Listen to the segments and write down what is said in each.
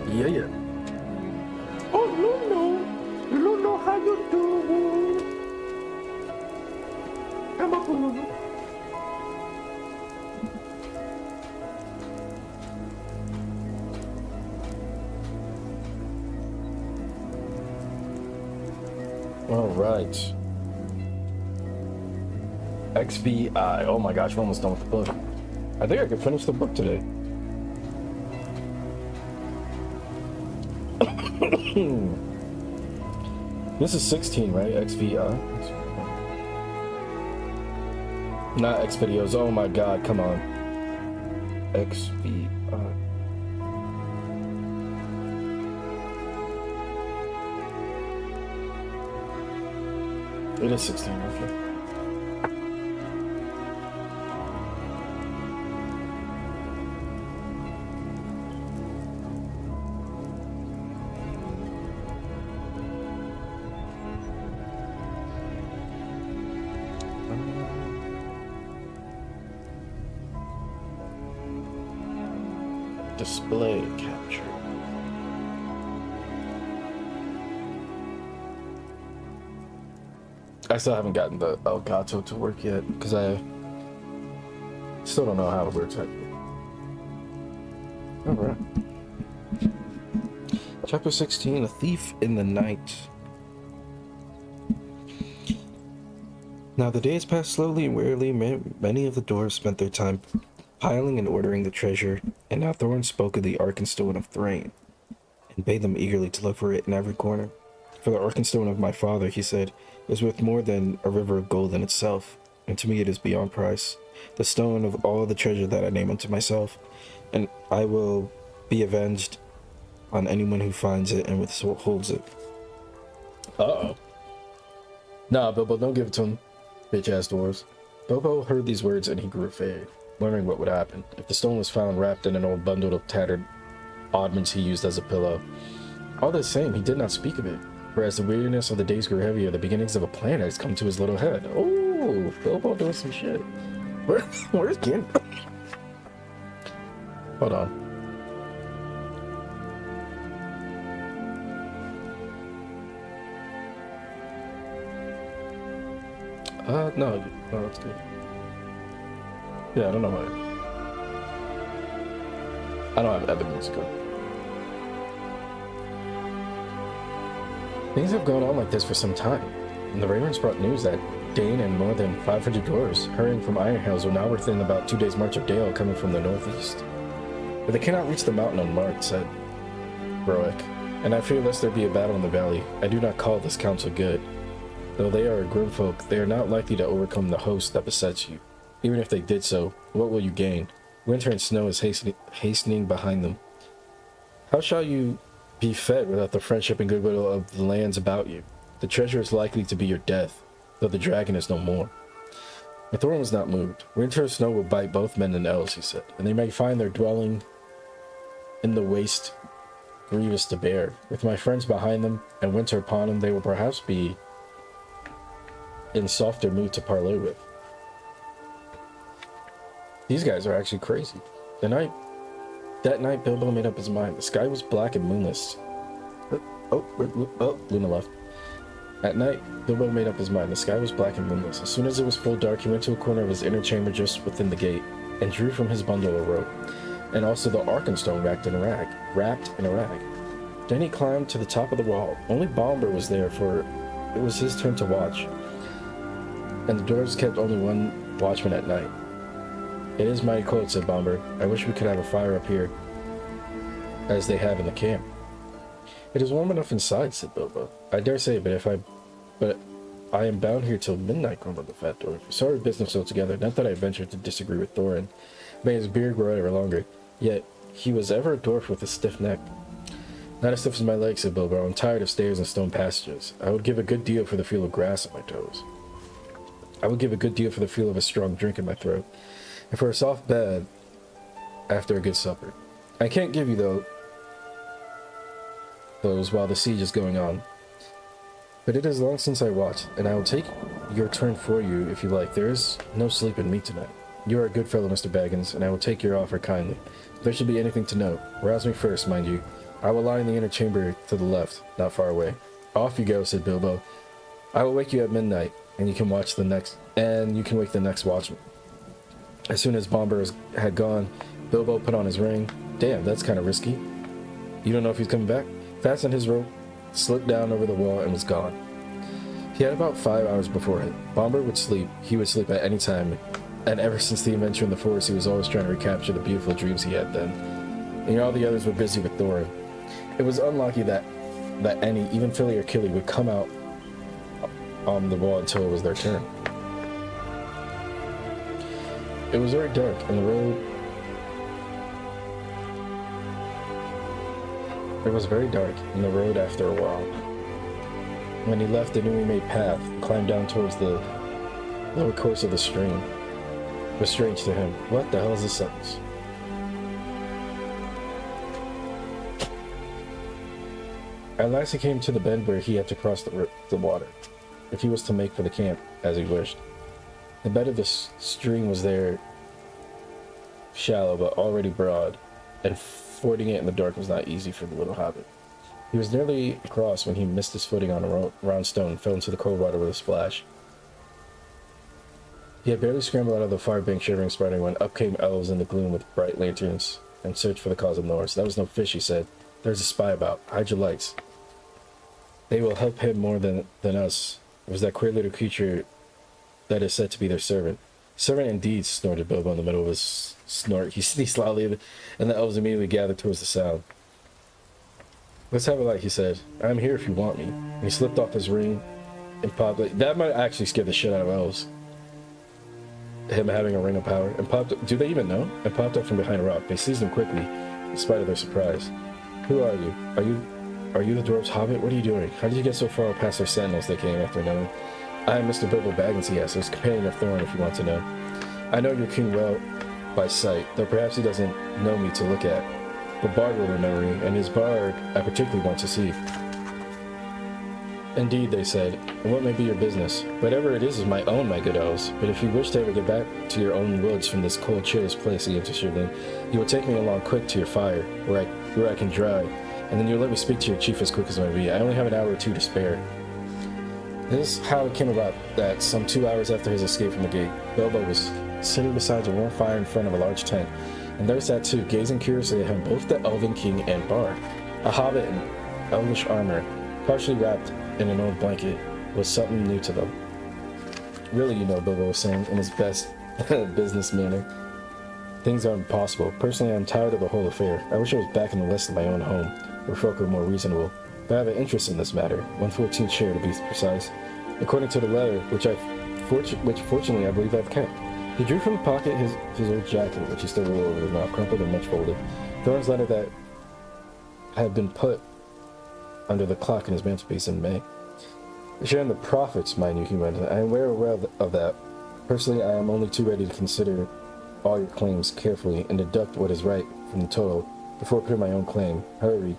Yeah, yeah. Oh, Lulu. Lulu, how you doing? Come up, Lulu. All right. XVI. Oh my gosh, we're almost done with the book. I think I could finish the book today. This is 16, right? XVI. Not X videos. Oh my god, come on. XVI. It is 16, okay. Display capture. I still haven't gotten the Elgato to work yet because I still don't know how it works. Alright. Chapter 16, A Thief in the Night. Now the days passed slowly and wearily. Many of the dwarves spent their time piling and ordering the treasure, and now Thorin spoke of the Arkenstone of Thrain, and bade them eagerly to look for it in every corner. For the Arkenstone of my father, he said, is worth more than a river of gold in itself, and to me it is beyond price. The stone of all the treasure that I name unto myself, and I will be avenged on anyone who finds it and withholds it. Uh-oh. Nah, Bilbo, don't give it to him, bitch-ass dwarves. Bilbo heard these words and he grew afraid, wondering what would happen if the stone was found wrapped in an old bundle of tattered oddments he used as a pillow. All the same, he did not speak of it, for as the weariness of the days grew heavier, the beginnings of a plan has come to his little head. Oh, Bilbo doing some shit. Where's Gandalf? Hold on. No, that's good. Yeah, I don't know why. I don't have evidence. Good. Things have gone on like this for some time, and the Ravens brought news that Dane and more than 500 dwarves hurrying from Iron Hills were now within about 2 days' march of Dale coming from the northeast. But they cannot reach the mountain unmarked, said Roic, and I fear lest there be a battle in the valley. I do not call this council good. Though they are a grim folk, they are not likely to overcome the host that besets you. Even if they did so, what will you gain? Winter and snow is hastening behind them. How shall you be fed without the friendship and goodwill of the lands about you? The treasure is likely to be your death, though the dragon is no more. But Thorin was not moved. Winter and snow will bite both men and elves, he said, and they may find their dwelling in the waste grievous to bear. With my friends behind them, and winter upon them, they will perhaps be in softer mood to parley with. These guys are actually crazy. That night, Bilbo made up his mind. The sky was black and moonless. Oh, Luna left. At night, Bilbo made up his mind. The sky was black and moonless. As soon as it was full dark, he went to a corner of his inner chamber just within the gate, and drew from his bundle a rope, and also the Arkenstone wrapped in a rag. Then he climbed to the top of the wall. Only Baldur was there, for it was his turn to watch, and the dwarves kept only one watchman at night. It is mighty cold, said Baldur. I wish we could have a fire up here, as they have in the camp. It is warm enough inside, said Bilbo. I dare say, but I am bound here till midnight, grumbled the fat dwarf. Sorry business altogether, not that I ventured to disagree with Thorin. May his beard grow ever longer, yet he was ever a dwarf with a stiff neck. Not as stiff as my legs, said Bilbo. I'm tired of stairs and stone passages. I would give a good deal for the feel of grass at my toes. I would give a good deal for the feel of a strong drink in my throat, and for a soft bed after a good supper. I can't give you those while the siege is going on. But it is long since I watched, and I will take your turn for you if you like. There is no sleep in me tonight. You are a good fellow, Mr. Baggins, and I will take your offer kindly. If there should be anything to note, rouse me first, mind you. I will lie in the inner chamber to the left, not far away. Off you go, said Bilbo. I will wake you at midnight, and you can wake the next watchman. As soon as Baldur had gone, Bilbo put on his ring. Damn, that's kind of risky. You don't know if he's coming back? Fastened his rope, slipped down over the wall, and was gone. He had about 5 hours before it. Baldur would sleep. He would sleep at any time, and ever since the adventure in the forest, he was always trying to recapture the beautiful dreams he had then. And all the others were busy with Thorin. It was unlucky that any, even Philly or Killy, would come out on the wall until it was their turn. It was very dark, and the road... It was very dark in the road after a while. When he left the newly made path and climbed down towards the lower course of the stream, it was strange to him. What the hell is this sentence? At last he came to the bend where he had to cross the water, if he was to make for the camp, as he wished. The bed of the stream was there, shallow but already broad, and fording it in the dark was not easy for the little hobbit. He was nearly across when he missed his footing on a round stone and fell into the cold water with a splash. He had barely scrambled out of the far bank, shivering, sputtering, when up came elves in the gloom with bright lanterns and searched for the cause of noise. That was no fish, he said. There's a spy about. Hide your lights. They will help him more than us. It was that queer little creature that is said to be their servant. Servant indeed, snorted Bilbo in the middle of his snort. He sneezed loudly, and the elves immediately gathered towards the sound. Let's have a light, he said. I'm here if you want me. And he slipped off his ring and popped it. That might actually scare the shit out of elves. Him having a ring of power. And popped up. Do they even know? And popped up from behind a rock. They seized him quickly, in spite of their surprise. Who are you? Are you the dwarves' hobbit? What are you doing? How did you get so far past their sentinels? They came after knowing. I am Mr. Bilbo Baggins, he asked. I was companion of Thorin, if you want to know. I know your king well by sight, though perhaps he doesn't know me to look at. But Bard will remember me, and his Bard I particularly want to see. Indeed, they said, and what may be your business? Whatever it is my own, my good elves. But if you wish to ever get back to your own woods from this cold, cheerless place, he answered shivering, you will take me along quick to your fire, where I can dry, and then you'll let me speak to your chief as quick as may be. I only have an hour or two to spare. This is how it came about that some 2 hours after his escape from the gate, Bilbo was sitting beside a warm fire in front of a large tent, and there sat too, gazing curiously at him, both the Elven King and Bard. A hobbit in elvish armor, partially wrapped in an old blanket, was something new to them. Really, Bilbo was saying in his best business manner, things are impossible. Personally, I'm tired of the whole affair. I wish I was back in the west of my own home, where folk are more reasonable. But I have an interest in this matter, 1/14 share to be precise, according to the letter, which fortunately I believe I've kept. He drew from the pocket his old jacket, which he still wore over his mouth, crumpled and much folded. Thorin's letter that had been put under the clock in his mantelpiece in May. Sharing the profits, mind you, he went. I am aware of that. Personally, I am only too ready to consider all your claims carefully and deduct what is right from the total before putting my own claim. However,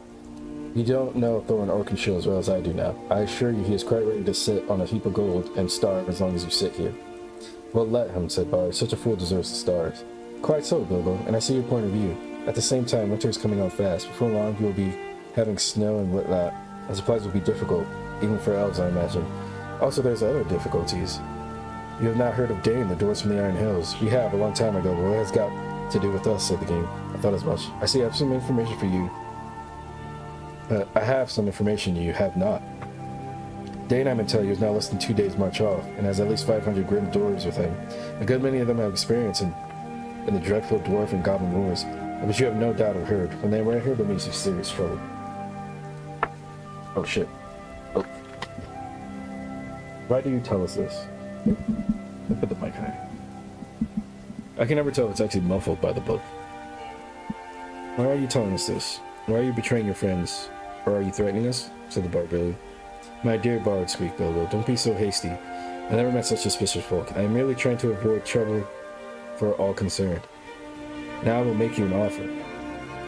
you don't know Thorin Oakenshield as well as I do now. I assure you he is quite ready to sit on a heap of gold and starve as long as you sit here. Well, let him, said Bard. Such a fool deserves to starve. Quite so, Bilbo, and I see your point of view. At the same time, winter is coming on fast. Before long, you will be having snow and whatnot, and supplies will be difficult, even for elves, I imagine. Also, there's other difficulties. You have not heard of Dane, the dwarves from the Iron Hills. We have, a long time ago, but what has got to do with us, said the king. I thought as much. I see I have some information for you. I have some information you have not. Dane, I may tell you, is now less than 2 days' march off, and has at least 500 grim dwarves with him. A good many of them have experience in the dreadful dwarf and goblin wars, but you have no doubt have heard. When they were here, there may be some serious trouble. Oh shit. Oh. Why do you tell us this? Put the mic high. I can never tell if it's actually muffled by the book. Why are you telling us this? Why are you betraying your friends? Or are you threatening us? Said the Bard bitterly. My dear Bard, squeaked Bilbo, don't be so hasty. I never met such suspicious folk. I am merely trying to avoid trouble for all concerned. Now I will make you an offer.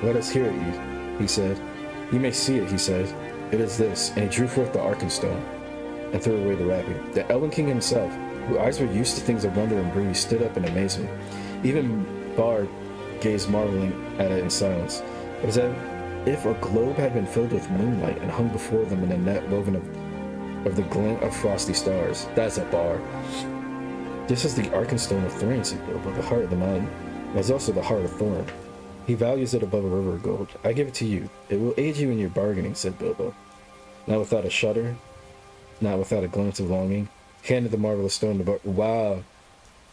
Let us hear it, he said. You may see it, he said. It is this, and he drew forth the Arkenstone, and threw away the wrapping. The Elven King himself, whose eyes were used to things of wonder and beauty, stood up in amazement. Even Bard gazed marveling at it in silence. It was if a globe had been filled with moonlight and hung before them in a net woven of the glint of frosty stars. That's a bar. This is the Arkenstone of Thorn, said Bilbo, the heart of the mountain. It is also the heart of Thorn. He values it above a river of gold. I give it to you. It will aid you in your bargaining, said Bilbo. Not without a shudder, not without a glance of longing. He handed the marvelous stone to Bard. Wow.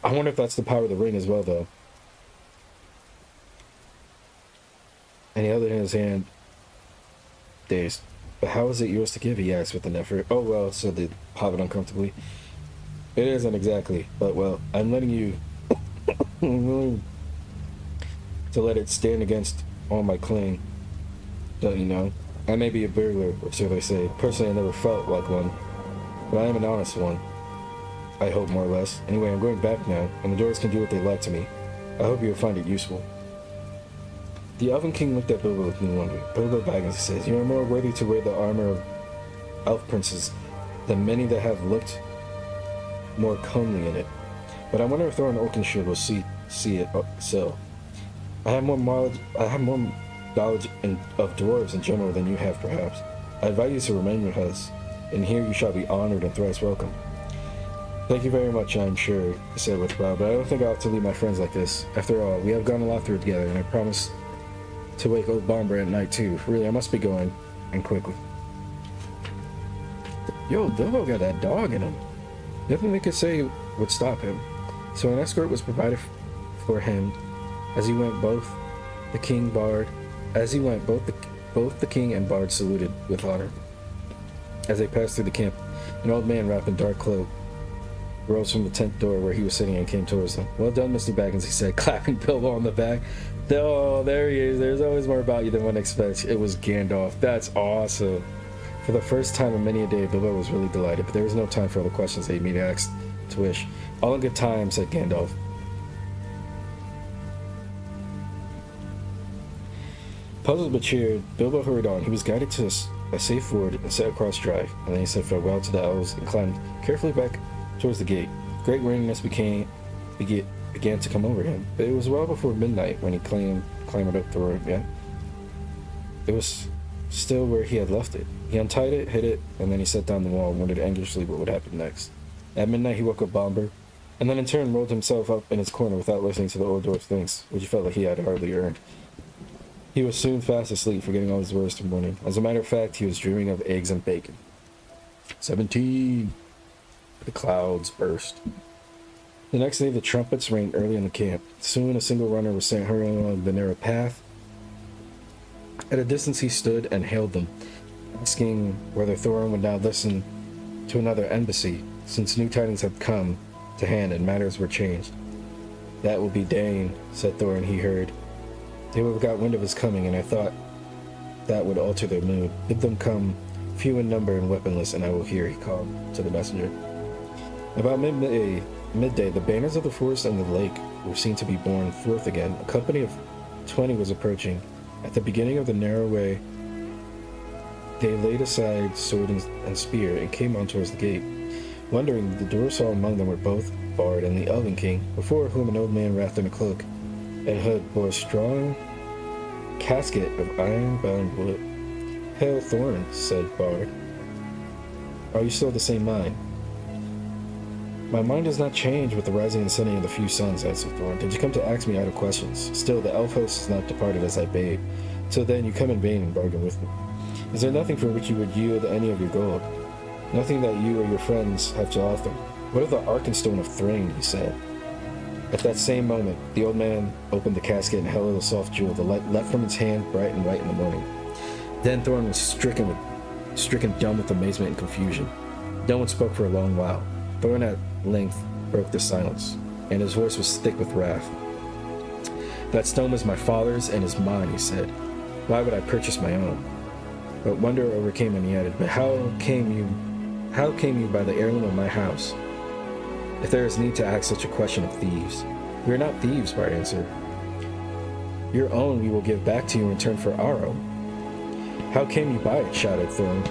I wonder if that's the power of the ring as well, though. And he held it in his hand, dazed. But how is it yours to give, he asked with an effort. Oh, well, said the hobbit uncomfortably. It isn't exactly, but, well, I'm letting you... I'm willing to let it stand against all my claim. Don't you know? I may be a burglar, or so they say. Personally, I never felt like one. But I am an honest one. I hope, more or less. Anyway, I'm going back now, and the dwarves can do what they like to me. I hope you'll find it useful. The Elven King looked at Bilbo with new wonder. Bilbo Baggins, he says, you are more worthy to wear the armor of elf princes than many that have looked more comely in it. But I wonder if Thorin Oakenshield will see it so. I have more knowledge of dwarves in general than you have, perhaps. I advise you to remain your house, and here you shall be honored and thrice welcome. Thank you very much, I'm sure, he said with a bow, but I don't think I ought to leave my friends like this. After all, we have gone a lot through together, and I promise to wake old Bomber at night, too. Really, I must be going, and quickly. Yo, Bilbo got that dog in him. Nothing they could say would stop him. So an escort was provided for him as he went. Both the king and Bard saluted with honor. As they passed through the camp, an old man wrapped in dark cloak rose from the tent door where he was sitting and came towards them. Well done, Mr. Baggins, he said, clapping Bilbo on the back. Oh, there he is. There's always more about you than one expects. It was Gandalf. That's awesome. For the first time in many a day, Bilbo was really delighted, but there was no time for all the questions they immediately asked to wish. All in good time, said Gandalf. Puzzled but cheered, Bilbo hurried on. He was guided to a safe ford and set across drive, and then he said farewell to the elves and climbed carefully back towards the gate. Great weariness began to come over him, but it was well before midnight when he clambered up the road again. It was still where he had left it. He untied it, hid it, and then he set down the wall and wondered anxiously what would happen next. At midnight he woke up Bomber, and then in turn rolled himself up in his corner without listening to the old dwarf's things, which he felt like he had hardly earned. He was soon fast asleep, forgetting all his worries till morning. As a matter of fact, he was dreaming of eggs and bacon. 17. The clouds burst. The next day the trumpets rang early in the camp. Soon a single runner was sent hurrying along the narrow path. At a distance he stood and hailed them, asking whether Thorin would now listen to another embassy, since new tidings had come to hand and matters were changed. That will be Dane, said Thorin. He heard. They would have got wind of his coming, and I thought that would alter their mood. Bid them come, few in number and weaponless, and I will hear, he called to the messenger. About midday, the banners of the forest and the lake were seen to be borne forth again. A company of 20 was approaching. At the beginning of the narrow way, they laid aside sword and spear and came on towards the gate. Wondering, the dwarves saw among them were both Bard and the Elven King, before whom an old man wrapped in a cloak and hood bore a strong casket of iron-bound wood. Hail Thorin, said Bard. Are you still of the same mind? My mind does not change with the rising and setting of the few suns, answered Thorin. Did you come to ask me idle questions? Still, the elf host has not departed as I bade. So then you come in vain and bargain with me. Is there nothing for which you would yield any of your gold? Nothing that you or your friends have to offer? What of the Arkenstone of Thrain, he said. At that same moment, the old man opened the casket and held a soft jewel. The light leapt from his hand, bright and white in the morning. Then Thorin was stricken dumb with amazement and confusion. No one spoke for a long while. Thorin at length broke the silence, and his voice was thick with wrath. That stone was my father's and is mine, he said. Why would I purchase my own? But wonder overcame him, he added. But how came you by the heirloom of my house? If there is need to ask such a question of thieves. We are not thieves, Bard answered. Your own we will give back to you in return for our own. How came you by it? Shouted Thorin.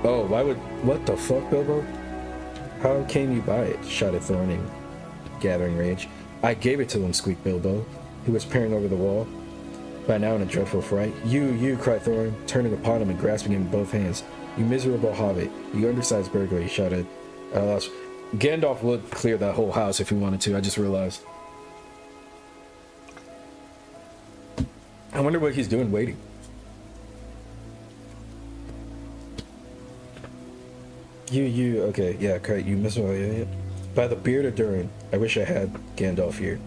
Oh, what the fuck, Bilbo? How came you by it? Shouted Thorin in gathering rage. I gave it to them, squeaked Bilbo, who was peering over the wall. by now in a dreadful fright. You, cried Thorin, turning upon him and grasping him in both hands. You miserable hobbit, you undersized burglar, he shouted. At last, Gandalf would clear that whole house if he wanted to, I just realized. I wonder what he's doing waiting. Okay, yeah, correct, you miserable idiot. By the beard of Durin, I wish I had Gandalf here.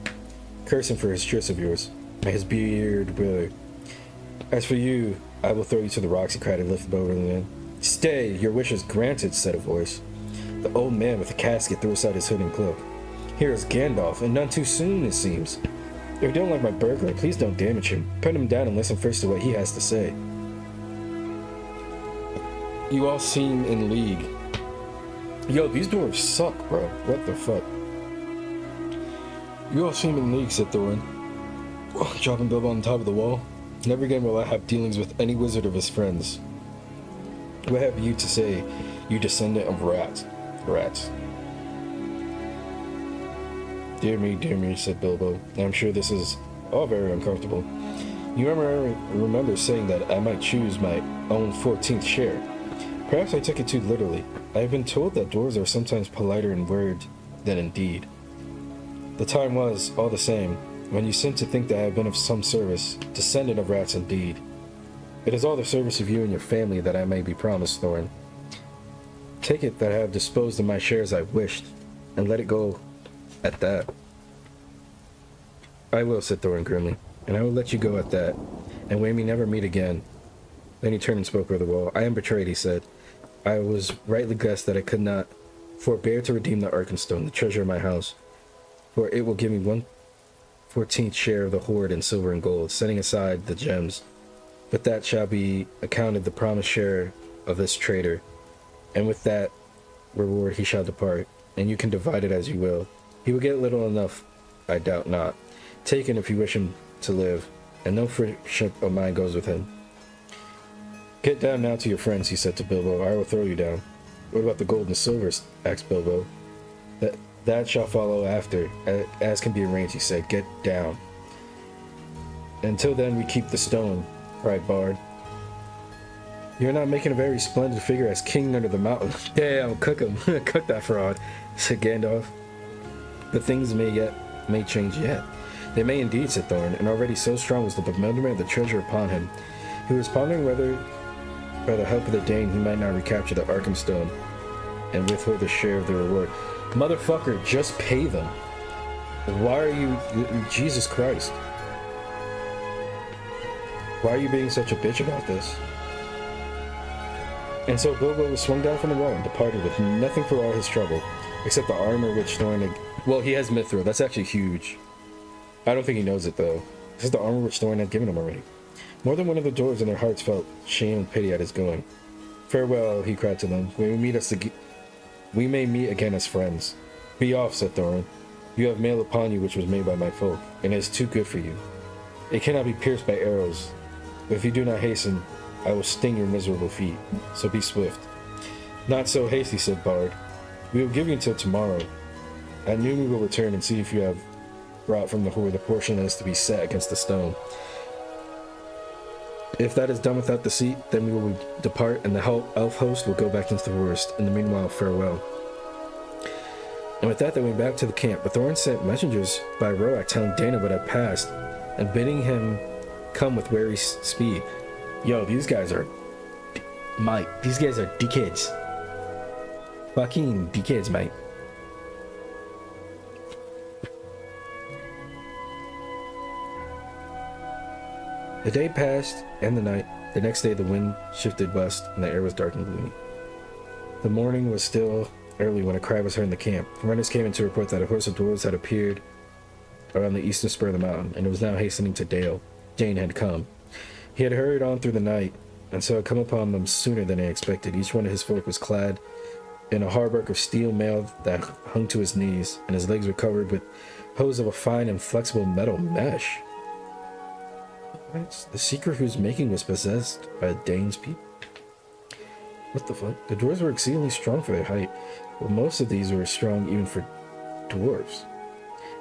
Curse him for his tris of yours. May his beard wither. As for you, I will throw you to the rocks, he cried and lifted over the man. Stay, your wish is granted, said a voice. The old man with the casket threw aside his hood and cloak. Here is Gandalf, and none too soon, it seems. If you don't like my burglar, please don't damage him. Put him down and listen first to what he has to say. You all seem in league. Yo, these dwarves suck, bro. What the fuck? You all seem in league, said Thorin, dropping Bilbo on top of the wall. Never again will I have dealings with any wizard of his friends. What have you to say, you descendant of rats? Dear me, said Bilbo. I'm sure this is all very uncomfortable. You remember saying that I might choose my own 14th share. Perhaps I took it too literally. I have been told that dwarves are sometimes politer in word than in deed. The time was, all the same, when you seemed to think that I have been of some service, descendant of rats indeed. It is all the service of you and your family that I may be promised, Thorin. Take it that I have disposed of my share as I wished, and let it go at that. I will, said Thorin grimly, and I will let you go at that, and we may never meet again. Then he turned and spoke over the wall. I am betrayed, he said. I was rightly guessed that I could not forbear to redeem the Arkenstone, the treasure of my house, for it will give me 1/14th share of the hoard in silver and gold, setting aside the gems. But that shall be accounted the promised share of this traitor, and with that reward he shall depart, and you can divide it as you will. He will get little enough, I doubt not. Take him if you wish him to live, and no friendship of mine goes with him. Get down now to your friends, he said to Bilbo, or I will throw you down. What about the gold and silver? Asked Bilbo. That shall follow after, as can be arranged, he said. Get down. Until then we keep the stone, cried Bard. You're not making a very splendid figure as king under the mountain. Damn, cook him. Cook that fraud, said Gandalf. But things may change yet. They may indeed, said Thorin, and already so strong was the bewilderment of the treasure upon him. He was pondering whether, by the help of the Dane, he might not recapture the Arkenstone and withhold a share of the reward. Motherfucker, just pay them. Why are you... Jesus Christ. Why are you being such a bitch about this? And so Bilbo was swung down from the wall and departed with nothing for all his trouble, except the armor which Thorin had... Well, he has Mithril. That's actually huge. I don't think he knows it, though. This is the armor which Thorin had given him already. More than one of the dwarves in their hearts felt shame and pity at his going. Farewell, he cried to them. We may meet again as friends. Be off, said Thorin. You have mail upon you which was made by my folk, and it is too good for you. It cannot be pierced by arrows. But if you do not hasten, I will sting your miserable feet. So be swift. Not so hasty, said Bard. We will give you until tomorrow. At noon we will return and see if you have brought from the hoard the portion that is to be set against the stone. If that is done without the seat, then we will depart, and the elf host will go back into the forest. In the meanwhile, farewell. And with that, they went back to the camp. But Thorin sent messengers by Roak telling Dana what had passed, and bidding him come with wary speed. Yo, these guys are... Mike, these guys are dickheads. Fucking dickheads, mate. The day passed, and the night. The next day the wind shifted west, and the air was dark and gloomy. The morning was still early when a cry was heard in the camp. Runners came in to report that a horse of dwarves had appeared around the eastern spur of the mountain, and it was now hastening to Dale. Dane had come. He had hurried on through the night, and so had come upon them sooner than they expected. Each one of his folk was clad in a hauberk of steel mail that hung to his knees, and his legs were covered with hose of a fine and flexible metal mesh. The seeker whose making was possessed by Dane's people. What the fuck? The dwarves were exceedingly strong for their height, but most of these were strong even for dwarves.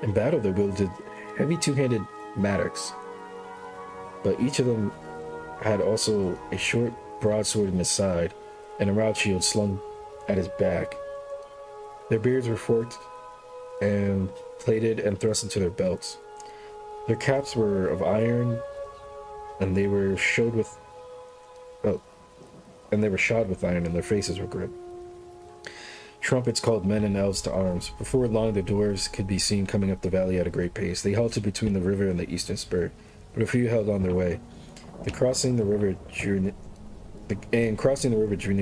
In battle, they wielded heavy two-handed mattocks. but each of them had also a short broadsword in his side and a round shield slung at his back. Their beards were forked and plated and thrust into their belts. Their caps were of iron, and they were shod with iron, and their faces were grim. Trumpets called men and elves to arms. Before long, the dwarves could be seen coming up the valley at a great pace. They halted between the river and the eastern spur, but a few held on their way. Crossing the river drew near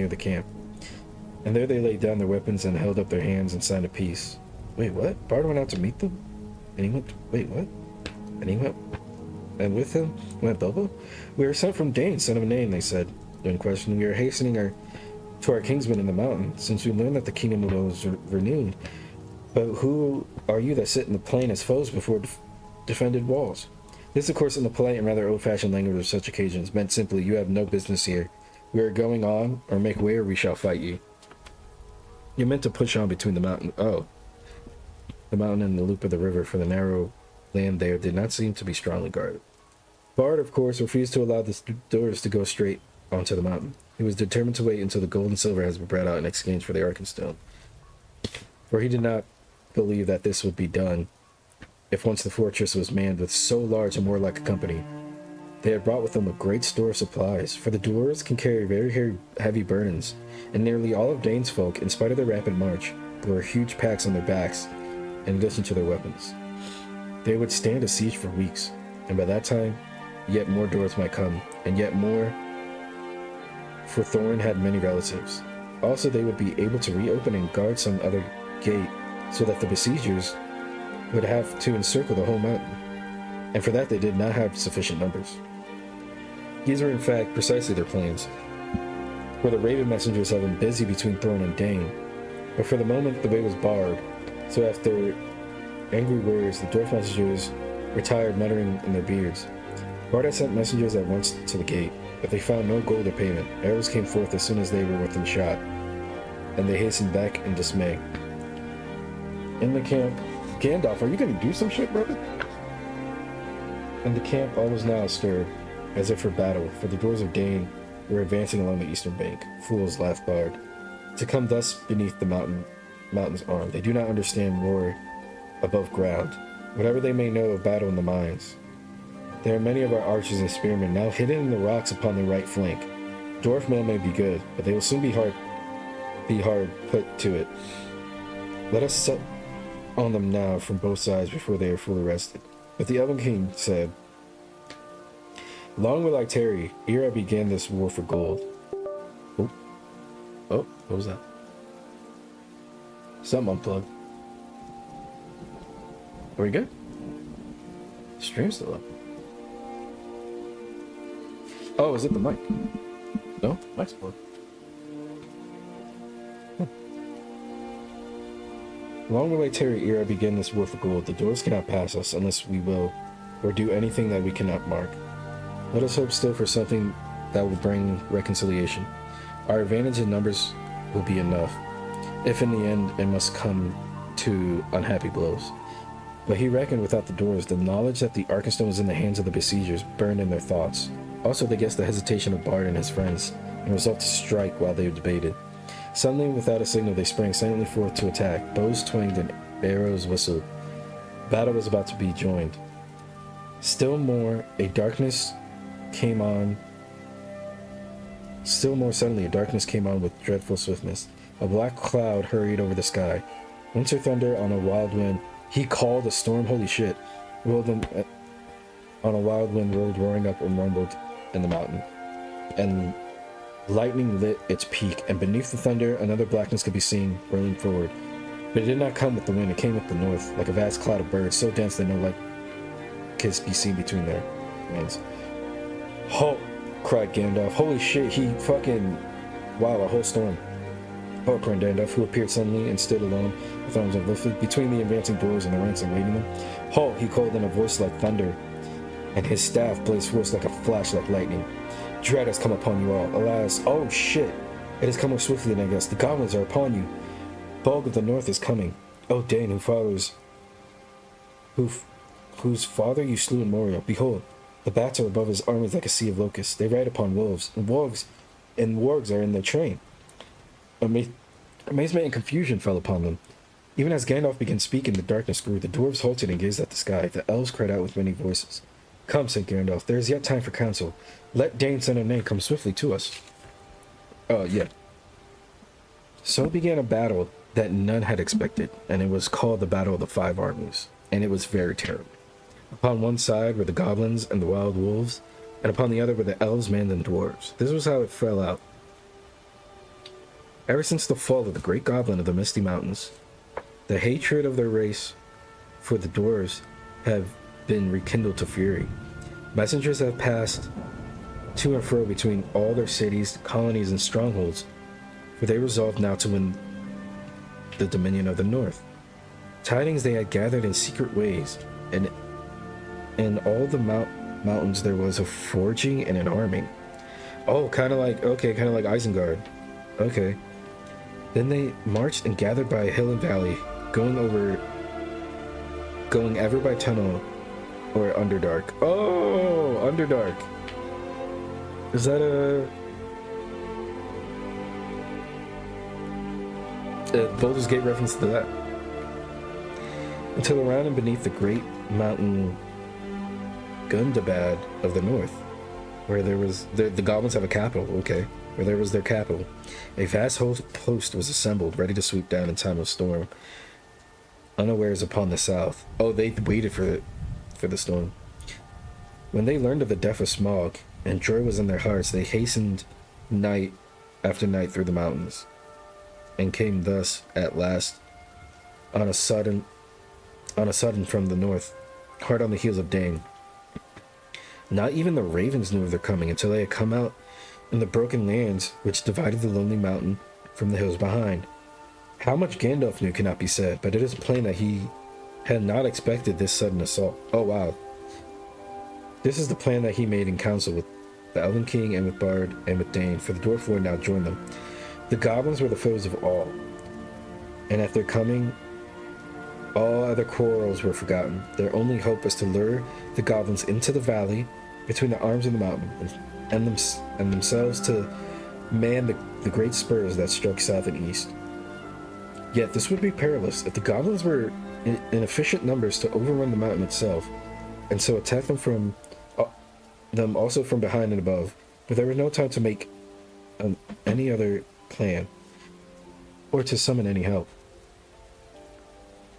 the camp, and there they laid down their weapons and held up their hands in sign of peace. Wait, what? Bard went out to meet them? And with him went Bilbo? We are sent from Dane, son of Nain, they said. When questioned, we are hastening to our kingsmen in the mountain, since we learned that the kingdom was renewed. But who are you that sit in the plain as foes before defended walls? This, of course, in the polite and rather old-fashioned language of such occasions, meant simply, you have no business here. We are going on, or make way, or we shall fight you. You meant to push on between the mountain and the loop of the river, for the narrow land there did not seem to be strongly guarded. Bard, of course, refused to allow the doors to go straight onto the mountain. He was determined to wait until the gold and silver has been brought out in exchange for the Arkenstone, for he did not believe that this would be done if once the fortress was manned with so large and warlike a company. They had brought with them a great store of supplies, for the dwarves can carry very heavy burdens, and nearly all of Dane's folk, in spite of their rapid march, bore huge packs on their backs, in addition to their weapons. They would stand a siege for weeks, and by that time, yet more dwarves might come, and yet more, for Thorin had many relatives. Also, they would be able to reopen and guard some other gate, so that the besiegers would have to encircle the whole mountain, and for that they did not have sufficient numbers. These were in fact precisely their plans, for the raven messengers had been busy between Thorin and Dane, but for the moment the way was barred, so after angry words the dwarf messengers retired muttering in their beards. Bard had sent messengers at once to the gate, but they found no gold or payment. Arrows came forth as soon as they were within shot, and they hastened back in dismay. In the camp, Gandalf, are you gonna do some shit, brother? In the camp, all was now astir, as if for battle, for the dwarves of Dane were advancing along the eastern bank. Fools, laughed Bard, to come thus beneath the mountain's arm. They do not understand war above ground, whatever they may know of battle in the mines. There are many of our archers and spearmen now hidden in the rocks upon the right flank. Dwarf men may be good, but they will soon be hard put to it. Let us set on them now from both sides before they are fully rested. But the Elven King said, long will I tarry, ere I begin this war for gold. Oh, what was that? Something unplugged. Are we good? Stream's still up. Oh, is it the mic? No? Mic's plugged. Long will I tarry ere I begin this war for gold. The doors cannot pass us unless we will, or do anything that we cannot mark. Let us hope still for something that will bring reconciliation. Our advantage in numbers will be enough, if in the end it must come to unhappy blows. But he reckoned without the doors. The knowledge that the Arkenstone was in the hands of the besiegers burned in their thoughts. Also, they guessed the hesitation of Bard and his friends, and resolved to strike while they debated. Suddenly, without a signal, they sprang silently forth to attack. Bows twanged and arrows whistled. Battle was about to be joined. Still more suddenly, a darkness came on with dreadful swiftness. A black cloud hurried over the sky. Winter thunder on a wild wind. He called a storm. Holy shit. On a wild wind rolled roaring up and rumbled in the mountain. And lightning lit its peak, and beneath the thunder another blackness could be seen rolling forward. But it did not come with the wind, it came with the north, like a vast cloud of birds, so dense that no light could be seen between their wings. Halt! Cried Gandalf. Holy shit, he fucking... Wow, a whole storm. Halt, cried Gandalf, who appeared suddenly and stood alone, with arms uplifted, between the advancing dwarves and the ranks awaiting them. Halt! He called in a voice like thunder, and his staff blazed forth like a flash like lightning. Dread has come upon you all. Alas, oh shit! It has come more swiftly than I guessed. The goblins are upon you. Bolg of the north is coming. O Dane, whose father you slew in Moria. Behold, The bats are above his armies like a sea of locusts. They ride upon wolves, and wargs are in their train. Amazement and confusion fell upon them. Even as Gandalf began speaking, the darkness grew. The dwarves halted and gazed at the sky. The elves cried out with many voices. Come, said Gandalf, there is yet time for counsel. Let Dane, son of Nain, come swiftly to us. Yeah. So began a battle that none had expected, and it was called the Battle of the Five Armies, and it was very terrible. Upon one side were the goblins and the wild wolves, and upon the other were the elves, men, and dwarves. This was how it fell out. Ever since the fall of the great goblin of the Misty Mountains, the hatred of their race for the dwarves have been rekindled to fury. Messengers have passed to and fro between all their cities, colonies, and strongholds, for they resolved now to win the dominion of the north. Tidings they had gathered in secret ways, and in all the mountains there was a forging and an arming. Oh, kind of like Isengard. Okay. Then they marched and gathered by hill and valley, going ever by tunnel or Underdark. Oh, Underdark. Is that a Baldur's Gate reference to that? Until around and beneath the great mountain Gundabad of the north, where there was the goblins have a capital. Okay. Where there was their capital, a vast host was assembled, ready to sweep down in time of storm, unawares upon the south. Oh, they waited for the storm. When they learned of the death of Smaug, and joy was in their hearts, they hastened night after night through the mountains, and came thus, at last, on a sudden from the north, hard on the heels of Dane. Not even the ravens knew of their coming until they had come out in the broken lands which divided the lonely mountain from the hills behind. How much Gandalf knew cannot be said, but it is plain that he had not expected this sudden assault. Oh wow. This is the plan that he made in council with the Elven King and with Bard and with Dane, for the Dwarf Lord now joined them. The goblins were the foes of all, and at their coming all other quarrels were forgotten. Their only hope was to lure the goblins into the valley between the arms of the mountain, and themselves to man the great spurs that struck south and east. Yet this would be perilous if the goblins were in efficient numbers to overrun the mountain itself, and so attack them also from behind and above. But there was no time to make any other plan, or to summon any help.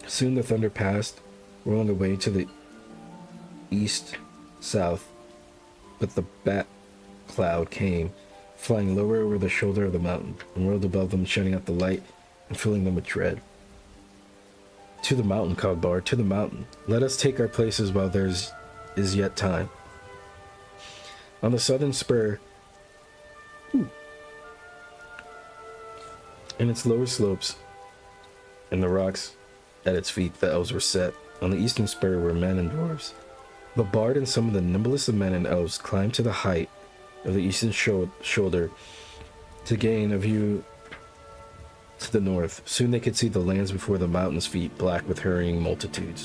Soon the thunder passed, rolling away to the east-south, but the bat cloud came, flying lower over the shoulder of the mountain, and whirled above them, shining out the light and filling them with dread. To the mountain, called Bard, to the mountain. Let us take our places while there is yet time. On the southern spur, in its lower slopes, and the rocks at its feet, the elves were set. On the eastern spur were men and dwarves. The Bard and some of the nimblest of men and elves climbed to the height of the eastern shoulder to gain a view to the north. Soon they could see the lands before the mountain's feet, black with a hurrying multitude.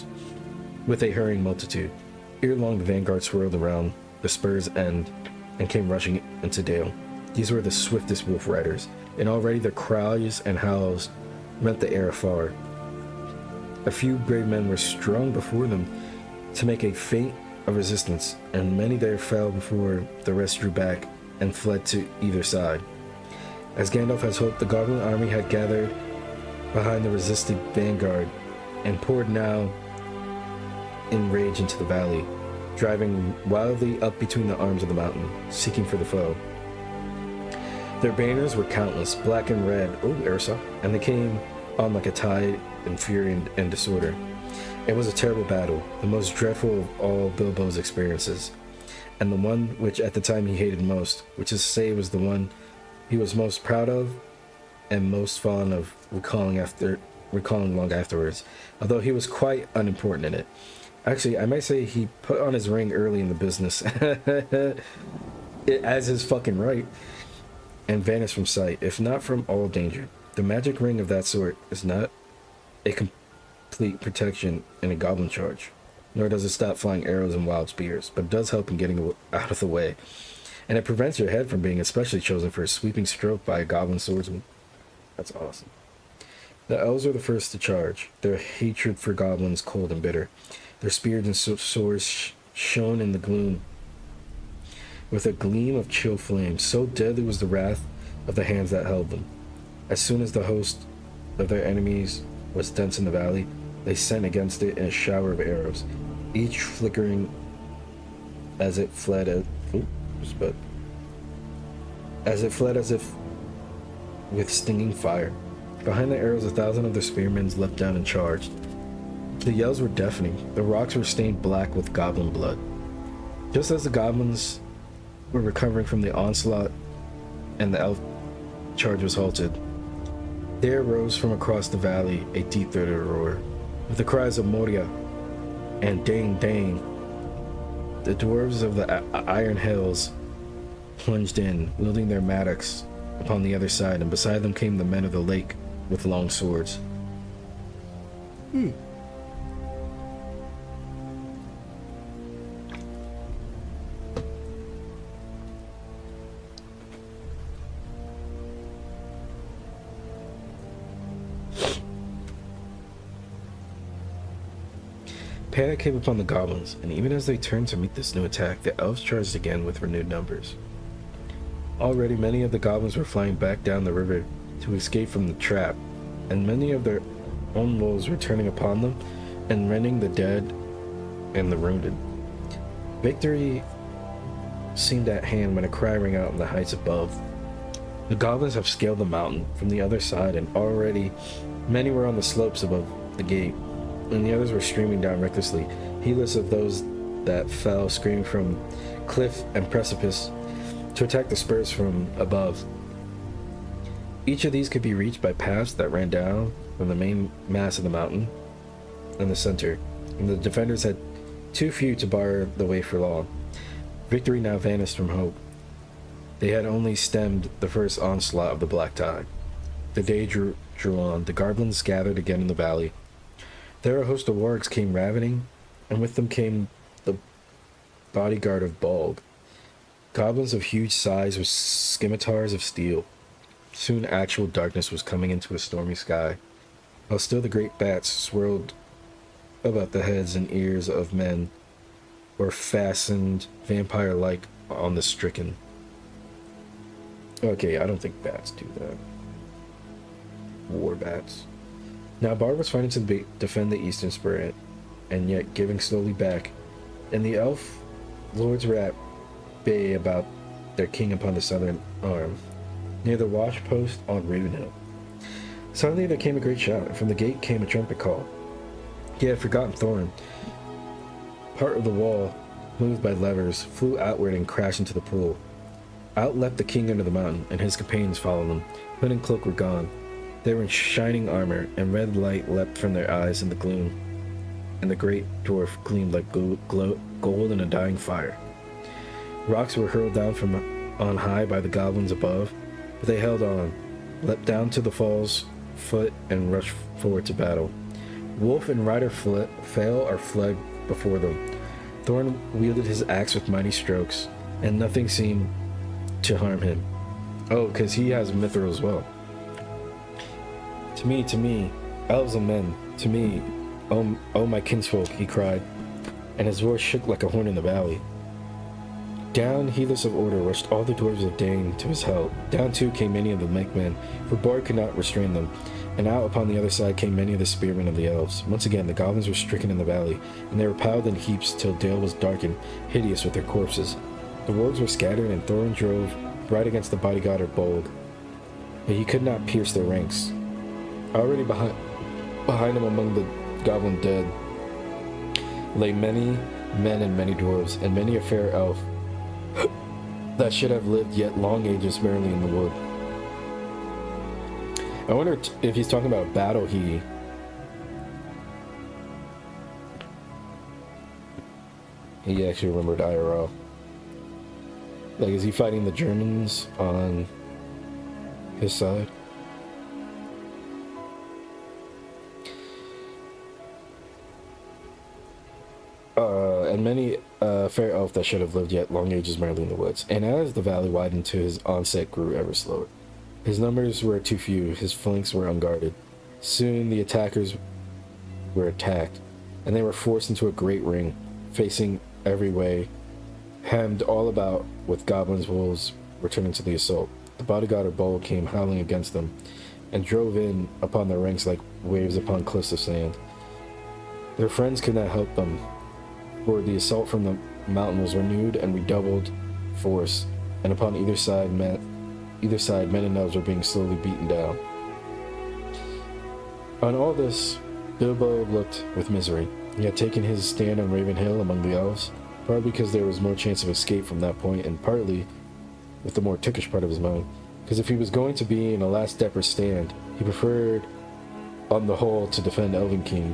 Ere long the vanguard swirled around the spur's end and came rushing into Dale. These were the swiftest wolf riders, and already their cries and howls rent the air afar. A few brave men were strung before them to make a feint of resistance, and many there fell before the rest drew back and fled to either side. As Gandalf had hoped, the goblin army had gathered behind the resisting vanguard and poured now in rage into the valley, driving wildly up between the arms of the mountain, seeking for the foe. Their banners were countless, black and red, and they came on like a tide in fury and disorder. It was a terrible battle, the most dreadful of all Bilbo's experiences, and the one which at the time he hated most, which is to say was the one he was most proud of and most fond of recalling long afterwards, although he was quite unimportant in it. Actually, I might say he put on his ring early in the business, as his fucking right, and vanished from sight, if not from all danger. The magic ring of that sort is not a complete protection in a goblin charge. nor does it stop flying arrows and wild spears, but it does help in getting out of the way. And it prevents your head from being especially chosen for a sweeping stroke by a goblin swordsman. That's awesome. The elves are the first to charge, their hatred for goblins cold and bitter. Their spears and swords shone in the gloom with a gleam of chill flame. So deadly was the wrath of the hands that held them. As soon as the host of their enemies was dense in the valley, they sent against it in a shower of arrows, each flickering as it fled as if with stinging fire. Behind the arrows, 1,000 of the spearmen leapt down and charged. The yells were deafening. The rocks were stained black with goblin blood. Just as the goblins were recovering from the onslaught and the elf charge was halted, there rose from across the valley a deep-throated roar. With the cries of Moria and Dane Dane, the dwarves of the Iron Hills plunged in, wielding their mattocks upon the other side, and beside them came the men of the lake with long swords. Panic came upon the goblins, and even as they turned to meet this new attack, the elves charged again with renewed numbers. Already many of the goblins were flying back down the river to escape from the trap, and many of their own wolves were turning upon them and rending the dead and the wounded. Victory seemed at hand when a cry rang out on the heights above. The goblins have scaled the mountain from the other side, and already many were on the slopes above the gate, and the others were streaming down recklessly, heedless of those that fell screaming from cliff and precipice to attack the spurs from above. Each of these could be reached by paths that ran down from the main mass of the mountain in the center, and the defenders had too few to bar the way for long. Victory now vanished from hope. They had only stemmed the first onslaught of the black tide. The day drew on. The goblins gathered again in the valley. There a host of wargs came ravening, and with them came the bodyguard of Baldur. Goblins of huge size with scimitars of steel. Soon actual darkness was coming into a stormy sky, while still the great bats swirled about the heads and ears of men, or fastened vampire-like on the stricken. Okay, I don't think bats do that. War bats. Now Baldur was fighting to defend the eastern spur, and yet giving slowly back, and the elf lords were at bay about their king upon the southern arm, near the watch post on Ravenhill. Suddenly there came a great shout, and from the gate came a trumpet call. He had forgotten Thorin. Part of the wall, moved by levers, flew outward and crashed into the pool. Out leapt the king under the mountain, and his companions followed them. Hood and cloak were gone. They were in shining armor, and red light leapt from their eyes in the gloom, and the great dwarf gleamed like gold in a dying fire. Rocks were hurled down from on high by the goblins above, but they held on, leapt down to the fall's foot, and rushed forward to battle. Wolf and rider fell or fled before them. Thorn wielded his axe with mighty strokes, and nothing seemed to harm him. Oh, because he has mithril as well. To me, elves and men, to me, oh my kinsfolk, he cried, and his voice shook like a horn in the valley. Down, heedless of order, rushed all the dwarves of Dane to his help. Down too came many of the Make-men, for Baldur could not restrain them, and out upon the other side came many of the spearmen of the elves. Once again the goblins were stricken in the valley, and they were piled in heaps till Dale was dark and hideous with their corpses. The wargs were scattered, and Thorin drove right against the bodyguard of Baldur, but he could not pierce their ranks. Already behind him among the goblin dead lay many men and many dwarves, and many a fair elf that should have lived yet long ages merrily in the wood. I wonder if he's talking about a battle he actually remembered IRL. Like, is he fighting the Germans on his side? and many fair elf that should have lived yet long ages merrily in the woods. And as the valley widened to his onset grew ever slower. His numbers were too few, his flanks were unguarded. Soon the attackers were attacked, and they were forced into a great ring, facing every way, hemmed all about with goblins, wolves returning to the assault. The bodyguard of Bull came howling against them, and drove in upon their ranks like waves upon cliffs of sand. Their friends could not help them, for the assault from the mountain was renewed and redoubled force, and upon either side men and elves were being slowly beaten down. On all this, Bilbo looked with misery. He had taken his stand on Raven Hill among the elves, partly because there was more chance of escape from that point, and partly with the more tickish part of his mind, because if he was going to be in a last desperate stand, he preferred, on the whole, to defend the Elven King.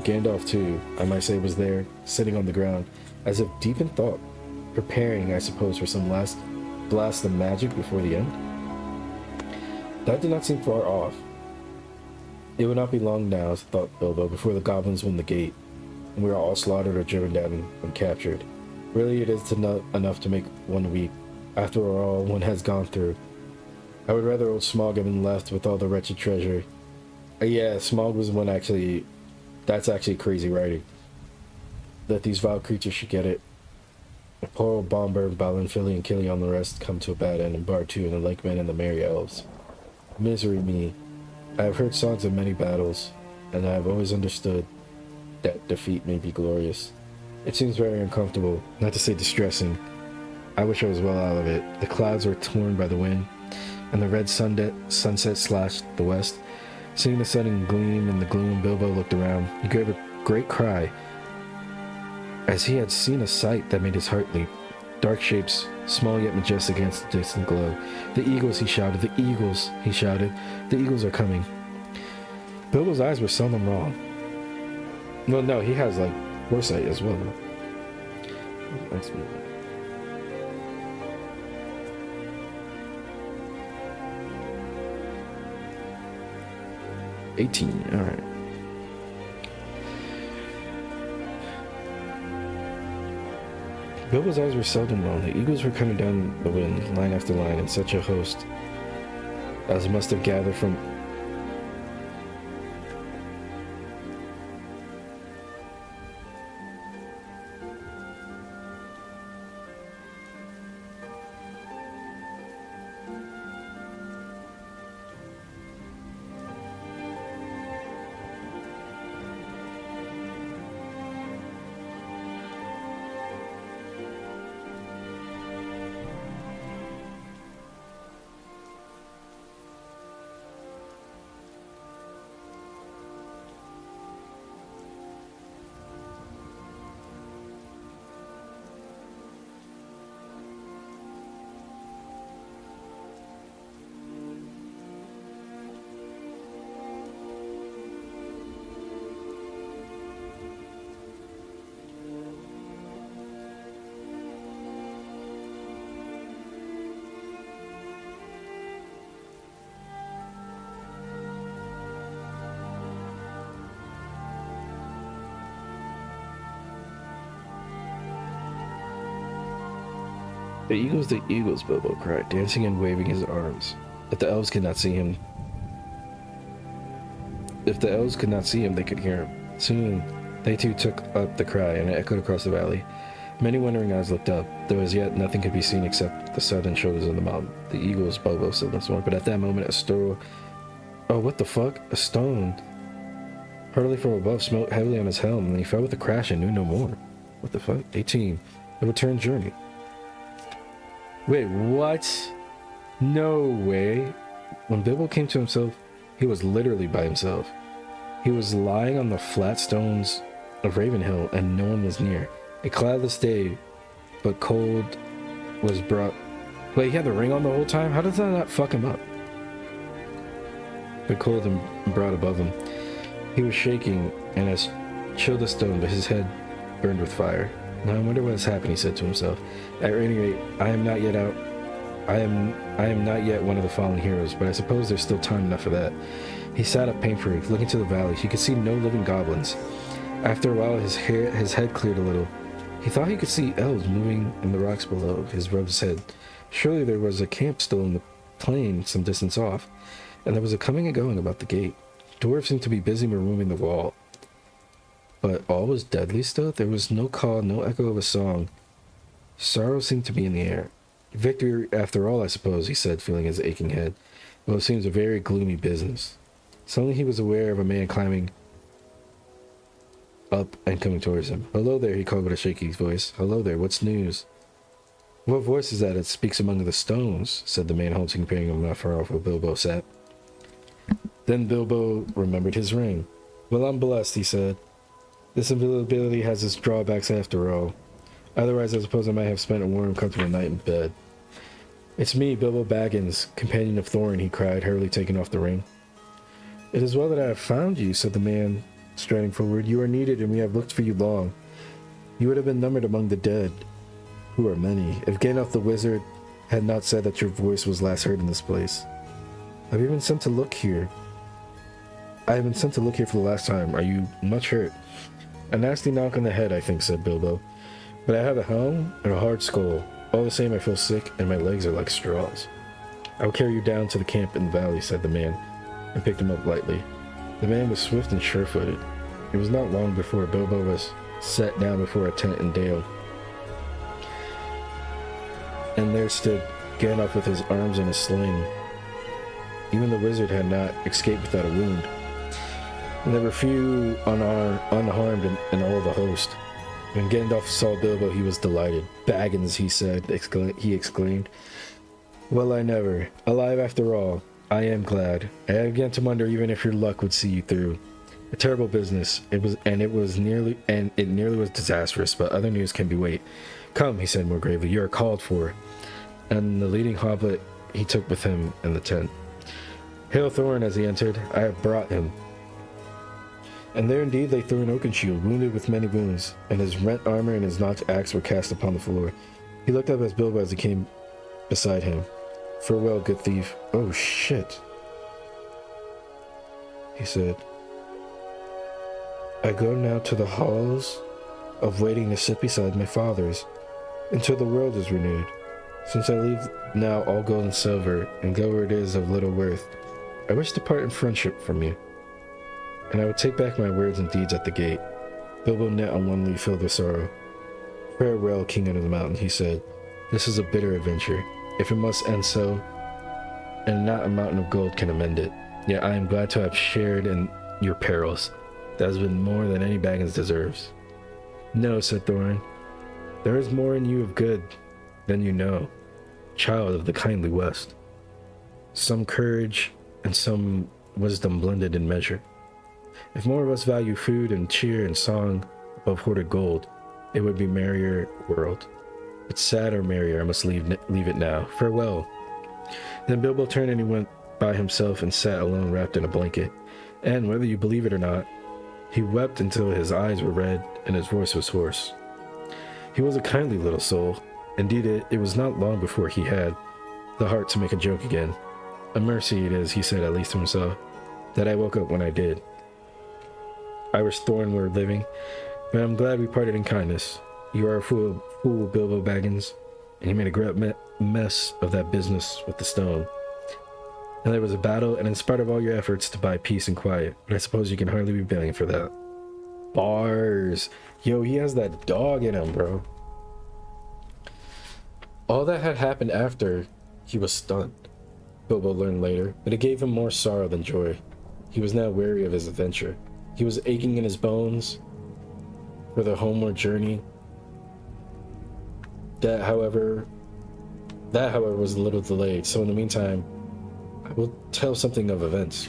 Gandalf, too, I might say, was there, sitting on the ground, as if deep in thought, preparing, I suppose, for some last blast of magic before the end. That did not seem far off. It would not be long now, thought Bilbo, before the goblins win the gate, and we are all slaughtered or driven down and captured. Really, it is enough to make one weep. After all one has gone through. I would rather old Smaug had been left with all the wretched treasure. Yeah, Smaug was one actually... That's actually crazy writing. That these vile creatures should get it. Poor old Bombur, Balin, Fili, and Killy and the rest come to a bad end, and Bard too, and the Lake Men and the Merry Elves. Misery me. I have heard songs of many battles, and I have always understood that defeat may be glorious. It seems very uncomfortable, not to say distressing. I wish I was well out of it. The clouds were torn by the wind, and the red sunset slashed the west. Seeing the sudden gleam in the gloom, Bilbo looked around. He gave a great cry, as he had seen a sight that made his heart leap. Dark shapes, small yet majestic against the distant glow. The eagles, he shouted. The eagles, he shouted. The eagles are coming. Bilbo's eyes were seldom wrong. Well, no, he has, like, foresight as well. That's me. 18, alright. Bilbo's eyes were seldom wrong. The eagles were coming down the wind, line after line, in such a host as must have gathered from... the eagles, Bilbo cried, dancing and waving his arms. If the elves could not see him, they could hear him. Soon, they too took up the cry, and it echoed across the valley. Many wondering eyes looked up, though as yet nothing could be seen except the southern shoulders of the mountain. The eagles, Bilbo said once more, but at that moment Oh, what the fuck? A stone, hurtling from above, smote heavily on his helm, and he fell with a crash and knew no more. What the fuck? 18. A return journey. Wait, what? No way. When Bilbo came to himself, he was literally by himself. He was lying on the flat stones of Ravenhill, and no one was near. A cloudless day, but cold was brought... Wait, he had the ring on the whole time? How does that not fuck him up? But cold and brought above him. He was shaking, and as chilled as stone, but his head burned with fire. Now I wonder what has happened, he said to himself. At any rate, I am not yet one of the fallen heroes, but I suppose there's still time enough for that. He sat up painfully, looking to the valley. He could see no living goblins. After a while, his head cleared a little. He thought he could see elves moving in the rocks below. His rubbed his head. Surely there was a camp still in the plain some distance off, and there was a coming and going about the gate. Dwarves seemed to be busy removing the wall. But all was deadly still. There was no call, no echo of a song. Sorrow seemed to be in the air. Victory after all, I suppose, he said, feeling his aching head. Well, it seems a very gloomy business. Suddenly he was aware of a man climbing up and coming towards him. Hello there, he called with a shaky voice. Hello there, what's news? What voice is that? It speaks among the stones, said the man halting, peering him not far off where Bilbo sat. Then Bilbo remembered his ring. Well, I'm blessed, he said. This invisibility has its drawbacks after all. Otherwise, I suppose I might have spent a warm, comfortable night in bed. It's me, Bilbo Baggins, companion of Thorin, he cried, hurriedly taking off the ring. It is well that I have found you, said the man, striding forward. You are needed, and we have looked for you long. You would have been numbered among the dead, who are many, if Gandalf the Wizard had not said that your voice was last heard in this place. Have you been sent to look here? I have been sent to look here for the last time. Are you much hurt? A nasty knock on the head, I think, said Bilbo. But I have a helm and a hard skull. All the same, I feel sick, and my legs are like straws. I will carry you down to the camp in the valley, said the man, and picked him up lightly. The man was swift and sure-footed. It was not long before Bilbo was set down before a tent in Dale. And there stood Gandalf with his arms in a sling. Even the wizard had not escaped without a wound. And there were few unharmed in all the host. When Gandalf saw Bilbo, he was delighted. Baggins, he said, he exclaimed. Well, I never. Alive after all. I am glad. I began to wonder even if your luck would see you through. A terrible business. It nearly was disastrous, but other news can be wait. Come, he said more gravely, you are called for. And the leading hobbit he took with him in the tent. Hail Thorin, as he entered, I have brought him. And there indeed lay Thorin Oakenshield, wounded with many wounds, and his rent armor and his notched axe were cast upon the floor. He looked up at Bilbo as he came beside him. Farewell, good thief. Oh, shit, he said. I go now to the halls of waiting to sit beside my fathers, until the world is renewed. Since I leave now all gold and silver, and go where it is of little worth, I wish to part in friendship from you. And I would take back my words and deeds at the gate. Bilbo knit on one leaf filled with sorrow. Farewell, King under the Mountain, he said. This is a bitter adventure. If it must end so, and not a mountain of gold can amend it, yet I am glad to have shared in your perils. That has been more than any Baggins deserves. No, said Thorin. There is more in you of good than you know, child of the kindly West. Some courage and some wisdom blended in measure. If more of us value food and cheer and song above hoarded gold, it would be merrier world. But sad or merrier, I must leave it now. Farewell. Then Bilbo turned and he went by himself and sat alone wrapped in a blanket. And whether you believe it or not, he wept until his eyes were red and his voice was hoarse. He was a kindly little soul. Indeed, it was not long before he had the heart to make a joke again. A mercy it is, he said at least to himself, that I woke up when I did. I wish Thorin were living, but I'm glad we parted in kindness. You are a fool, Bilbo Baggins, and you made a great mess of that business with the stone. And there was a battle, and in spite of all your efforts to buy peace and quiet, but I suppose you can hardly be bailing for that. Bars. Yo, he has that dog in him, bro. All that had happened after he was stunned, Bilbo learned later, but it gave him more sorrow than joy. He was now weary of his adventure. He was aching in his bones for the homeward journey. That, however, was a little delayed, so in the meantime, I will tell something of events.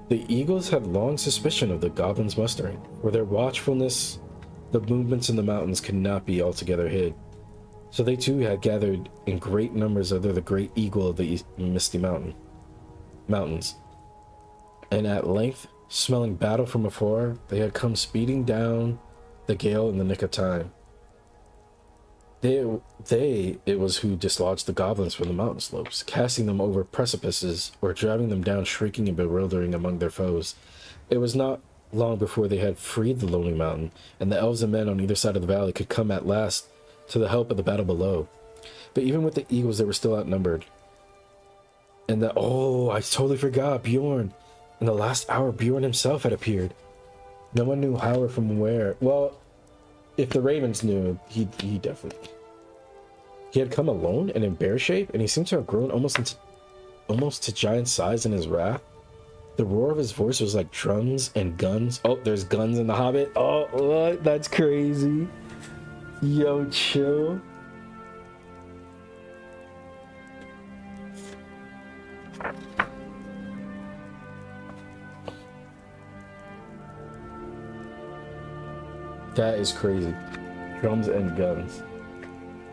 The eagles had long suspicion of the goblins' mustering. For their watchfulness, the movements in the mountains could not be altogether hid. So they too had gathered in great numbers under the great eagle of the misty mountains. And at length, smelling battle from afar, they had come speeding down the gale in the nick of time. It was who dislodged the goblins from the mountain slopes, casting them over precipices or driving them down shrieking and bewildering among their foes. It was not long before they had freed the lonely mountain, and the elves and men on either side of the valley could come at last to the help of the battle below. But even with the eagles, they were still outnumbered. And oh, I totally forgot, Bjorn. In the last hour, Bjorn himself had appeared. No one knew how or from where. Well, if the ravens knew, he definitely... He had come alone and in bear shape, and he seemed to have grown almost to giant size in his wrath. The roar of his voice was like drums and guns. Oh, there's guns in the Hobbit. Oh, what? That's crazy. Yo, chill. That is crazy. Drums and guns.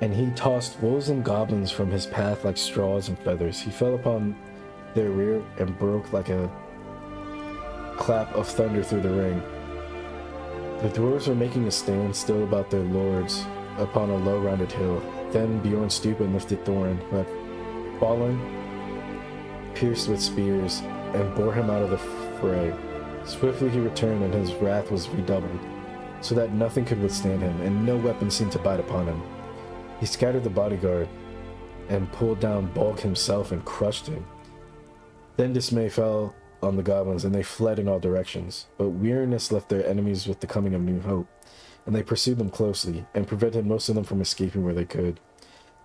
And he tossed wolves and goblins from his path like straws and feathers. He fell upon their rear and broke like a clap of thunder through the ring. The dwarves were making a stand still about their lords upon a low rounded hill. Then Bjorn stooped and lifted Thorin, who had fallen, pierced with spears, and bore him out of the fray. Swiftly he returned, and his wrath was redoubled, so that nothing could withstand him, and no weapon seemed to bite upon him. He scattered the bodyguard, and pulled down Balk himself and crushed him. Then dismay fell on the goblins, and they fled in all directions. But weariness left their enemies with the coming of new hope, and they pursued them closely, and prevented most of them from escaping where they could.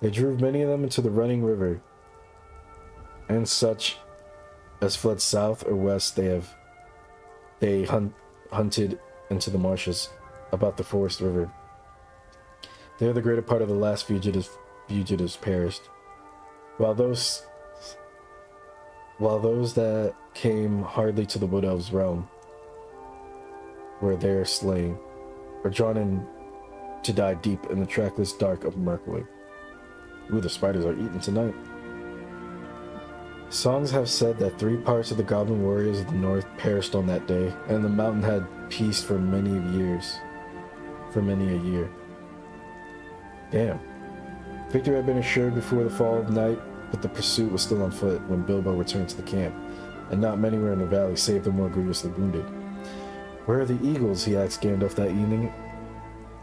They drove many of them into the running river, and such as fled south or west they hunted into the marshes about the forest river. There the greater part of the last fugitives perished, while those that came hardly to the wood elves' realm were there slain, or drawn in to die deep in the trackless dark of Mirkwood. Ooh, the spiders are eating tonight. Songs have said that 3 parts of the goblin warriors of the north perished on that day, and the mountain had peace for many years. For many a year. Damn. Victory had been assured before the fall of night, but the pursuit was still on foot when Bilbo returned to the camp, and not many were in the valley save the more grievously wounded. Where are the eagles? He asked Gandalf that evening,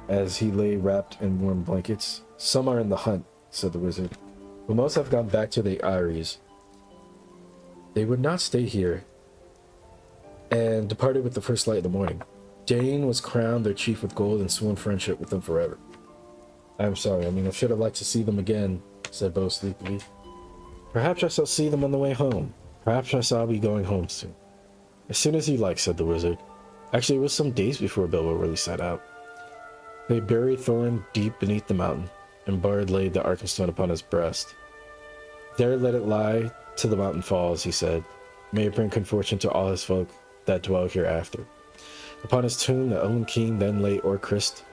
as he lay wrapped in warm blankets. Some are in the hunt, said the wizard, but most have gone back to the eyries. They would not stay here, and departed with the first light of the morning. Dane was crowned their chief with gold and sworn friendship with them forever. I'm sorry, I should have liked to see them again, said Bo sleepily. Perhaps I shall see them on the way home. Perhaps I shall be going home soon. As soon as you like, said the wizard. Actually, it was some days before Bilbo really set out. They buried Thorin deep beneath the mountain, and Bard laid the Arkenstone upon his breast. There let it lie till the mountain falls, he said. May it bring good fortune to all his folk that dwell hereafter. Upon his tomb, the Elven King then lay Orcrist,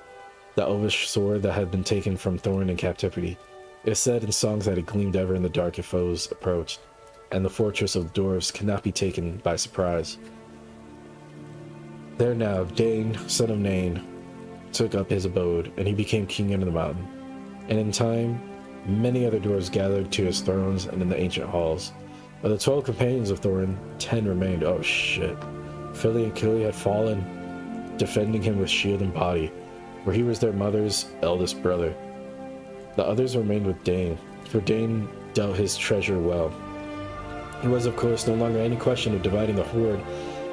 the elvish sword that had been taken from Thorin in captivity. It is said in songs that it gleamed ever in the dark if foes approached, and the fortress of the dwarves cannot be taken by surprise. There now, Dane, son of Nain, took up his abode, and he became king under the mountain. And in time, many other dwarves gathered to his thrones and in the ancient halls. Of the 12 companions of Thorin, 10 remained. Oh shit. Fili and Kili had fallen, defending him with shield and body, for he was their mother's eldest brother. The others remained with Dane, for Dane dealt his treasure well. It was, of course, no longer any question of dividing the hoard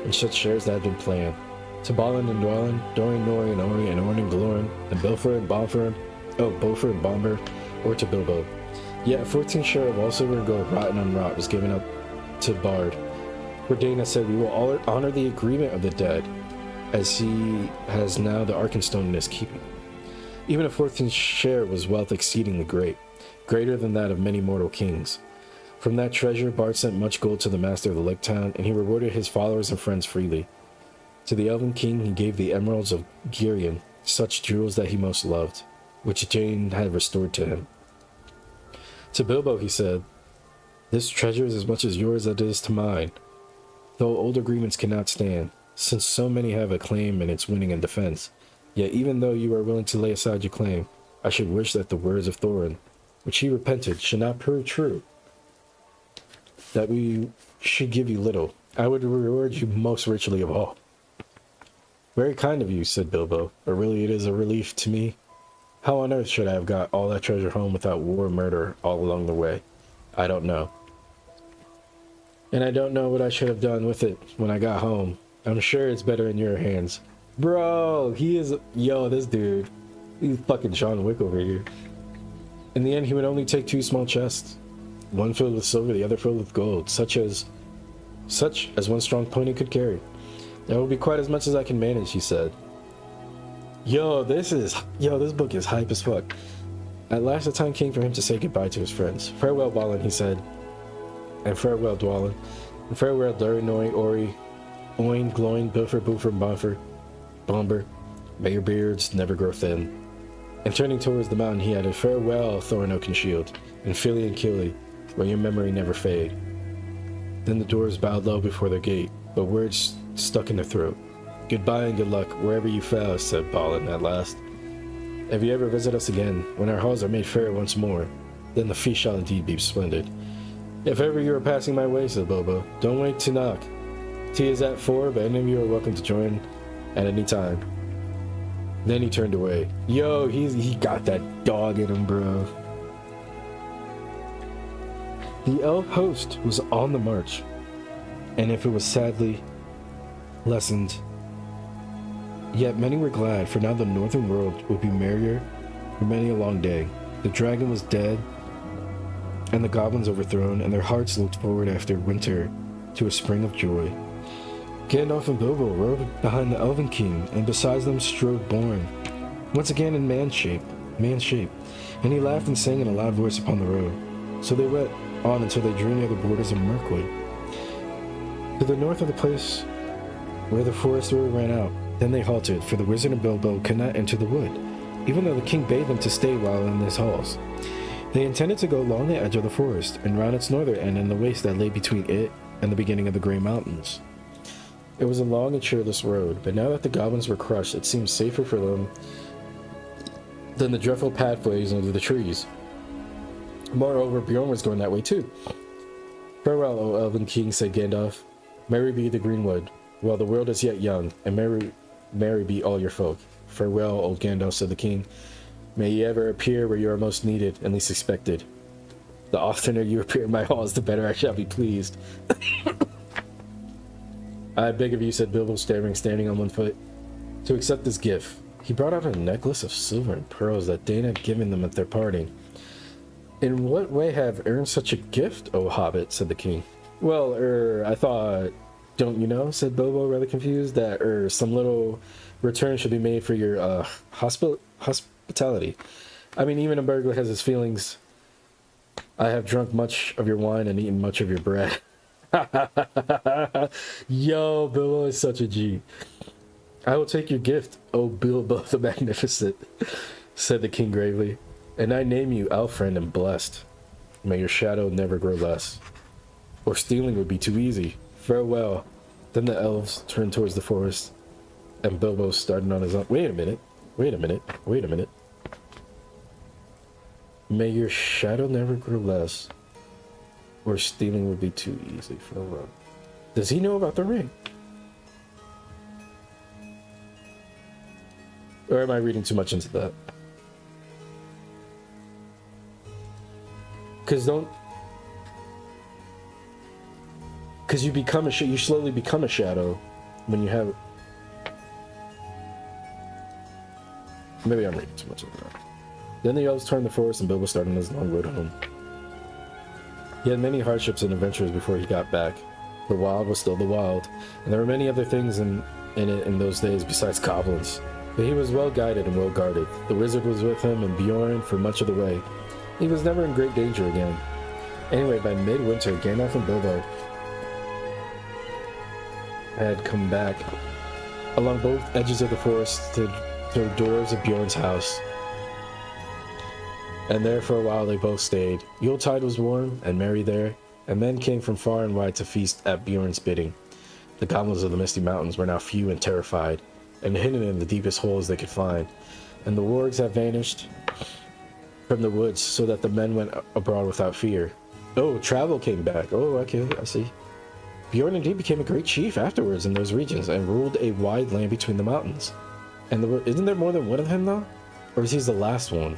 in such shares that had been planned. To Balin and Dwalin, Dorian, Nori and Ori, and Orn and Glorin, and Beaufort and Bombur, or to Bilbo. Yet a 14th share of all silver and gold wrought and unwrought was given up to Bard. For Dane had said, we will honor the agreement of the dead, as he has now the Arkenstone in his keeping. Even a 14th share was wealth exceedingly great, greater than that of many mortal kings. From that treasure, Bard sent much gold to the master of the lake town, and he rewarded his followers and friends freely. To the Elven King he gave the emeralds of Girion, such jewels that he most loved, which Dane had restored to him. To Bilbo he said, this treasure is as much as yours as it is to mine, though old agreements cannot stand, since so many have a claim in its winning and defense. Yet even though you are willing to lay aside your claim, I should wish that the words of Thorin, which he repented, should not prove true, that we should give you little. I would reward you most richly of all. Very kind of you, said Bilbo, but really it is a relief to me. How on earth should I have got all that treasure home without war and murder all along the way? I don't know. And I don't know what I should have done with it when I got home. I'm sure it's better in your hands. Bro, he is... Yo, this dude. He's fucking John Wick over here. In the end, he would only take 2 small chests. One filled with silver, the other filled with gold, such as one strong pony could carry. That will be quite as much as I can manage, he said. Yo, this book is hype as fuck. At last the time came for him to say goodbye to his friends. Farewell, Balin, he said. And farewell, Dwalin. And farewell, Durinoi, Ori, Oin, Gloin, Bilfer, Boofer, Bonfer, Bomber. May your beards never grow thin. And turning towards the mountain, he added, farewell, Thorin and Shield, and Fili and Kili, where your memory never fade. Then the dwarves bowed low before their gate, but words stuck in their throat. Goodbye and good luck, wherever you fell, said Balin at last. If you ever visit us again, when our halls are made fair once more, then the feast shall indeed be splendid. If ever you are passing my way, said Bilbo, don't wait to knock. Tea is at 4, but any of you are welcome to join at any time. Then he turned away. Yo, he got that dog in him, bro. The elf host was on the march, and if it was sadly lessened, yet many were glad, for now the northern world would be merrier for many a long day. The dragon was dead, and the goblins overthrown, and their hearts looked forward after winter to a spring of joy. Gandalf and Bilbo rode behind the Elven King, and beside them strode Born, once again in man shape, and he laughed and sang in a loud voice upon the road. So they went on until they drew near the borders of Mirkwood, to the north of the place where the forest river ran out. Then they halted, for the wizard and Bilbo could not enter the wood, even though the king bade them to stay while in his halls. They intended to go along the edge of the forest, and round its northern end in the waste that lay between it and the beginning of the Grey Mountains. It was a long and cheerless road, but now that the goblins were crushed, it seemed safer for them than the dreadful pathways under the trees. Moreover, Bjorn was going that way too. Farewell, O Elven King, said Gandalf. Merry be the greenwood, while the world is yet young, and merry be all your folk. Farewell, old Gandalf, said the king. May ye ever appear where you are most needed and least expected. The oftener you appear in my halls, the better I shall be pleased. I beg of you, said Bilbo, standing on one foot, to accept this gift. He brought out a necklace of silver and pearls that Dana had given them at their parting. In what way have earned such a gift, O Hobbit, said the king. Well, I thought, don't you know, said Bilbo, rather confused, that, some little return should be made for your, hospitality. I mean, even a burglar has his feelings. I have drunk much of your wine and eaten much of your bread. Yo, Bilbo is such a G. I will take your gift, O Bilbo the Magnificent, said the king gravely, and I name you Elfriend and blessed. May your shadow never grow less, or stealing would be too easy. Farewell. Then the elves turned towards the forest, and Bilbo started on his own. Wait a minute. May your shadow never grow less, or stealing would be too easy. Farewell. Does he know about the ring? Or am I reading too much into that? Because you slowly become a shadow when you have... Maybe I'm reading too much into that. Then the elves turned the forest and Bilbo started on his long road home. He had many hardships and adventures before he got back. The wild was still the wild, and there were many other things in it in those days besides goblins. But he was well guided and well guarded. The wizard was with him and Bjorn for much of the way. He was never in great danger again. Anyway, by midwinter, Gandalf and Bilbo had come back along both edges of the forest to the doors of Bjorn's house. And there for a while they both stayed. Yuletide was warm and merry there, and men came from far and wide to feast at Bjorn's bidding. The goblins of the Misty Mountains were now few and terrified, and hidden in the deepest holes they could find, and the wargs had vanished from the woods, so that the men went abroad without fear. Oh, travel came back. Oh, okay, I see. Bjorn indeed became a great chief afterwards in those regions and ruled a wide land between the mountains. And isn't there more than one of him though? Or is he the last one?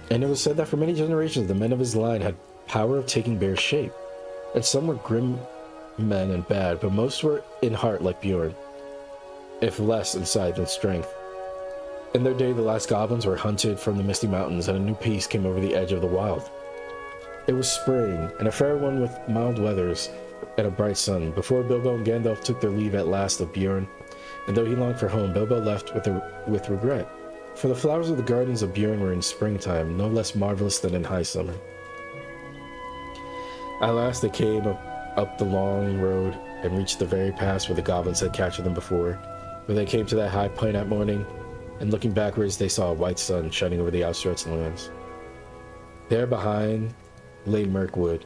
And it was said that for many generations the men of his line had power of taking bear shape. And some were grim men and bad, but most were in heart like Bjorn, if less in size than strength. In their day the last goblins were hunted from the misty mountains, and a new peace came over the edge of the wild. It was spring, and a fair one with mild weathers and a bright sun, before Bilbo and Gandalf took their leave at last of Bjorn, and though he longed for home, Bilbo left with regret, for the flowers of the gardens of Bjorn were in springtime, no less marvelous than in high summer. At last they came up the long road and reached the very pass where the goblins had captured them before. When they came to that high point at morning, and looking backwards they saw a white sun shining over the outstretched lands. There behind lay Mirkwood,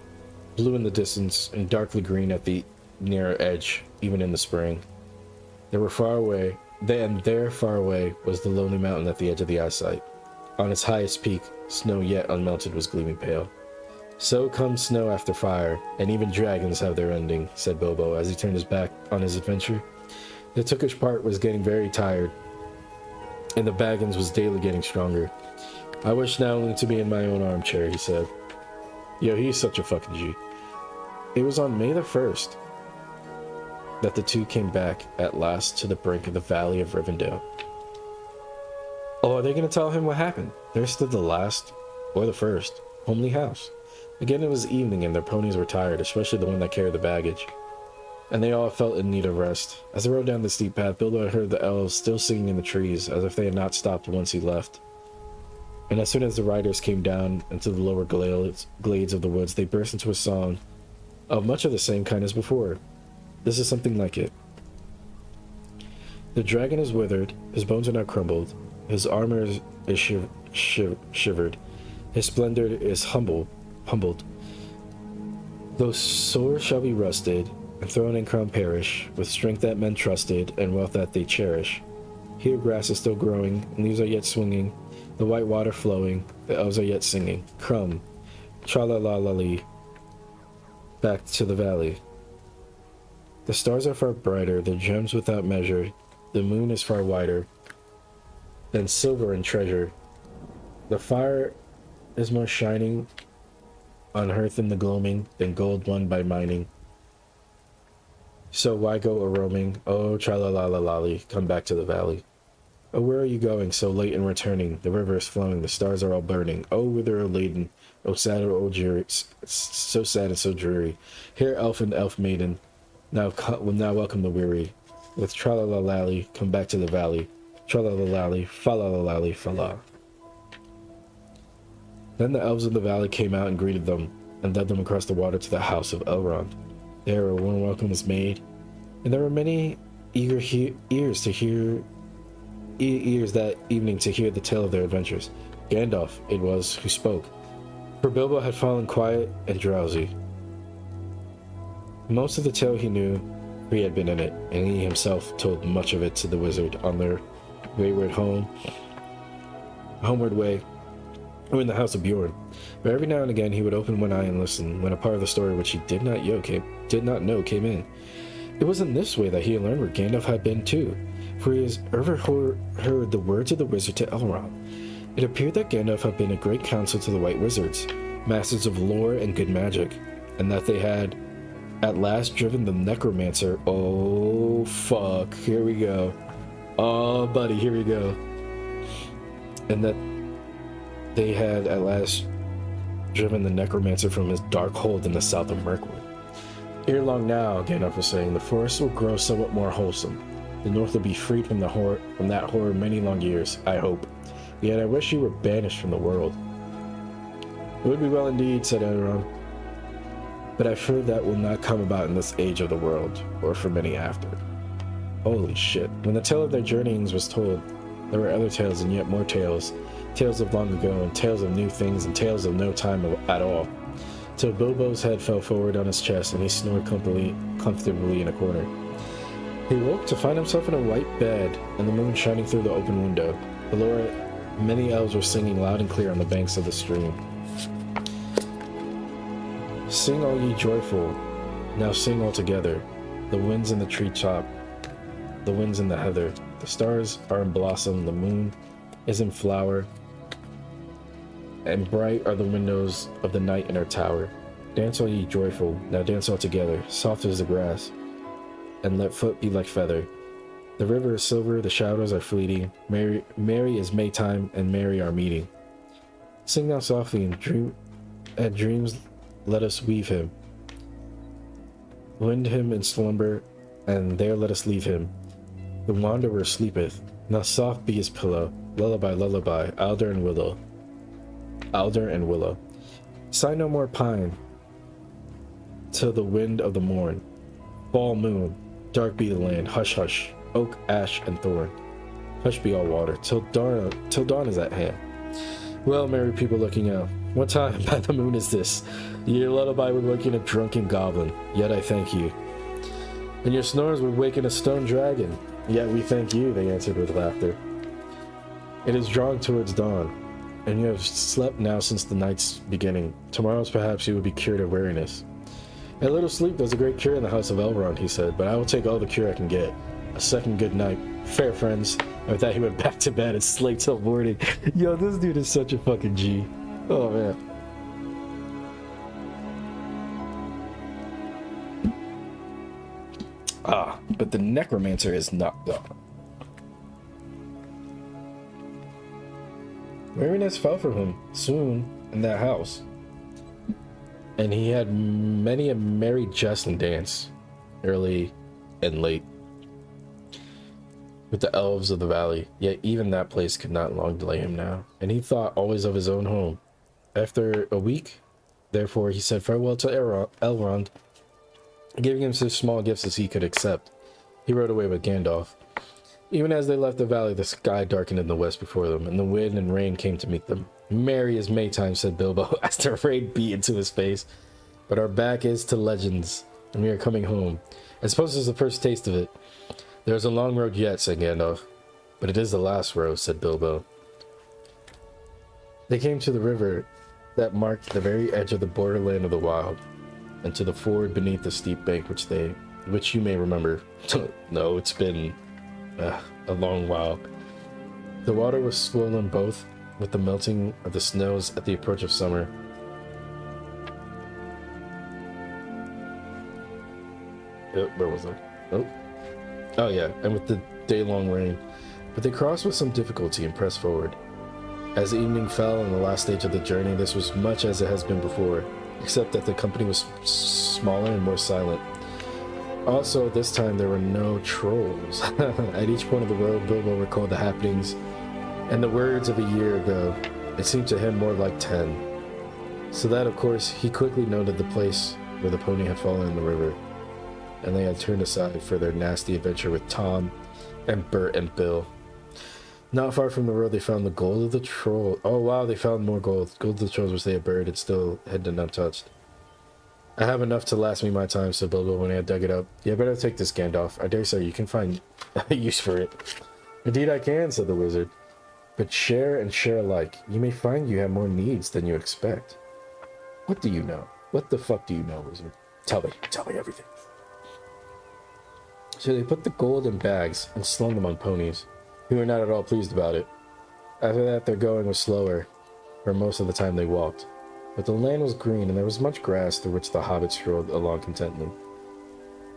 blue in the distance and darkly green at the nearer edge, even in the spring. There far away was the lonely mountain at the edge of the eyesight. On its highest peak, snow yet unmelted was gleaming pale. So comes snow after fire, and even dragons have their ending, said Bilbo as he turned his back on his adventure. The Tookish part was getting very tired, and the Baggins was daily getting stronger. I wish now only to be in my own armchair, he said. Yo, he's such a fucking G. It was on May the 1st that the two came back at last to the brink of the Valley of Rivendell. Oh, are they going to tell him what happened? There stood the last, or the first, homely house. Again it was evening and their ponies were tired, especially the one that carried the baggage. And they all felt in need of rest. As they rode down the steep path, Bilbo had heard the elves still singing in the trees, as if they had not stopped once he left. And as soon as the riders came down into the lower glades of the woods, they burst into a song of much of the same kind as before. This is something like it. The dragon is withered, his bones are now crumbled, his armor is shivered, his splendor is humbled. Those swords shall be rusted, and throne and crown perish, with strength that men trusted, and wealth that they cherish. Here grass is still growing, and leaves are yet swinging, the white water flowing, the elves are yet singing. Come, tra-la-la-la-lee, back to the valley. The stars are far brighter, the gems without measure, the moon is far wider than silver and treasure. The fire is more shining on hearth in the gloaming than gold won by mining. So why go a-roaming? Oh, tra-la-la-la-la-lee, come back to the valley. Oh, where are you going, so late in returning? The river is flowing, the stars are all burning. Oh, whither are laden? Oh, sad, oh, dreary, so sad and so dreary. Here, elf and elf maiden, now welcome the weary. With tra-la-la-la-lee, come back to the valley. Tra-la-la-la-lee, fa-la-la-la-lee, fa-la. Then the elves of the valley came out and greeted them, and led them across the water to the house of Elrond. There a warm welcome was made, and there were many eager ears that evening to hear the tale of their adventures. Gandalf it was who spoke, for Bilbo had fallen quiet and drowsy. Most of the tale he knew, for he had been in it, and he himself told much of it to the wizard on their wayward homeward way, or in the house of Bjorn. But every now and again he would open one eye and listen when a part of the story which he did not know came in. It was in this way that he learned where Gandalf had been too, for he has ever heard the words of the wizard to Elrond. It appeared that Gandalf had been a great counsel to the White Wizards, masters of lore and good magic, and that they had at last driven the necromancer. Oh fuck, here we go. Oh buddy, here we go. And that they had at last driven the necromancer from his dark hold in the south of Mirkwood. Ere long now, Gandalf was saying, the forest will grow somewhat more wholesome. The north will be freed from that horror many long years, I hope. Yet I wish you were banished from the world. It would be well indeed, said Elrond, but I fear that will not come about in this age of the world, or for many after. Holy shit. When the tale of their journeyings was told, there were other tales and yet more tales. Tales of long ago, and tales of new things, and tales of no time at all. Till Bilbo's head fell forward on his chest, and he snored comfortably in a corner. He woke to find himself in a white bed, and the moon shining through the open window. Below it, many elves were singing loud and clear on the banks of the stream. Sing all ye joyful, Now sing all together. The winds in the treetop, the winds in the heather. The stars are in blossom, the moon is in flower, and bright are the windows of the night in her tower. Dance all ye joyful, now dance all together, soft as the grass, and let foot be like feather. The river is silver, the shadows are fleeting. Merry, merry is Maytime, and merry our meeting. Sing now softly, and dream at dreams let us weave him. Wind him in slumber, and there let us leave him. The wanderer sleepeth, now soft be his pillow. Lullaby, lullaby, alder and willow. Alder and willow. Sigh no more pine, till the wind of the morn. Fall moon, dark be the land, hush, hush, oak, ash, and thorn. Hush be all water, till dawn is at hand. Well, merry people looking out, what time by the moon is this? Your lullaby would waken a drunken goblin, yet I thank you. And your snores would waken a stone dragon, yet we thank you, they answered with laughter. It is drawing towards dawn, and you have slept now since the night's beginning. Tomorrow's perhaps you will be cured of weariness. A little sleep does a great cure in the house of Elrond, he said, but I will take all the cure I can get. A second good night. Fair friends. And with that, he went back to bed and slept till morning. Yo, this dude is such a fucking G. Oh, man. But the necromancer is not gone. Weariness fell from him soon in that house, and he had many a merry jest and dance, early and late, with the elves of the valley. Yet even that place could not long delay him now, and he thought always of his own home. After a week, therefore, he said farewell to Elrond, giving him such small gifts as he could accept. He rode away with Gandalf. Even as they left the valley, the sky darkened in the west before them, and the wind and rain came to meet them. Merry as Maytime, said Bilbo, as the rain beat into his face. But our back is to legends, and we are coming home. I suppose this is the first taste of it. There is a long road yet, said Gandalf. But it is the last road, said Bilbo. They came to the river that marked the very edge of the borderland of the wild, and to the ford beneath the steep bank which you may remember. No, it's been a long while. The water was swollen both with the melting of the snows at the approach of summer. Where was I? Oh yeah, and with the day-long rain. But they crossed with some difficulty and pressed forward. As the evening fell on the last stage of the journey, this was much as it has been before, except that the company was smaller and more silent. Also, this time there were no trolls. At each point of the road, Bilbo recalled the happenings and the words of a year ago. It seemed to him more like 10. So that, of course, he quickly noted the place where the pony had fallen in the river, and they had turned aside for their nasty adventure with Tom and Bert and Bill. Not far from the road, they found the gold of the troll. Oh wow, they found more gold. Gold of the trolls which they had buried and still had been untouched. I have enough to last me my time, said Bilbo when he had dug it up. Yeah, better take this, Gandalf. I dare say you can find a use for it. Indeed I can, said the wizard. But share and share alike. You may find you have more needs than you expect. What do you know? What the fuck do you know, wizard? Tell me everything. So they put the gold in bags and slung them on ponies, who were not at all pleased about it. After that, their going was slower, for most of the time they walked. But the land was green, and there was much grass through which the hobbit strolled along contentedly.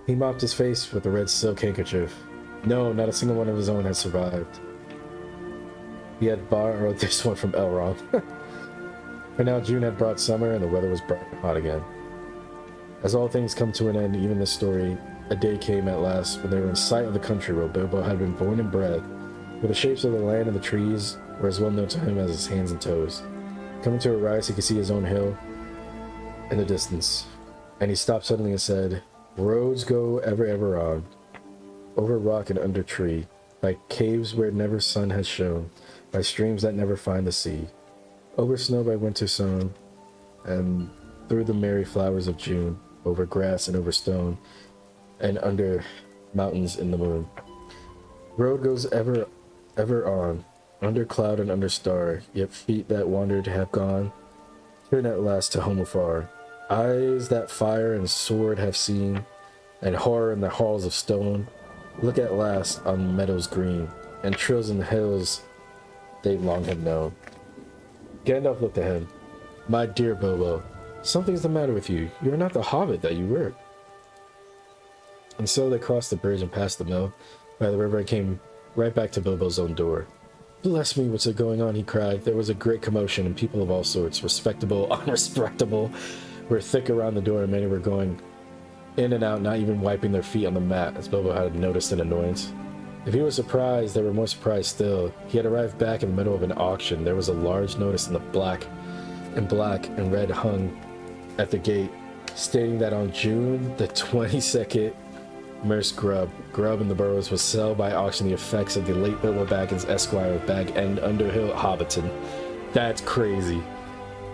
He mopped his face with a red silk handkerchief. No, not a single one of his own had survived. He had borrowed this one from Elrond. For now June had brought summer, and the weather was bright and hot again. As all things come to an end, even this story, a day came at last when they were in sight of the country where Bilbo had been born and bred, where the shapes of the land and the trees were as well known to him as his hands and toes. Coming to a rise, he could see his own hill in the distance, and he stopped suddenly and said, "Roads go ever on, over rock and under tree, by caves where never sun has shone, by streams that never find the sea, over snow by winter sown, and through the merry flowers of June, over grass and over stone, and under mountains in the moon. Road goes ever on, under cloud and under star, yet feet that wandered have gone, turn at last to home afar. Eyes that fire and sword have seen, and horror in the halls of stone, look at last on meadows green, and trills in the hills they long had known. Gandalf looked at him. My dear Bilbo, something's the matter with you. You are not the hobbit that you were. And so they crossed the bridge and passed the mill by the river and came right back to Bilbo's own door. Bless me, what's going on? He cried. There was a great commotion, and people of all sorts, respectable, unrespectable, were thick around the door, and many were going in and out, not even wiping their feet on the mat, as Bilbo had noticed an annoyance. If he was surprised, they were more surprised still. He had arrived back in the middle of an auction. There was a large notice in the black and red hung at the gate, stating that on June the 22nd, Merce Grubb in the Burrows was sell by auction the effects of the late Bilbo Baggins, Esquire of Bag End Underhill, Hobbiton. That's crazy.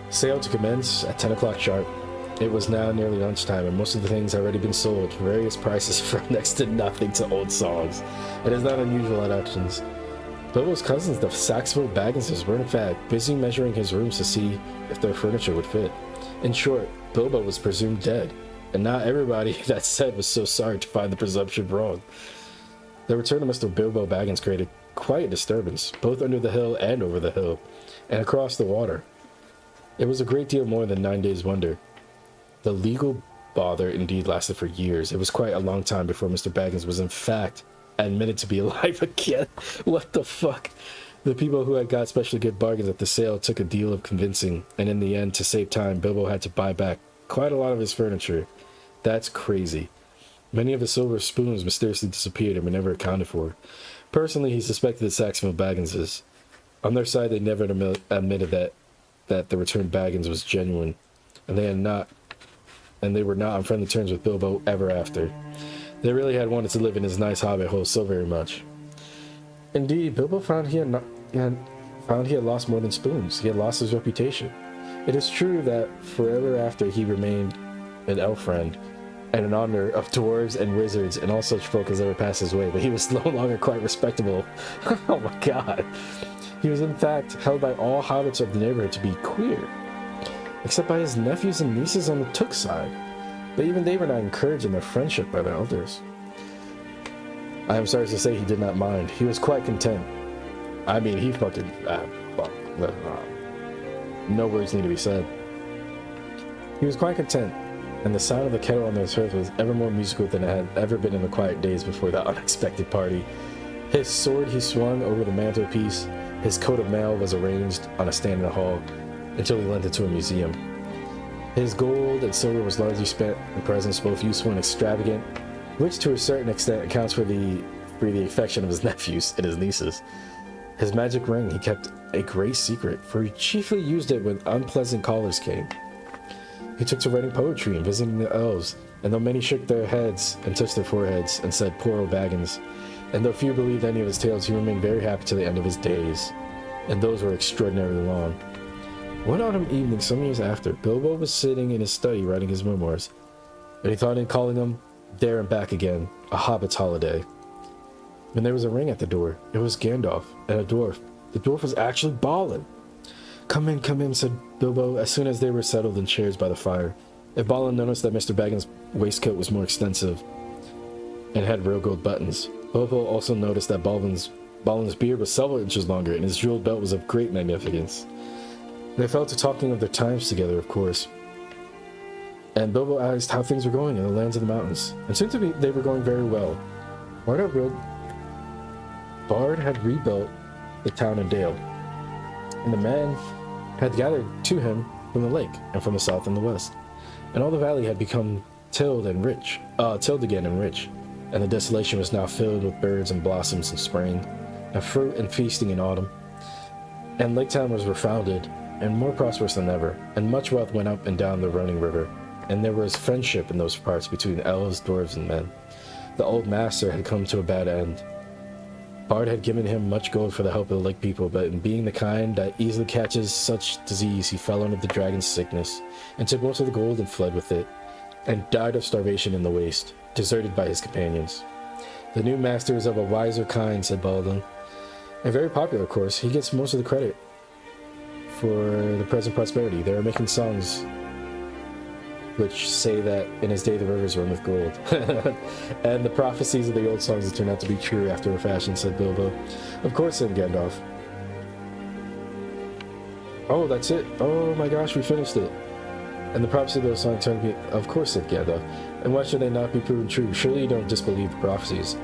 Sale to commence at 10 o'clock sharp. It was now nearly lunchtime, and most of the things had already been sold for various prices from next to nothing to old songs. It is not unusual at auctions. Bilbo's cousins, the Saxville Bagginses, were in fact busy measuring his rooms to see if their furniture would fit. In short, Bilbo was presumed dead, and not everybody that said was so sorry to find the presumption wrong. The return of Mr. Bilbo Baggins created quite a disturbance, both under the hill and over the hill, and across the water. It was a great deal more than 9 days' wonder. The legal bother indeed lasted for years. It was quite a long time before Mr. Baggins was in fact admitted to be alive again. What the fuck? The people who had got especially good bargains at the sale took a deal of convincing, and in the end, to save time, Bilbo had to buy back quite a lot of his furniture. That's crazy. Many of his silver spoons mysteriously disappeared and were never accounted for. Personally, he suspected the Saxville Bagginses. On their side, they never admitted that the returned Baggins was genuine, and they were not on friendly terms with Bilbo ever after. They really had wanted to live in his nice hobbit hole so very much. Indeed, Bilbo found he had lost more than spoons. He had lost his reputation. It is true that forever after he remained an elf friend and an honor of dwarves and wizards and all such folk as ever passed his way, but he was no longer quite respectable. Oh my god. He was in fact held by all hobbits of the neighborhood to be queer, except by his nephews and nieces on the Took side. But even they were not encouraged in their friendship by their elders. I am sorry to say he did not mind. He was quite content. I mean, he fucking... no words need to be said. He was quite content, and the sound of the kettle on their hearth was ever more musical than it had ever been in the quiet days before that unexpected party. His sword he swung over the mantelpiece. His coat of mail was arranged on a stand in the hall until he lent it to a museum. His gold and silver was largely spent in presents, both useful and extravagant, which to a certain extent accounts for the affection of his nephews and his nieces. His magic ring he kept a great secret, for he chiefly used it when unpleasant callers came. He took to writing poetry and visiting the elves, and though many shook their heads and touched their foreheads and said, "Poor old Baggins," and though few believed any of his tales, he remained very happy to the end of his days, and those were extraordinarily long. One autumn evening, some years after, Bilbo was sitting in his study writing his memoirs, and he thought in calling them There and Back Again, a Hobbit's Holiday, when there was a ring at the door. It was Gandalf, and a dwarf. The dwarf was actually Balin. Come in, said Bilbo, as soon as they were settled in chairs by the fire. And Balin noticed that Mr. Baggins' waistcoat was more extensive and had real gold buttons. Bilbo also noticed that Balin's beard was several inches longer, and his jeweled belt was of great magnificence. They fell to talking of their times together, of course, and Bilbo asked how things were going in the lands of the mountains, and soon to be they were going very well. Bard had rebuilt the town and dale, and the men had gathered to him from the lake and from the south and the west, and all the valley had become tilled again and rich, and the desolation was now filled with birds and blossoms in spring, and fruit and feasting in autumn, and Lake Town was refounded and more prosperous than ever, and much wealth went up and down the running river, and there was friendship in those parts between elves, dwarves, and men. The old master had come to a bad end. Bard had given him much gold for the help of the lake people, but in being the kind that easily catches such disease, he fell under the dragon's sickness, and took most of the gold and fled with it, and died of starvation in the waste, deserted by his companions. The new master is of a wiser kind, said Baldur, and very popular, of course. He gets most of the credit for the present prosperity. They are making songs which say that in his day the rivers run with gold. And the prophecies of the old songs turned out to be true after a fashion, said Bilbo. Of course, said Gandalf. Oh, that's it. Oh my gosh, we finished it. And the prophecy of those songs turned to be, of course, said Gandalf. And why should they not be proven true? Surely you don't disbelieve the prophecies.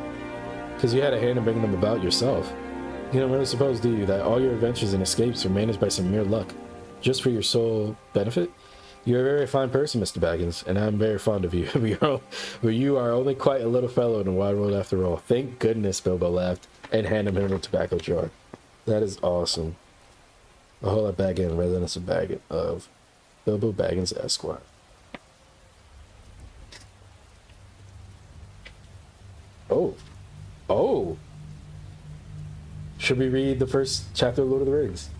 Because you had a hand in bringing them about yourself. You don't really suppose, do you, that all your adventures and escapes were managed by some mere luck, just for your sole benefit? You're a very fine person, Mr. Baggins, and I'm very fond of you. But you are only quite a little fellow in the wide world after all. Thank goodness, Bilbo laughed and handed him a tobacco jar. That is awesome. A whole lot Baggin, residence of Baggin, of Bilbo Baggins, Esquire. Oh. Oh! Should we read the first chapter of Lord of the Rings?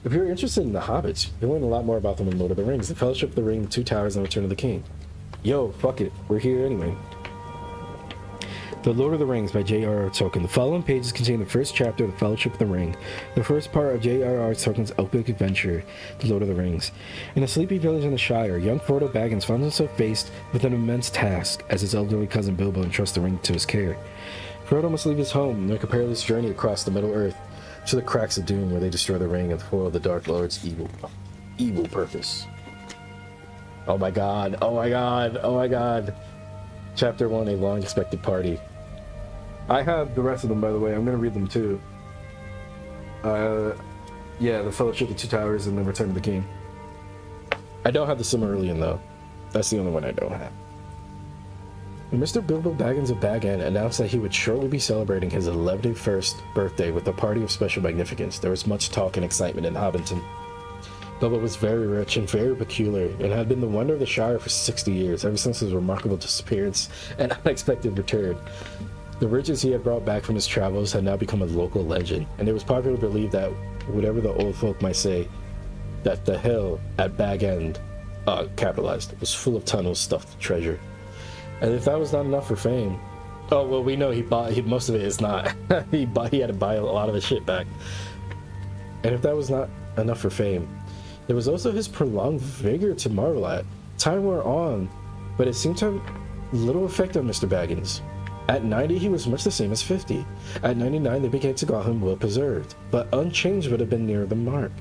If you're interested in the Hobbits, you'll learn a lot more about them in Lord of the Rings, the Fellowship of the Ring, the Two Towers, and Return of the King. Yo, fuck it. We're here anyway. The Lord of the Rings by J.R.R. Tolkien. The following pages contain the first chapter of the Fellowship of the Ring, the first part of J.R.R. Tolkien's epic adventure, The Lord of the Rings. In a sleepy village in the Shire, young Frodo Baggins found himself faced with an immense task as his elderly cousin Bilbo entrusts the ring to his care. Frodo must leave his home and make a perilous journey across the Middle-earth to the cracks of Doom, where they destroy the ring and foil the Dark Lord's evil purpose. Oh my god, oh my god, oh my god. Chapter 1, A Long-Expected Party. I have the rest of them, by the way. I'm going to read them too. Yeah, the Fellowship of the Two Towers and then Return of the King. I don't have the Silmarillion, though. That's the only one I don't have. Mr. Bilbo Baggins of Bag End announced that he would shortly be celebrating his 11th birthday with a party of special magnificence. There was much talk and excitement in Hobbiton. Bilbo was very rich and very peculiar, and had been the wonder of the Shire for 60 years, ever since his remarkable disappearance and unexpected return. The riches he had brought back from his travels had now become a local legend, and it was popularly believed that, whatever the old folk might say, that the hill at Bag End, capitalized, was full of tunnels stuffed with treasure. And if that was not enough for fame, oh well, we know most of it is not. he had to buy a lot of his shit back. And if that was not enough for fame, there was also his prolonged vigor to marvel at. Time wore on, but it seemed to have little effect on Mr. Baggins. At 90, he was much the same as 50. At 99, they began to call him well preserved, but unchanged would have been near the mark.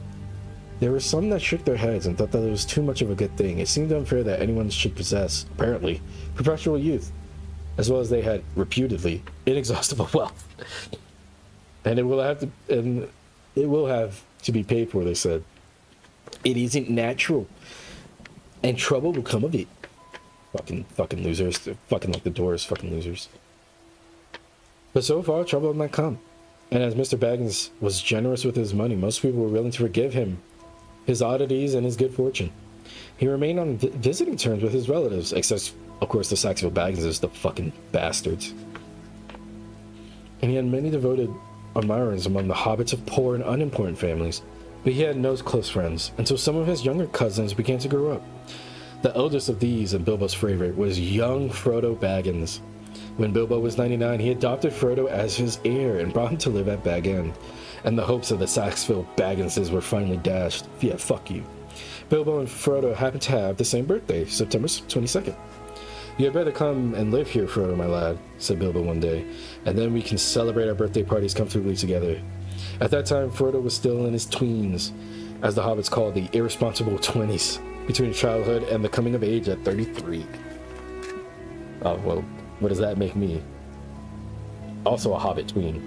There were some that shook their heads and thought that it was too much of a good thing. It seemed unfair that anyone should possess, apparently, perpetual youth, as well as they had, reputedly, inexhaustible wealth. And it will have to be paid for, they said. It isn't natural, and trouble will come of it. Fucking losers. They're fucking like the Doors, fucking losers. But so far, trouble had not come. And as Mr. Baggins was generous with his money, most people were willing to forgive him his oddities and his good fortune. He remained on visiting terms with his relatives, except, of course, the Saxville Bagginses, the fucking bastards. And he had many devoted admirers among the hobbits of poor and unimportant families, but he had no close friends until some of his younger cousins began to grow up. The eldest of these, and Bilbo's favorite, was young Frodo Baggins. When Bilbo was 99, he adopted Frodo as his heir and brought him to live at Bag End, and the hopes of the Saxville Bagginses were finally dashed. Yeah, fuck you. Bilbo and Frodo happened to have the same birthday, September 22nd. You had better come and live here, Frodo, my lad, said Bilbo one day, and then we can celebrate our birthday parties comfortably together. At that time, Frodo was still in his tweens, as the hobbits called the irresponsible 20s, between childhood and the coming of age at 33. Oh, well, what does that make me? Also a hobbit tween.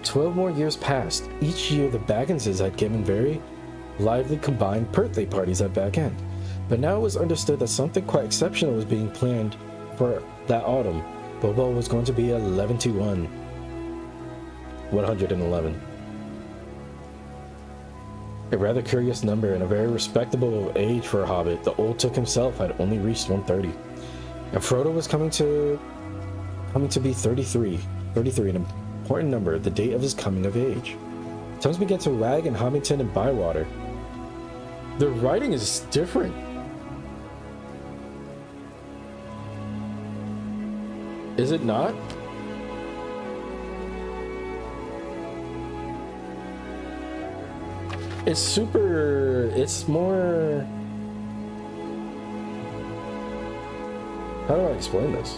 12 more years passed. Each year the Bagginses had given very lively combined birthday parties at Bag End. But now it was understood that something quite exceptional was being planned for that autumn. Bilbo was going to be 111. A rather curious number and a very respectable age for a hobbit. The old Took himself had only reached 130. And Frodo was coming to be 33. 33, an important number, the date of his coming of age. Tongues began to wag in Hobbiton and Bywater. The writing is different. Is it not? It's more... How do I explain this?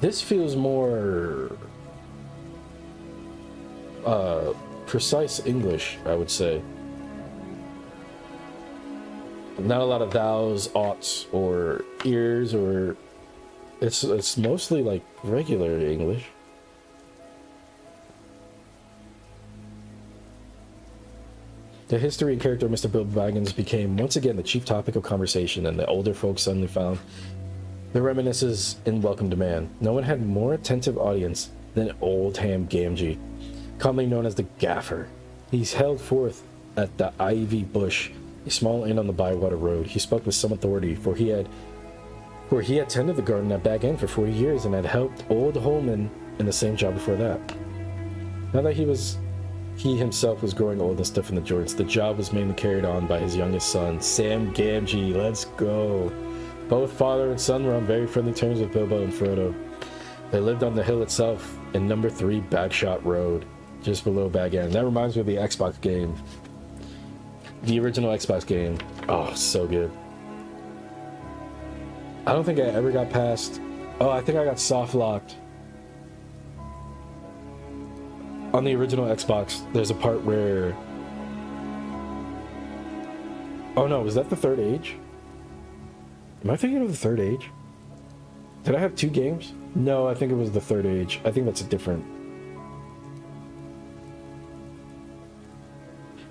This feels more precise English, I would say. Not a lot of thous, oughts, or ears, or it's mostly like regular English. The history and character of Mr. Bilbo Baggins became once again the chief topic of conversation, and the older folks suddenly found the reminiscences in welcome demand. No one had more attentive audience than Old Ham Gamgee, commonly known as the Gaffer. He's held forth at the Ivy Bush, a small inn on the Bywater Road. He spoke with some authority, for he had tended the garden at Bag End for 40 years and had helped Old Holman in the same job before that. Now that he himself was growing old and stiff in the joints, the job was mainly carried on by his youngest son, Sam Gamgee. Let's go. Both father and son were on very friendly terms with Bilbo and Frodo. They lived on the hill itself in number 3 Bagshot Road, just below Bag End. That reminds me of the Xbox game. The original Xbox game. Oh, so good. I don't think I ever got past... Oh, I think I got soft locked. On the original Xbox, there's a part where... Oh no, was that the Third Age? Am I thinking of the Third Age? Did I have 2 games? No, I think it was the Third Age. I think that's a different...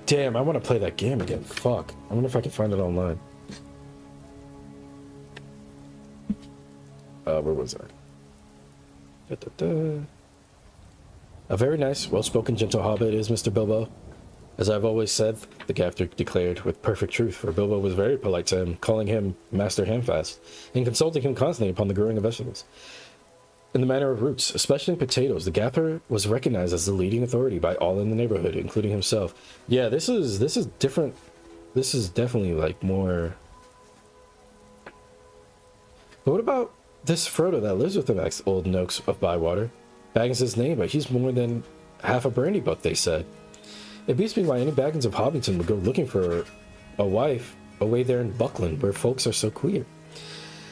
Damn, I want to play that game again. Fuck. I wonder if I can find it online. Where was I? A very nice, well-spoken, gentle hobbit is Mr. Bilbo. As I've always said, the Gaffer declared with perfect truth, for Bilbo was very polite to him, calling him Master Handfast, and consulting him constantly upon the growing of vegetables. In the matter of roots, especially in potatoes, the Gaffer was recognized as the leading authority by all in the neighborhood, including himself. Yeah, this is different. This is definitely like more... But what about this Frodo that lives with the old Noaks of Bywater? Baggins' his name, but he's more than half a brandy buck, they said. It beats me why any Baggins of Hobbiton would go looking for a wife away there in Buckland, where folks are so queer.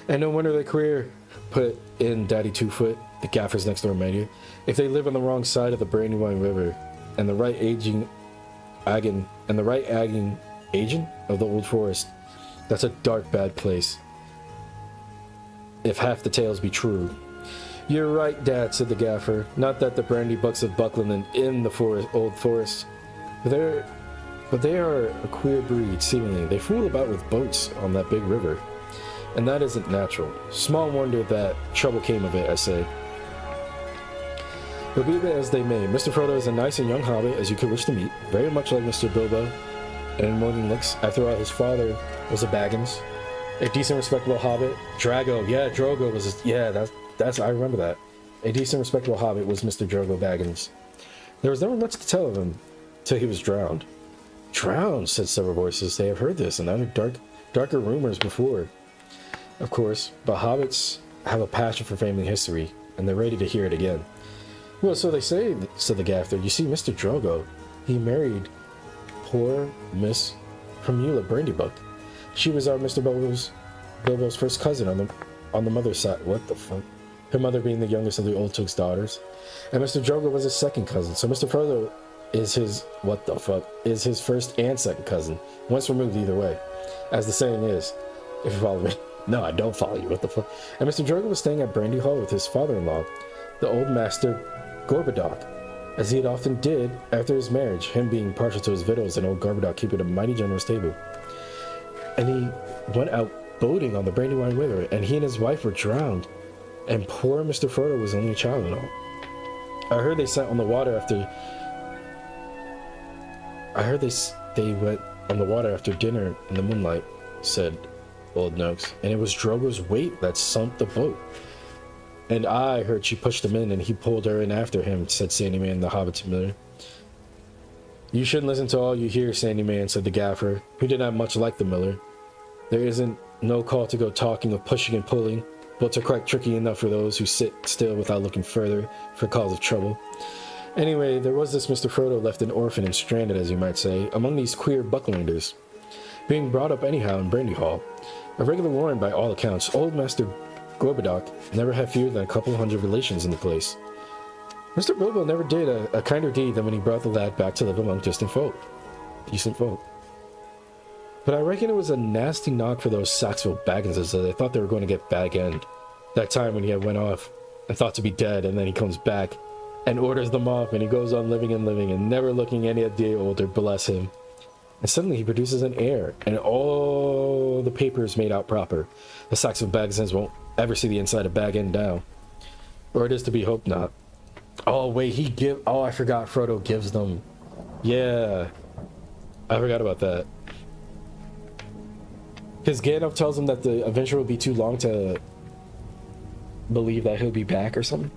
And no wonder they're queer, put in Daddy Two-Foot, the Gaffer's next door menu. If they live on the wrong side of the Brandywine River, and the right aging agent of the Old Forest, that's a dark, bad place. If half the tales be true. You're right, Dad, said the Gaffer. Not that the brandy bucks of Buckland and in the Old Forest, but they are a queer breed, seemingly. They fool about with boats on that big river, and that isn't natural. Small wonder that trouble came of it, I say. But be it as they may, Mr. Frodo is a nice and young hobbit as you could wish to meet, very much like Mr. Bilbo, and in more than looks. After all, his father was a Baggins, a decent, respectable hobbit. Drogo was that's I remember that. A decent, respectable hobbit was Mr. Drogo Baggins. There was never much to tell of him till he was drowned. Drowned, said several voices. They have heard this and other darker rumors before. Of course, but hobbits have a passion for family history, and they're ready to hear it again. Well, so they say, said the Gaffer. You see, Mr. Drogo, he married poor Miss Primula Brandybuck. She was our Mr. Bilbo's first cousin on the mother's side. What the fuck? Her mother being the youngest of the Old Took's daughters. And Mr. Drogo was his second cousin. So Mr. Frodo is his first and second cousin. Once removed either way. As the saying is, if you follow me. No, I don't follow you. What the fuck? And Mr. Drogo was staying at Brandy Hall with his father-in-law, the old master Gorbadoc, as he had often did after his marriage, him being partial to his victuals and old Gorbadoc keeping a mighty generous table. And he went out boating on the Brandywine River, and he and his wife were drowned, and poor Mr. Frodo was only a child and all. I heard they sat on the water after... they went on the water after dinner in the moonlight, said Old Noakes, and it was Drogo's weight that sunk the boat. And I heard she pushed him in, and he pulled her in after him, said Sandyman, the Hobbit's miller. You shouldn't listen to all you hear, Sandyman, said the Gaffer, who did not much like the miller. There isn't no call to go talking of pushing and pulling. Boats are quite tricky enough for those who sit still without looking further for cause of trouble. Anyway, there was this Mr. Frodo left an orphan and stranded, as you might say, among these queer Bucklanders. being brought up anyhow in Brandy Hall. A regular warren by all accounts, old Master Gorbadoc never had fewer than a couple hundred relations in the place. Mr. Bilbo never did a kinder deed than when he brought the lad back to live among decent folk. But I reckon it was a nasty knock for those Saxville Bagginses that they thought they were going to get Bag End. That time when he had went off and thought to be dead, and then he comes back and orders them off, and he goes on living and never looking any day older, bless him. And suddenly he produces an heir, and all the papers made out proper. The Saxville Bagginses won't ever see the inside of Bag End now. Or it is to be hoped not. Oh, wait, I forgot Frodo gives them. Yeah. I forgot about that. Because Gandalf tells him that the adventure will be too long to believe that he'll be back or something.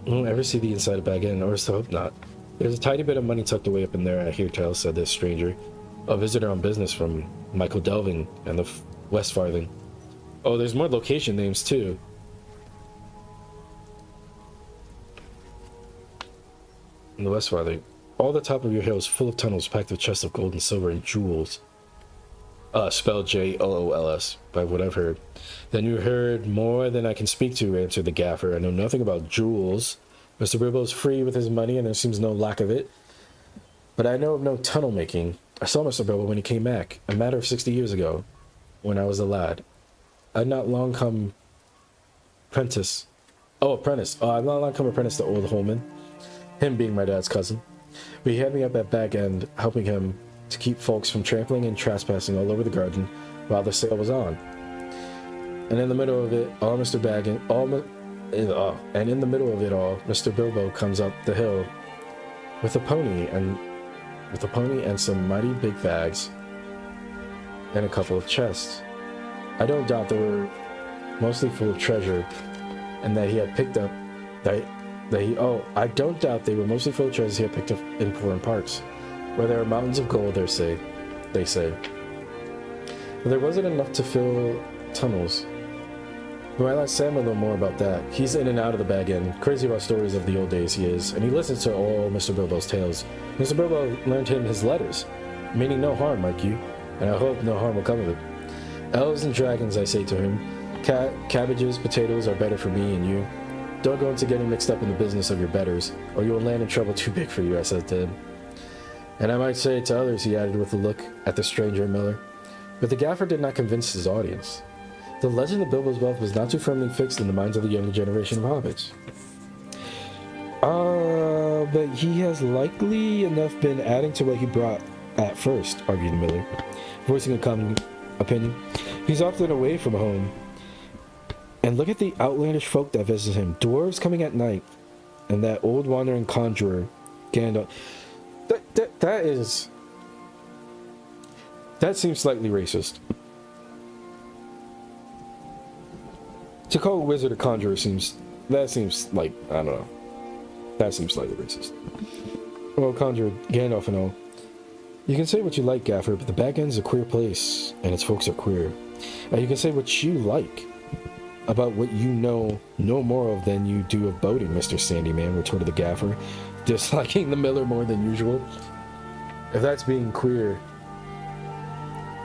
Won't ever see the inside of Bag End, or so hope not. There's a tiny bit of money tucked away up in there, I hear tell, said this stranger. A visitor on business from Michael Delving and the West Farthing. Oh, there's more location names too. In the West Farthing. All the top of your hill is full of tunnels packed with chests of gold and silver and jewels. Spelled Jolls, by what I've heard. Then you heard more than I can speak to, answered the gaffer. I know nothing about jewels. Mr. Bilbo's free with his money, and there seems no lack of it. But I know of no tunnel making. I saw Mr. Bilbo when he came back, a matter of 60 years ago, when I was a lad. I'd not long come apprentice. I'd not long come apprentice to old Holman, him being my dad's cousin. But he had me up at Bag End, helping him to keep folks from trampling and trespassing all over the garden while the sale was on. And in the middle of it all, Mr. Mr. Bilbo comes up the hill with a pony and some mighty big bags and a couple of chests. I don't doubt they were mostly full of treasure, and that he had picked up I don't doubt they were mostly full of treasures he had picked up in foreign parts, where there are mountains of gold, they say. But there wasn't enough to fill tunnels. But I let Sam a little more about that. He's in and out of the Bag End, crazy about stories of the old days he is, and he listens to all Mr. Bilbo's tales. Mr. Bilbo learned him his letters, meaning no harm, mark you, and I hope no harm will come of it. Elves and dragons, I say to him, cabbages, potatoes are better for me and you. Don't go into getting mixed up in the business of your betters, or you will land in trouble too big for you, I said to him. And I might say it to others, he added with a look at the stranger and Miller. But the gaffer did not convince his audience. The legend of Bilbo's wealth was not too firmly fixed in the minds of the younger generation of hobbits. But he has likely enough been adding to what he brought at first, argued the Miller, voicing a common opinion. He's often away from home. And look at the outlandish folk that visit him. Dwarves coming at night. And that old wandering conjurer, Gandalf. That seems slightly racist. To call a wizard a conjurer seems like, I don't know. That seems slightly racist. Well, conjurer, Gandalf and all. You can say what you like, Gaffer, but the Bag End's a queer place, and its folks are queer. And you can say what you like about what you know no more of than you do of boating, Mr. Sandyman, retorted the Gaffer, disliking the Miller more than usual. If that's being queer,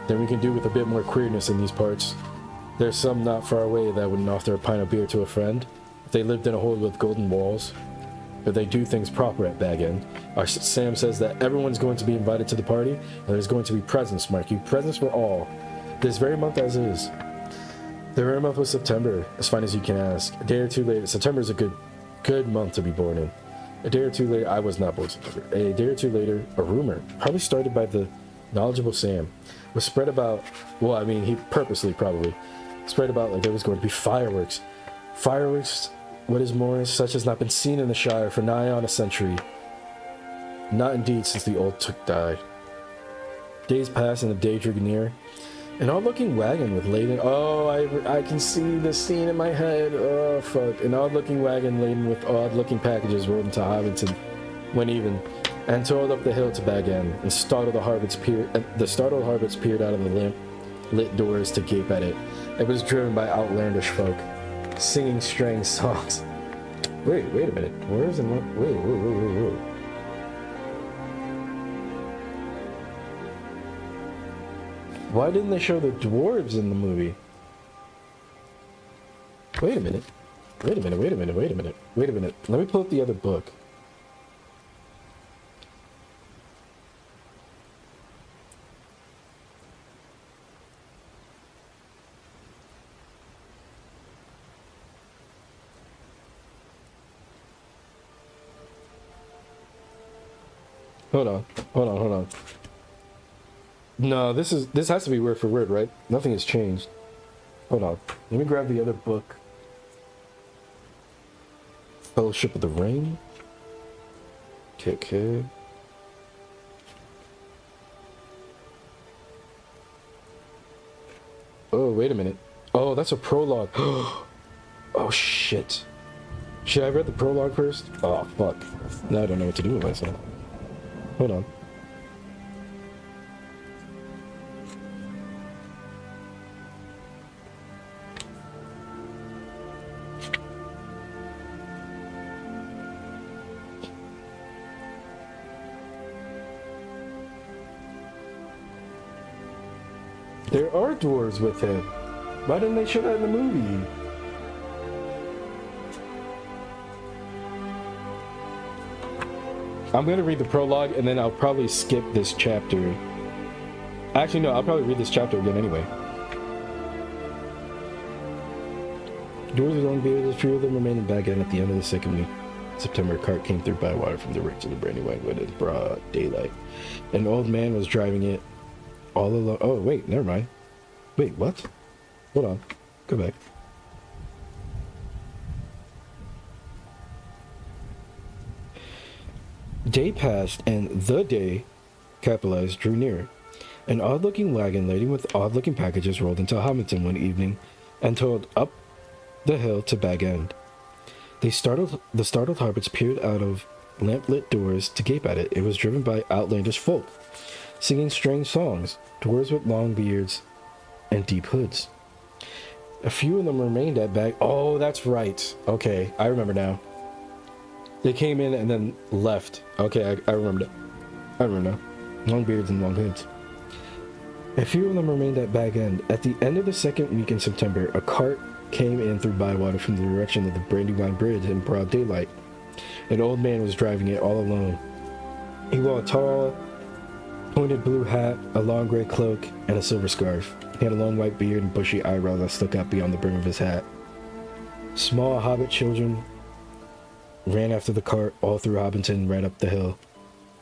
then we can do with a bit more queerness in these parts. There's some not far away that wouldn't offer a pint of beer to a friend if they lived in a hole with golden walls. But they do things proper at Bag End. Our Sam says that everyone's going to be invited to the party, and there's going to be presents, mark you, presents for all, this very month as is. The very month was September, as fine as you can ask. A day or two later, September is a good month to be born in. A day or two later, I was not born in September. A day or two later, a rumor, probably started by the knowledgeable Sam, was spread about, well, I mean, he purposely probably spread about like there was going to be fireworks. Fireworks, what is more, such has not been seen in the Shire for nigh on a century. Not indeed since the old Took died. Days passed and the day drew near. An odd-looking wagon with laden... Oh, I can see the scene in my head. Oh, fuck. An odd-looking wagon laden with odd-looking packages rode into Hobbiton when even, and toiled up the hill to Bag End, and the startled Hobbits peered out of the lamp-lit doors to gape at it. It was driven by outlandish folk, singing strange songs. Wait a minute. Where's the... Whoa. Why didn't they show the dwarves in the movie? Wait a minute. Wait a minute, wait a minute, wait a minute. Wait a minute. Let me pull up the other book. Hold on. Hold on, hold on. No, this has to be word for word, right? Nothing has changed. Hold on. Let me grab the other book. Fellowship of the Ring. Okay. Oh, wait a minute. Oh, that's a prologue. Oh, shit. Should I have read the prologue first? Oh, fuck. Now I don't know what to do with myself. Hold on. There are dwarves with him. Why didn't they show that in the movie? I'm gonna read the prologue and then I'll probably skip this chapter. Actually, no, I'll probably read this chapter again anyway. Dwarves with long beards, a few of them remained in Baghdad at the end of the second week. September, a cart came through Bywater from the Ridge to the Brandywine Wood in broad daylight. An old man was driving it all alone. Oh, wait, never mind. Wait, what? Hold on. Go back. Day passed, and the day, capitalized, drew nearer. An odd-looking wagon laden with odd-looking packages rolled into Hobbiton one evening and toiled up the hill to Bag End. The startled hobbits peered out of lamp-lit doors to gape at it. It was driven by outlandish folk, singing strange songs, dwarves with long beards and deep hoods. A few of them remained at Bag... Oh, that's right. Okay, I remember now. They came in and then left. Okay, I remember that. I remember now. Long beards and long hoods. A few of them remained at Bag End. At the end of the second week in September, a cart came in through Bywater from the direction of the Brandywine Bridge in broad daylight. An old man was driving it all alone. He wore a tall, pointed blue hat, a long gray cloak, and a silver scarf. He had a long white beard and bushy eyebrows that stuck out beyond the brim of his hat. Small hobbit children ran after the cart all through Hobbiton and right up the hill.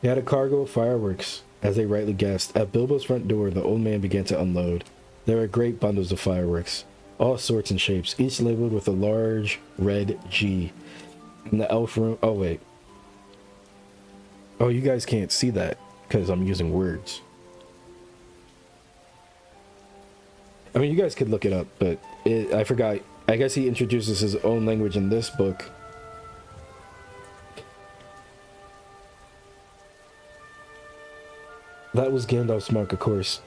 He had a cargo of fireworks, as they rightly guessed. At Bilbo's front door, the old man began to unload. There were great bundles of fireworks, all sorts and shapes, each labeled with a large red G. In the elf room... Oh, wait. Oh, you guys can't see that, because I'm using words. I mean, you guys could look it up, but I forgot. I guess he introduces his own language in this book. That was Gandalf's mark, of course,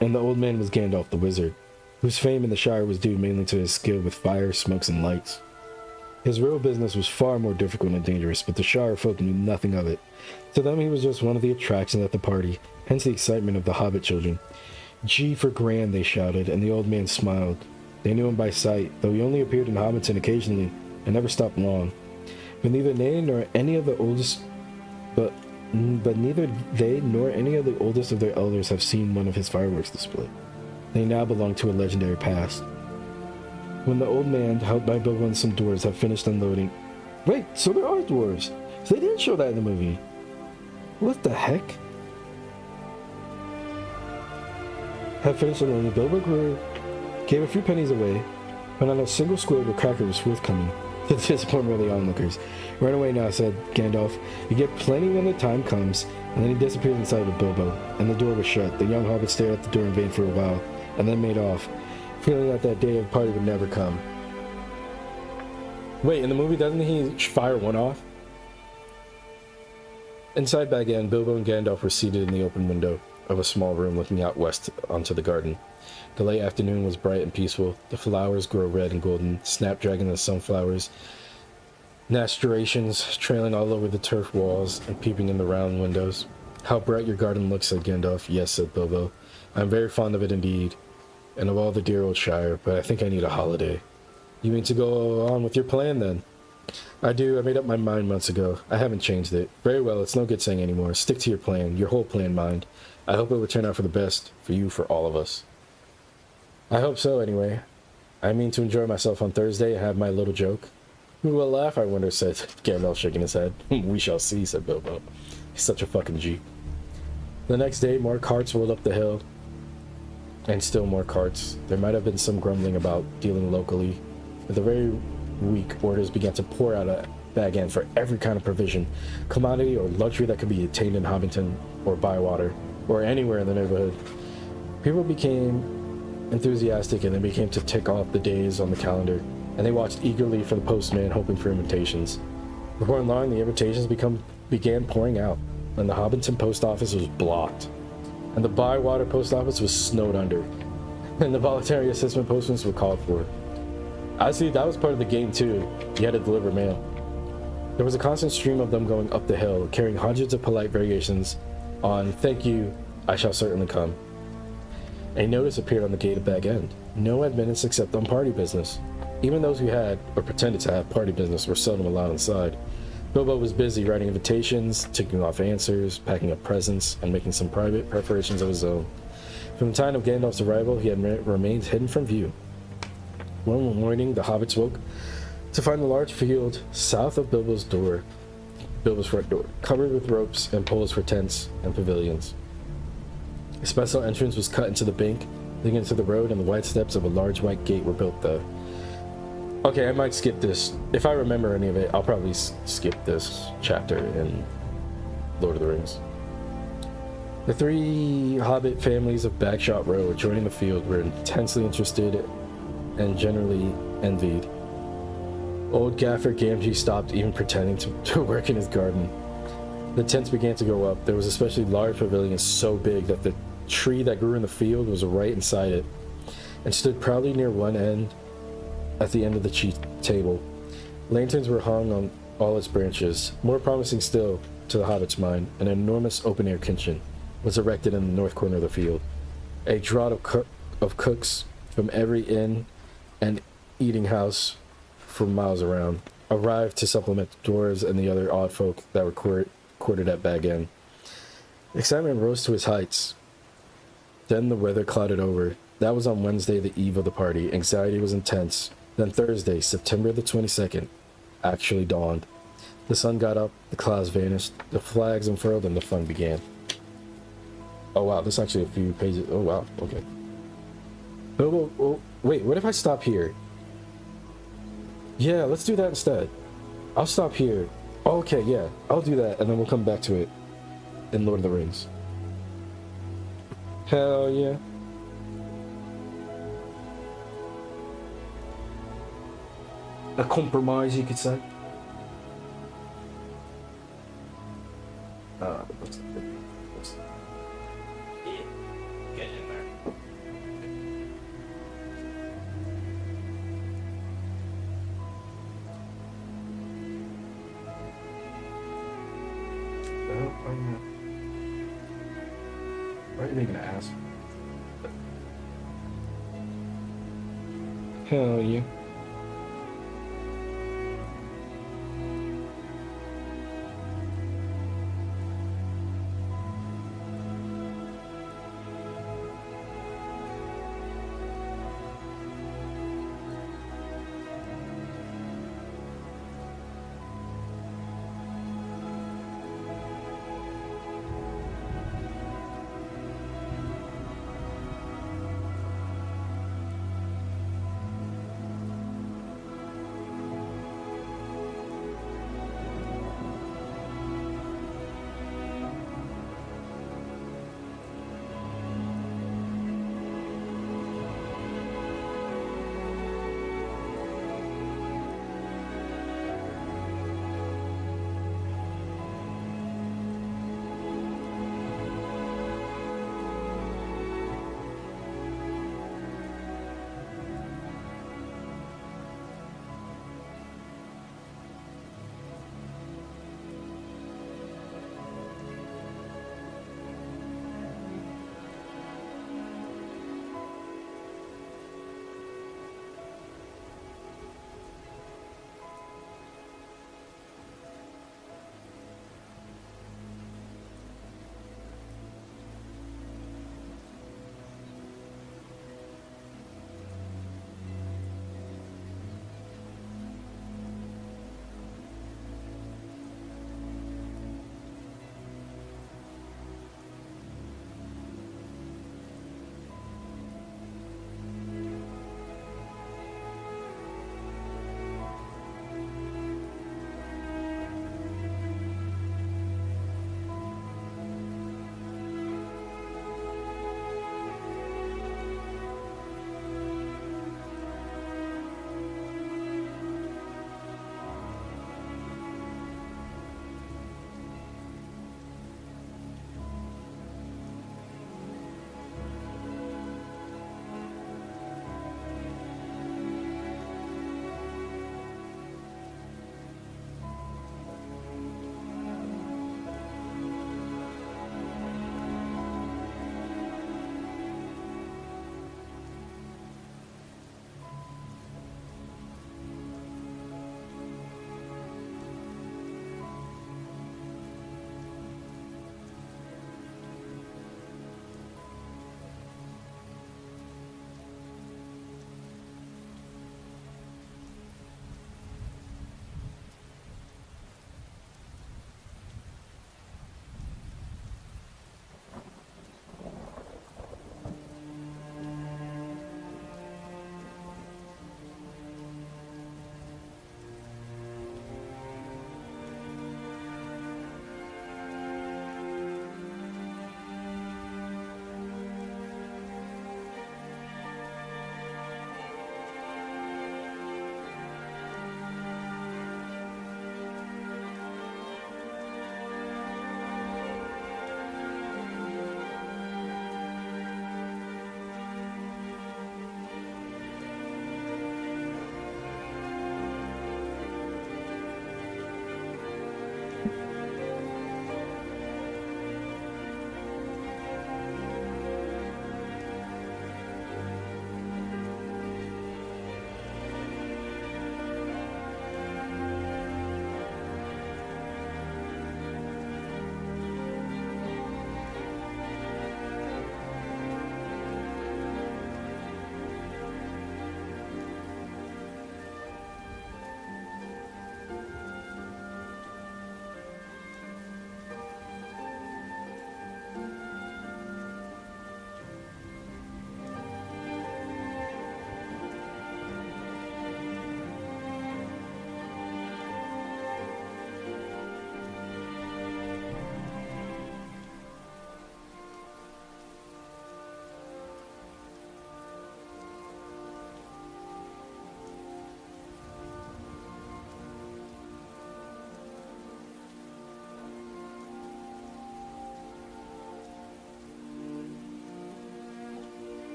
and the old man was Gandalf the Wizard, whose fame in the Shire was due mainly to his skill with fire, smokes, and lights. His real business was far more difficult and dangerous, but the Shire folk knew nothing of it. To them, he was just one of the attractions at the party, hence the excitement of the Hobbit children. G for grand, they shouted, and the old man smiled. They knew him by sight, though he only appeared in Hobbiton occasionally, and never stopped long. But neither they nor any of the oldest... But neither they nor any of the oldest of their elders have seen one of his fireworks display. They now belong to a legendary past. When the old man, helped by Bilbo and some dwarves, have finished unloading... Wait, so there are dwarves! So they didn't show that in the movie. What the heck? Have finished unloading, Bilbo gave a few pennies away, but not a single squid or cracker was forthcoming. To the disappointment of the onlookers. Run away now, said Gandalf. You get plenty when the time comes. And then he disappeared inside with Bilbo, and the door was shut. The young hobbit stared at the door in vain for a while, and then made off, feeling that day of the party would never come. Wait, in the movie, doesn't he fire one off? Inside Bag End, Bilbo and Gandalf were seated in the open window of a small room looking out west onto the garden. The late afternoon was bright and peaceful. The flowers grow red and golden, snapdragon and sunflowers, nasturtiums trailing all over the turf walls and peeping in the round windows. How bright your garden looks, said Gandalf. Yes, said Bilbo. I'm very fond of it indeed, and of all the dear old Shire, but I think I need a holiday. You mean to go on with your plan, then? I do. I made up my mind months ago. I haven't changed it. Very well, it's no good saying anymore. Stick to your plan, your whole plan, mind. I hope it will turn out for the best, for you, for all of us. I hope so, anyway. I mean to enjoy myself on Thursday and have my little joke. Who will laugh, I wonder, said Gandalf, shaking his head. We shall see, said Bilbo. He's such a fucking G. The next day, more carts rolled up the hill, and still more carts. There might have been some grumbling about dealing locally. But the very week, orders began to pour out of Bag End for every kind of provision, commodity or luxury that could be attained in Hobbiton or Bywater, or anywhere in the neighborhood. People became enthusiastic, and they began to tick off the days on the calendar, and they watched eagerly for the postman, hoping for invitations. Before long, the invitations began pouring out, and the Hobbiton post office was blocked, and the Bywater post office was snowed under, and the voluntary assessment postmen were called for. I see, that was part of the game too. You had to deliver mail. There was a constant stream of them going up the hill, carrying hundreds of polite variations on, "Thank you, I shall certainly come." A notice appeared on the gate of Bag End. No admittance except on party business. Even those who had, or pretended to have, party business were seldom allowed inside. Bilbo was busy writing invitations, ticking off answers, packing up presents, and making some private preparations of his own. From the time of Gandalf's arrival, he had remained hidden from view. One morning, the hobbits woke to find a large field south of Bilbo's front door, covered with ropes and poles for tents and pavilions. A special entrance was cut into the bank, leading into the road, and the white steps of a large white gate were built there. Okay, I might skip this. If I remember any of it, I'll probably skip this chapter in Lord of the Rings. The three hobbit families of Bagshot Row adjoining the field were intensely interested and generally envied. Old Gaffer Gamgee stopped even pretending to work in his garden. The tents began to go up. There was especially large pavilion so big that the tree that grew in the field was right inside it, and stood proudly near one end at the end of the chief table. Lanterns were hung on all its branches. More promising still, to the hobbit's mind, an enormous open-air kitchen was erected in the north corner of the field. A draught of cooks from every inn and eating house for miles around arrived to supplement the dwarves and the other odd folk that were quartered at Bag End. Excitement rose to its heights. Then the weather clouded over. That was on Wednesday, the eve of the party. Anxiety was intense. Then Thursday, September the 22nd, actually dawned. The sun got up, the clouds vanished, the flags unfurled, and the fun began. Oh wow, this is actually a few pages. Oh wow, okay. Oh, wait, what if I stop here? Yeah, let's do that instead. I'll stop here. Okay, yeah, I'll do that, and then we'll come back to it in Lord of the Rings. Hell yeah. A compromise, you could say. Let's get in there. Why are they gonna ask? Hell yeah.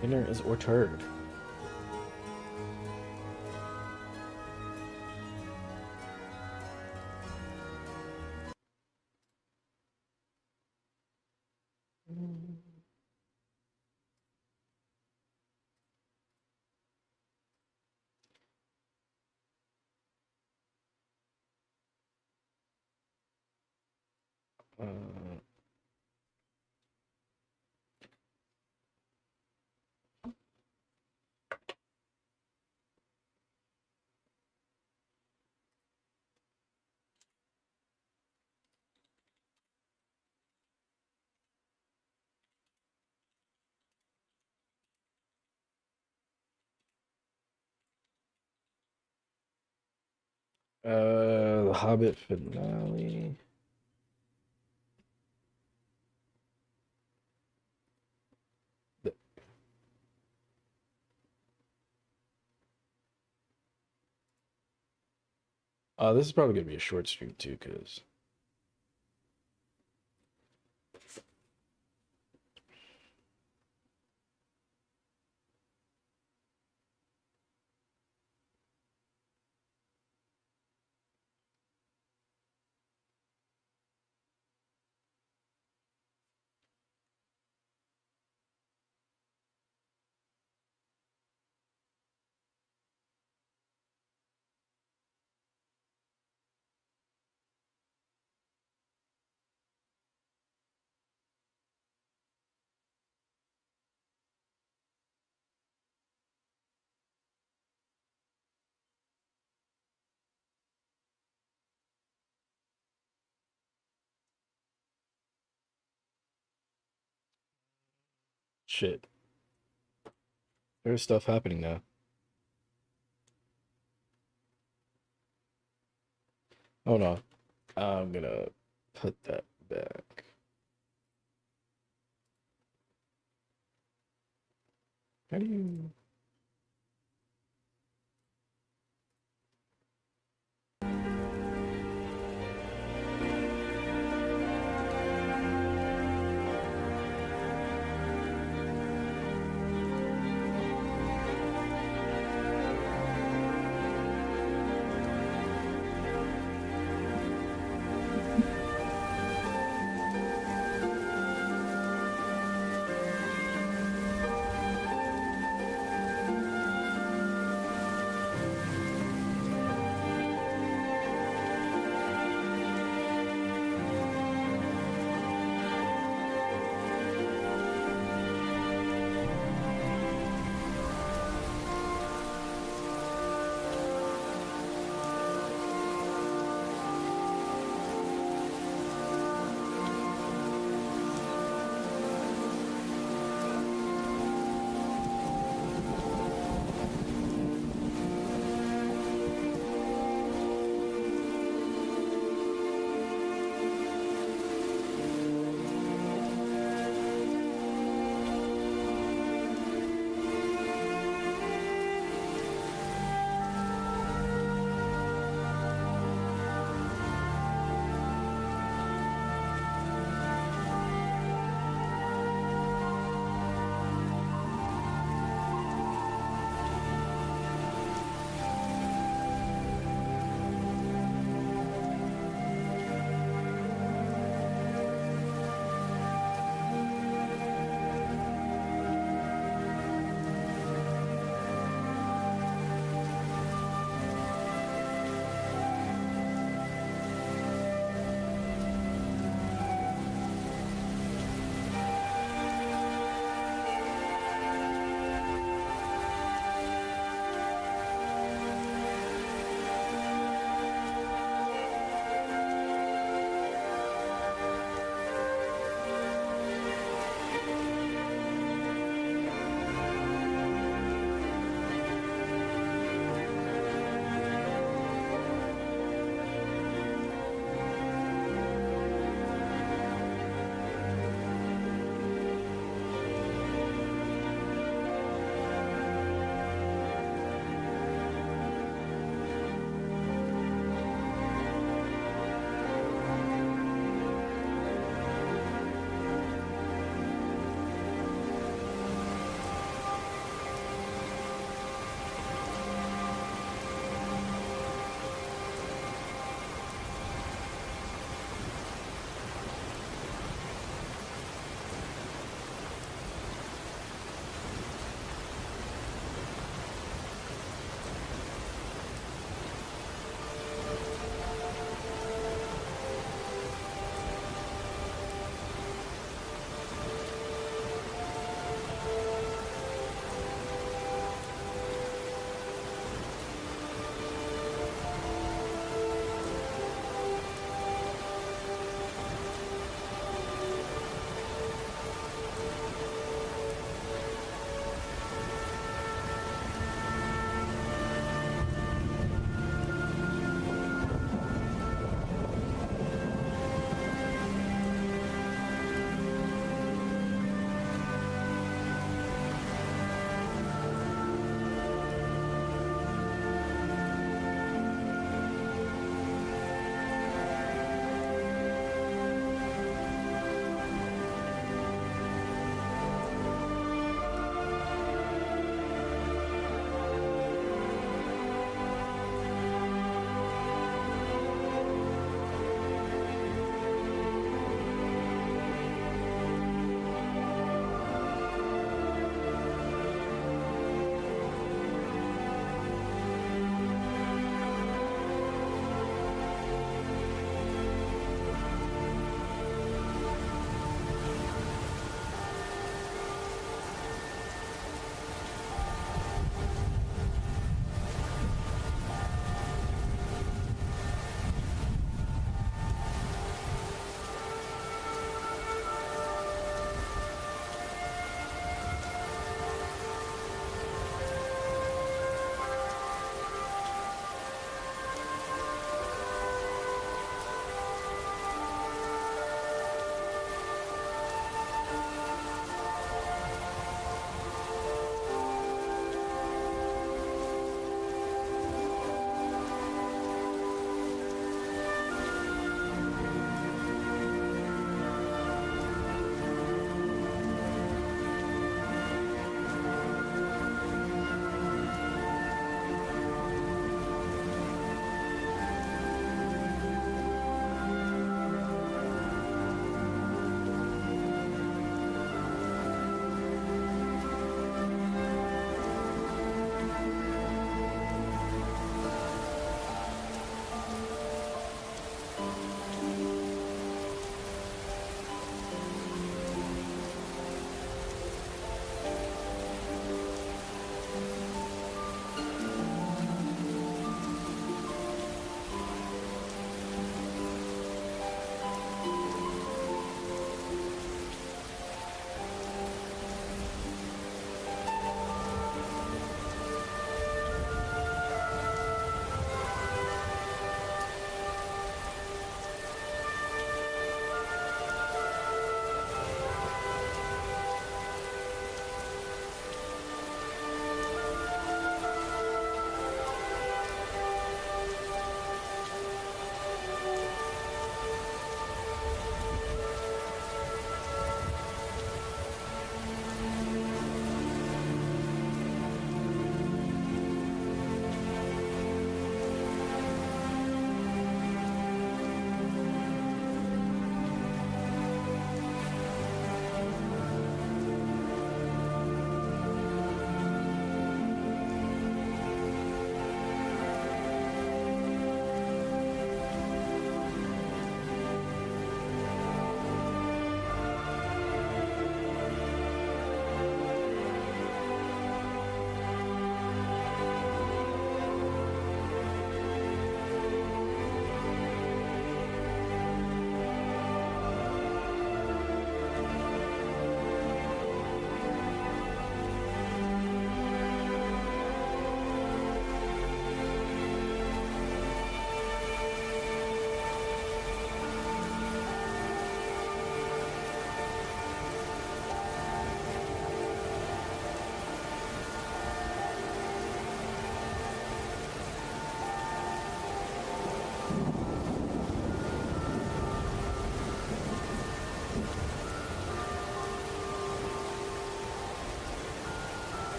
Dinner is hors d'oeuvre. Uh, the Hobbit finale. This is probably gonna be a short stream too, cause shit. There's stuff happening now. Hold on. I'm gonna put that back. How do you?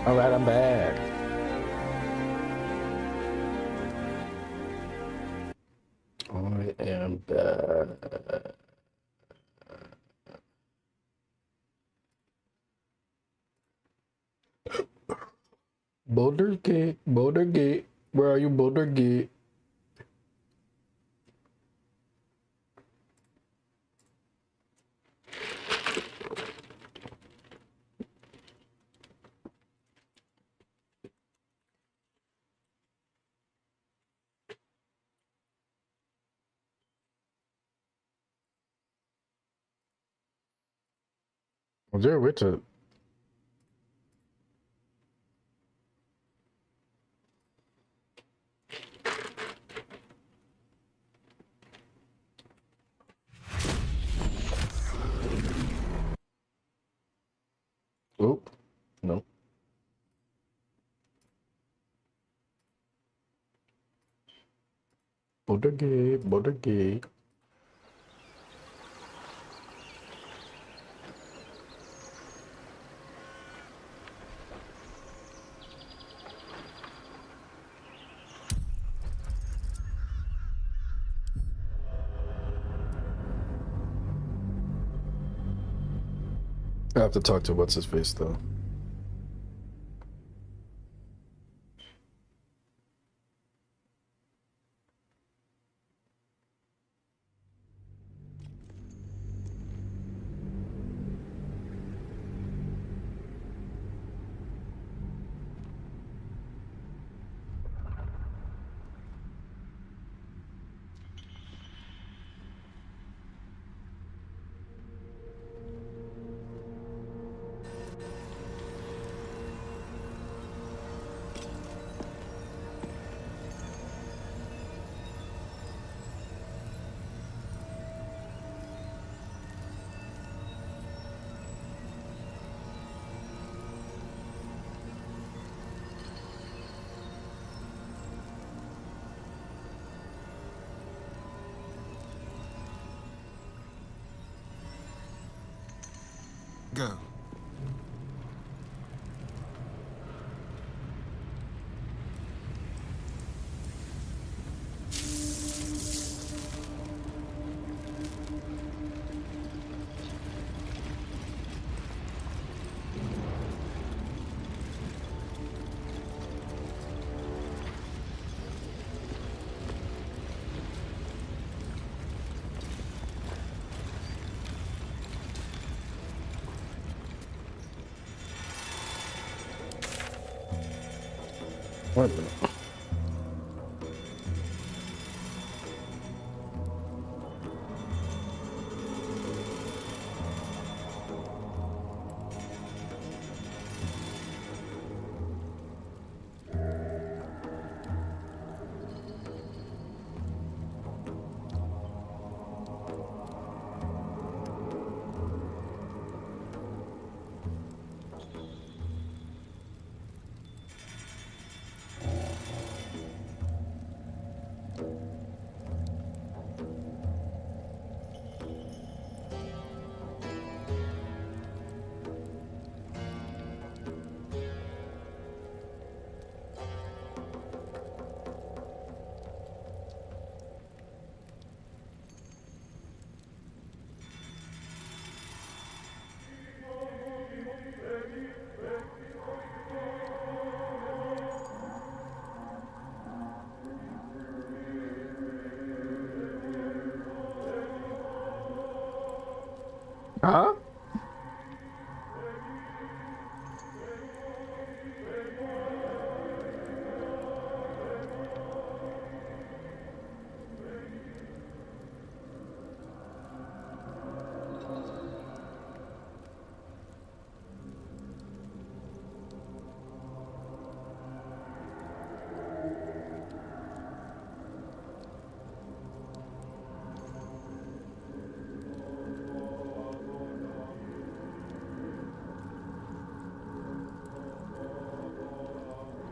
All right, I'm back. I am back. Boulder Gate, Boulder Gate. Where are you, Boulder Gate? Was there a way to? Oh, no. Boulder Gate, Boulder Gate. I have to talk to what's his face though. Go. Wait a minute. Huh?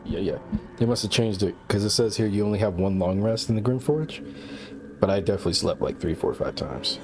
Yeah. They must have changed it because it says here you only have one long rest in the Grim Forge, but I definitely slept like 3, 4, 5 times.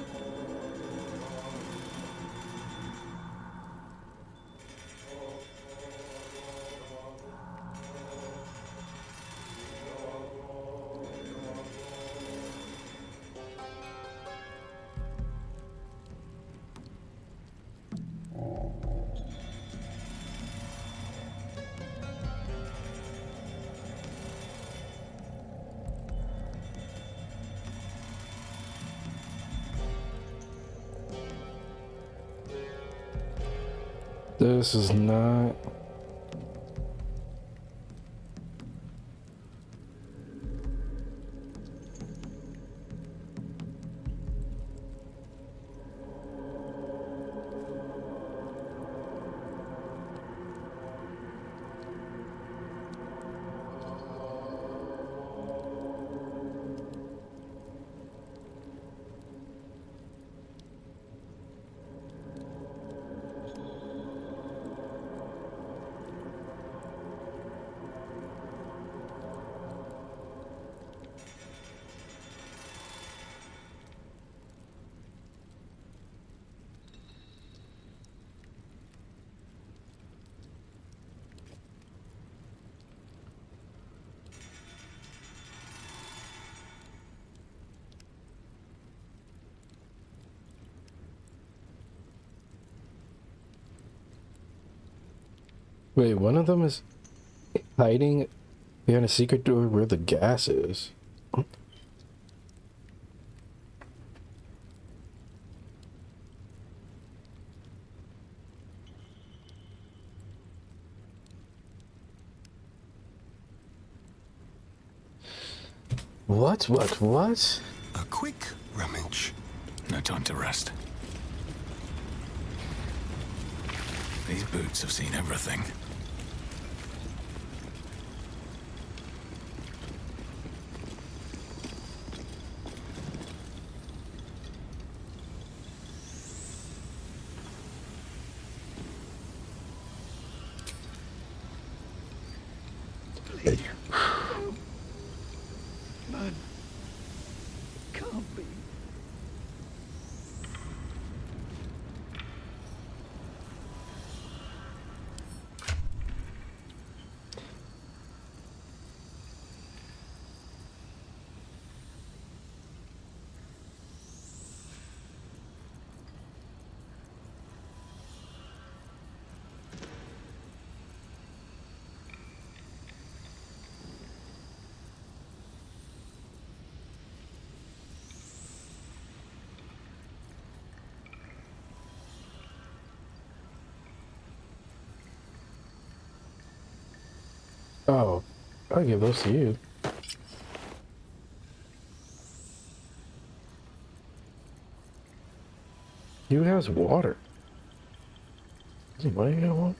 This is not... Wait, one of them is hiding behind a secret door where the gas is. What? A quick rummage. No time to rest. These boots have seen everything. Man, can't be. Oh, I'll give those to you. You has water. What do you want?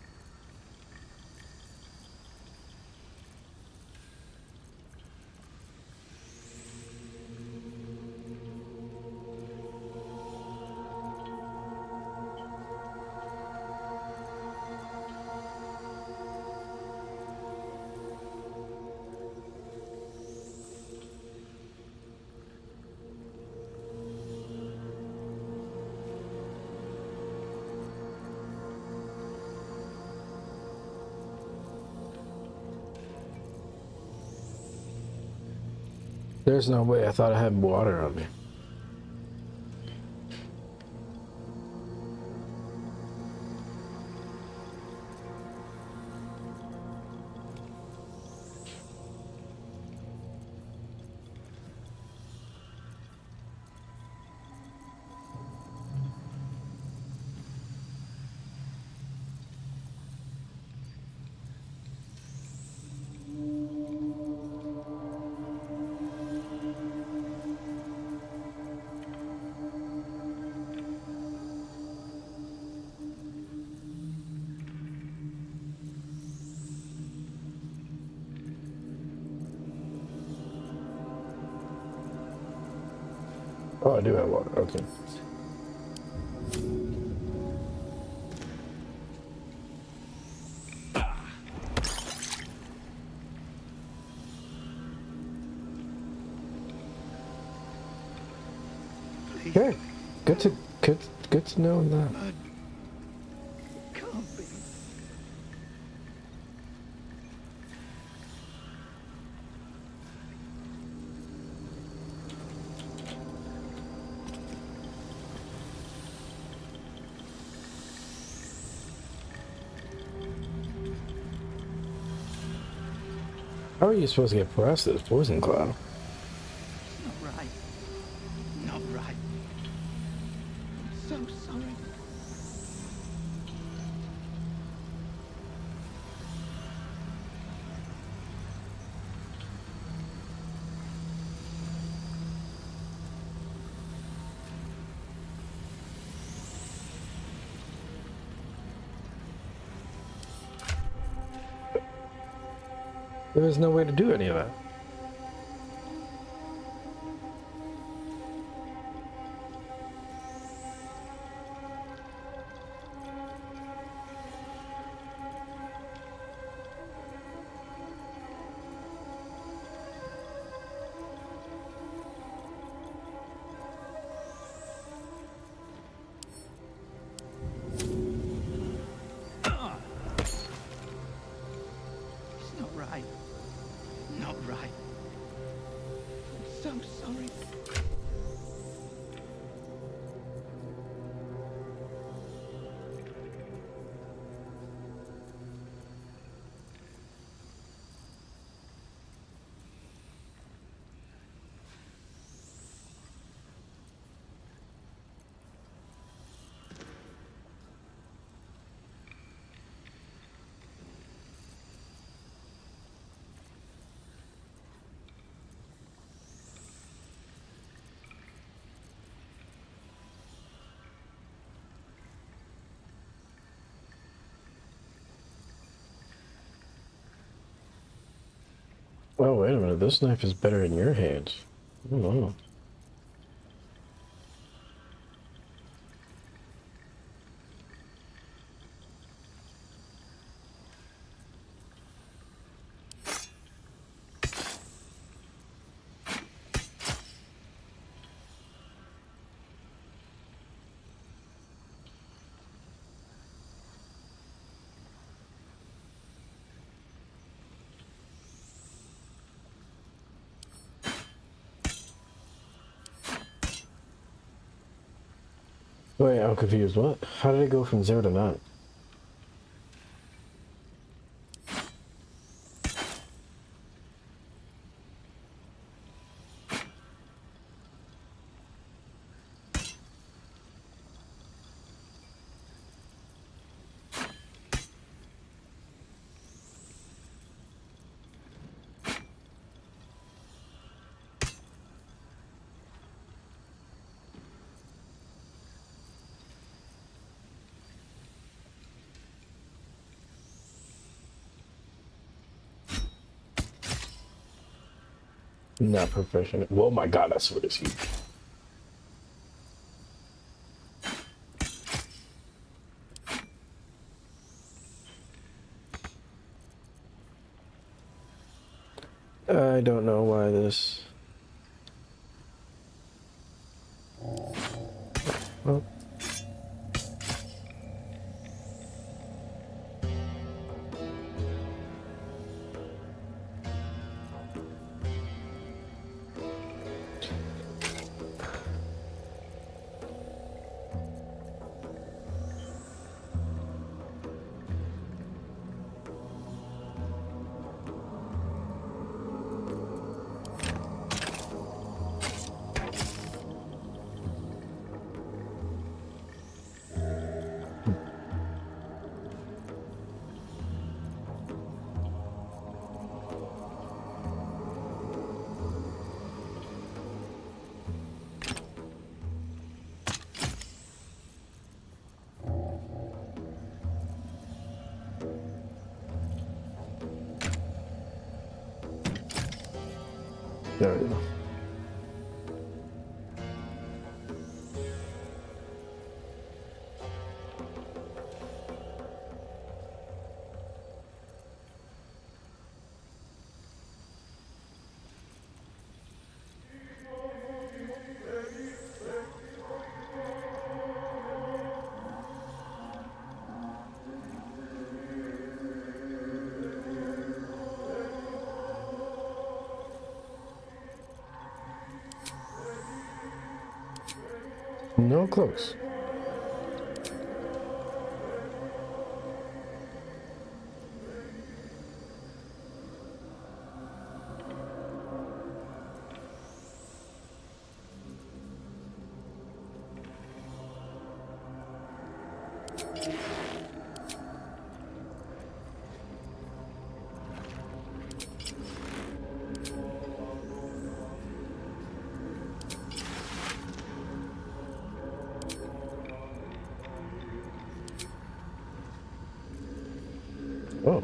There's no way. I thought I had water on me. Oh, I do have water. Okay. Okay. Good to know that. Man, can't be. How are you supposed to get past this poison cloud? Not right. Not right. I'm so sorry. There was no way to do any of that. It's not right. Not right. I'm so sorry. Oh, wait a minute. This knife is better in your hands. Oh, no. Wait, I'm confused. What? How did it go from 0 to 9? Not professional. Oh my god, that's what it's huge. I don't know why this. Well. There we go. No close. Oh.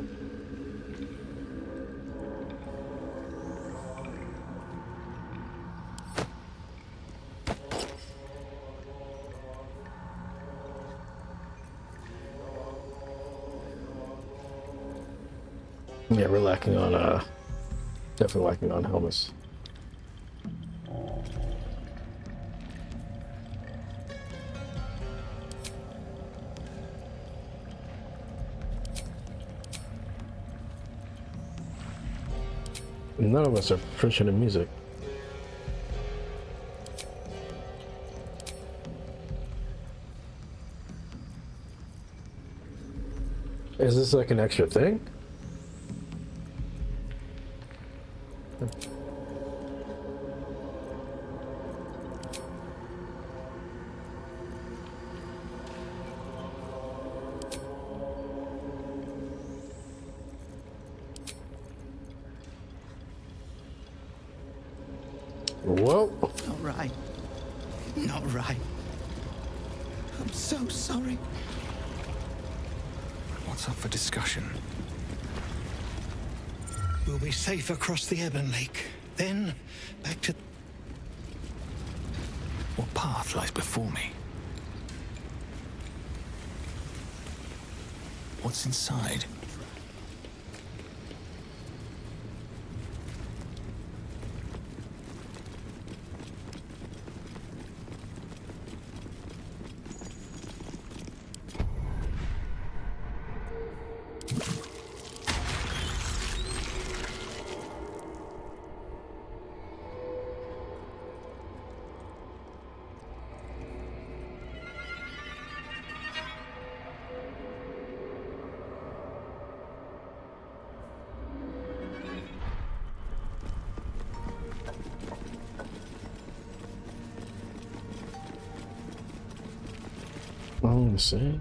Yeah, we're lacking on definitely lacking on helmets. None of us are proficient in music. Is this like an extra thing? Whoa. Not right. Not right. I'm so sorry. What's up for discussion? We'll be safe across the Ebon Lake. Then, back to... What path lies before me? What's inside? I'm saying.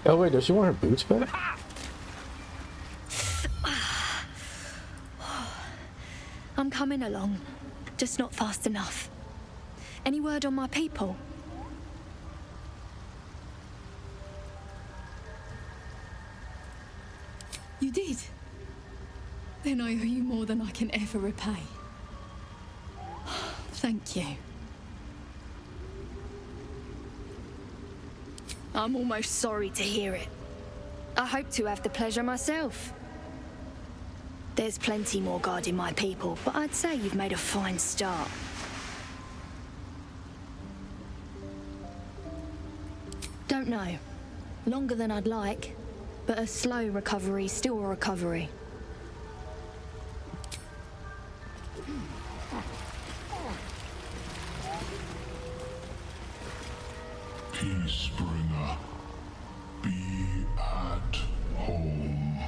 Oh wait, does she want her boots back? I'm coming along, just not fast enough. Any word on my people? You did? Then I owe you more than I can ever repay. Thank you. I'm almost sorry to hear it. I hope to have the pleasure myself. There's plenty more guarding my people, but I'd say you've made a fine start. Don't know. Longer than I'd like, but a slow recovery's still a recovery. Peacebringer, be at home.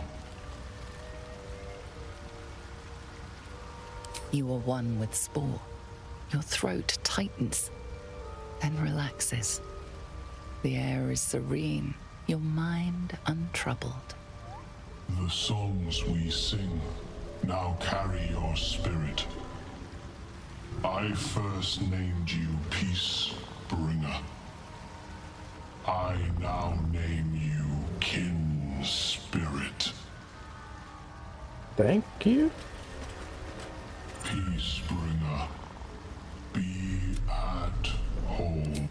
You are one with Spore. Your throat tightens, then relaxes. The air is serene, your mind untroubled. The songs we sing now carry your spirit. I first named you Peacebringer. I now name you Kin Spirit. Thank you. Peacebringer, be at home.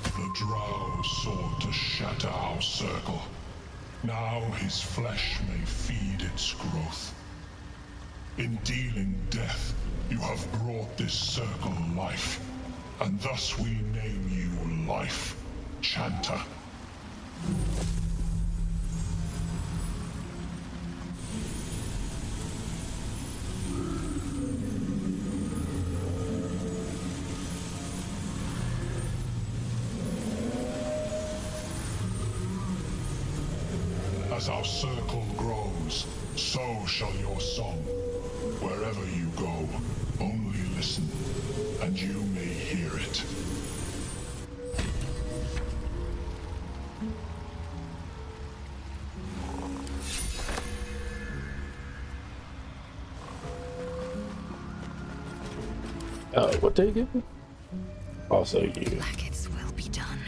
The Drow sought to shatter our circle. Now his flesh may feed its growth. In dealing death, you have brought this circle life, and thus we name you Life Chanter. As our circle grows, so shall your song. Wherever you go, only listen, and you may hear it. What did he give me? Also you. Blackets will be done.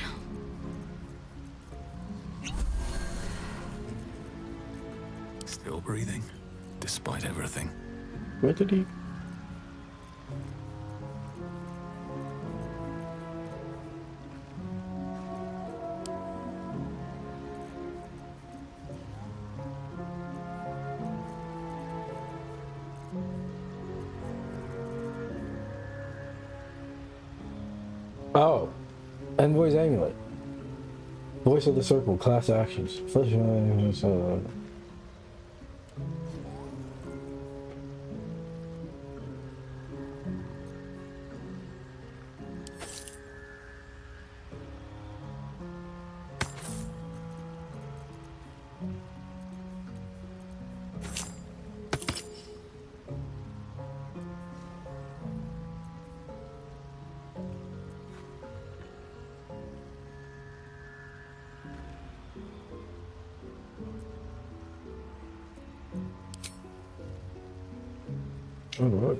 Still breathing, despite everything. What did he? Oh, Envoy's Amulet. Voice of the Circle, class actions. First, all right.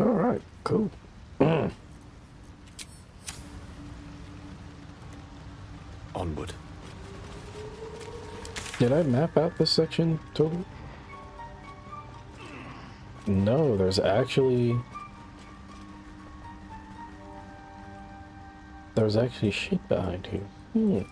All right, cool. Onward. Did I map out this section totally? No, there's actually shit behind here.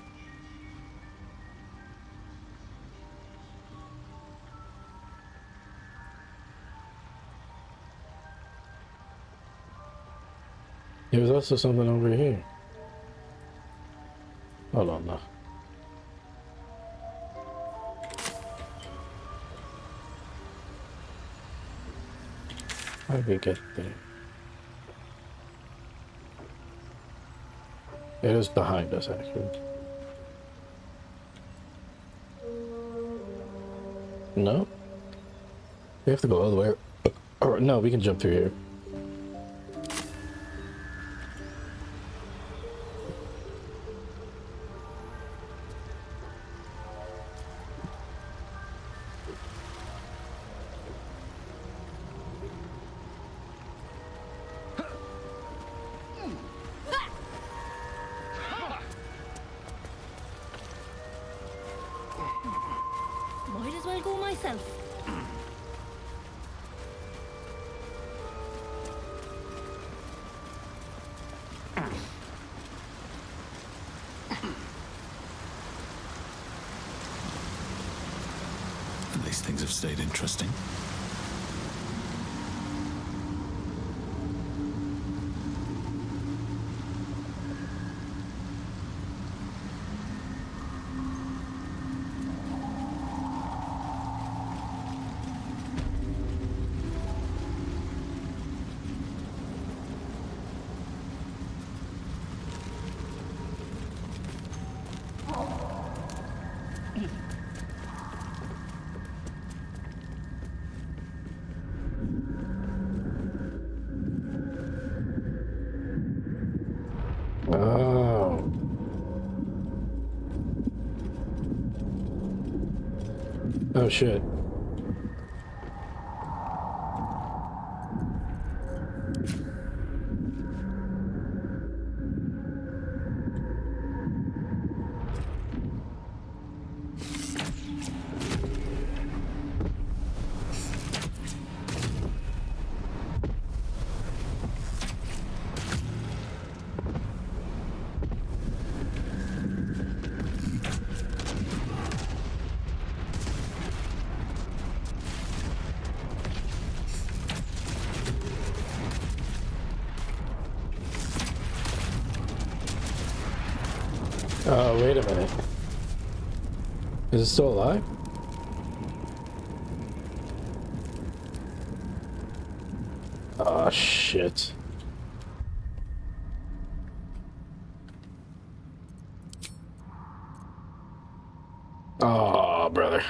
There's also something over here. Hold on now. How did we get there? It is behind us, actually. No? We have to go all the way. Or no, we can jump through here. Might as well go myself. At least things have stayed interesting. Oh. Oh shit. Oh, wait a minute. Is it still alive? shit. Oh, brother.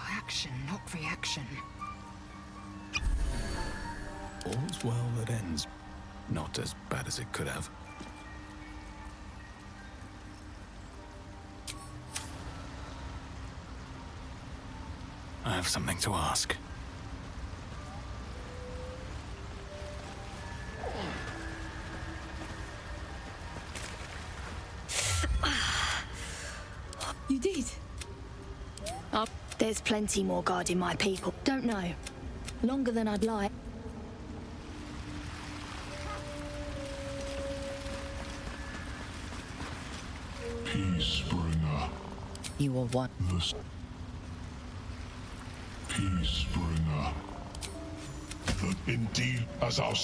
Action, not reaction. All's well that ends. Not as bad as it could have. I have something to ask. You did? There's plenty more guarding my people. Don't know. Longer than I'd like. Peacebringer. You are one. The Peacebringer. Indeed, as our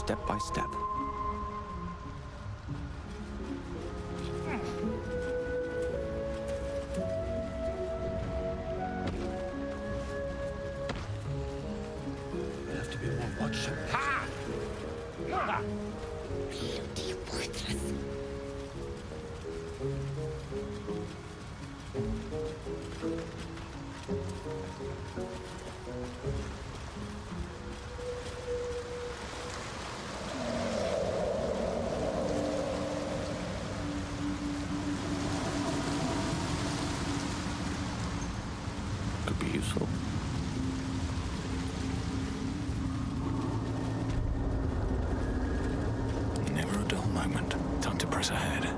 Step by step. Have to be more watchful. Bloody worthless. Could be useful. Never a dull moment. Time to press ahead.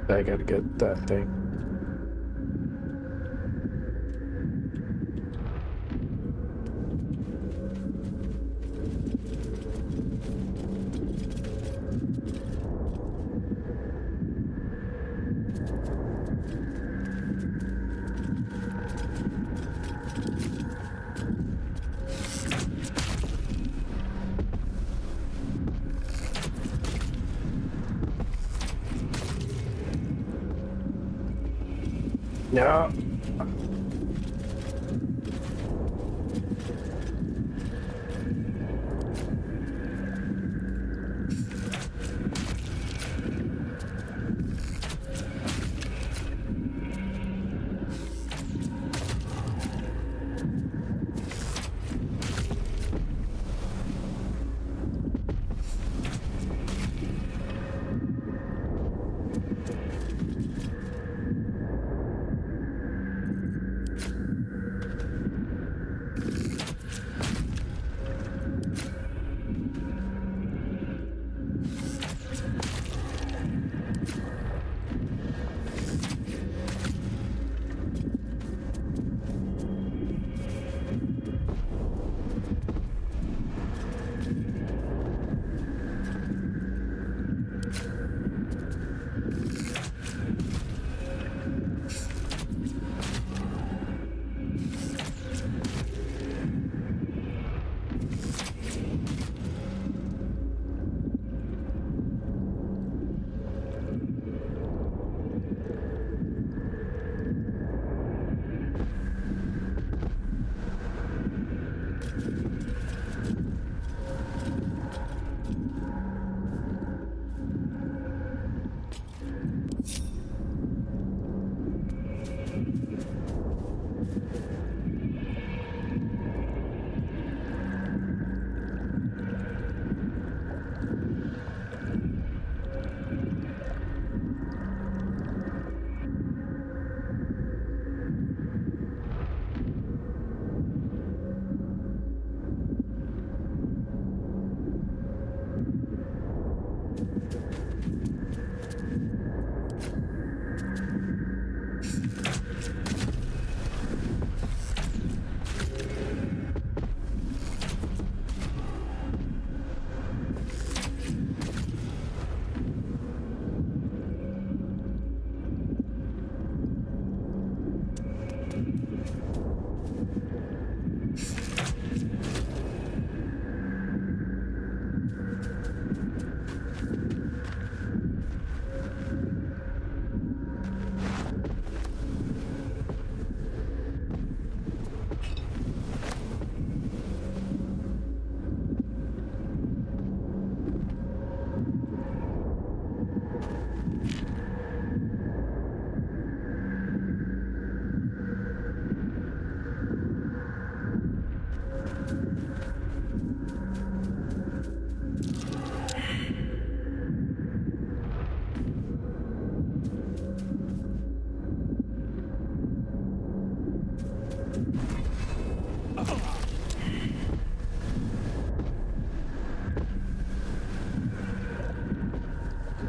I gotta get that thing. No.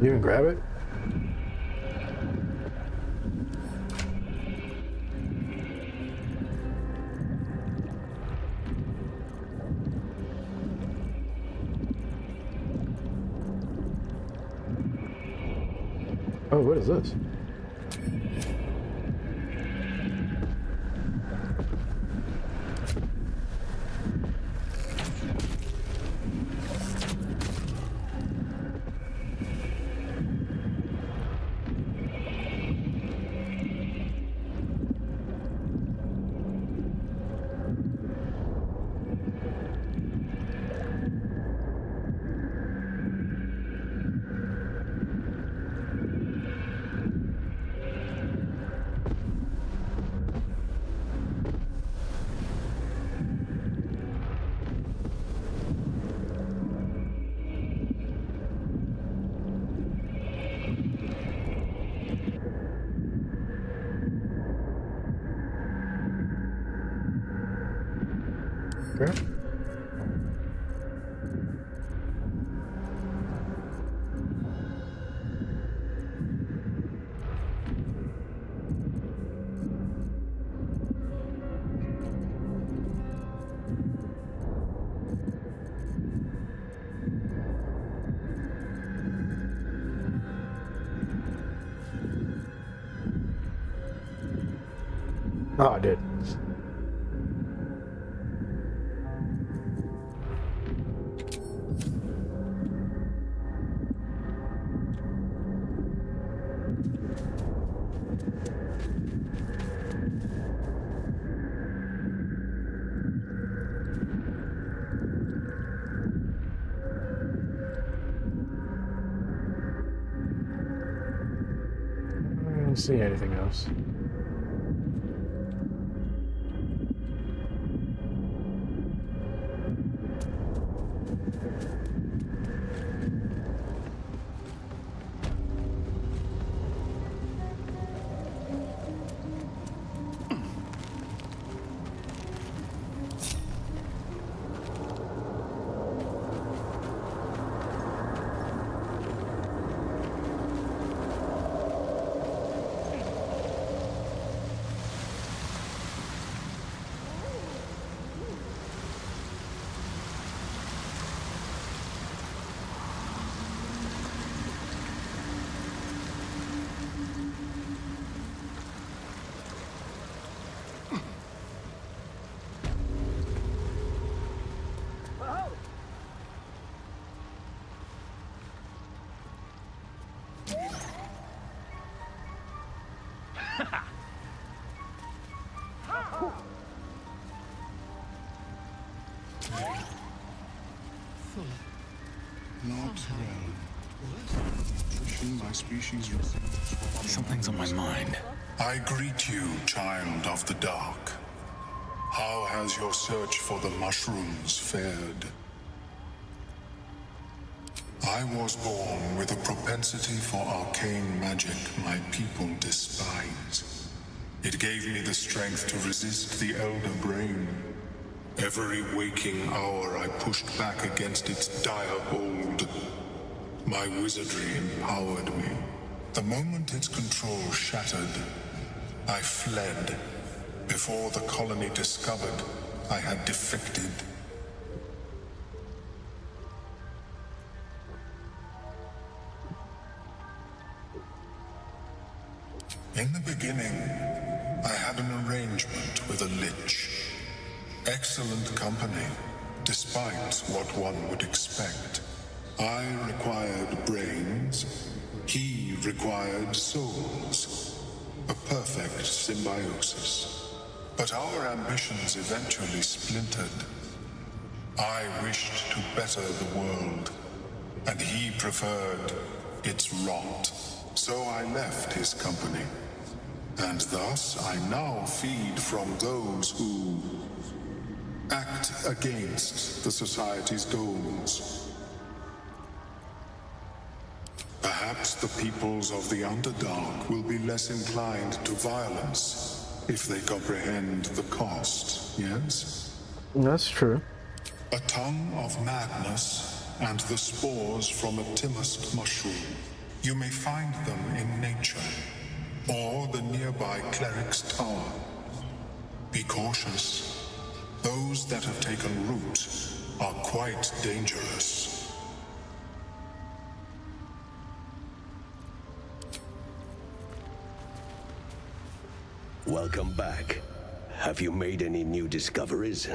You can grab it? Oh, what is this? Okay. Oh, I did. I don't see anything else. Not well. Nutrition my species receives. Something's on my mind. I greet you, child of the dark. How has your search for the mushrooms fared? I was born with a propensity for arcane magic my people despise. It gave me the strength to resist the elder brain. Every waking hour I pushed back against its dire hold. My wizardry empowered me. The moment its control shattered, I fled. Before the colony discovered I had defected. In the beginning, I had an arrangement with a lich. Excellent company, despite what one would expect. I required brains, he required souls. A perfect symbiosis. But our ambitions eventually splintered. I wished to better the world, and he preferred its rot. So I left his company. And thus I now feed from those who act against the society's goals. Perhaps the peoples of the Underdark will be less inclined to violence if they comprehend the cost, yes? That's true. A tongue of madness and the spores from a Timusk mushroom. You may find them in nature, or the nearby cleric's tower. Be cautious. Those that have taken root are quite dangerous. Welcome back. Have you made any new discoveries?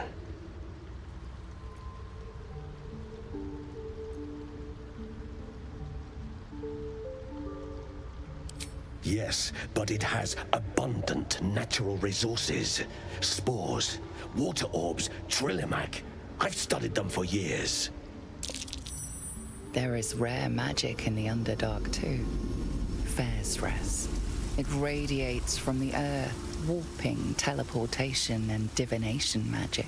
Yes, but it has abundant natural resources. Spores, water orbs, trillimac. I've studied them for years. There is rare magic in the Underdark too. Fairstress. It radiates from the earth, warping, teleportation, and divination magic.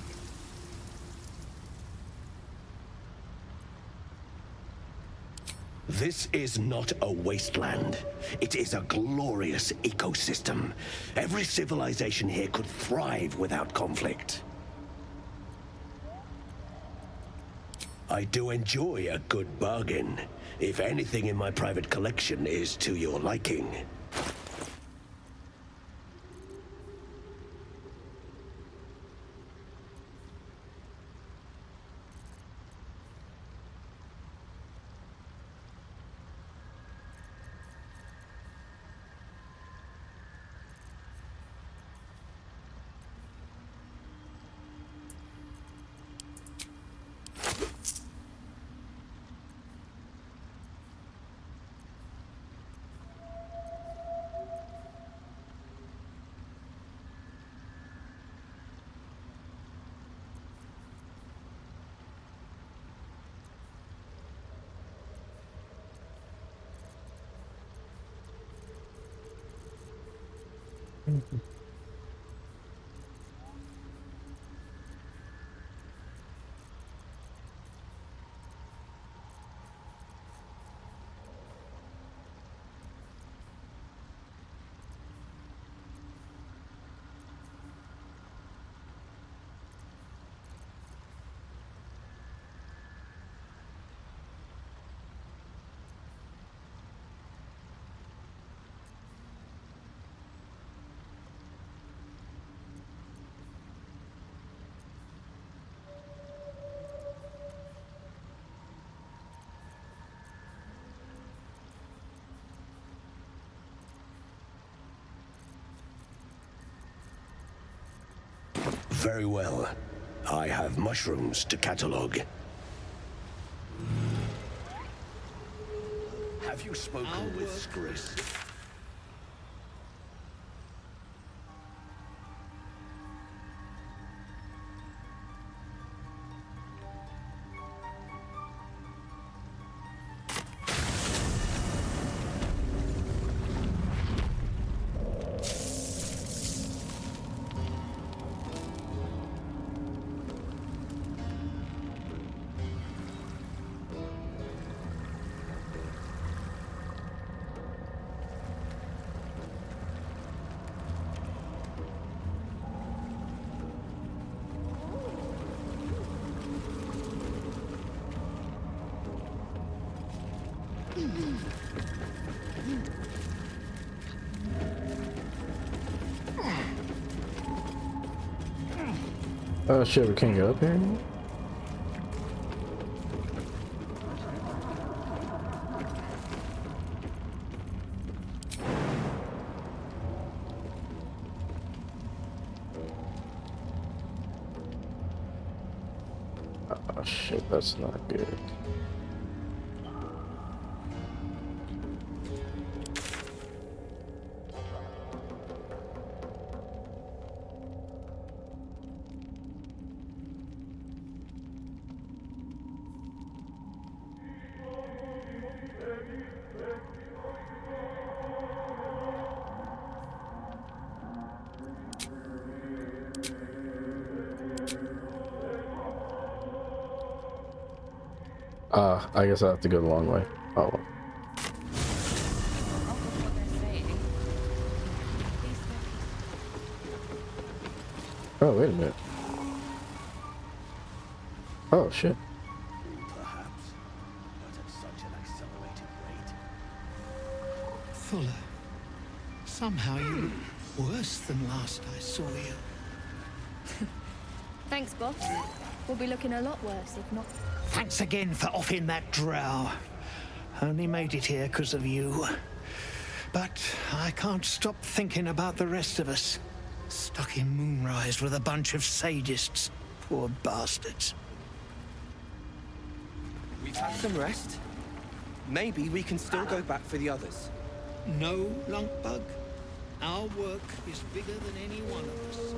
This is not a wasteland. It is a glorious ecosystem. Every civilization here could thrive without conflict. I do enjoy a good bargain, if anything in my private collection is to your liking. Very well. I have mushrooms to catalogue. Have you spoken with Skris? Oh shit, we can't get up here anymore? Oh shit, that's not good. I guess I have to go the long way. Oh well. Oh, wait a minute. Oh shit. Perhaps, but at such an accelerated rate. Fuller, somehow you look worse than last I saw you. Thanks, boss. We'll be looking a lot worse if not. Thanks again for offing that drow. Only made it here because of you. But I can't stop thinking about the rest of us. Stuck in Moonrise with a bunch of sadists. Poor bastards. We've had some rest. Maybe we can still go back for the others. No, Lunkbug. Our work is bigger than any one of us.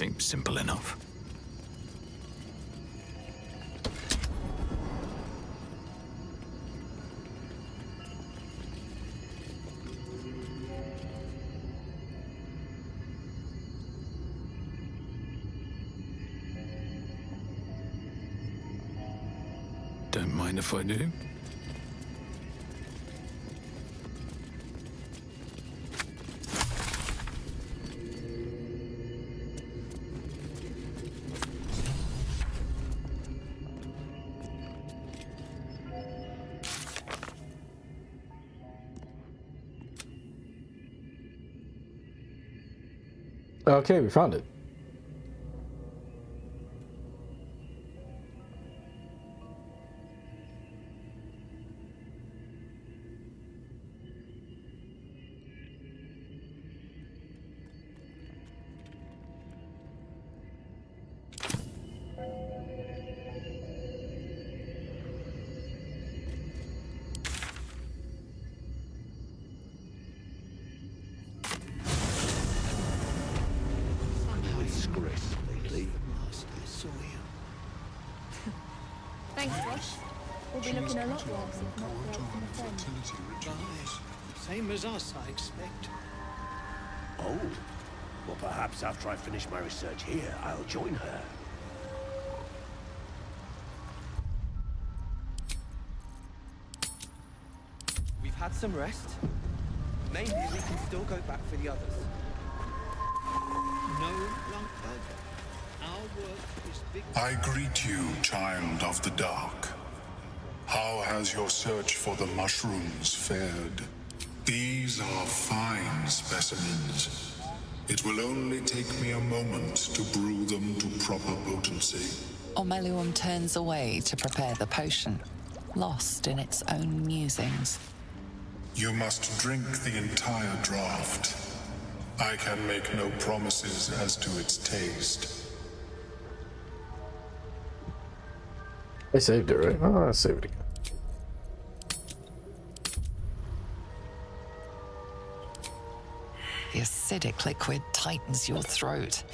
Seems simple enough. Don't mind if I do. Okay, we found it. Thanks, Wash. We'll be looking a lot worse if not for help from a friend. Same as us, I expect. Oh, well, perhaps after I finish my research here, I'll join her. We've had some rest. Maybe we can still go back for the others. No, Lunkbug. Our work is big. I greet you, child of the dark. How has your search for the mushrooms fared? These are fine specimens. It will only take me a moment to brew them to proper potency. Ormeluum turns away to prepare the potion, lost in its own musings. You must drink the entire draught. I can make no promises as to its taste. I saved it, right? Oh, I saved it again. The acidic liquid tightens your throat,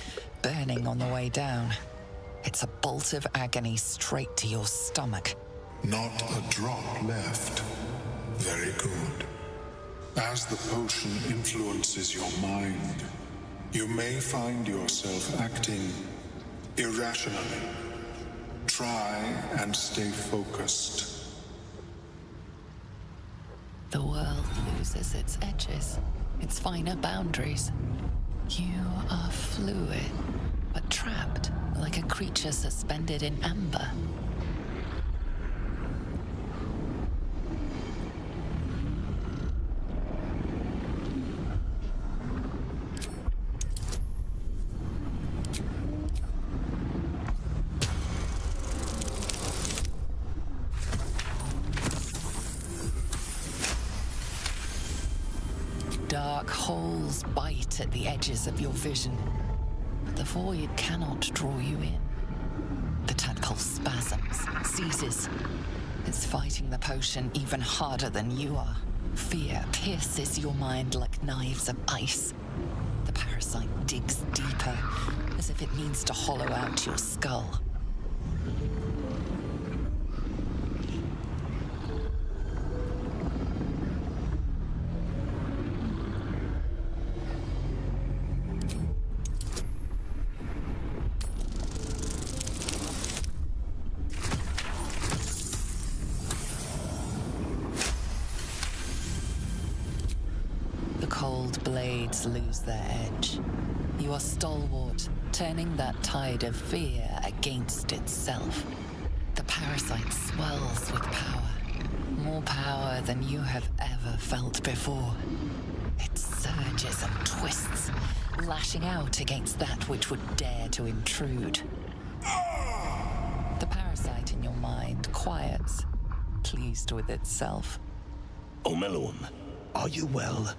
burning on the way down. It's a bolt of agony straight to your stomach. Not a drop left. Very good. As the potion influences your mind, you may find yourself acting irrationally. Try and stay focused. The world loses its edges, its finer boundaries. You are fluid, but trapped like a creature suspended in amber. Dark holes bite at the edges of your vision, but the void cannot draw you in. The tadpole spasms, seizes. It's fighting the potion even harder than you are. Fear pierces your mind like knives of ice. The parasite digs deeper, as if it needs to hollow out your skull. Blades lose their edge. You are stalwart, turning that tide of fear against itself. The parasite swells with power, more power than you have ever felt before. It surges and twists, lashing out against that which would dare to intrude. The parasite in your mind quiets, pleased with itself. Ormeluum, are you well?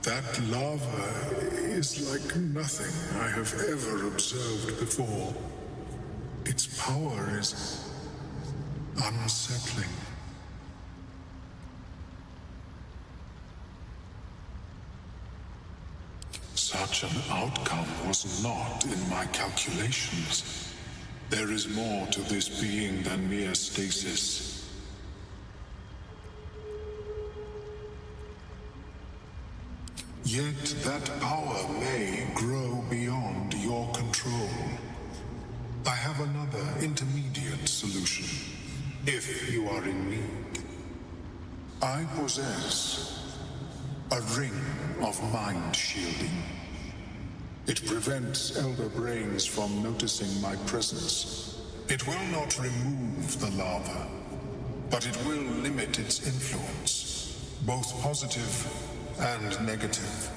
That lava is like nothing I have ever observed before. Its power is unsettling. Such an outcome was not in my calculations. There is more to this being than mere stasis. Yet that power may grow beyond your control. I have another intermediate solution, if you are in need. I possess a ring of mind shielding. It prevents elder brains from noticing my presence. It will not remove the lava, but it will limit its influence, both positive and negative.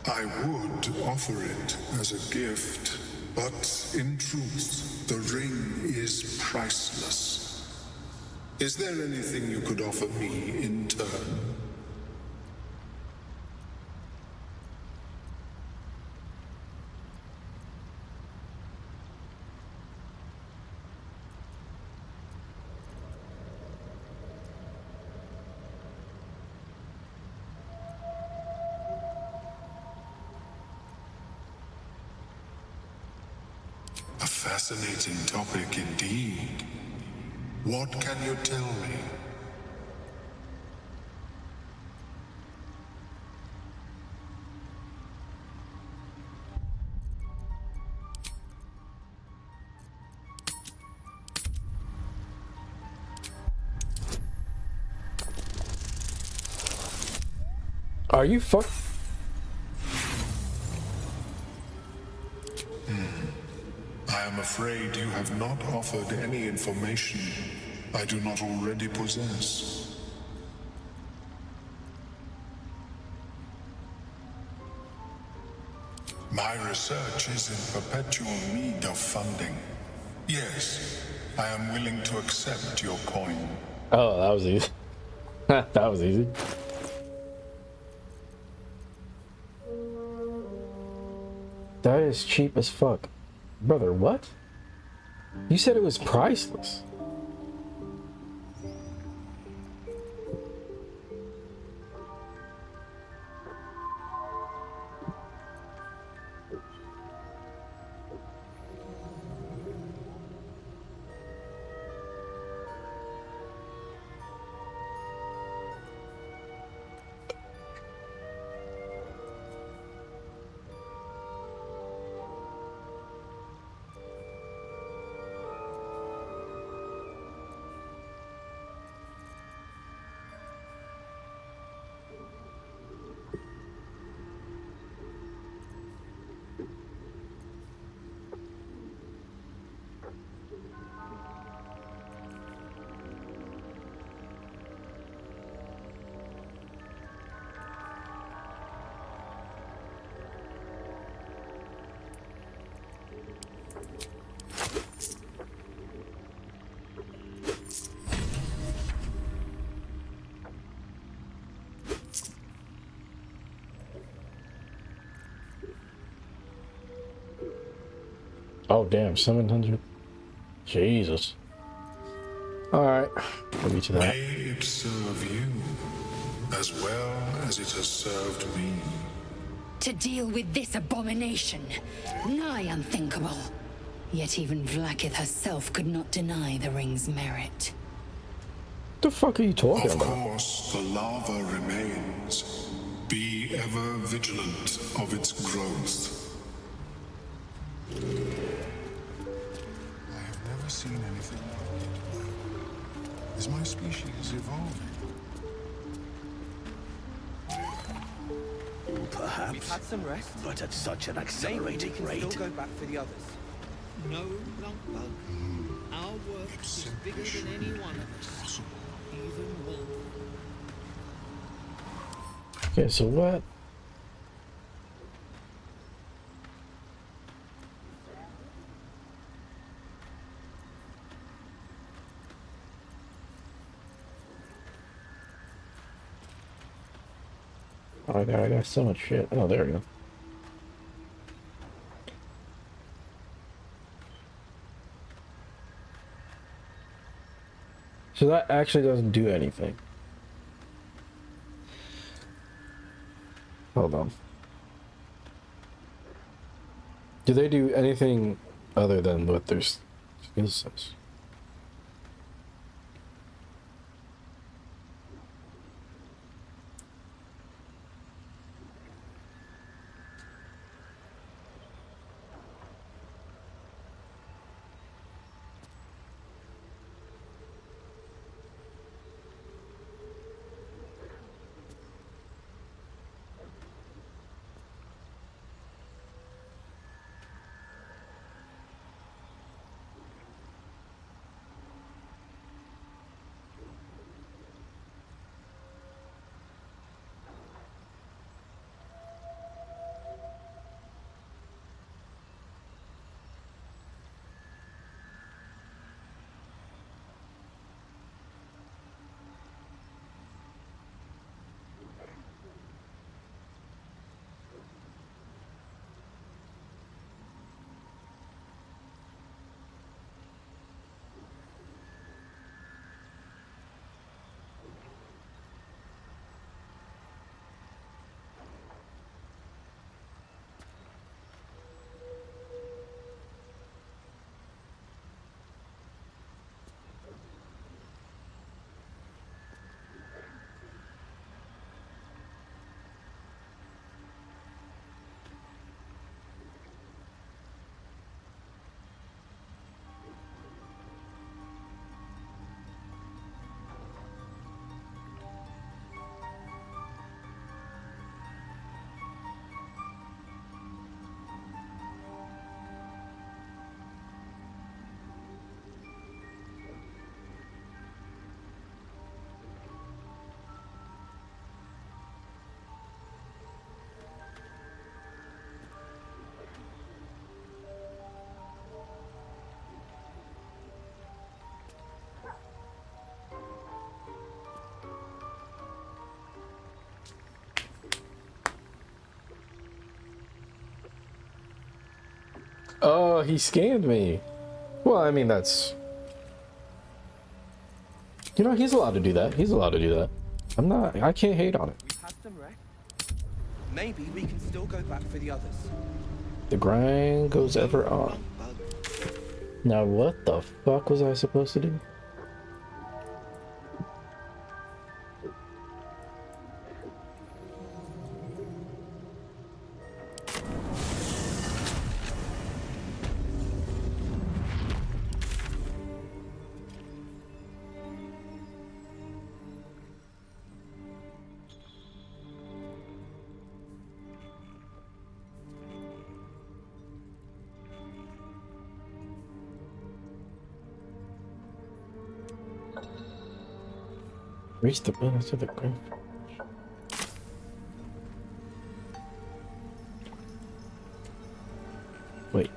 I would offer it as a gift, but in truth, the ring is priceless. Is there anything you could offer me in turn? A fascinating topic indeed. What can you tell me? Are you fuck? I am afraid you have not offered any information I do not already possess. My research is in perpetual need of funding. Yes, I am willing to accept your coin. Oh, that was easy. That was easy. That is cheap as fuck. Brother, what? You said it was priceless. Oh damn, 700. Jesus. Alright, we'll get to that. May it serve you as well as it has served me. To deal with this abomination, nigh unthinkable. Yet even Vlaakith herself could not deny the ring's merit. The fuck are you talking Of about? course, the lava remains. Be ever vigilant of its growth. I have never seen anything like it. Is my species evolving? Perhaps, We've had some rest. but at such an Maybe we accelerating can rate. still go back for the others. No, Longbow. Our work is bigger than any one of us. Even Wolf. Okay, so what? Oh, I got so much shit. Oh, there we go. So that actually doesn't do anything. Hold on. Do they do anything other than what their skill says? Oh, he scammed me. Well, I mean, that's... You know, he's allowed to do that. He's allowed to do that. I can't hate on it. We've had some rest. Maybe we can still go back for the others. The grind goes ever on. Now, what the fuck was I supposed to do? Reach the bonus of the grave. Wait,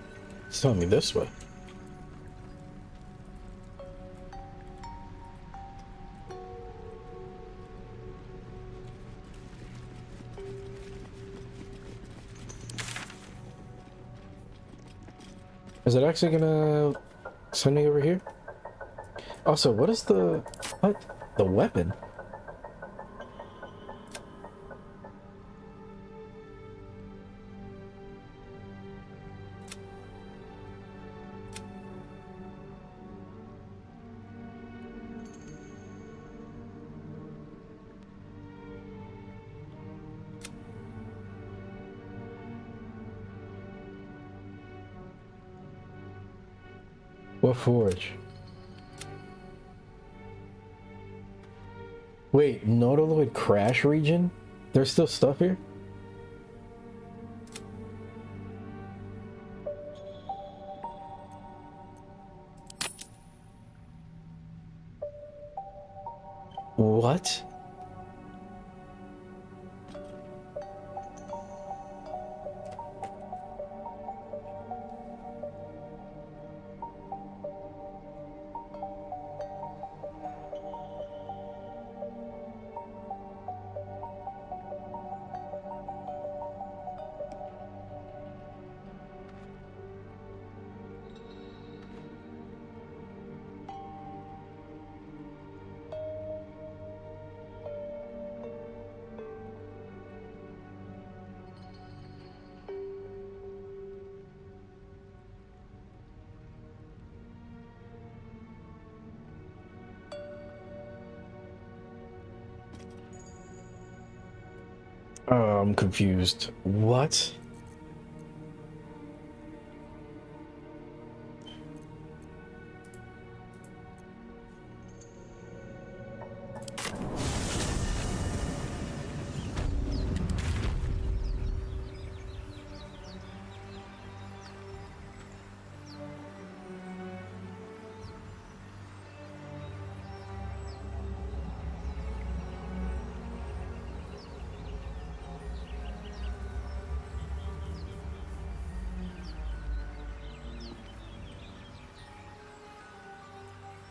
it's telling me this way. Is it actually gonna send me over here? Also, what is the... what? The weapon? What forge? Wait, Nodaloid crash region? There's still stuff here? What? I'm confused. What?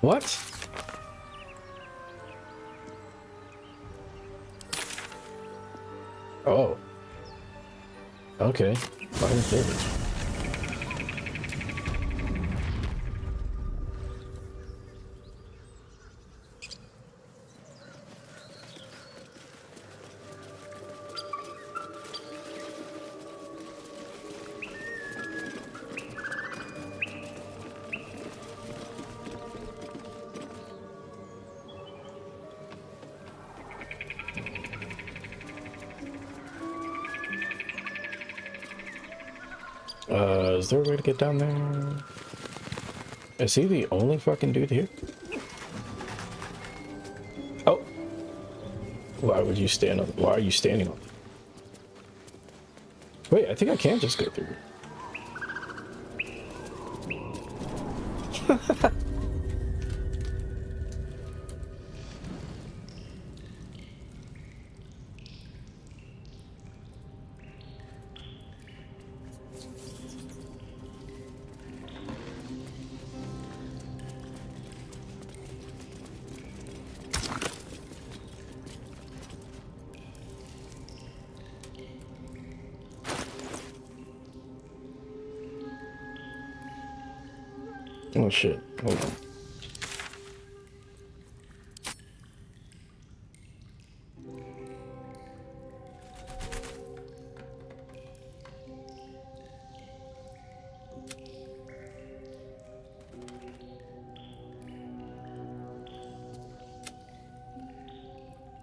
What? Oh. Okay. Fine favorite. Is there a way to get down there? Is he the only fucking dude here? Oh! Why would you stand on? Why are you standing on? Wait, I think I can just go through. Oh shit, hold on.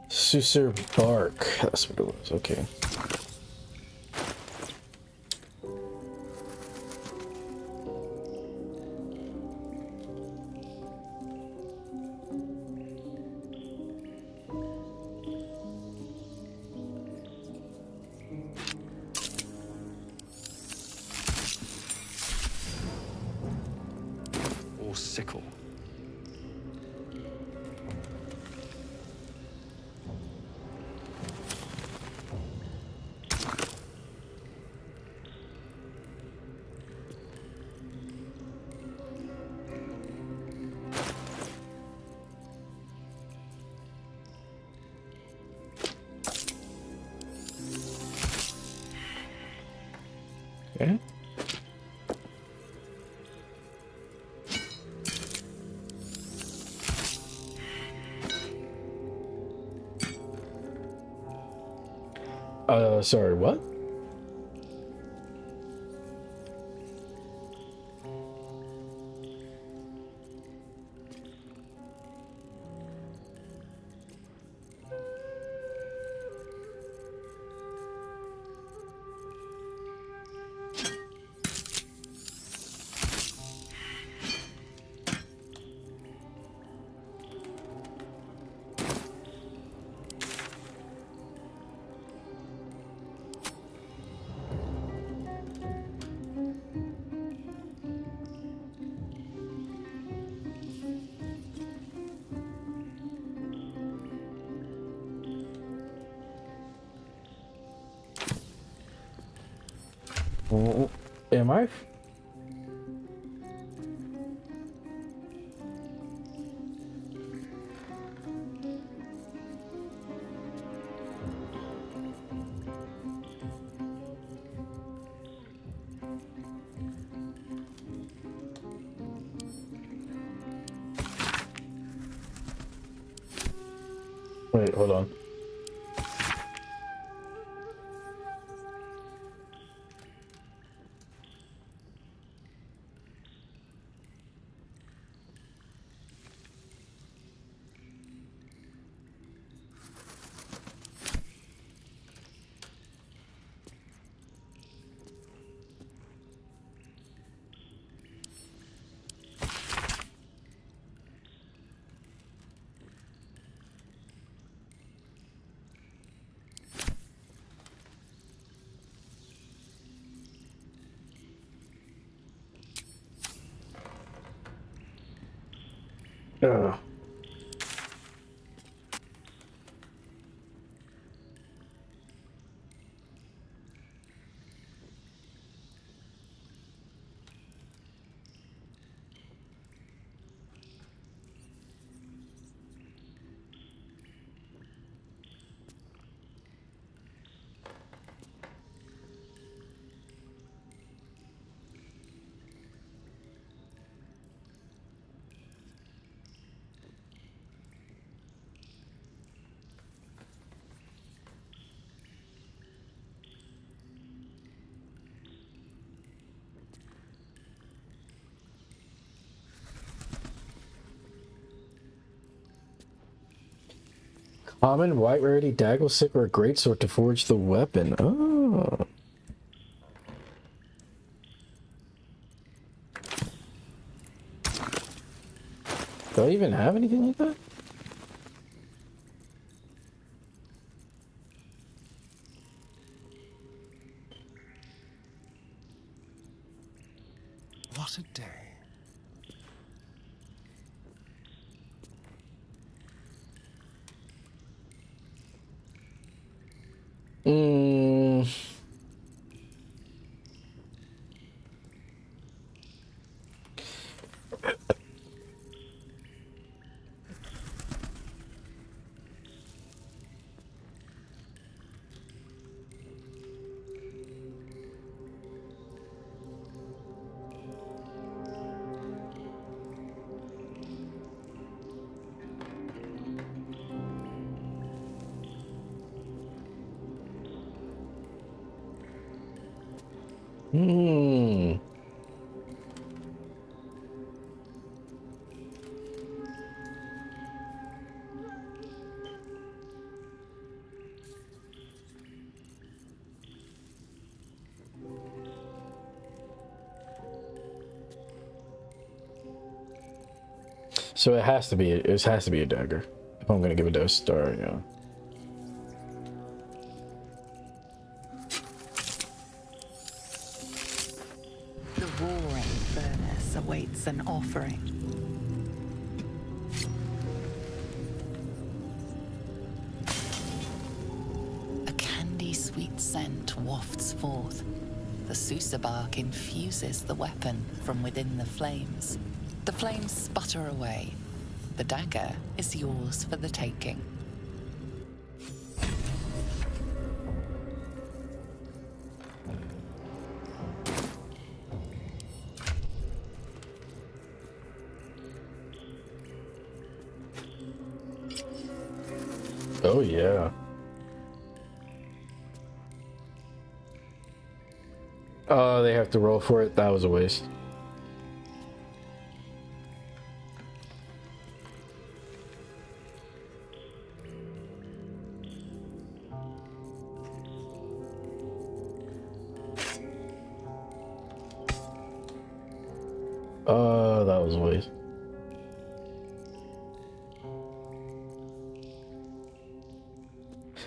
Susur bark, that's what it was, okay. Or sickle. Okay. Sorry, what? Am I? Wait, hold on. Ugh. Common, white rarity, daggle stick, or a greatsword to forge the weapon. Oh. Do I even have anything like that? What a day. Mm. Hmm. So it has to be a dagger. If I'm gonna give it a star, yeah. The roaring furnace awaits an offering. A candy-sweet scent wafts forth. The Susa bark infuses the weapon from within the flames. The flames sputter away. The dagger is yours for the taking. Oh yeah. Oh, they have to roll for it. That was a waste. That was a waste.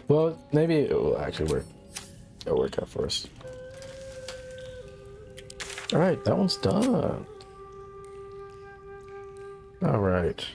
Well, maybe it will actually work. It'll work out for us. Alright, that one's done. Alright.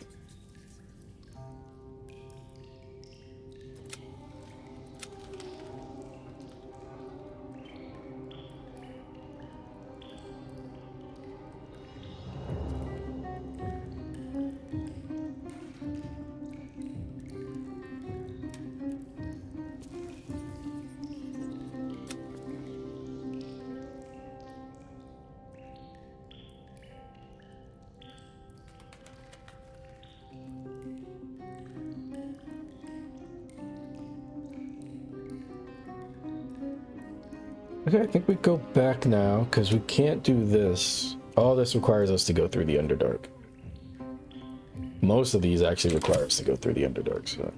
Okay, I think we go back now, because we can't do this. All this requires us to go through the Underdark. Most of these actually require us to go through the Underdark, so...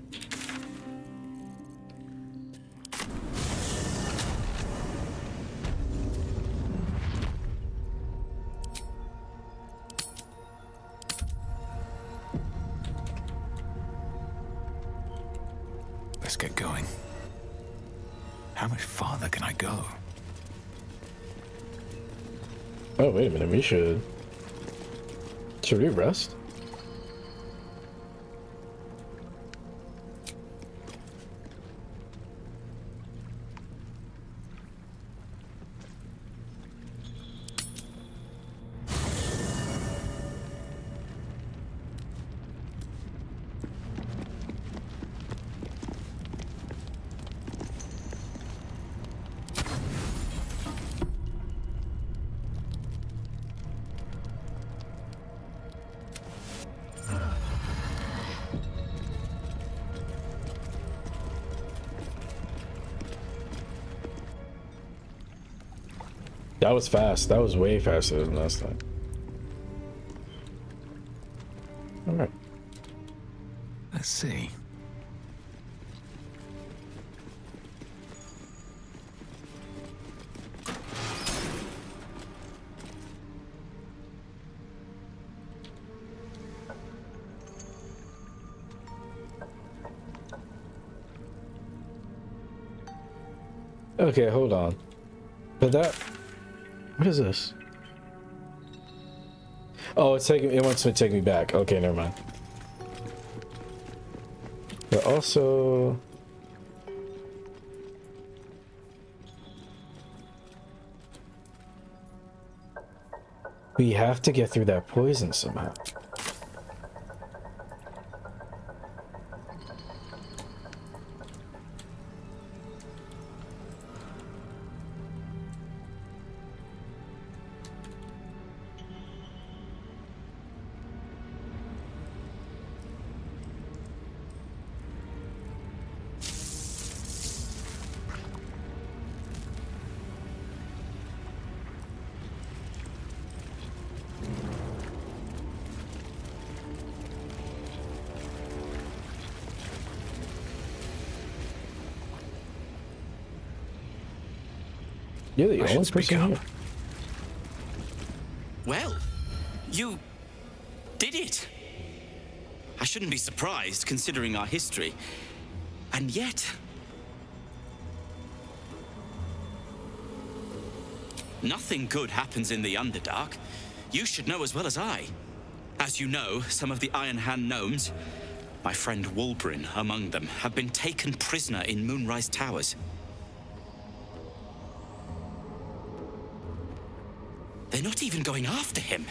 Let's get going. How much farther can I go? Oh, wait a minute, we should... Should we rest? That was fast. That was way faster than last time. All right. Let's see. Okay, hold on. But that... What is this? Oh, it's taking... It wants to take me back. Okay, never mind. But also... We have to get through that poison somehow. You're the only person here. Well, you did it. I shouldn't be surprised, considering our history. And yet... nothing good happens in the Underdark. You should know as well as I. As you know, some of the Iron Hand gnomes, my friend Wulbrin among them, have been taken prisoner in Moonrise Towers. They're not even going after him.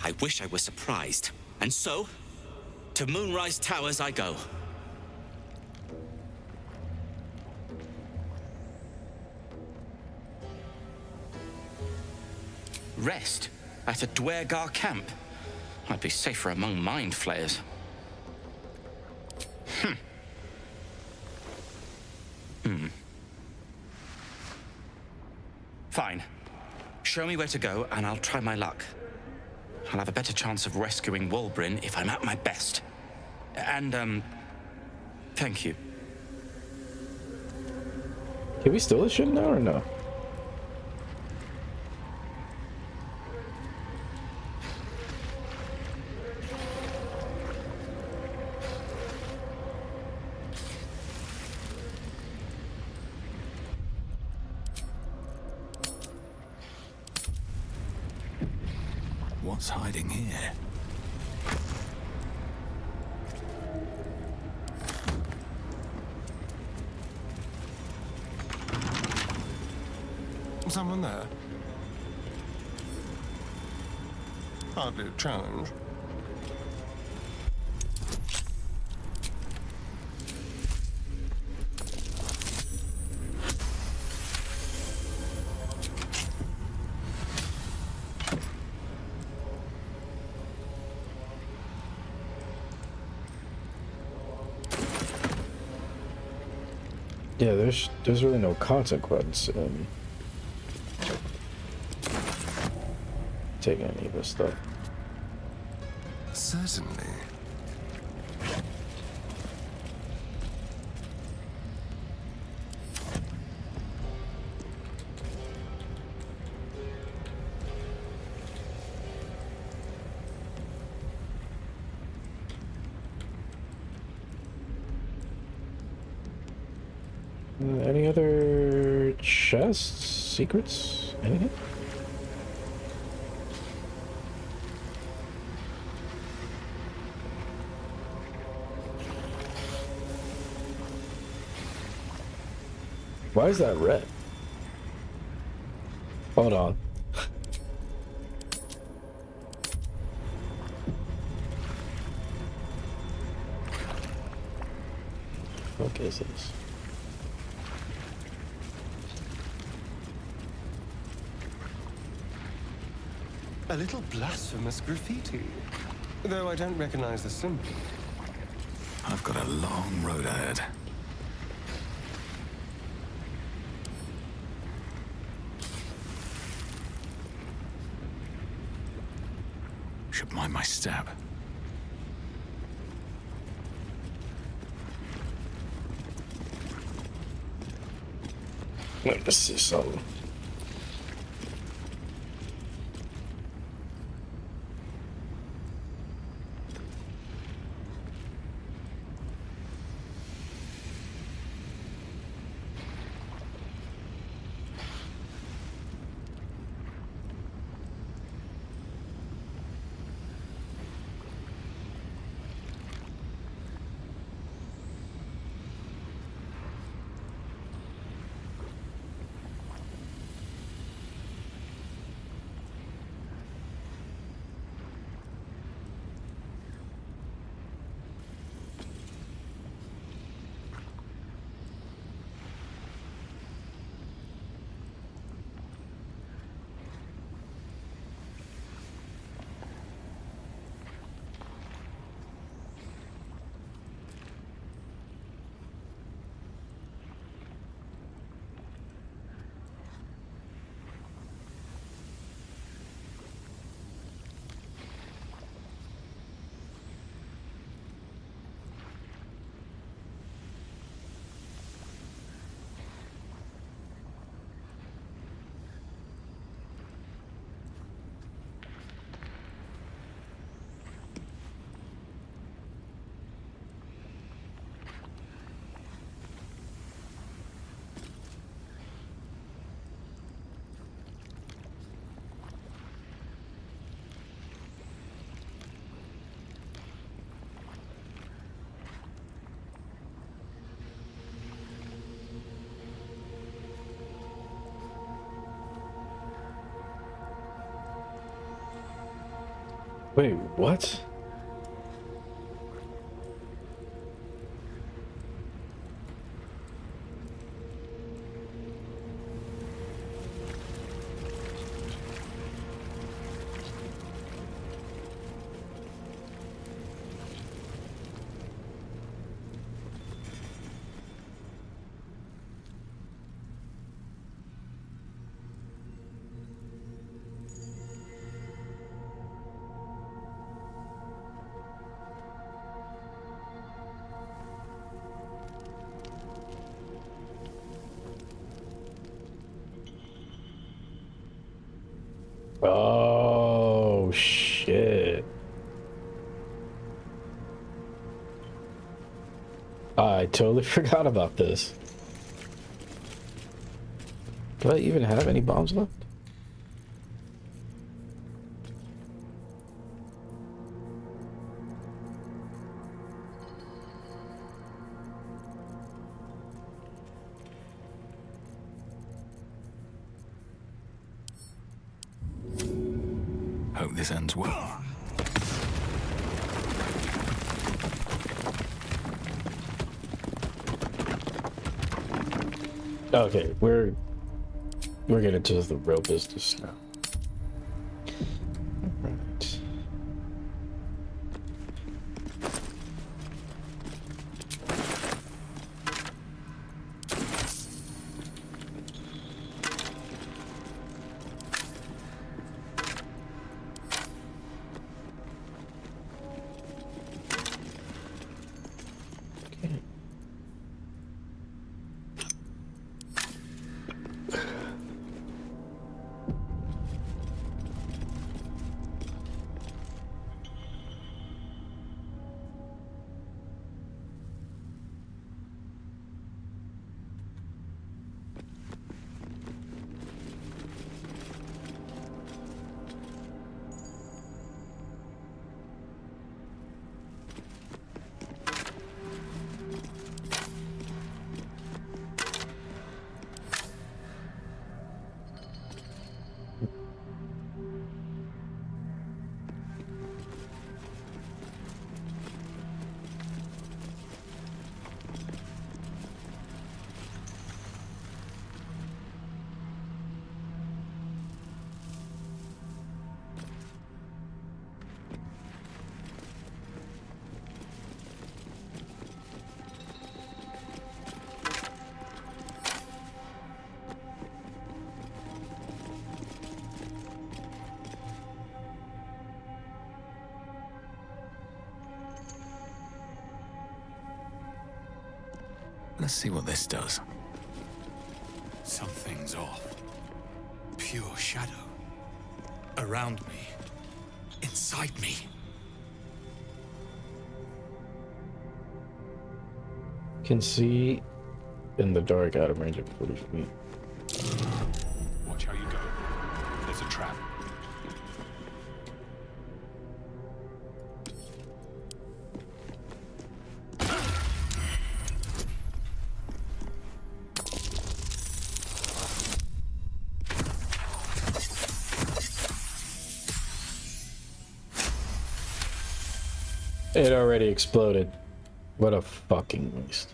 I wish I were surprised. And so, to Moonrise Towers I go. Rest at a Dwergar camp. I'd be safer among mind flayers. Fine. Show me where to go, and I'll try my luck. I'll have a better chance of rescuing Wulbrin if I'm at my best. And, thank you. Can we steal this shit now or no? What's hiding here? Someone there? Hardly a challenge. Yeah, there's really no consequence in taking any of this stuff. Certainly. Any other chests, secrets, anything? Why is that red? Hold on. What is this? A little blasphemous graffiti. Though I don't recognize the symbol. I've got a long road ahead. mind my step. Let me see something. Wait, what? Oh, shit. I totally forgot about this. Do I even have any bombs left? Hope this ends well. Okay, we're getting to the real business now. Alright. Let's see what this does. Something's off. Pure shadow. Around me. Inside me. Can see in the dark out of range of 40 feet. Watch how you go. There's a trap. It already exploded. What a fucking waste.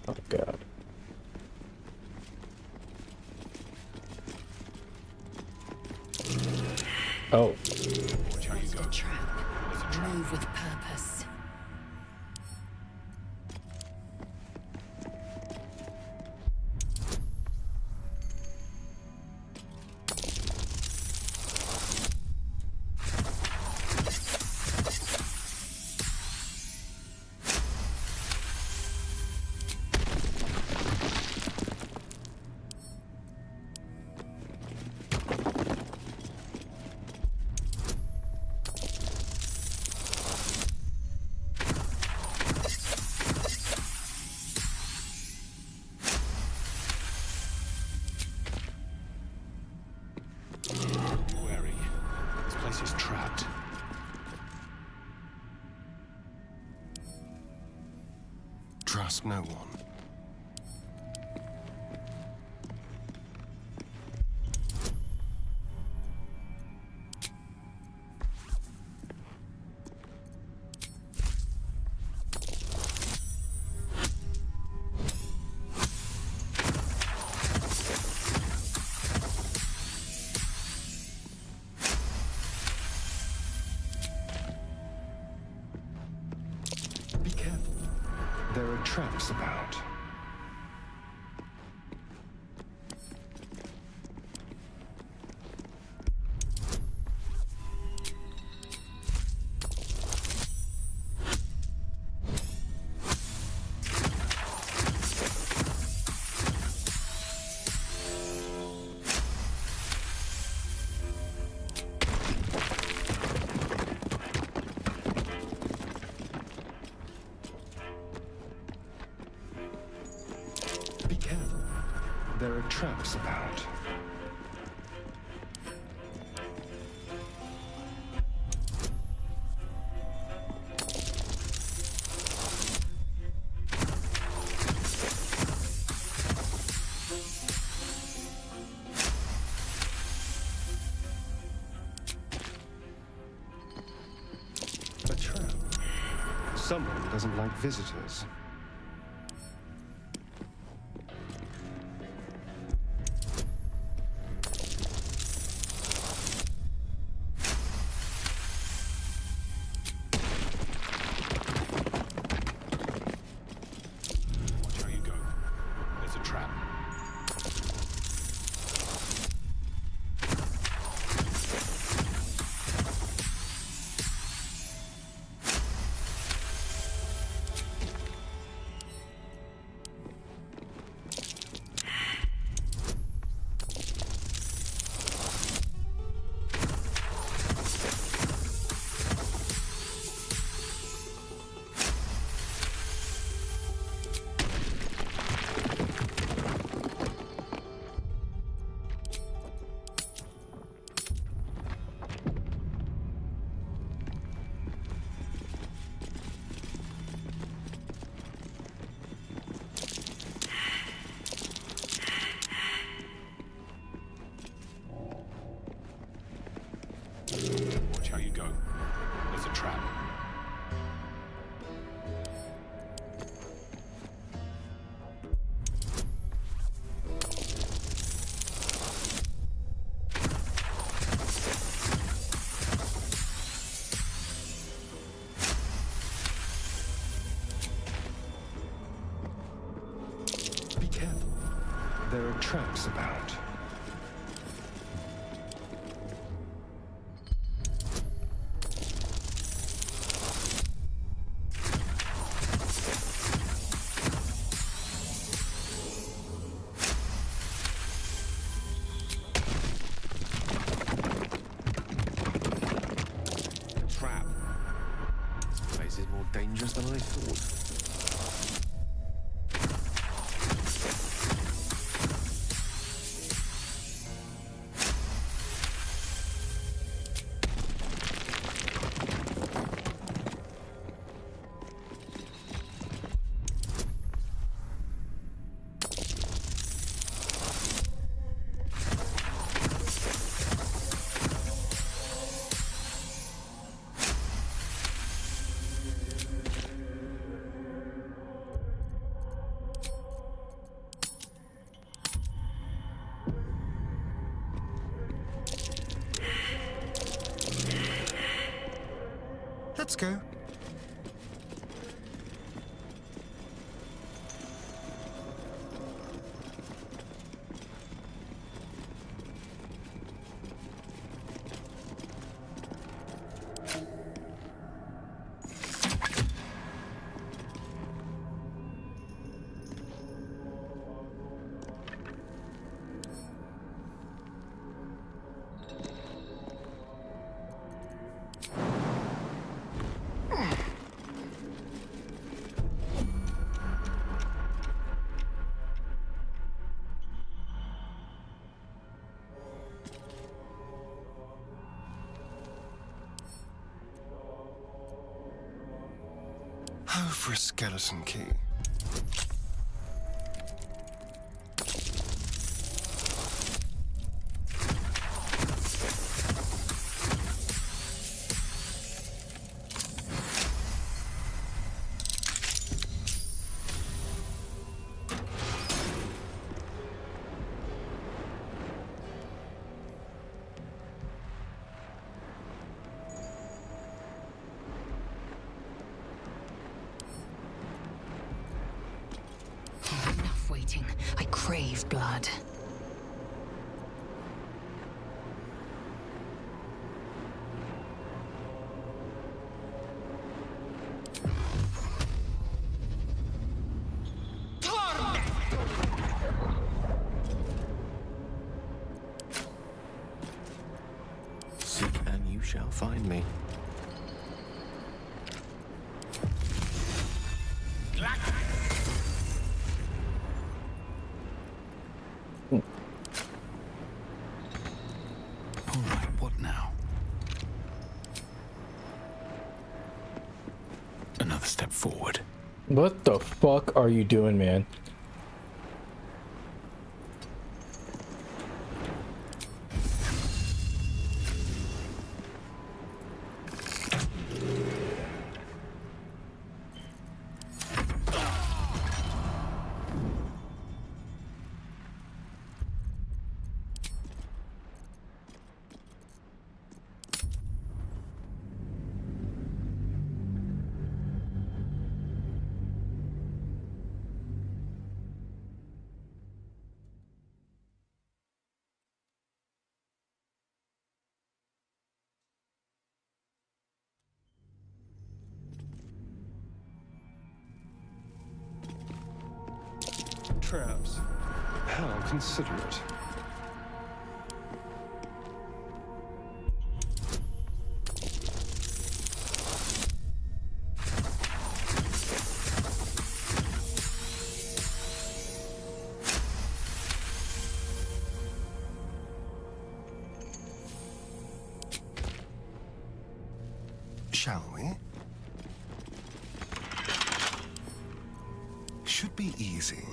Oh god. Oh. Watch how you go. There's a trap. Move with purpose. Wary. This place is trapped. Trust no one. Be careful. There are traps about. Be careful. There are traps about. A trap. Someone doesn't like visitors. Watch how you go. There's a trap. Watch how you go. There's a trap. Be careful. There are traps about. dangerous than I thought. Let's go. Oh, for a skeleton key. Enough waiting. I crave blood. Seek and you shall find me. All right, what now? Another step forward. What the fuck are you doing, man? Traps. How considerate. Shall we? Should be easy.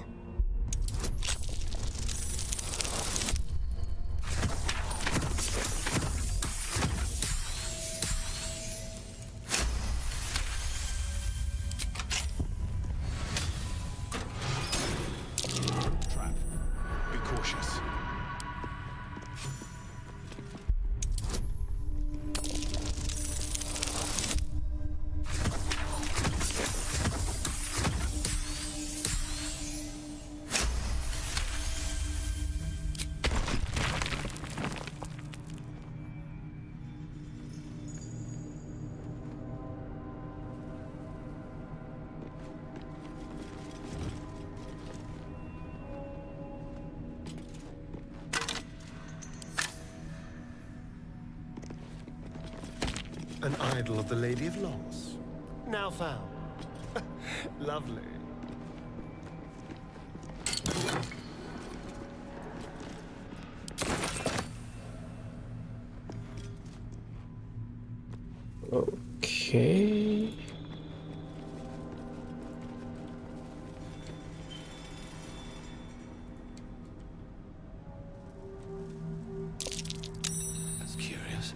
Trap. Be cautious. An idol of the Lady of Loss. Now found. Lovely. Okay. That's curious.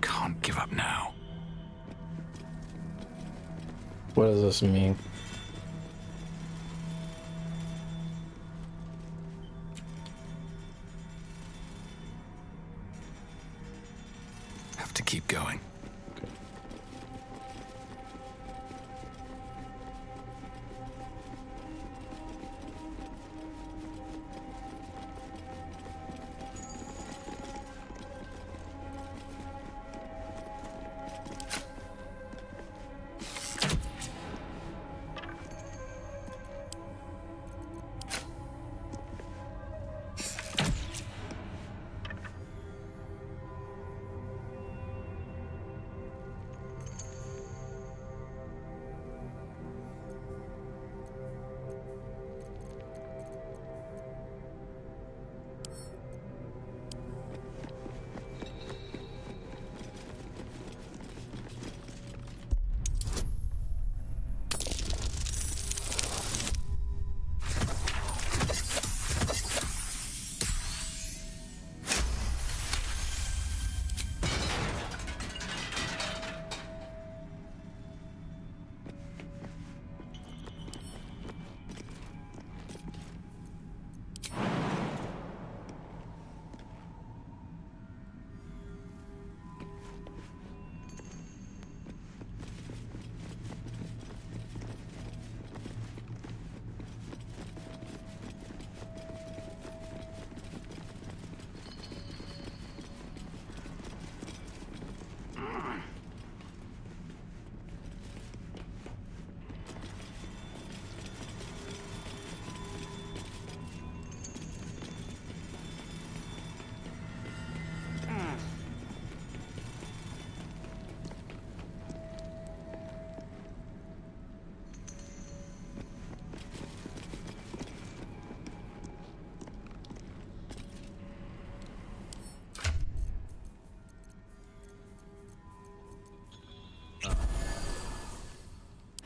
Can't give up now. What does this mean? Have to keep going.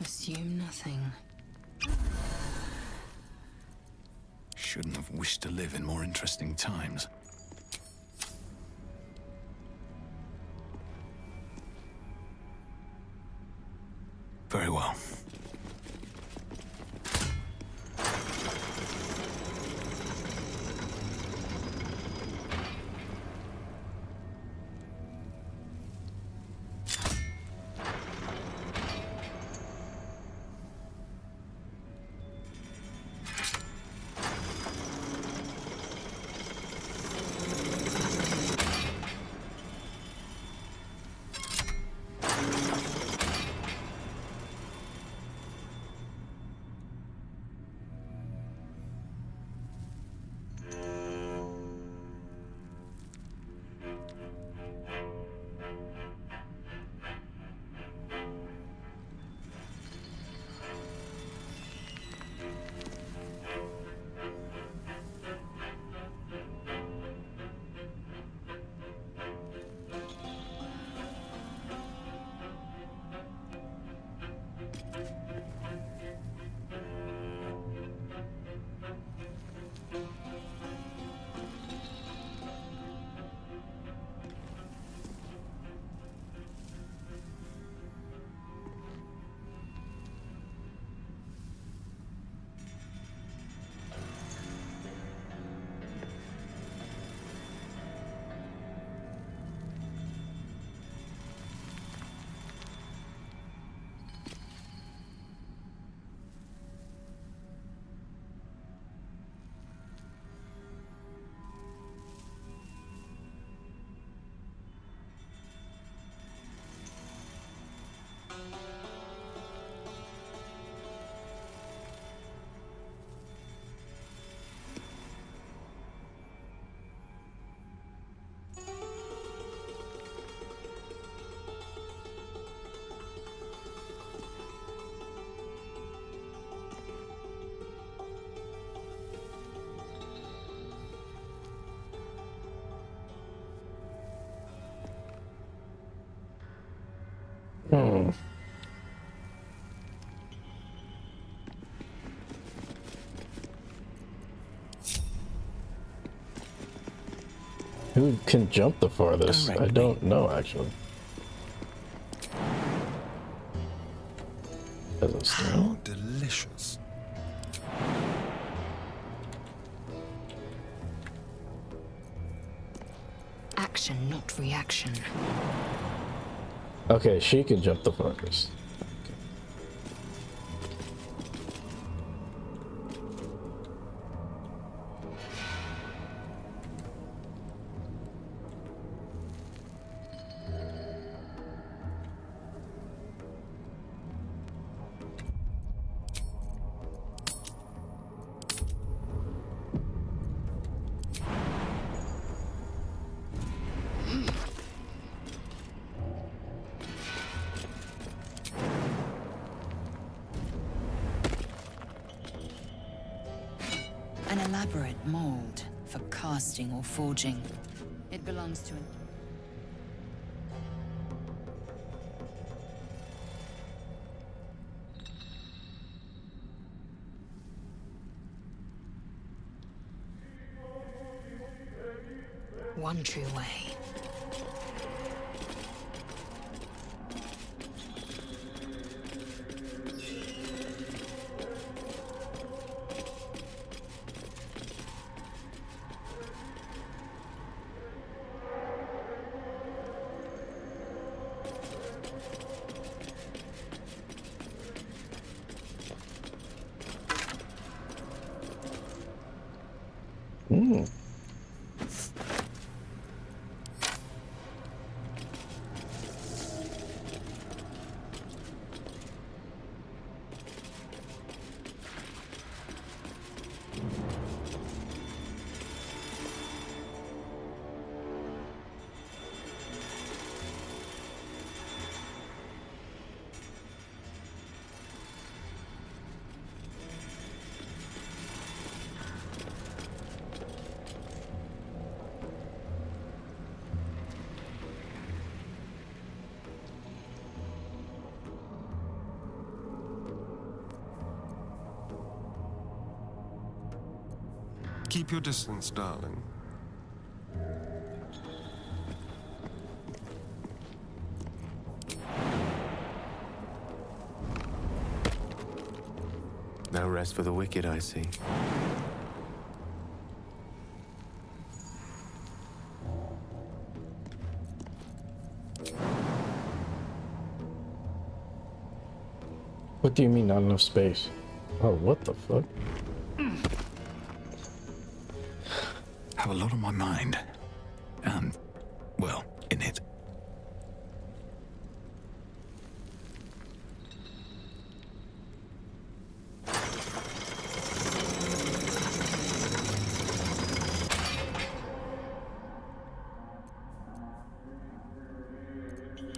Assume nothing. Shouldn't have wished to live in more interesting times. Very well. Who can jump the farthest? I don't know, actually. How delicious. Action, not reaction. Okay, she can jump the farthest. An elaborate mold for casting or forging. It belongs to an... One true way. Keep your distance, darling. No rest for the wicked, I see. What do you mean, not enough space? Oh, what the fuck? Have a lot on my mind. And, well, in it.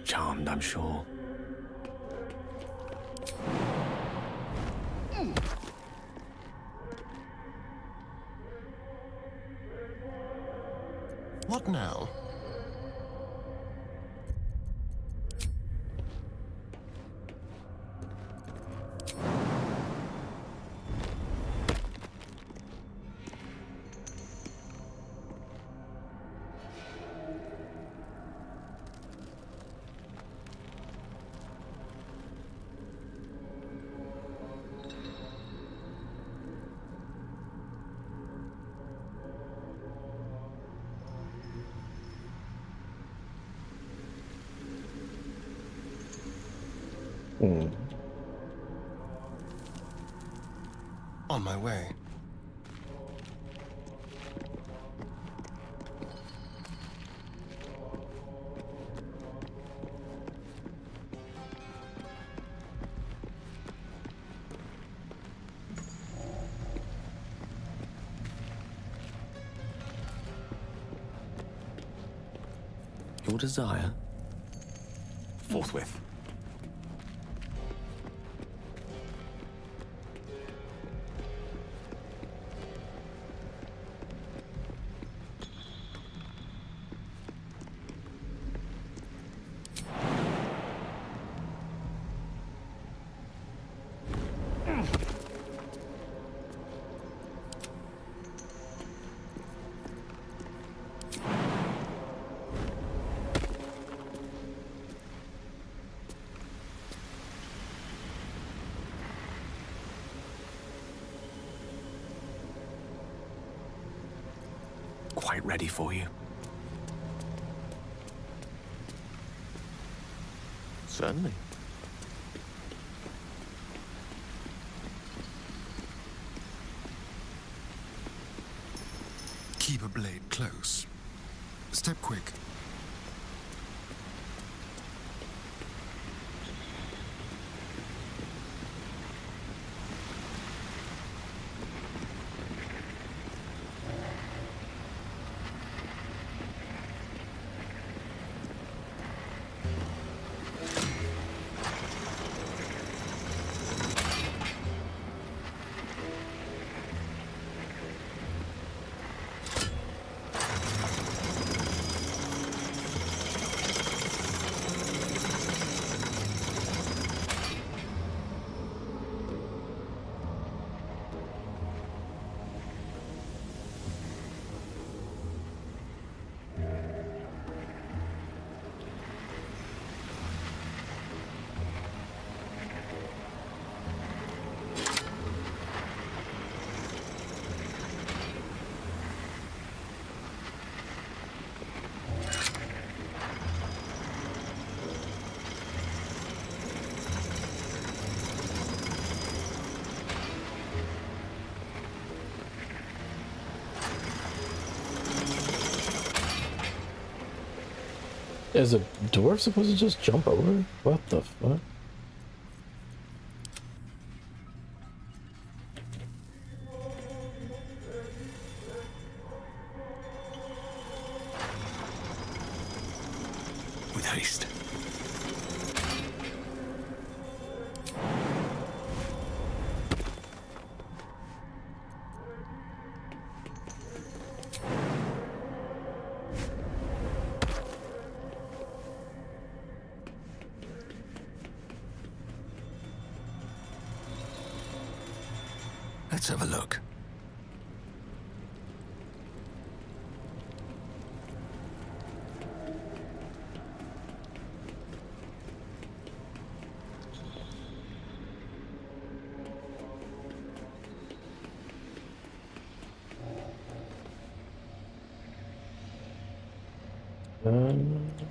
Charmed, I'm sure. What now? On my way. Your desire? Forthwith. quite ready for you. Certainly. Keep a blade close. Step quick. Is a dwarf supposed to just jump over? What the fuck? With haste. Let's have a look.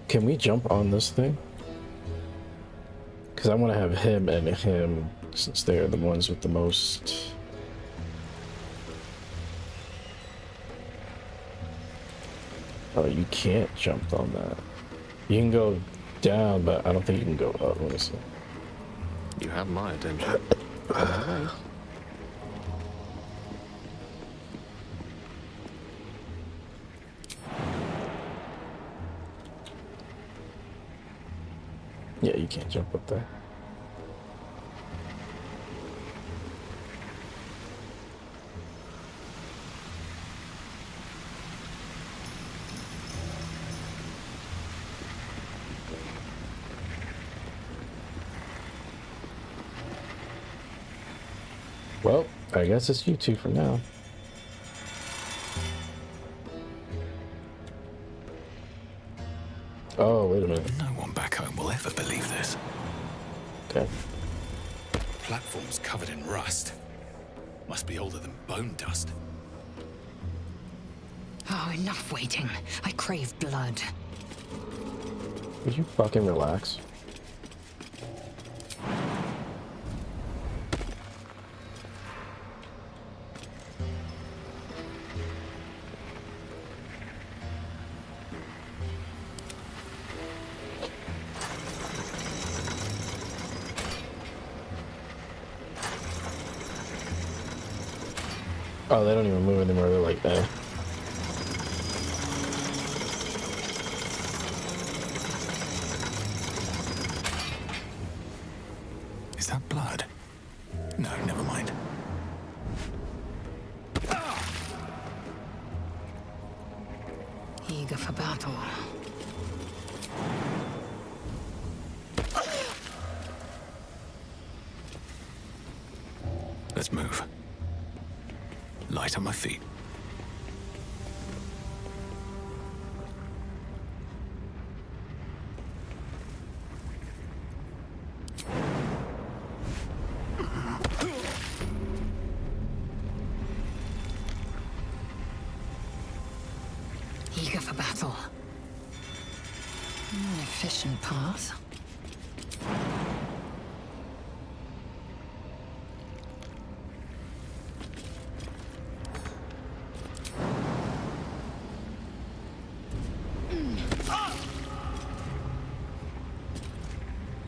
Can we jump on this thing? Because I want to have him and him, since they're the ones with the most. Oh, you can't jump on that. You can go down, but I don't think you can go up. Let me see. You have my attention. On my way. Yeah, you can't jump up there. Well, I guess it's you two for now. Oh, wait a minute. No one back home will ever believe this. Okay. Platform's covered in rust. Must be older than bone dust. Oh, enough waiting. I crave blood. Would you fucking relax? Oh, they don't even move anymore. They're like, eh. Is that blood? No, never mind. Eager for battle. Let's move. Light on my feet. eager for battle. An efficient path.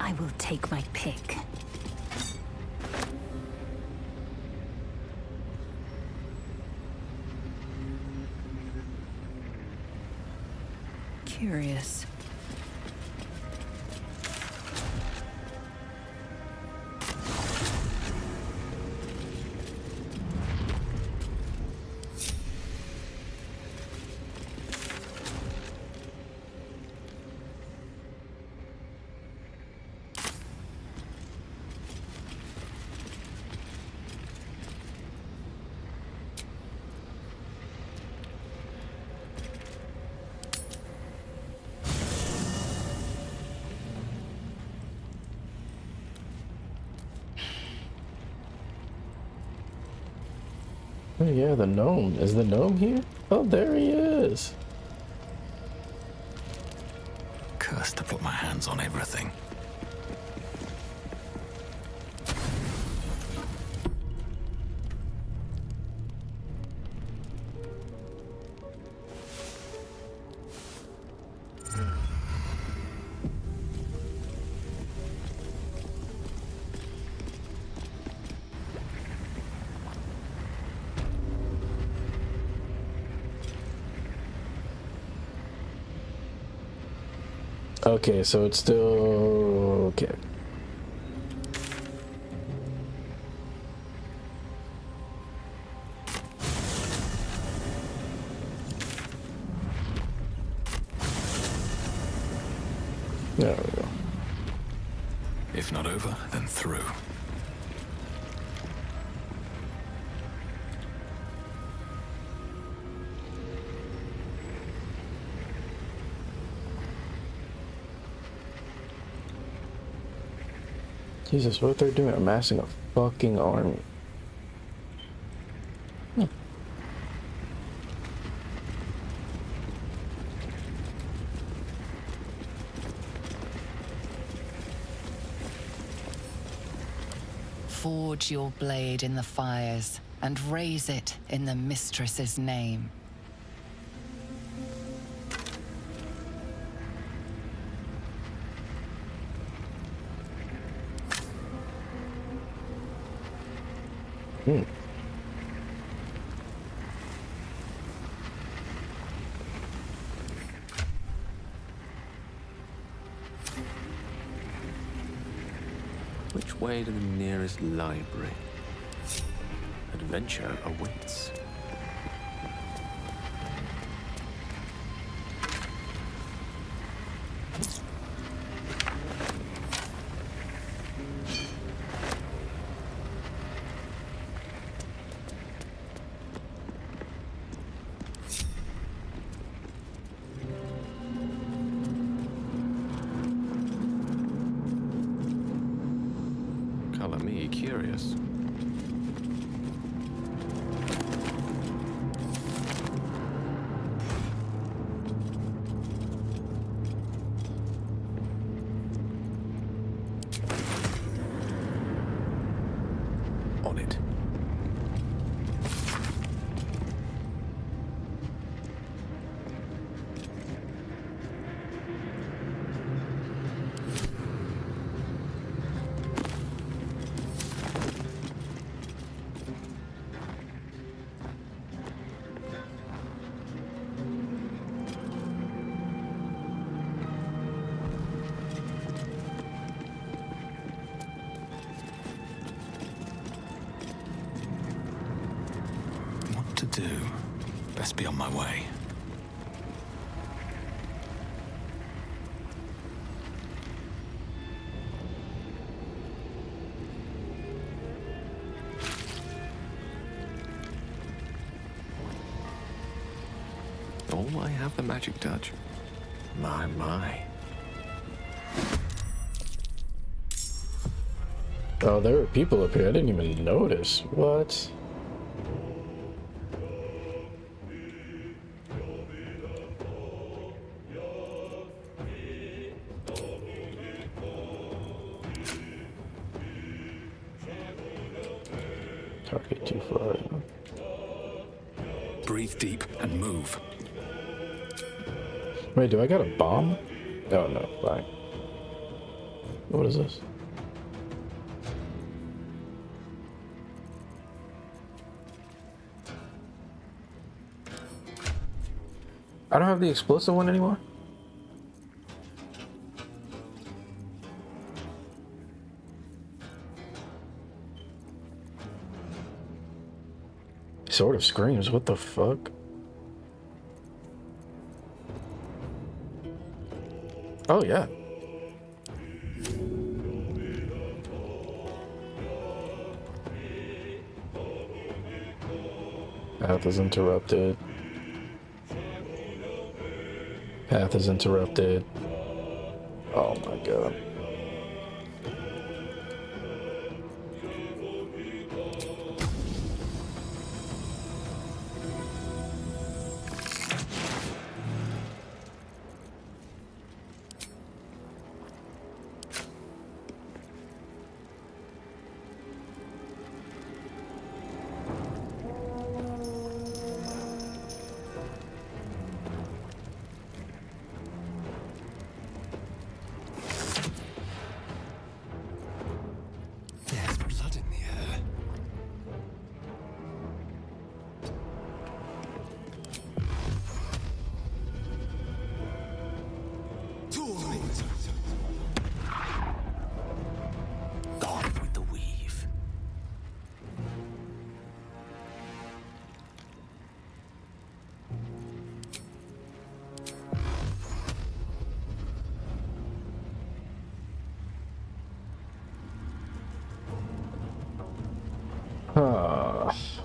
I will take my pick. Curious. Oh yeah, the gnome. Is the gnome here? Oh, there he is. Cursed to put my hands on everything. Okay, so it's still okay. There we go. If not over, then through. Jesus, what they're doing? Amassing a fucking army. Forge your blade in the fires and raise it in the mistress's name. Which way to the nearest library? Adventure awaits. Color me curious. On it. What to do? Best be on my way. Oh, I have the magic touch. My. Oh, there were people up here. I didn't even notice. What? Okay, too far. Breathe deep and move. Wait, do I got a bomb? Oh no, fine. What is this? I don't have the explosive one anymore? Sort of screams, what the fuck? Oh yeah. Path is interrupted. Path is interrupted. Oh my god. There's blood in the air. Gone with the weave.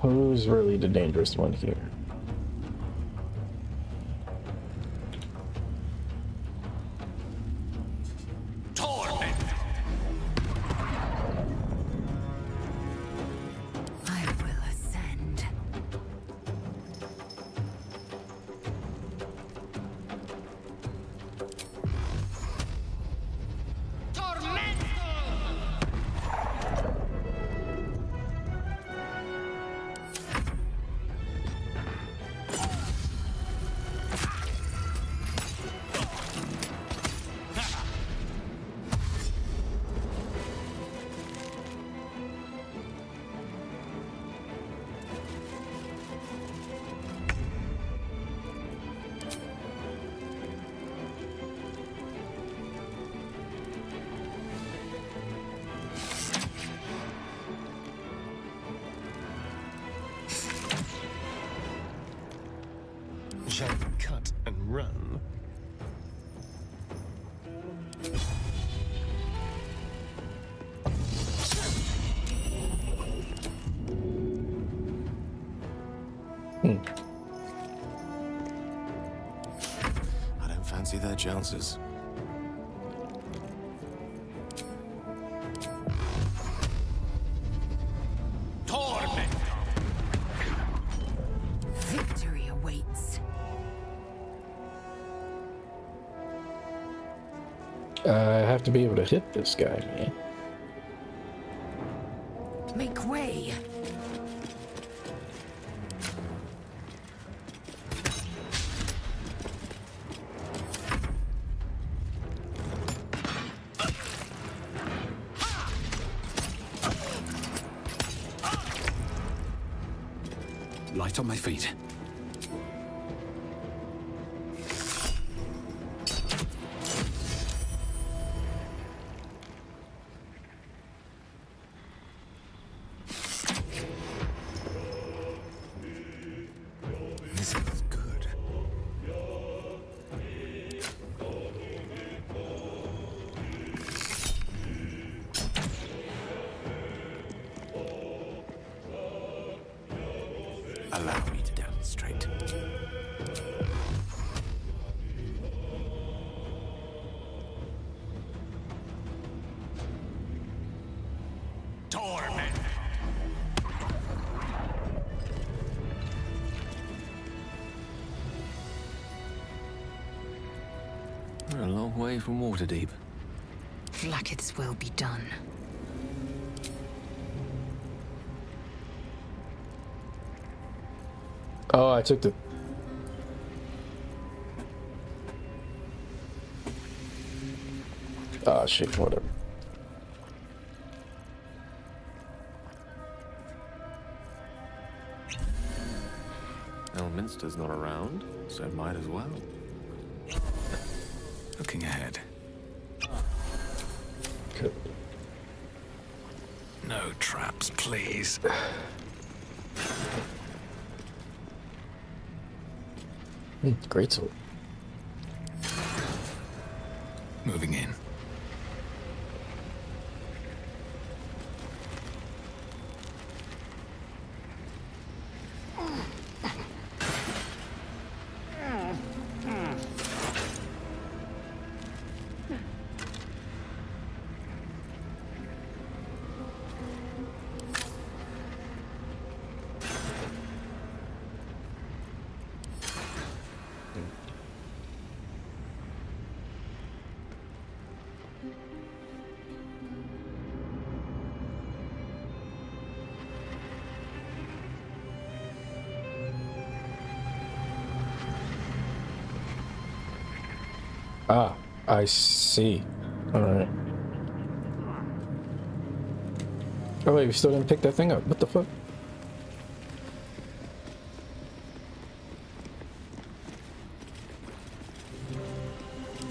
Who's really the dangerous one here? I will ascend. Shall we cut and run? I don't fancy their chances. Victory awaits. I have to be able to hit this guy, man. Make way. Light on my feet. This is good. Allow me to demonstrate. Torment! We're a long way from Waterdeep. Like its will be done. Oh, I took the... Ah, shit, whatever. Elminster's not around, so might as well. Looking ahead. Good. No traps, please. Great sword. Moving in. Ah, I see. Alright. Oh wait, we still didn't pick that thing up. What the fuck?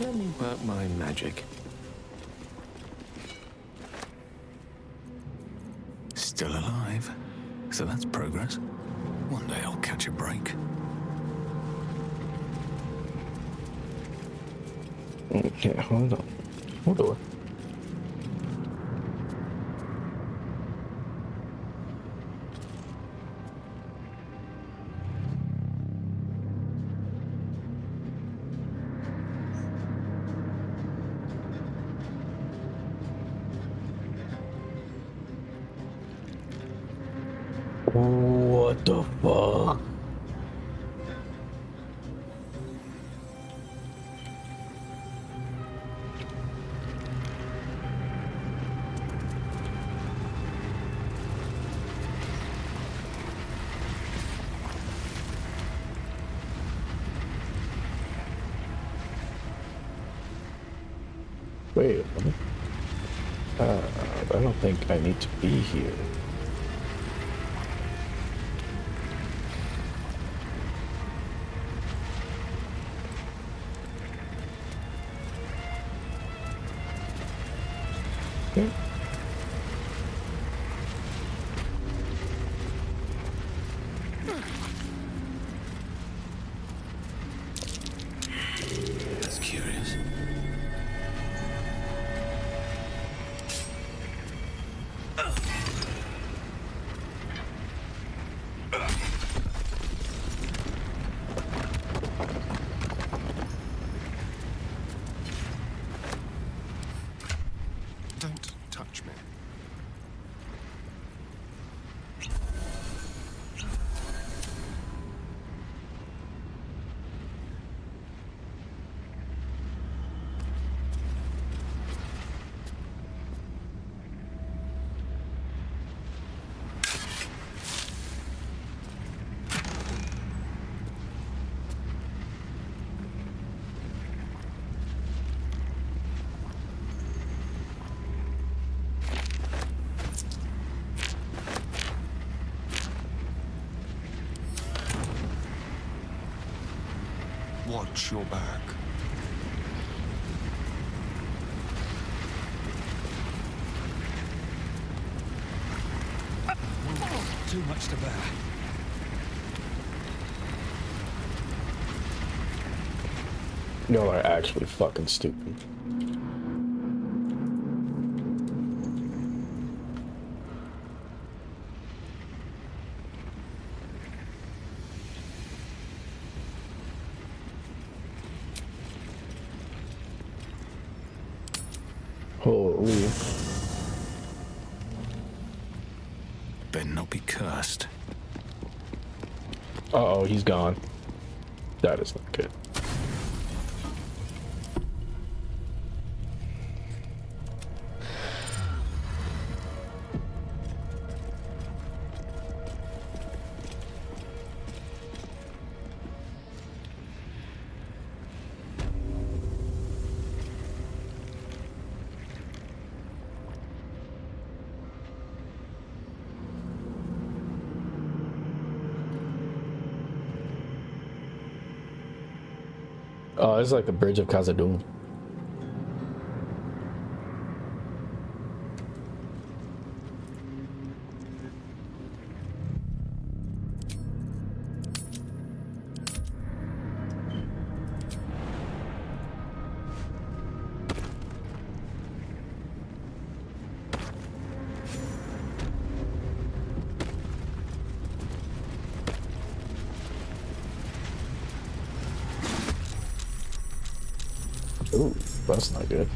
Let me work my magic. Still alive. So that's progress. One day I'll catch a break. Okay, hold on. Hold on. What the fuck? Wait, I don't think I need to be here. Okay. That's curious. Don't touch me. Watch your back. Too much to bear. Y'all are actually fucking stupid. Holy. Better not be cursed. Uh-oh, he's gone. That is not good. Oh, it's like the bridge of Khazad-dûm. Ooh, that's not good.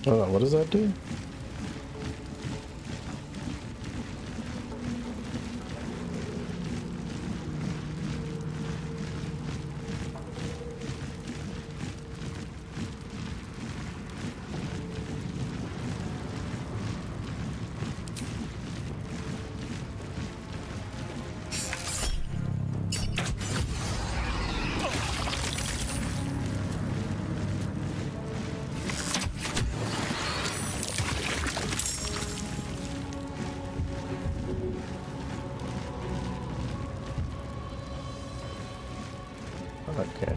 Hold on, what does that do? Okay.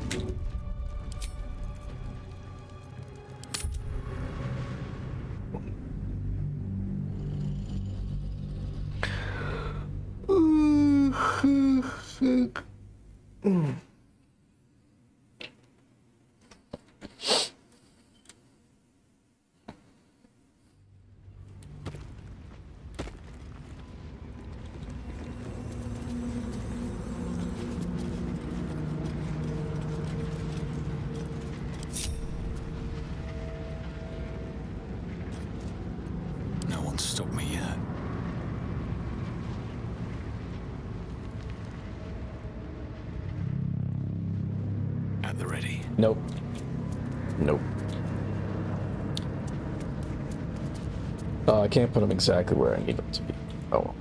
No one's stopped me yet. At the ready. Nope. Nope. I can't put them exactly where I need them to be. Oh well.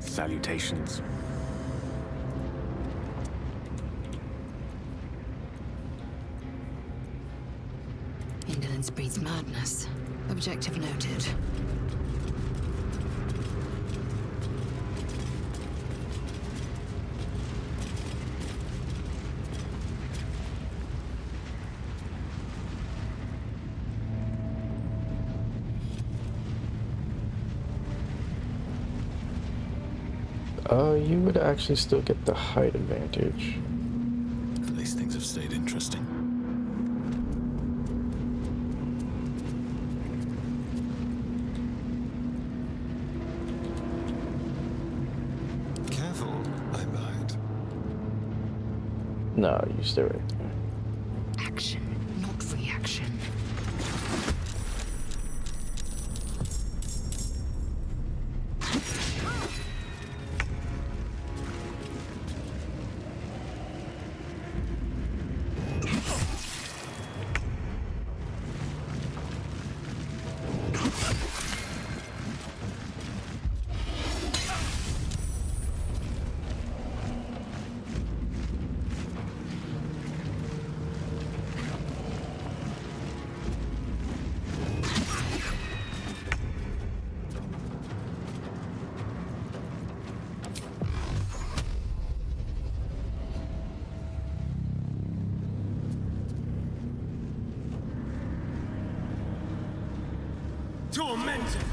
Salutations. Indolence breeds madness. Objective noted. You would actually still get the height advantage. At least things have stayed interesting. Careful, I might. No, you stay right there. Action, not reaction. Tormented!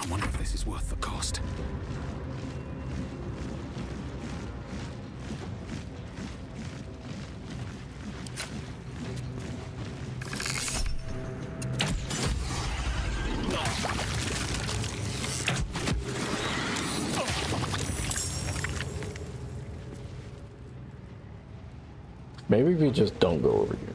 I wonder if this is worth the cost. Maybe we just don't go over here.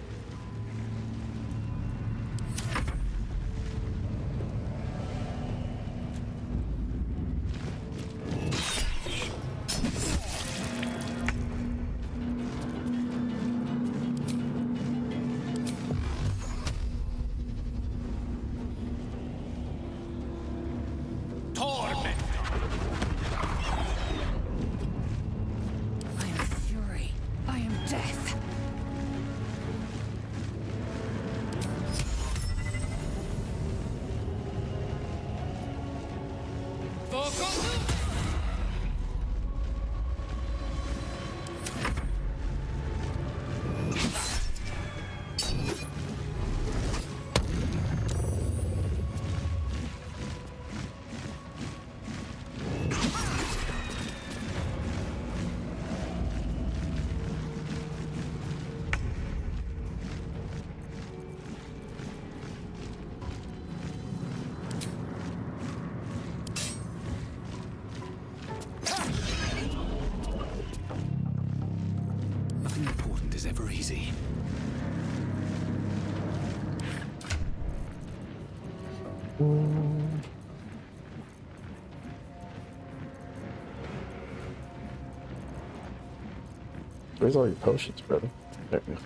Nothing important is ever easy. Where's all your potions, brother? There we go.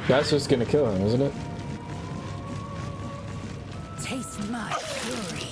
That's just gonna kill him, isn't it? Taste my fury.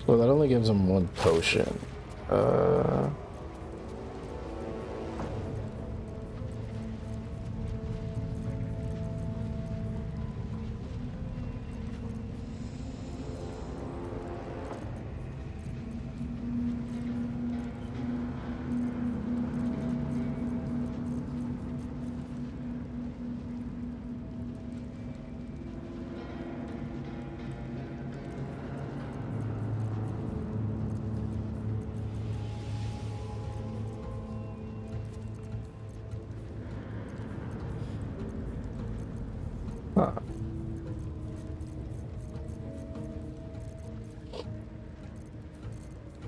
Well, that only gives him one potion. Huh.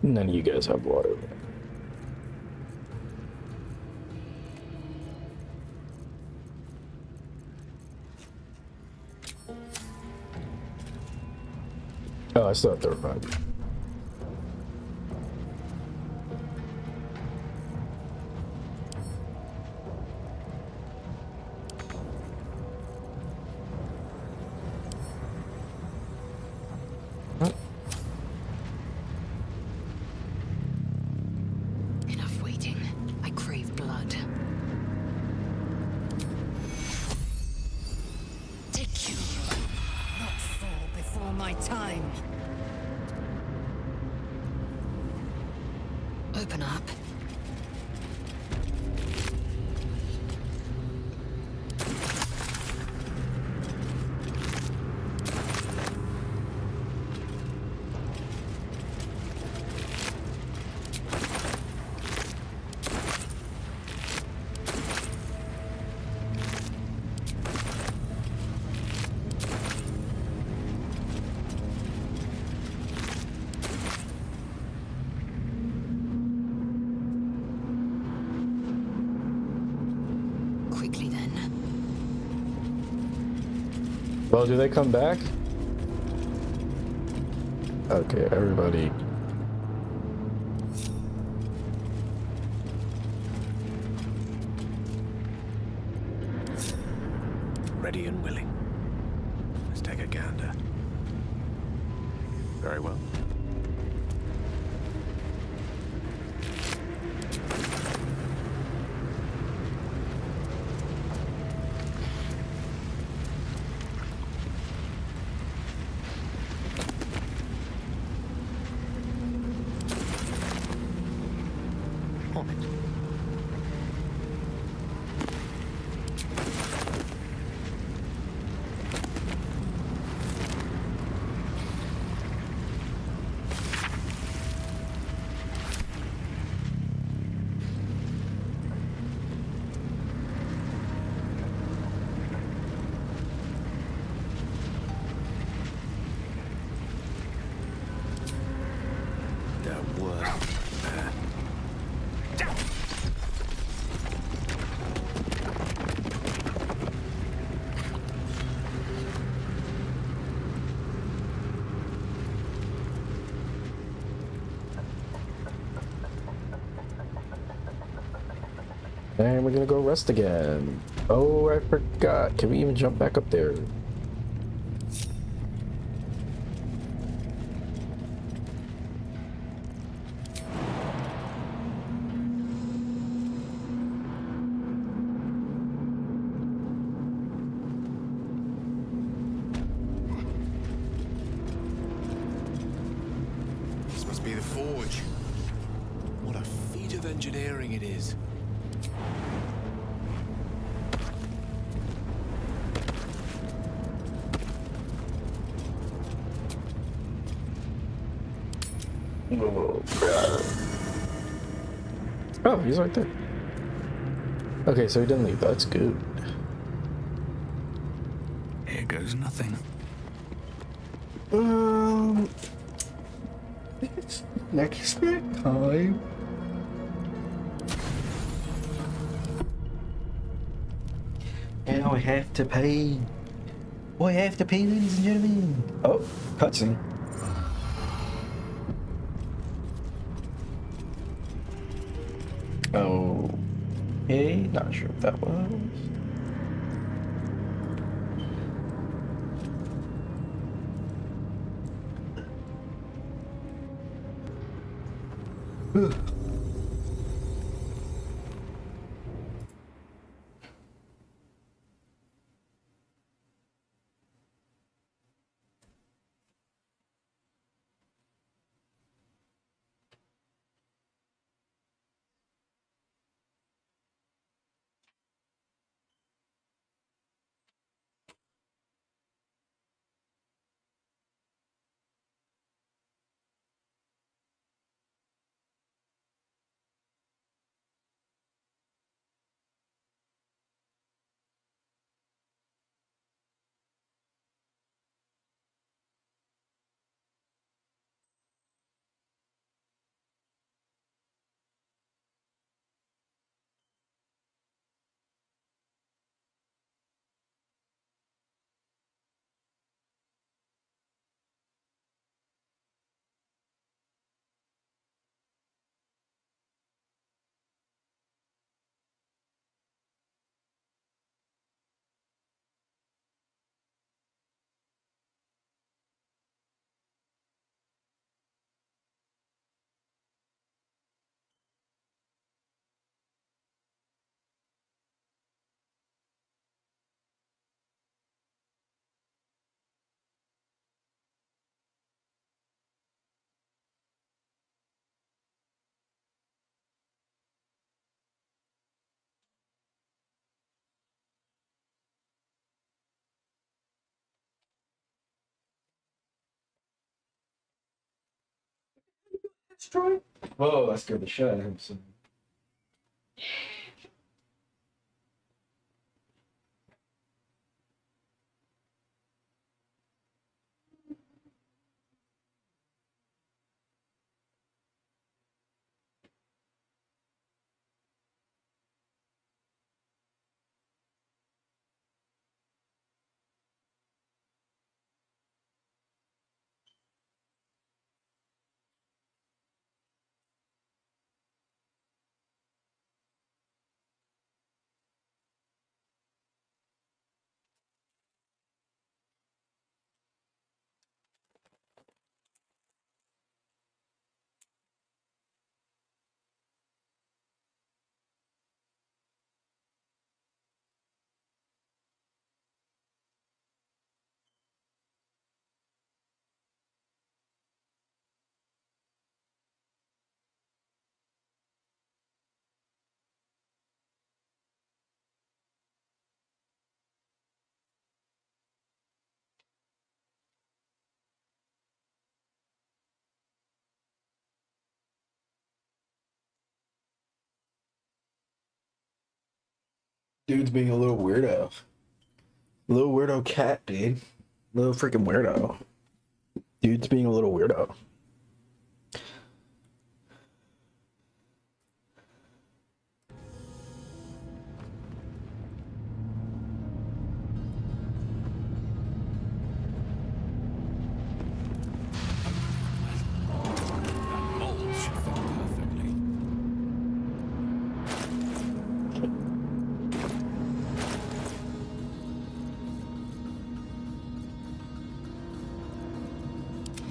None of you guys have water. Oh, I still have to revive you. Enough waiting. I crave blood. Take you. Not fall before my time. Open up. Quickly then. Well, do they come back? Okay, everybody. Ready and willing. Let's take a gander. Very well. Hobbit. The world. And we're gonna go rest again. Oh, I forgot. Can we even jump back up there? This must be the forge. What a feat of engineering it is. Oh, he's right there. Okay, so he didn't leave. That's good. Here goes nothing. Next time. And I have to pay. I have to pay, ladies and gentlemen. Oh, cutscene. Oh, okay, not sure what that was. Whoa, that scared the shit out of him. Dude's being a little weirdo. Little weirdo cat, dude. Little freaking weirdo. Dude's being a little weirdo.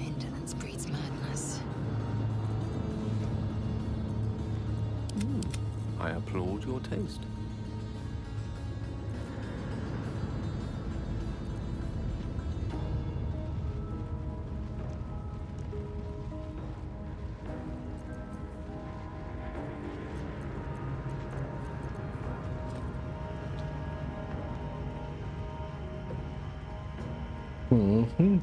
Indolence breeds madness. I applaud your taste. Mm-hmm.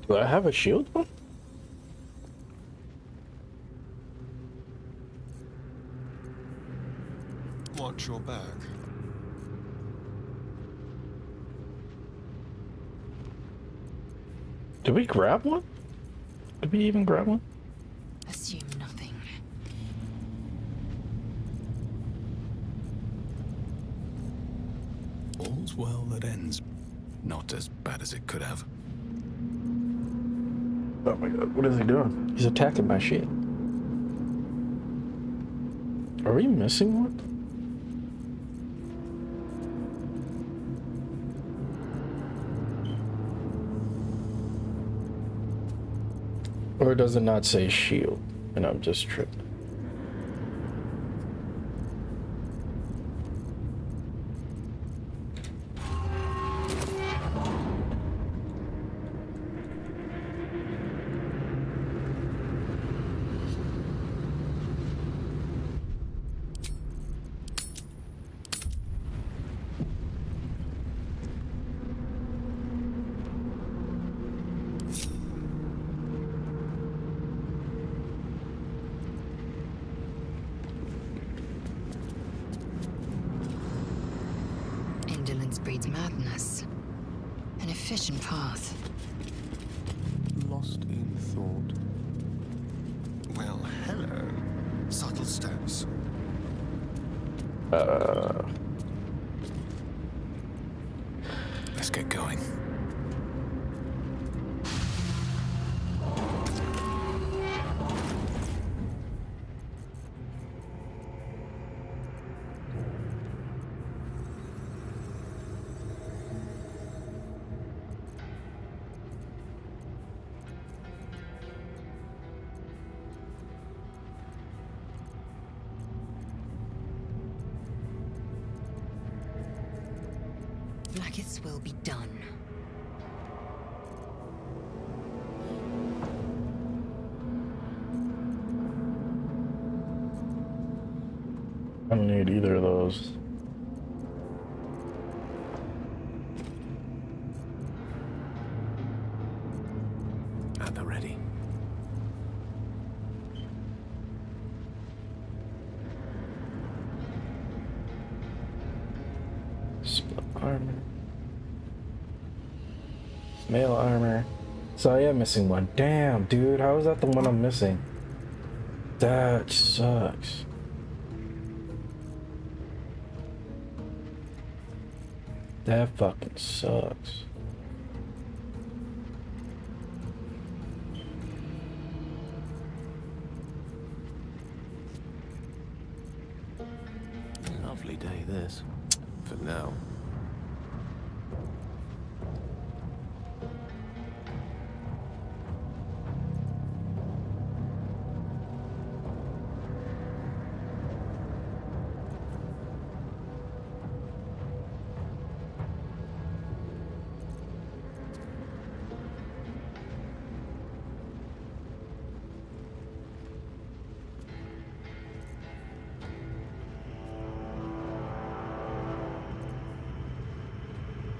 Do I have a shield one? Watch your back. Did we grab one? Did we even grab one? Assume nothing. All's well that ends. Not as bad as it could have. Oh my god, what is he doing? He's attacking my shit. Are we missing one? Or does it not say shield? And I'm just tripping. Indolence breeds madness. An efficient path. Lost in thought. Well, hello. Subtle steps. Let's get going. Blackets will be done. I don't need either of those. At the ready. Split armor. Mail armor. So I am missing one. Damn, dude. How is that the one I'm missing? That sucks. That fucking sucks. Lovely day this. For now.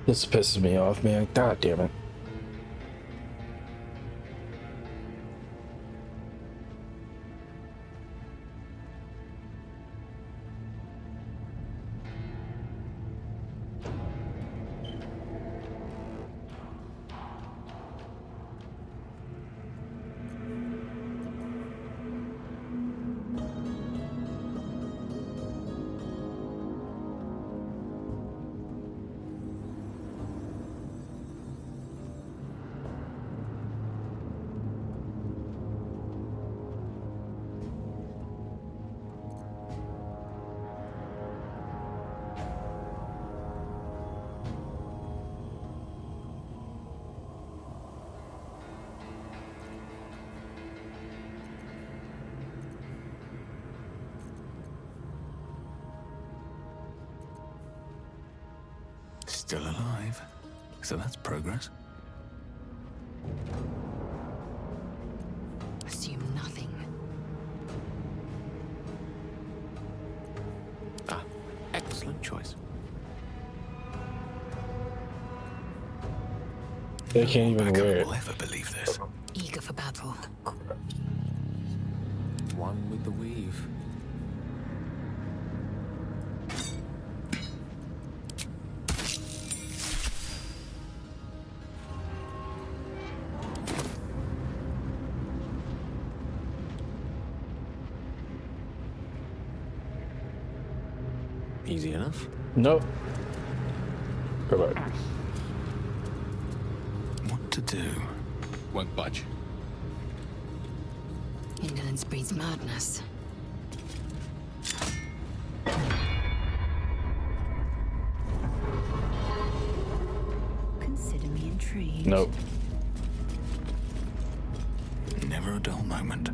This pisses me off, man. God damn it. Still alive. So that's progress. Assume nothing. Ah, excellent choice. They can't even wear it. Will ever believe this? Eager for battle. One with the weave. Easy enough. Nope. Go back. What to do? Won't budge. Indolence breeds madness. Consider me intrigued. Nope. Never a dull moment.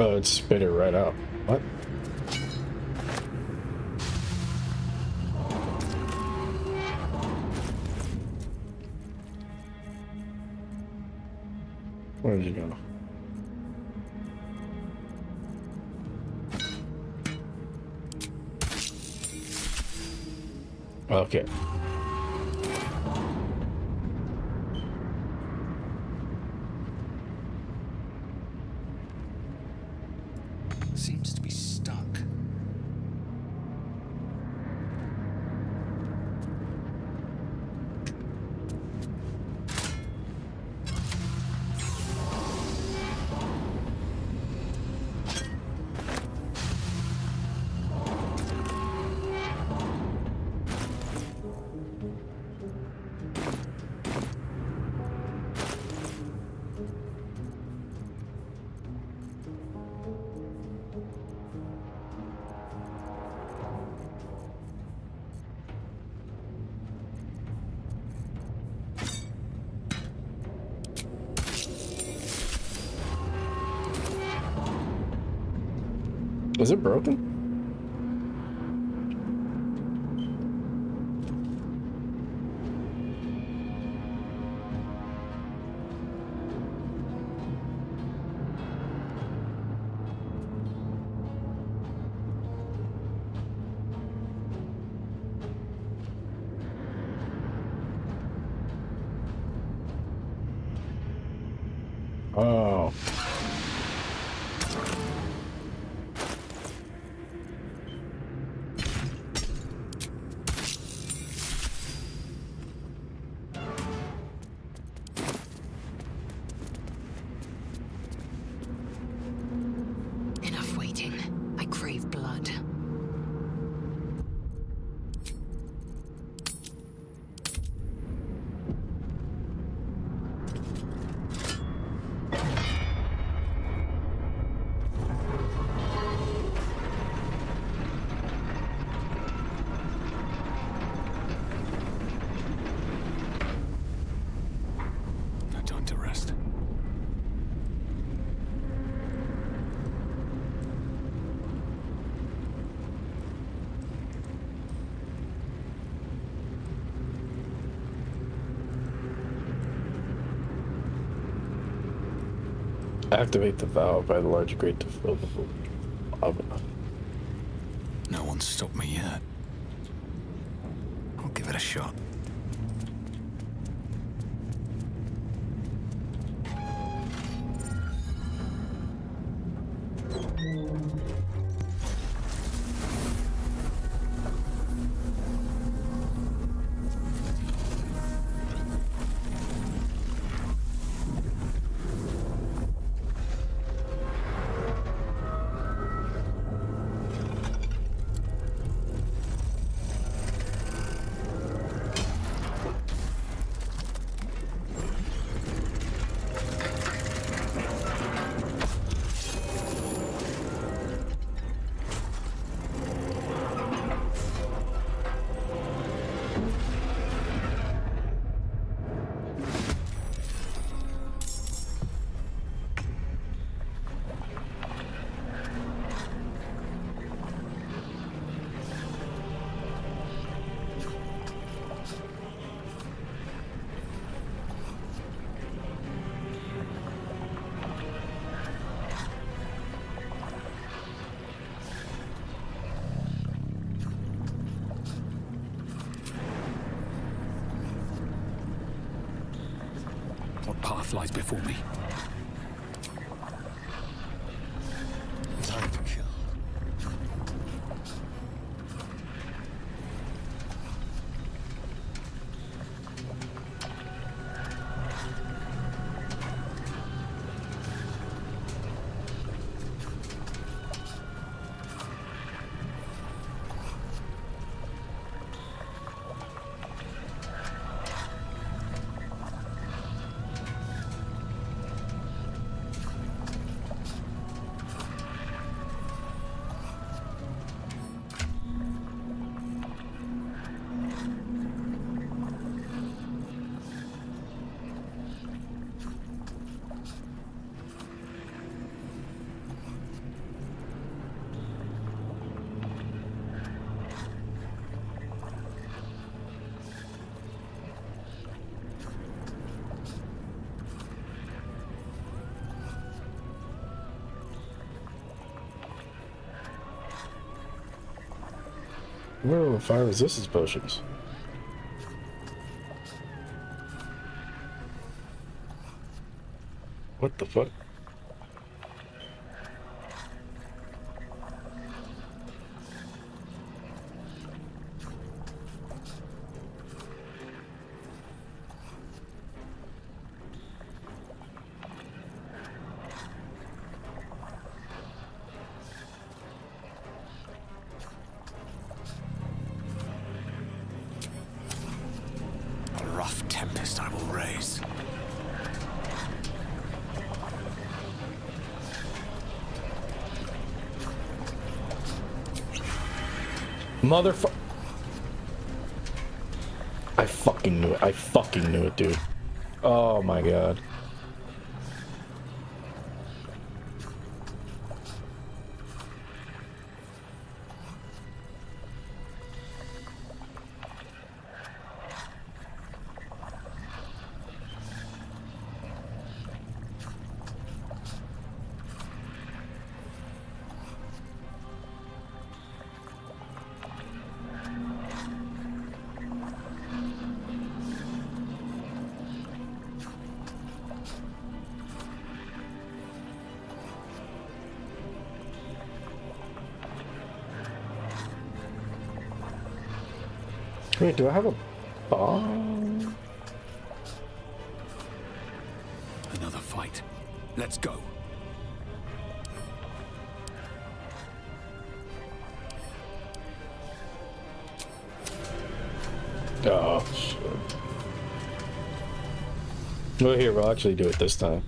Oh, it spit it right out. What? Where did you go? Okay. Seems to be stuck. Is it broken? Oh. Enough waiting. I crave blood. No time to rest. Activate the valve by the large grate to fill the oven. No one's stopped me yet. I'll give it a shot. path lies before me. Time to kill. Whoa, fire resistance potions. What the fuck? Tempest I will raise. Motherfucker. I fucking knew it. I fucking knew it, dude. Oh my god. Wait, do I have a bomb? Another fight. Let's go. Oh, shit. Well, here, we'll actually do it this time.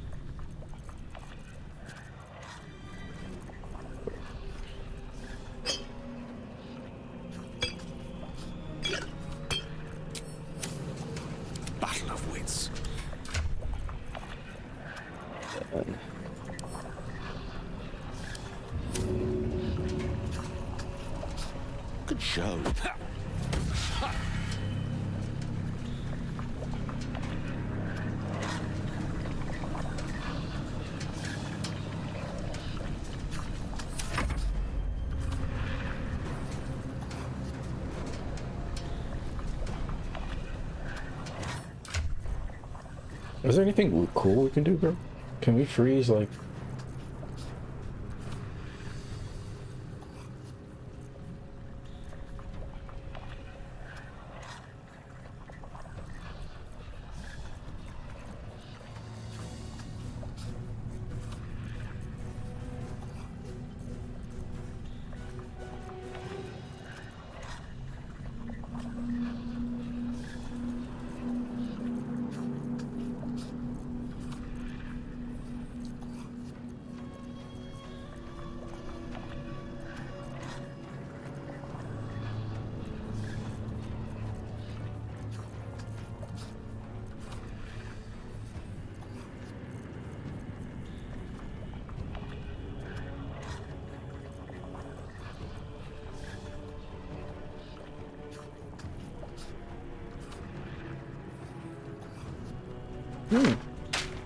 Battle of wits. Good show. Is there anything cool we can do, bro? Can we freeze, like...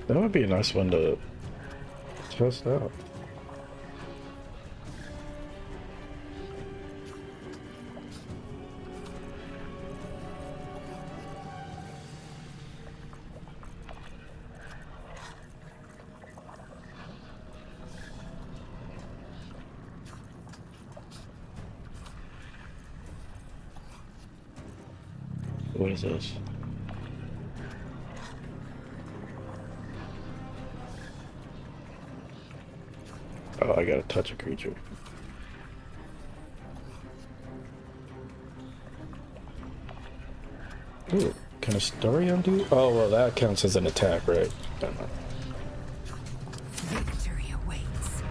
That would be a nice one to test out. What is this? Oh, I gotta touch a creature. Ooh, can a story undo? Oh, well, that counts as an attack, right? Don't know. Victory awaits.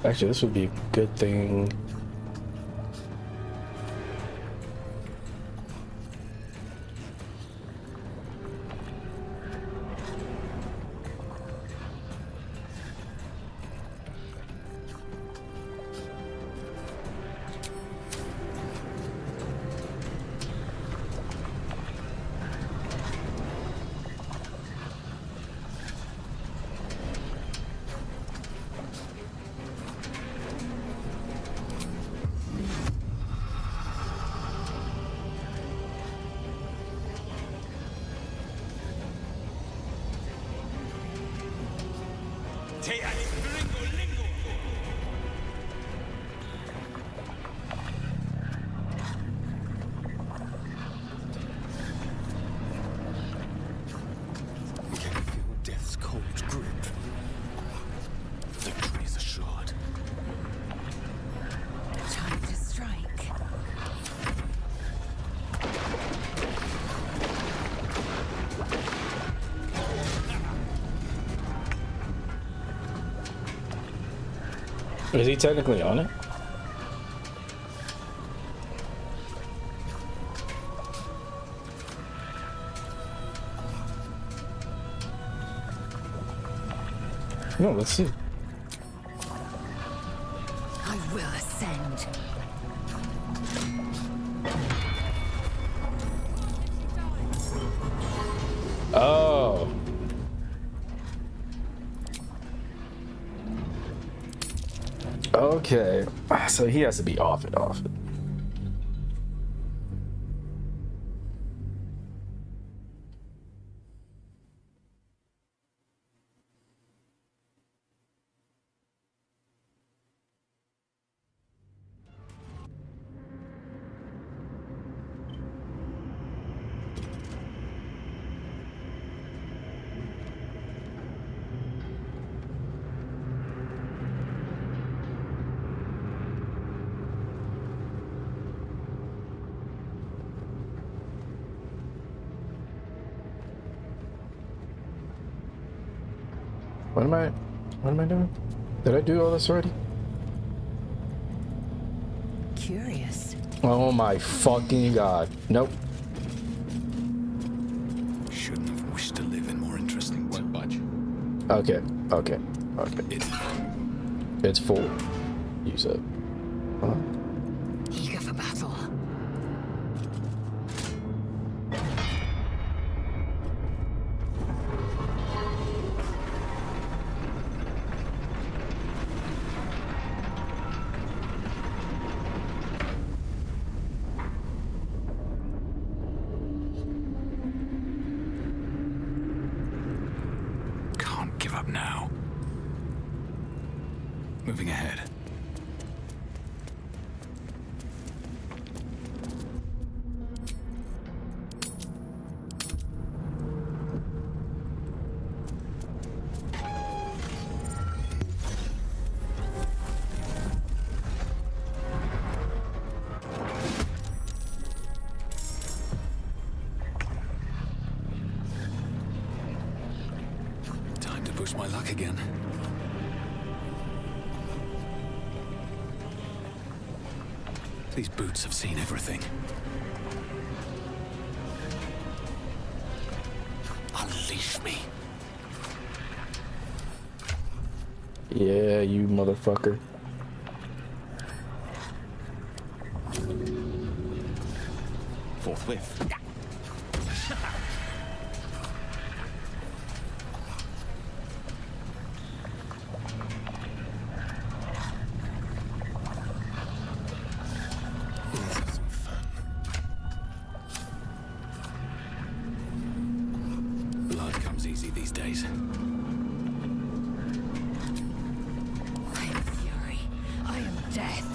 Actually, this would be a good thing. Death's cold grip. Victory is assured. Time to strike. Is he technically on it? No, let's see. I will ascend. Oh. Okay. So he has to be off it, off it. What am I doing? Did I do all this already? Curious. Oh my fucking god. Nope. Shouldn't have wished to live in more interesting. Won't budge. Okay. It's full. You said. Eager for battle. Can't give up now. Moving ahead. Time to push my luck again. These boots have seen everything. Unleash me. Yeah, you motherfucker. whiff. Blood comes easy these days. I am fury. I am death.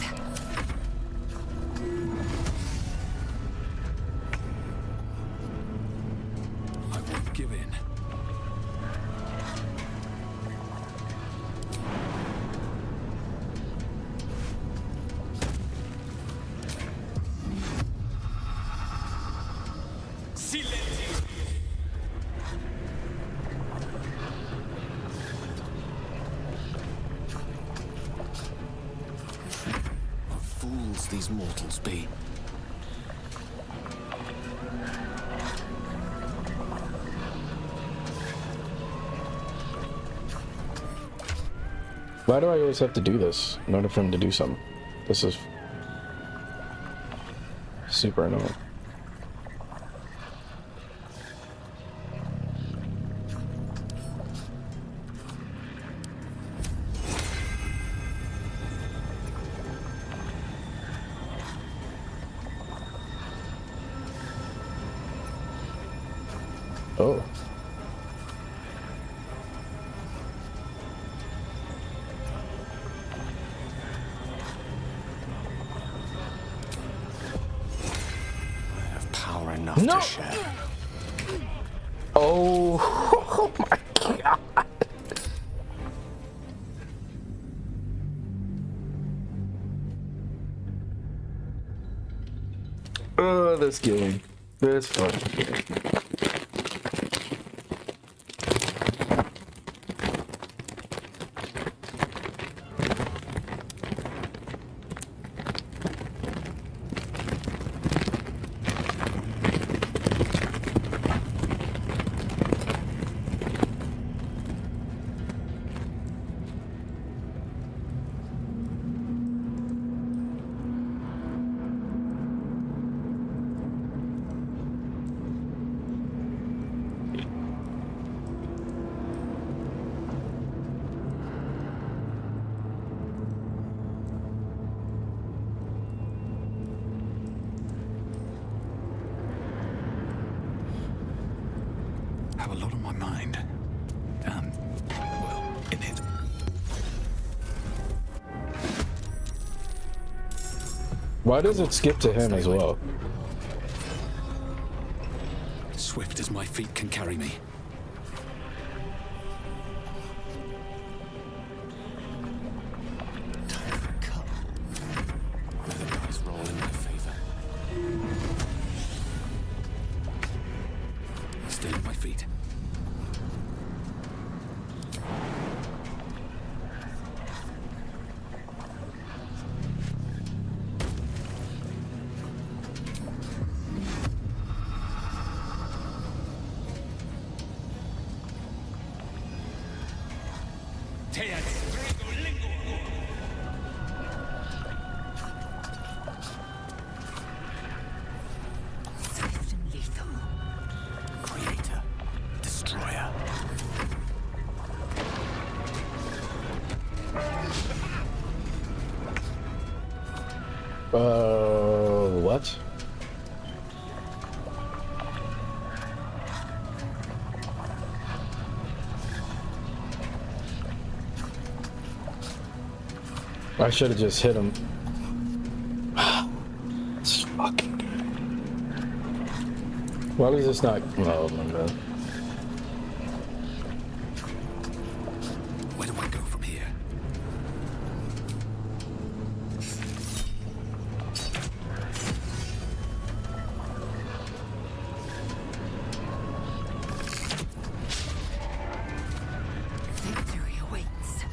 I won't give in. What fools these mortals be. Why do I always have to do this in order for him to do something? This is super annoying. Oh. Power enough No! to share. Oh, oh my god. Oh, this game. This fun. Have a lot on my mind. And, well, in it. Why does it skip to him as well? Swift as my feet can carry me. Time for a cup. May the dice roll in my favor. Stay at my feet. Swift and lethal. Creator. Destroyer. What? I should have just hit him. It's fucking good. Why does this not? Oh my god. Where do I go from here? Victory awaits.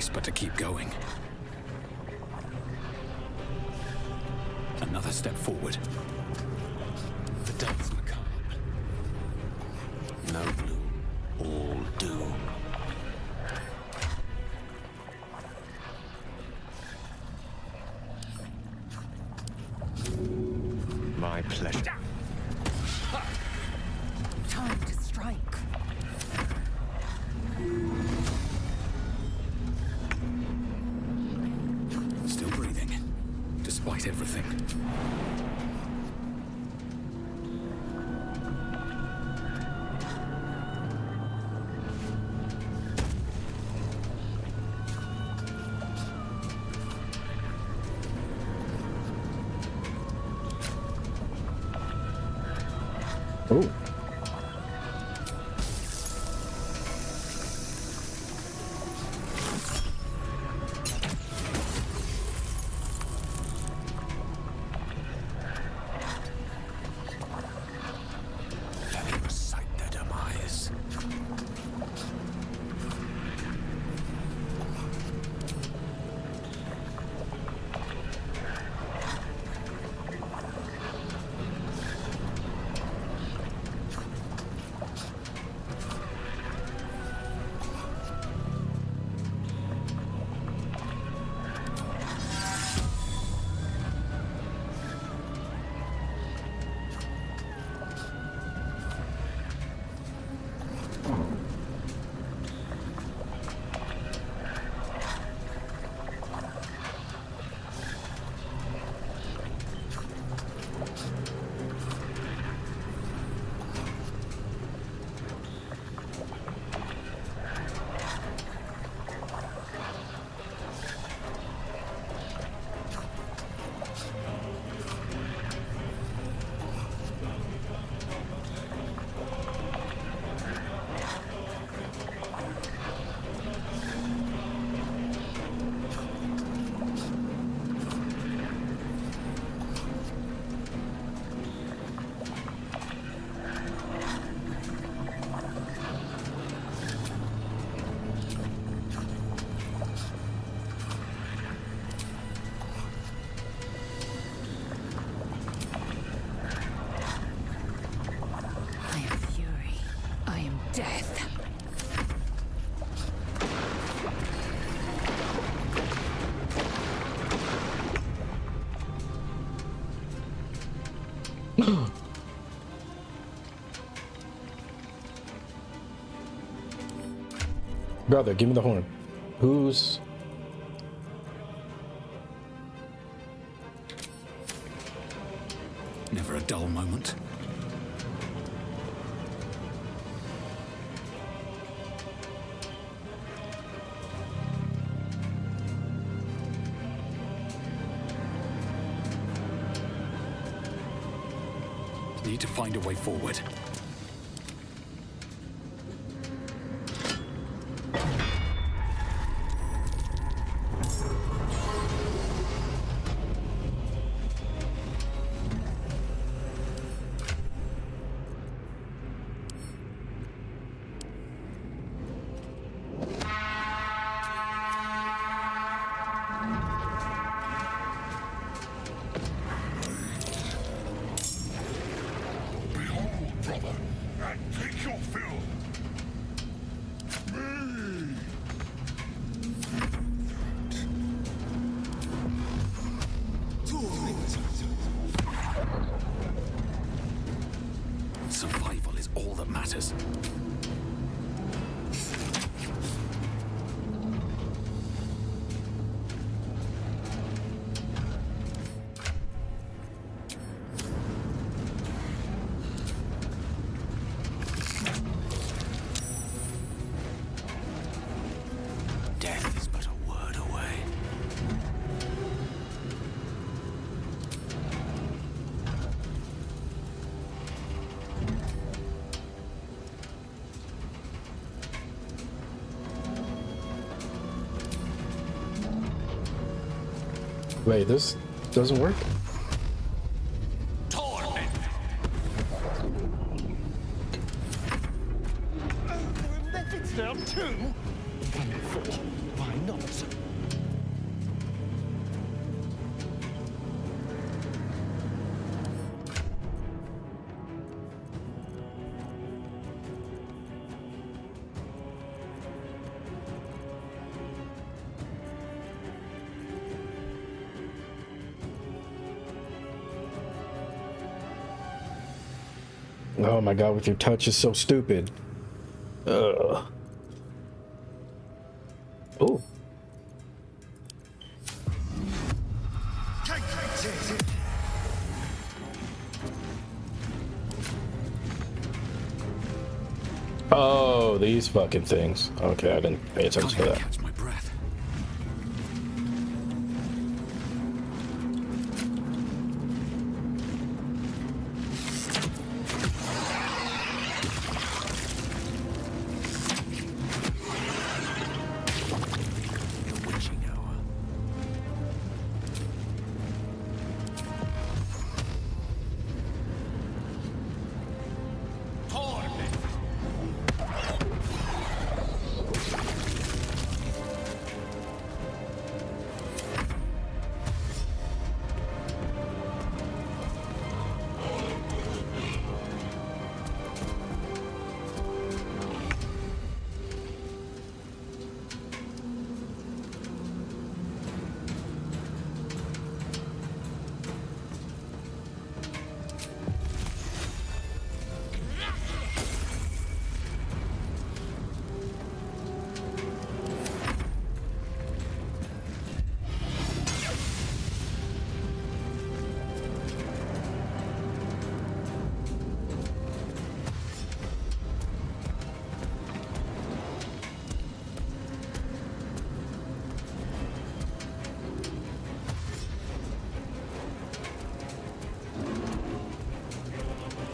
choice but to keep going. Another step forward. The dance macabre. No gloom, all doom. My pleasure. Time to strike. Still breathing, despite everything. Oh. Let me recite their demise. Death. Brother, give me the horn. Who's... Never a dull moment. Need to find a way forward. Survival is all that matters. Death is but a word away. Wait, this doesn't work? Methods down too. Wonderful. Why not? Oh my god, with your touch is so stupid. Ugh. Oh. Oh, these fucking things. Okay, I didn't pay attention to that. Catch my breath.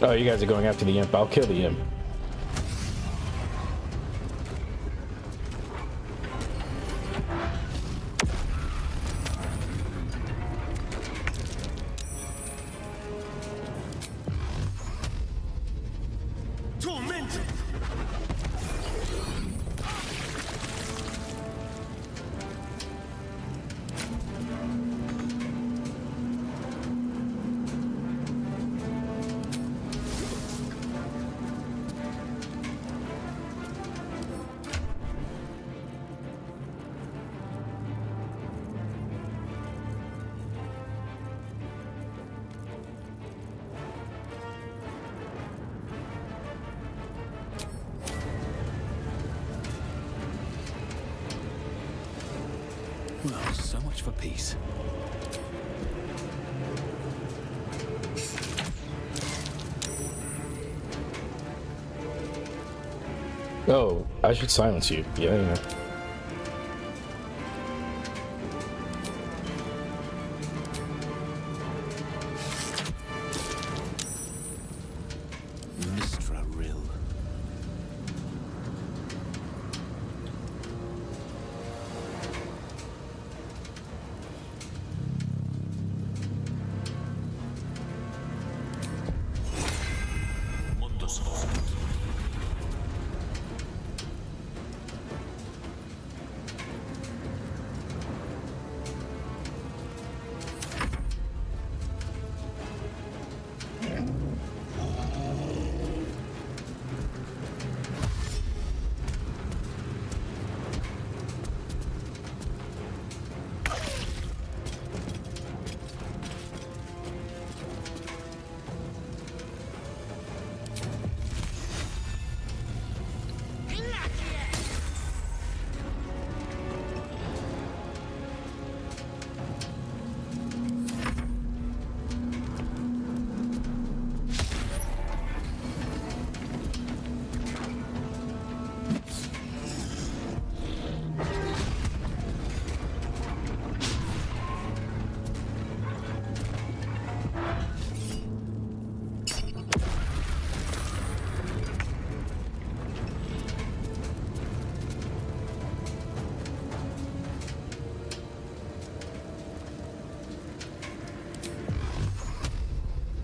Oh, you guys are going after the imp. I'll kill the imp. Well, so much for peace. Oh, I should silence you. Yeah, you know.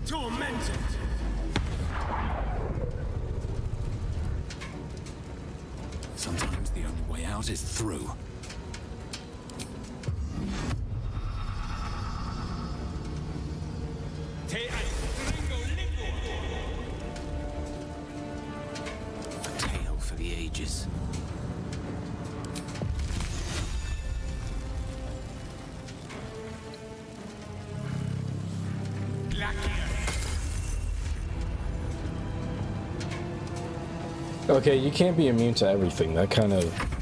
Tormented! Sometimes the only way out is through. A tale for the ages. Okay, you can't be immune to everything. That kind of...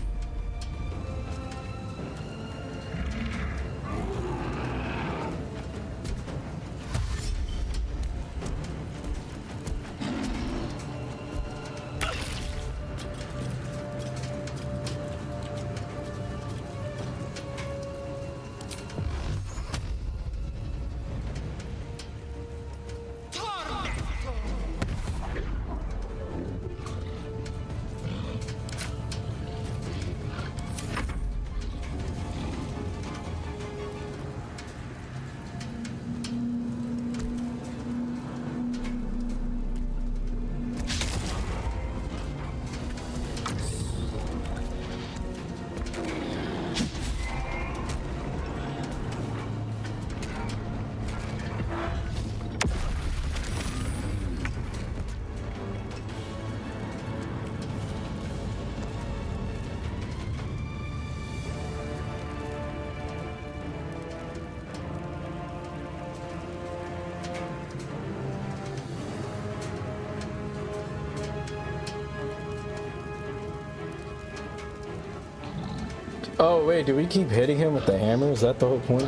Oh, wait, do we keep hitting him with the hammer? Is that the whole point?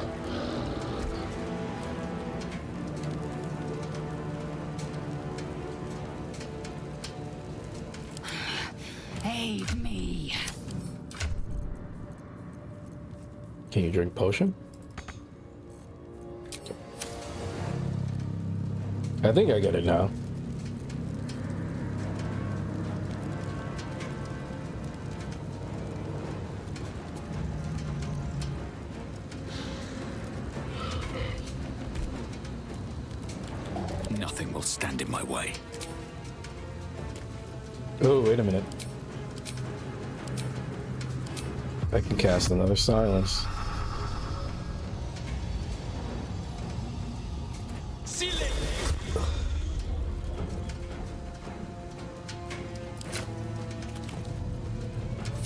Aid me. Can you drink potion? I think I get it now. Nothing will stand in my way. Oh, wait a minute. I can cast another silence.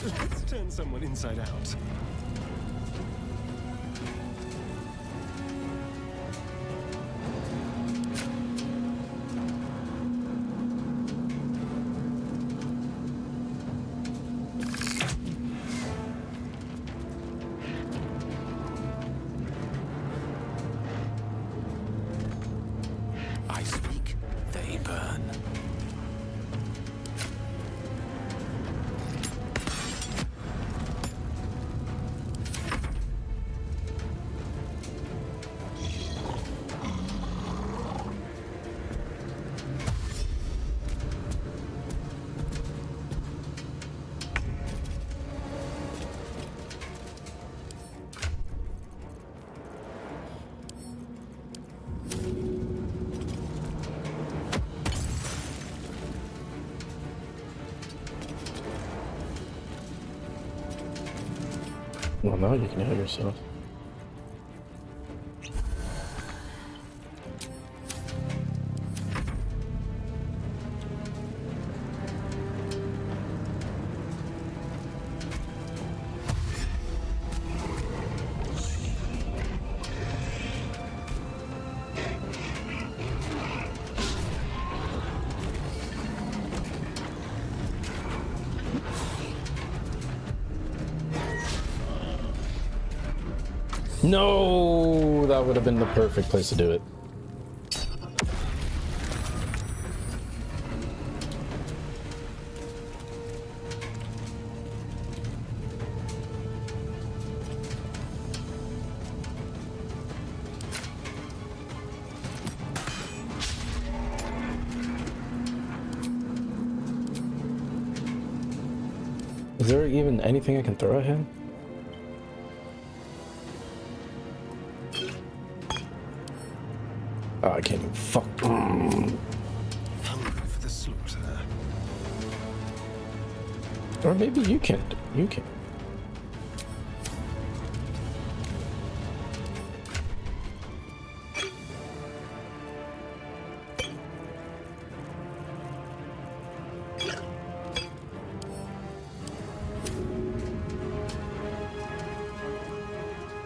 Let's turn someone inside out. I speak, they burn. Well, now you can heal yourself. No, that would have been the perfect place to do it. Is there even anything I can throw at him? Oh, I can't even fuck. Hungry for the slaughter. Or maybe you can. You can.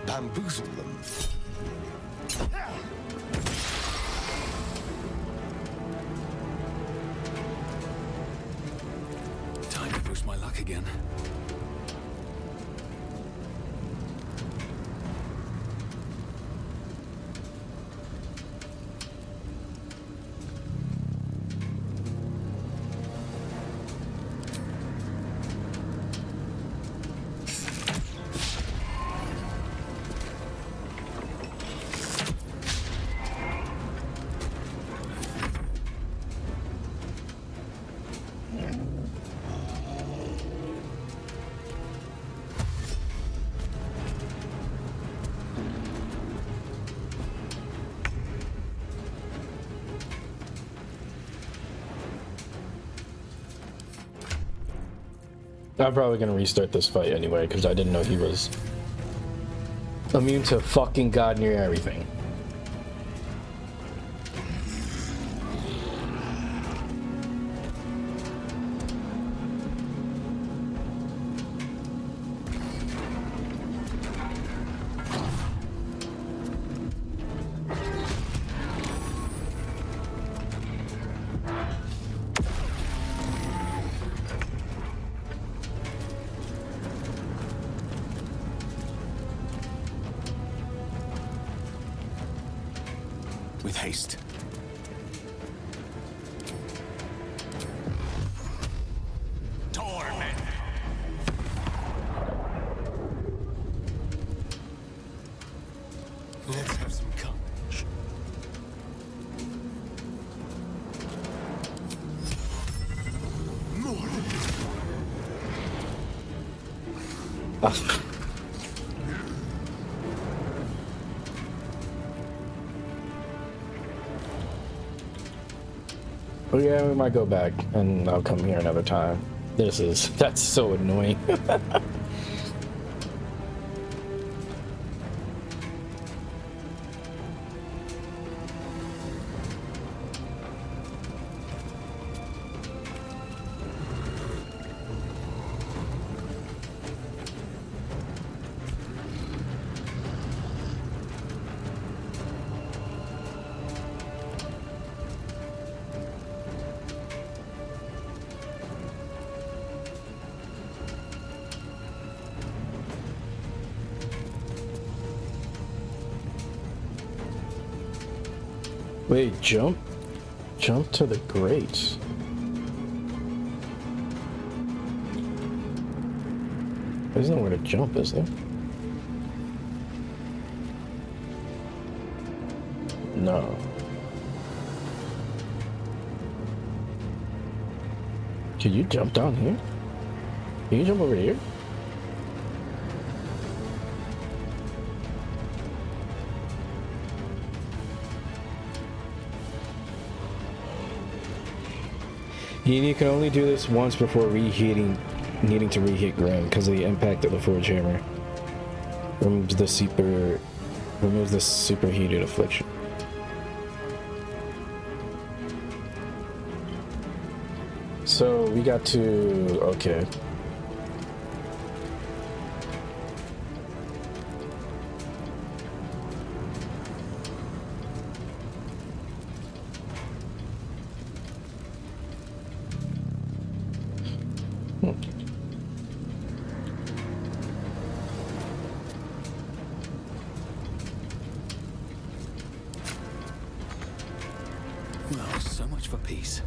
Bamboozle them. I'm probably gonna restart this fight anyway, because I didn't know he was immune to fucking god near everything. With haste. Torment. Let's have some courage. More. Oh yeah, we might go back and I'll come here another time. That's so annoying. Wait, jump to the grates. There's nowhere to jump, is there? No. Can you jump down here? Can you jump over here? You can only do this once before needing to reheat ground because of the impact of the forge hammer. Removes the superheated affliction. So we got to okay. Well, so much for peace.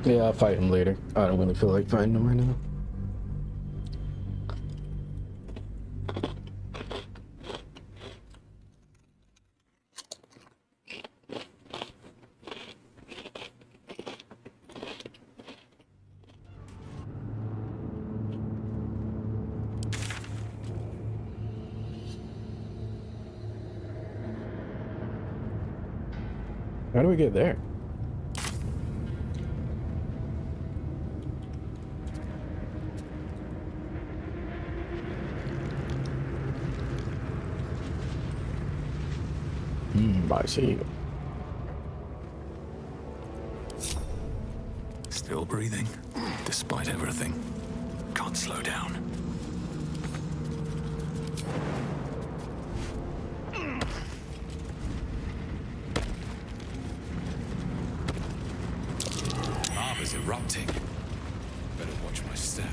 Yeah, I'll fight him later. I don't really feel like fighting him right now. How do we get there? I see. Still breathing, despite everything. Can't slow down. Lava's erupting. Better watch my step.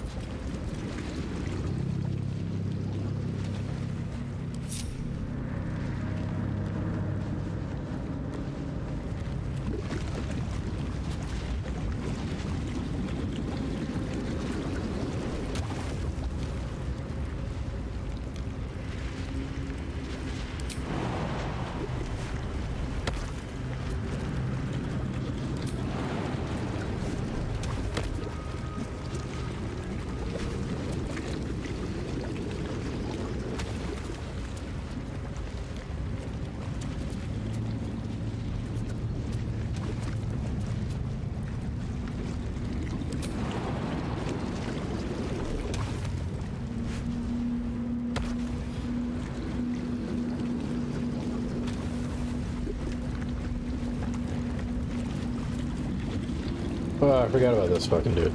Oh, I forgot about this fucking dude.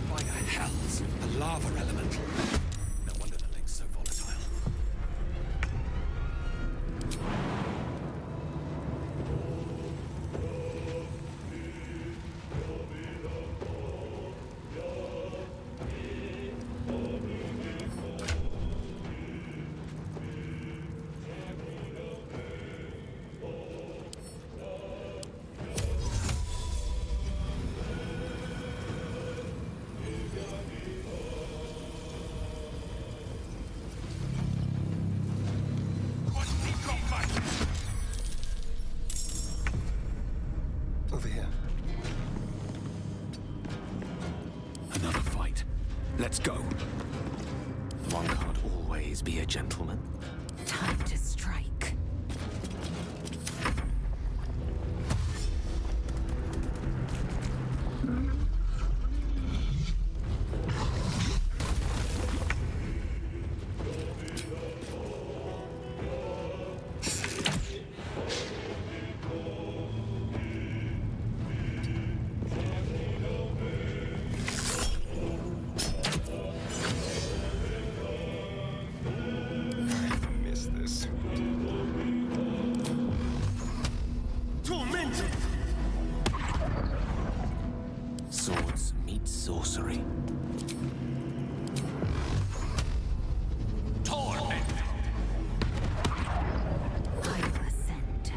Why the hell's a lava elemental? No wonder the lake's so volatile. Over here. Another fight. Let's go. One can't always be a gentleman. Time to strike. Miss this. Tormented! Swords meet sorcery. Torment! I will ascend.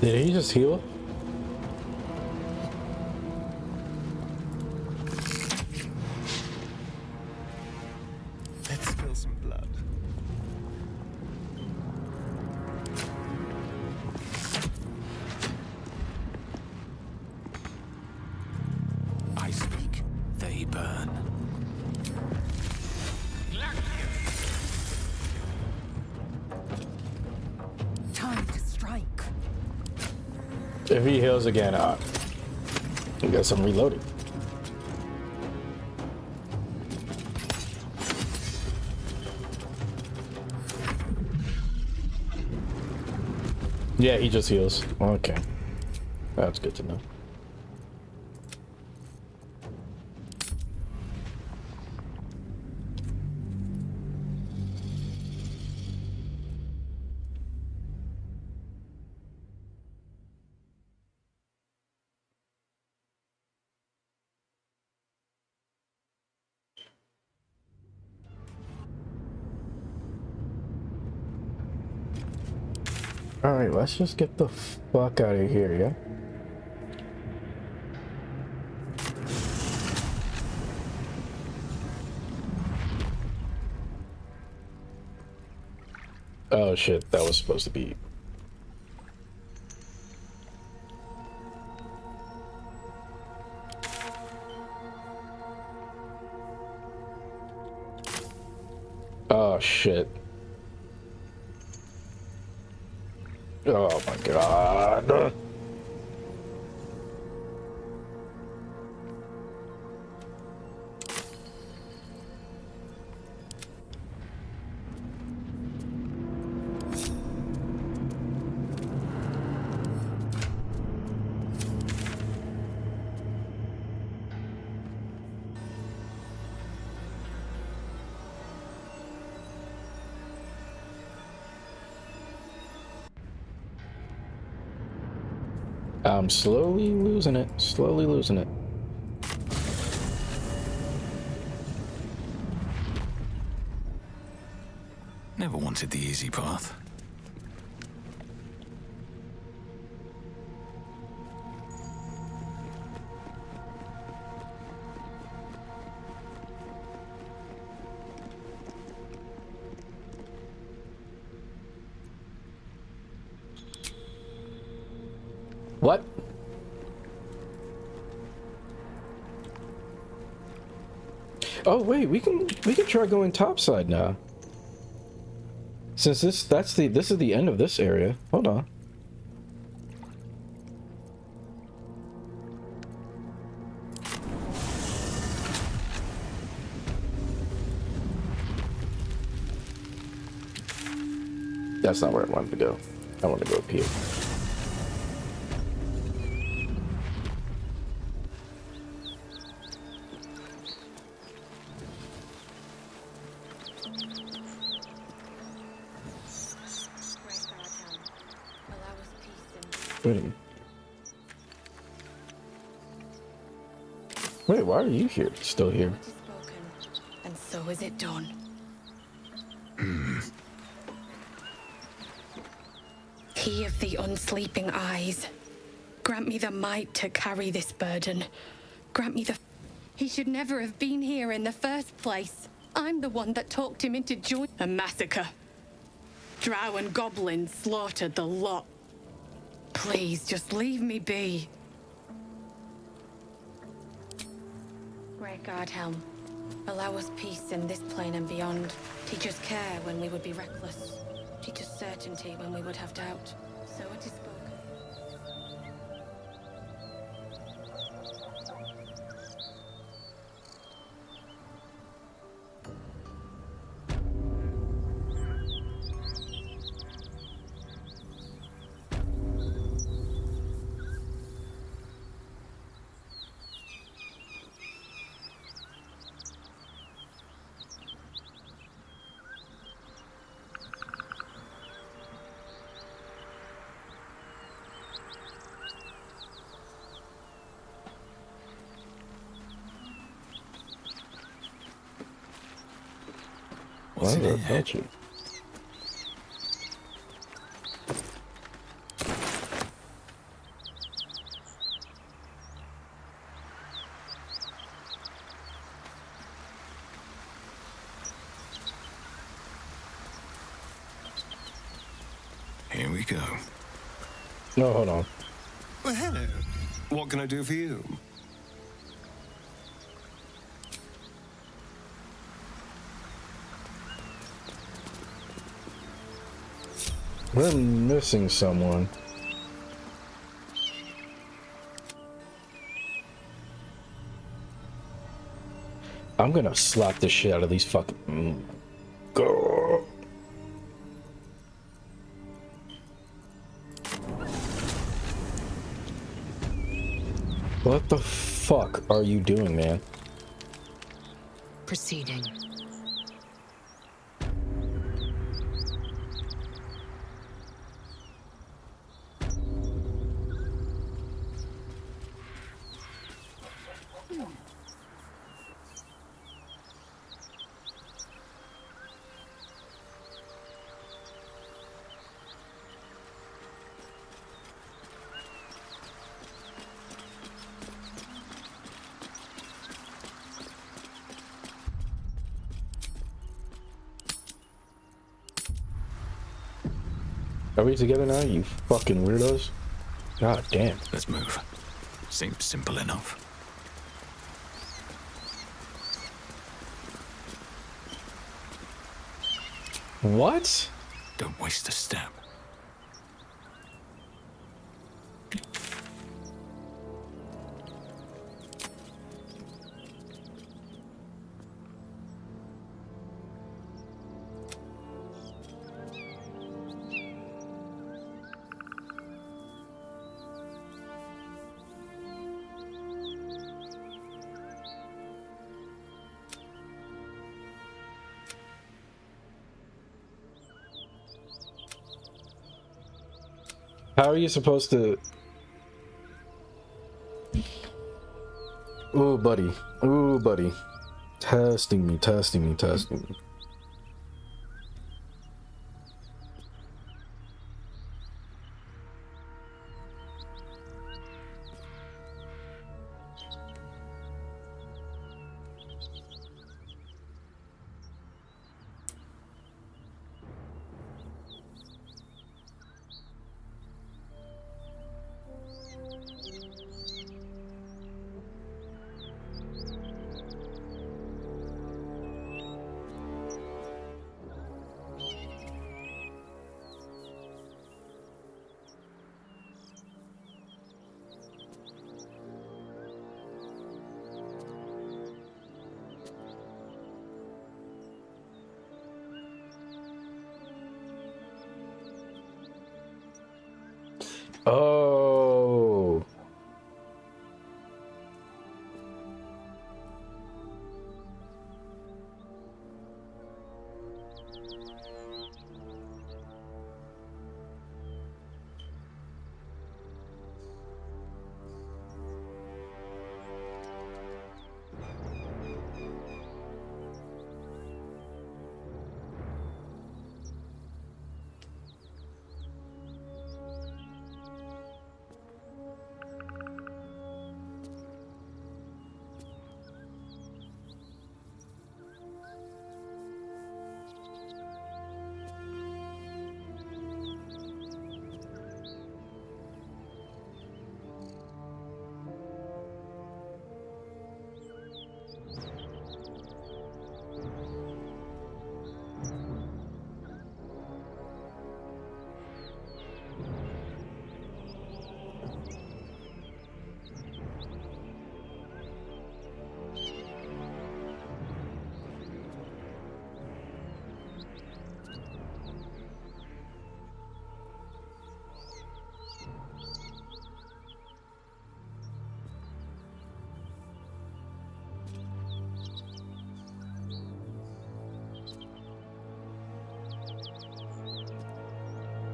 Did he just heal? Let's spill some blood. I speak, they burn. Time to strike. If he heals again, I guess I'm reloading. Yeah, he just heals. Okay. That's good to know. Alright, let's just get the fuck out of here, yeah? Oh shit, that was supposed to be... Oh shit. Oh my god. I'm slowly losing it. Slowly losing it. Never wanted the easy path. What? Oh wait, we can try going topside now. Since this is the end of this area. Hold on. That's not where I wanted to go. I want to go up here. Wait a minute. Wait, why are you here? Still here? And so is it done. He of the unsleeping eyes, grant me the might to carry this burden. Grant me the... He should never have been here in the first place. I'm the one that talked him into joining a massacre. Drow and goblins slaughtered the lot. Please, just leave me be. Great God, Helm. Allow us peace in this plane and beyond. Teach us care when we would be reckless. Teach us certainty when we would have doubt. So it is spoken. What's in here? Here we go. No, hold on. Well, hello. What can I do for you? We're missing someone. I'm gonna slap the shit out of these fucking... Go. What the fuck are you doing, man? Proceeding. Are we together now, you fucking weirdos? God damn. Let's move. Seems simple enough. What? Don't waste a step. How are you supposed to... Ooh, buddy. Ooh, buddy. Testing me, testing me, testing me. Oh.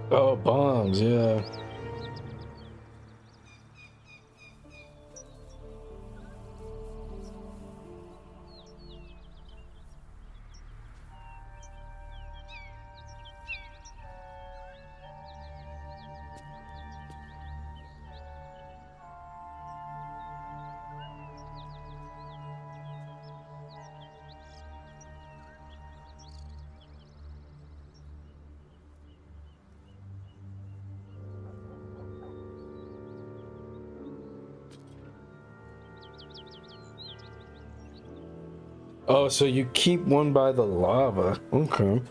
Oh, bombs, yeah. Oh, so you keep one by the lava. Okay.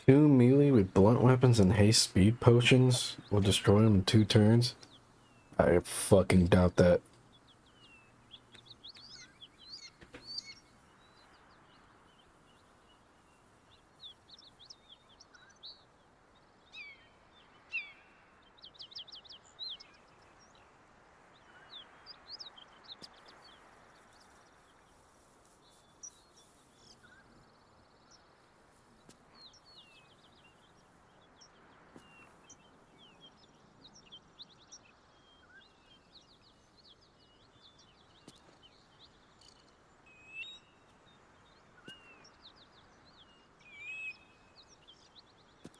2 melee with blunt weapons and haste speed potions will destroy him in 2 turns. I fucking doubt that.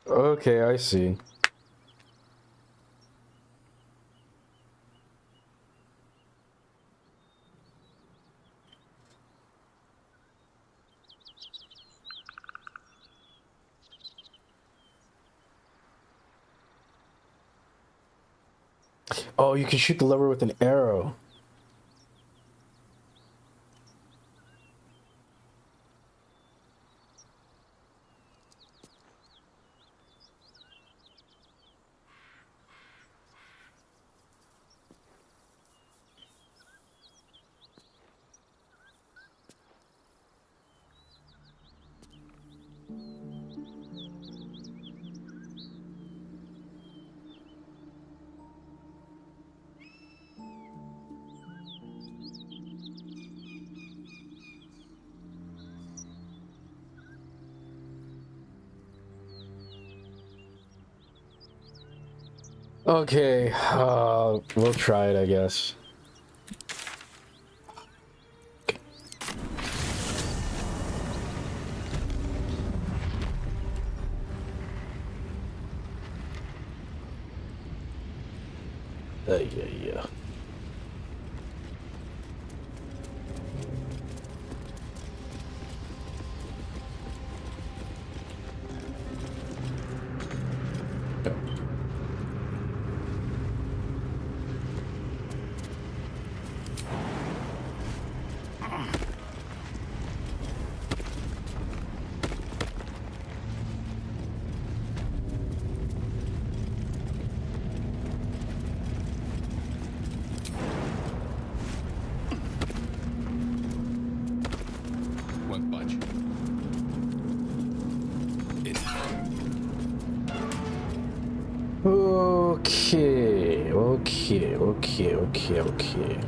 Okay, I see. Oh, you can shoot the lever with an arrow. Okay, we'll try it, I guess. Yeah. Won't budge. Okay.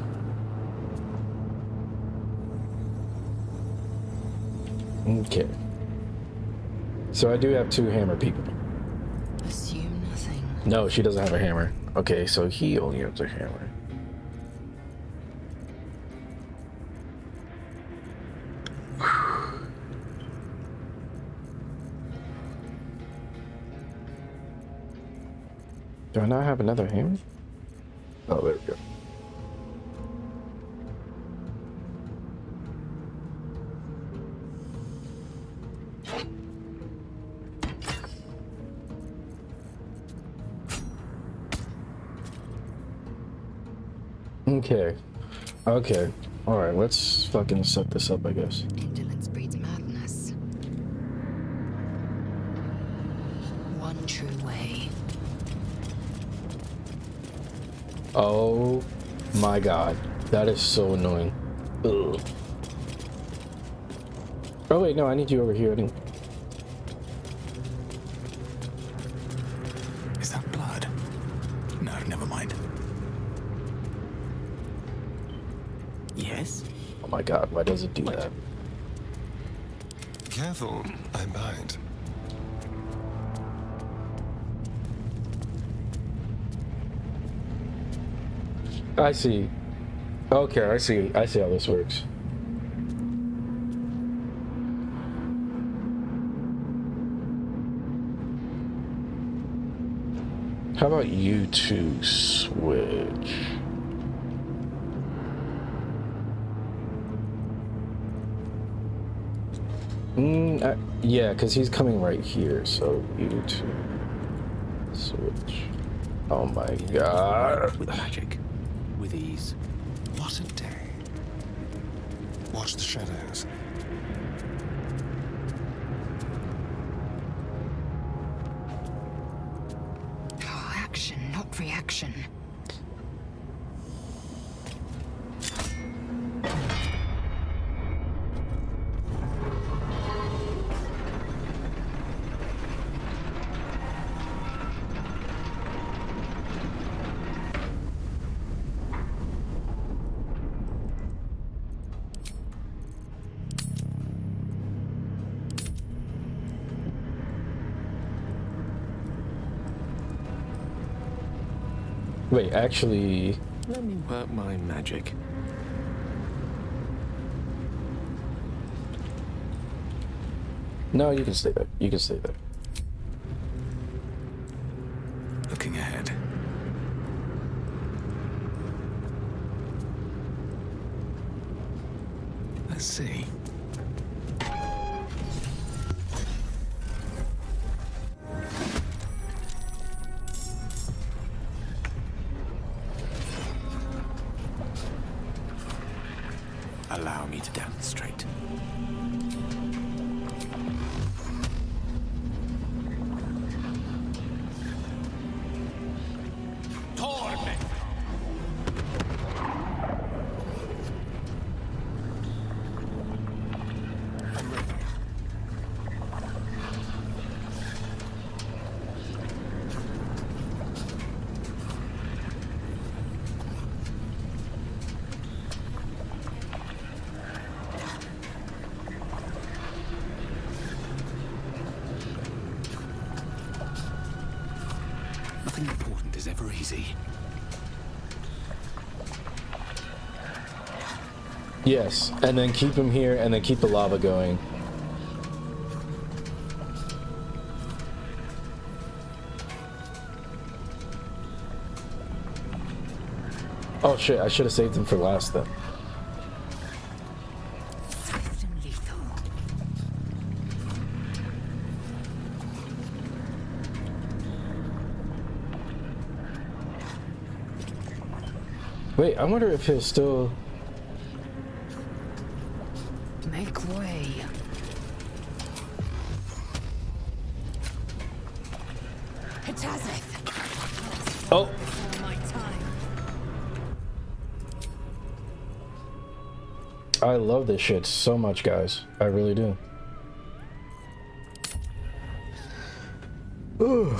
Okay. So I do have 2 hammer people. Assume nothing. No, she doesn't have a hammer. Okay, so he only has a hammer. Do I not have another hammer? Oh, there we go. Okay. Alright, let's fucking set this up, I guess. Indolence breeds madness. One true way. Oh my god. That is so annoying. Ugh. Oh wait, no, I need you over here anyway. Is that blood? No, never mind. Yes? Oh my god, why does it do that? Careful, I might. I see. Okay, I see how this works. How about you two switch? Yeah, because he's coming right here, so you two switch. Oh my god. With magic. With ease. What a day. Watch the shadows. action. Wait, actually... Let me work my magic. No, you can stay there. You can stay there. Looking ahead. Let's see. Allow me to demonstrate. Nothing important is ever easy. Yes, and then keep him here, and then keep the lava going. Oh shit, I should have saved him for last then. Wait, I wonder if he'll still... Make way. Hitazeth. Oh! My time. I love this shit so much, guys. I really do. Ugh.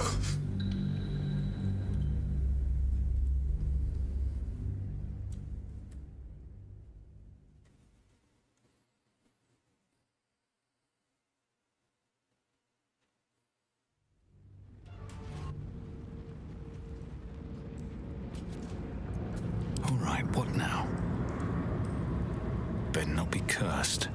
All right, what now? Better not be cursed.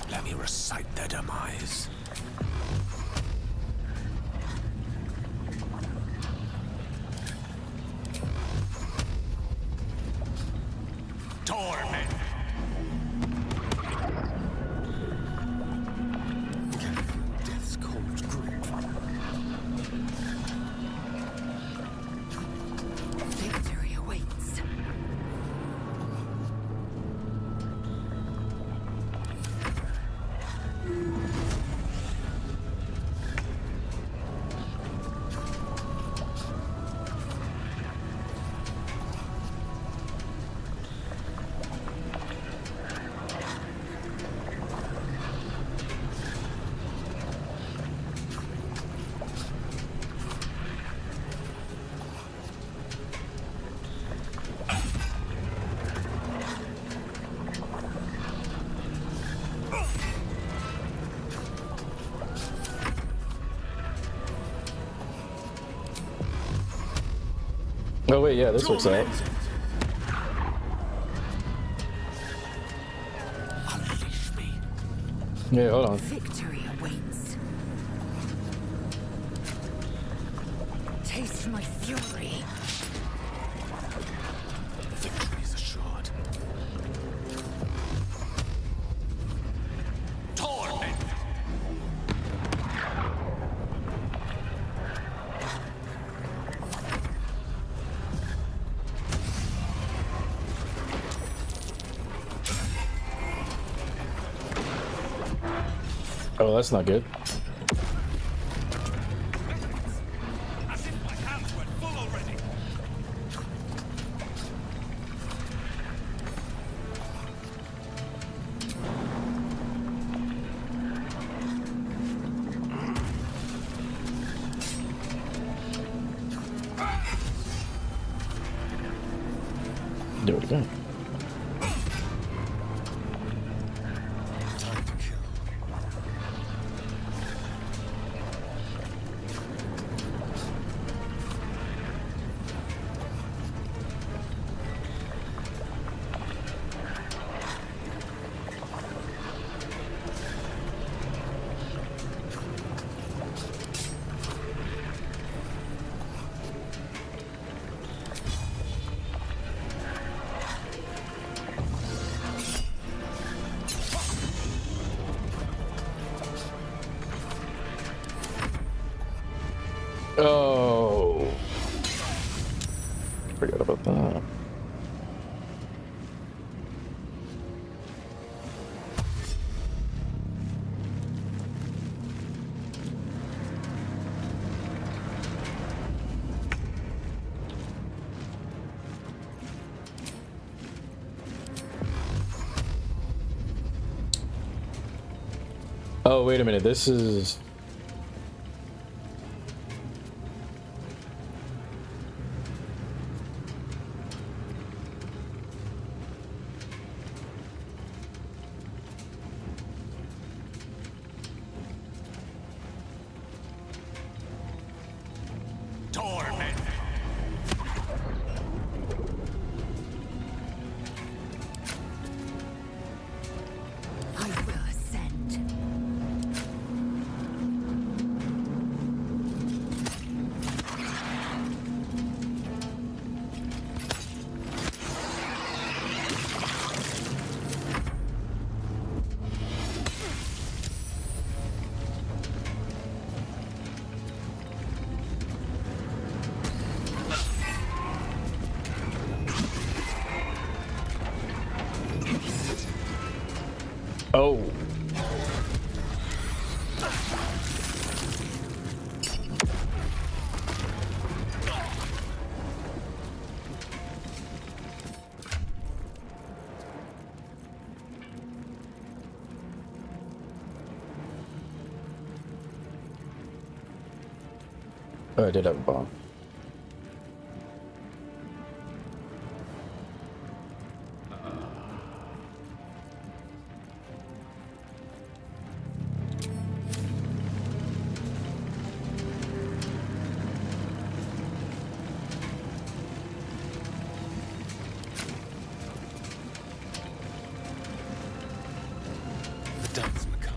Let me recite their demise. Torment! Death's cold grip. Victory awaits. Oh wait, yeah, this works out. Unleash me. Yeah, hold on. Victory awaits. to my fury. Victory is assured. Torment! Oh, that's not good. As if my hands weren't full already. Do it again. Time to kill. Oh, forgot about that. Oh, wait a minute. This is... Torment! I will ascend. Oh. Oh, I did have a bomb. The dance macabre.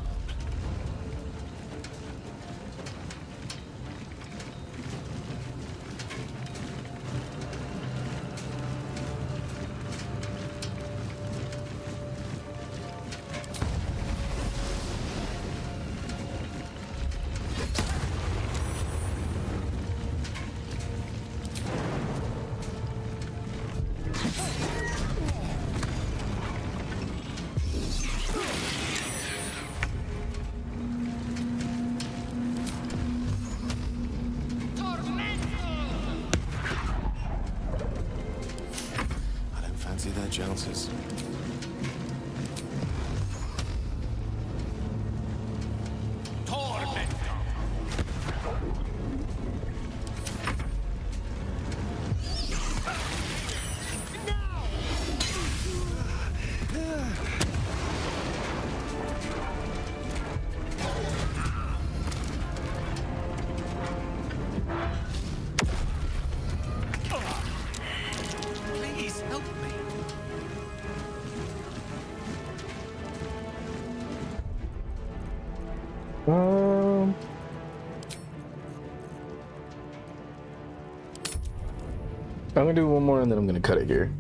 I'm gonna do one more and then I'm gonna cut it here.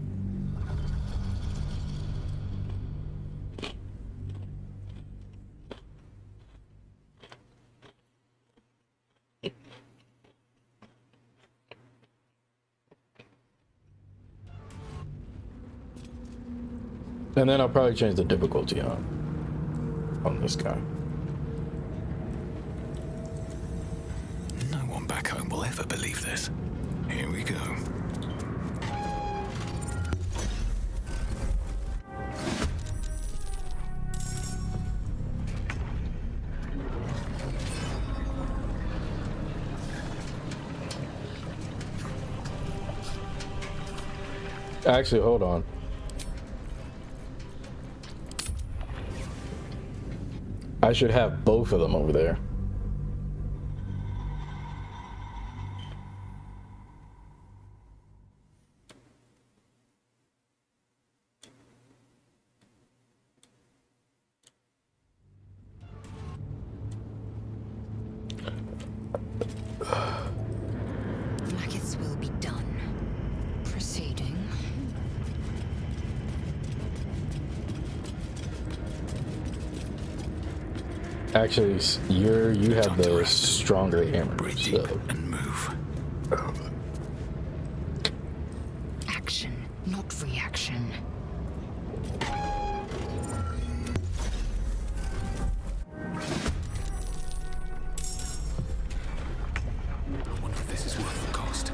And then I'll probably change the difficulty on this guy. No one back home will ever believe this. Here we go. Actually, hold on. I should have both of them over there. Maggots will be done. Proceeding. Actually, you have the stronger hammer. So. And move. Action, not reaction. I wonder if this is worth the cost.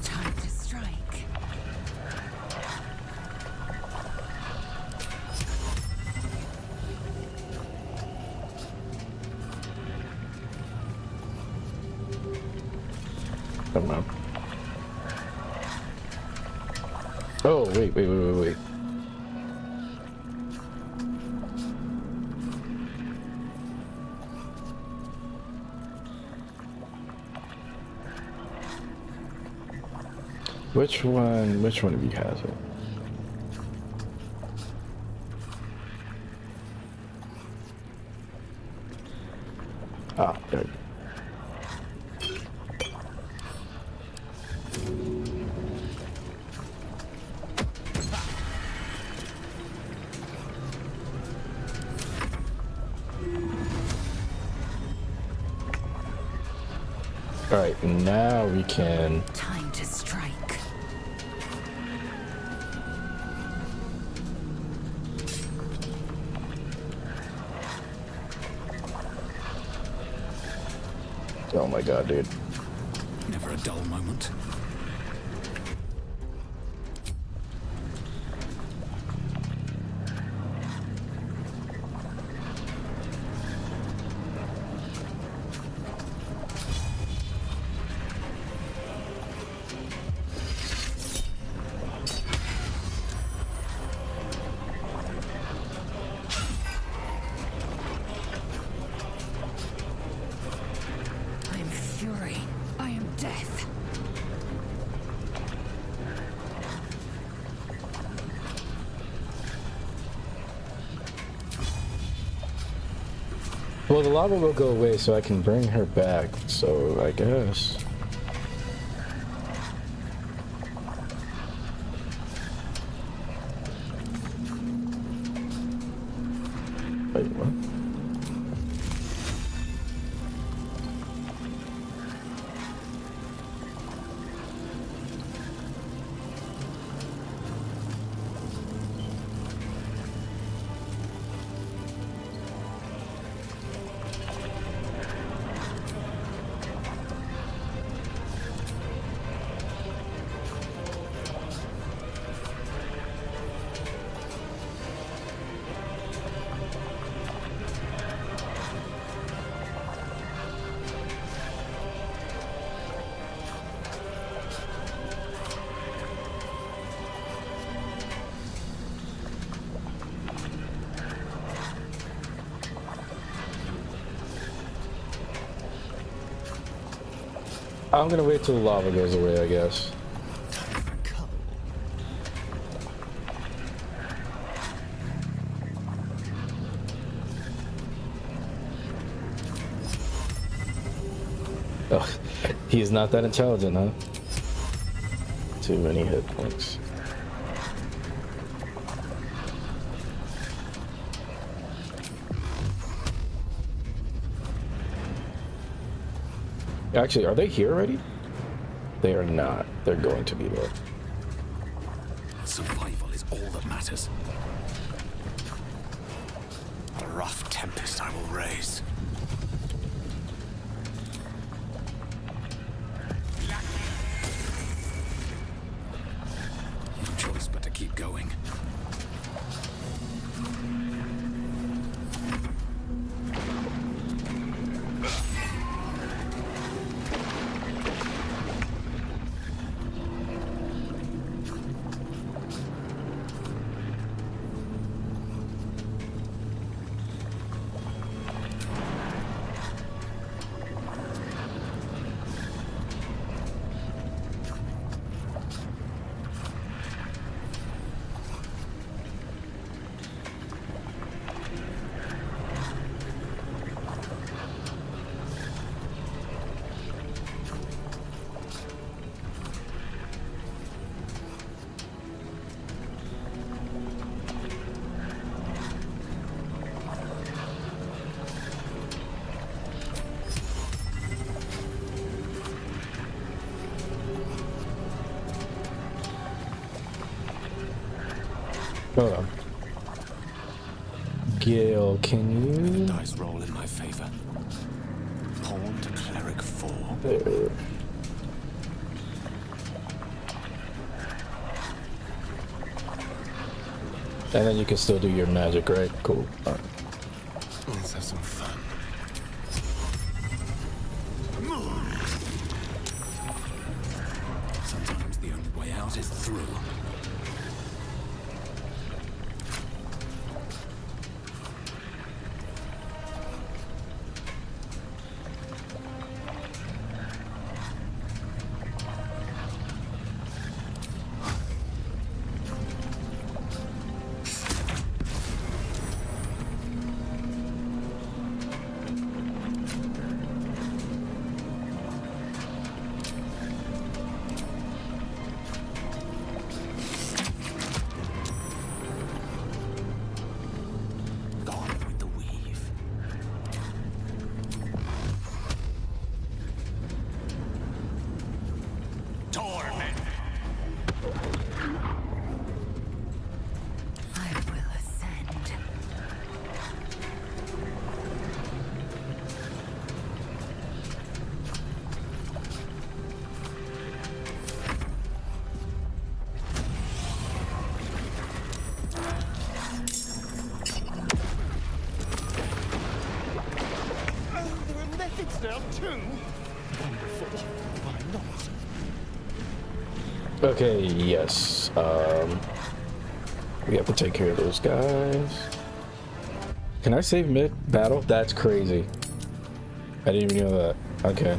Time to strike. Come on. Oh, wait. Which one of you has it? Ah, there you go. All right, now we can. Time to strike. Oh my god, dude. Never a dull moment. I am fury. I am death. Well, the lava will go away so I can bring her back, so I guess. Wait, what? I'm gonna wait till the lava goes away, I guess. Oh, he's not that intelligent, huh? Too many hit points. Actually, are they here already? They are not. They're going to be there. Survival is all that matters. A rough tempest I will raise. No choice but to keep going. Hold on. Gale, can you... Dice roll in my favor. Pawn to cleric 4. There. And then you can still do your magic, right? Cool. All right. Let's have some fun. Sometimes the only way out is through. Okay, yes. We have to take care of those guys. Can I save mid-battle? That's crazy. I didn't even know that. Okay.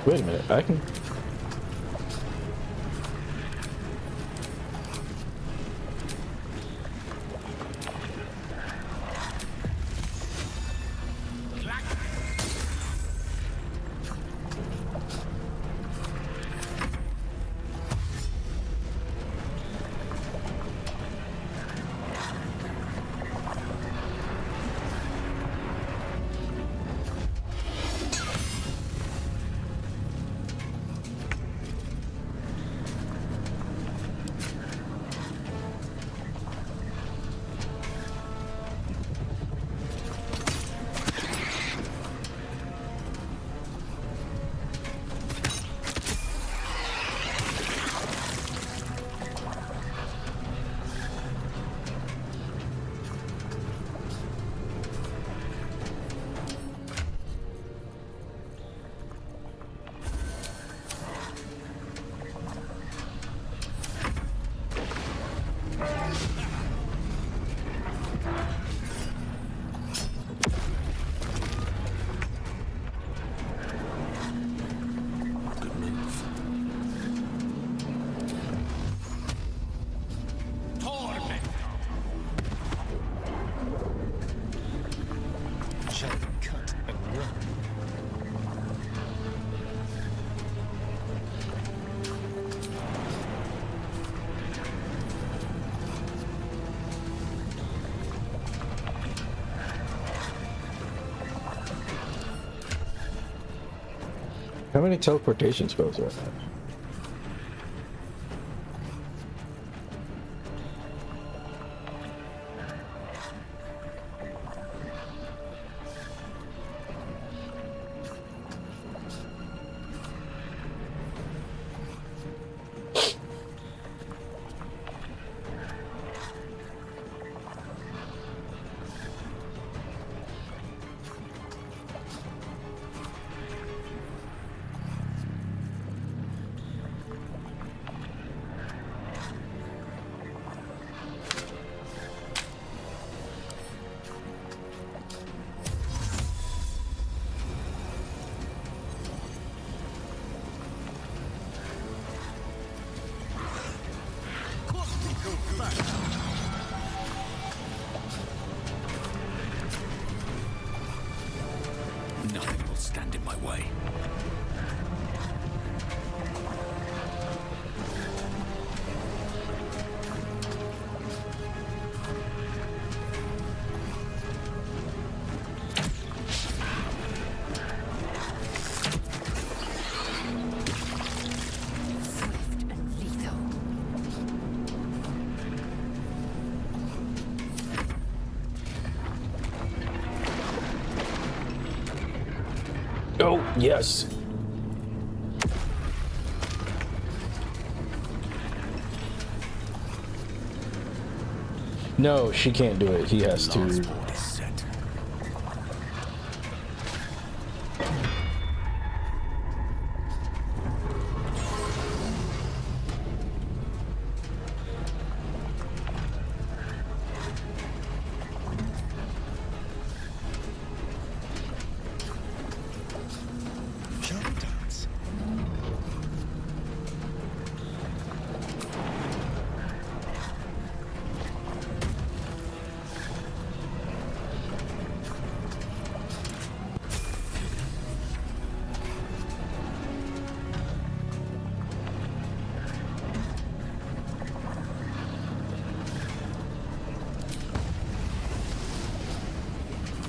Wait a minute, I can... How many teleportation spells do I have? Nothing will stand in my way. Oh, yes. No, she can't do it. He has to.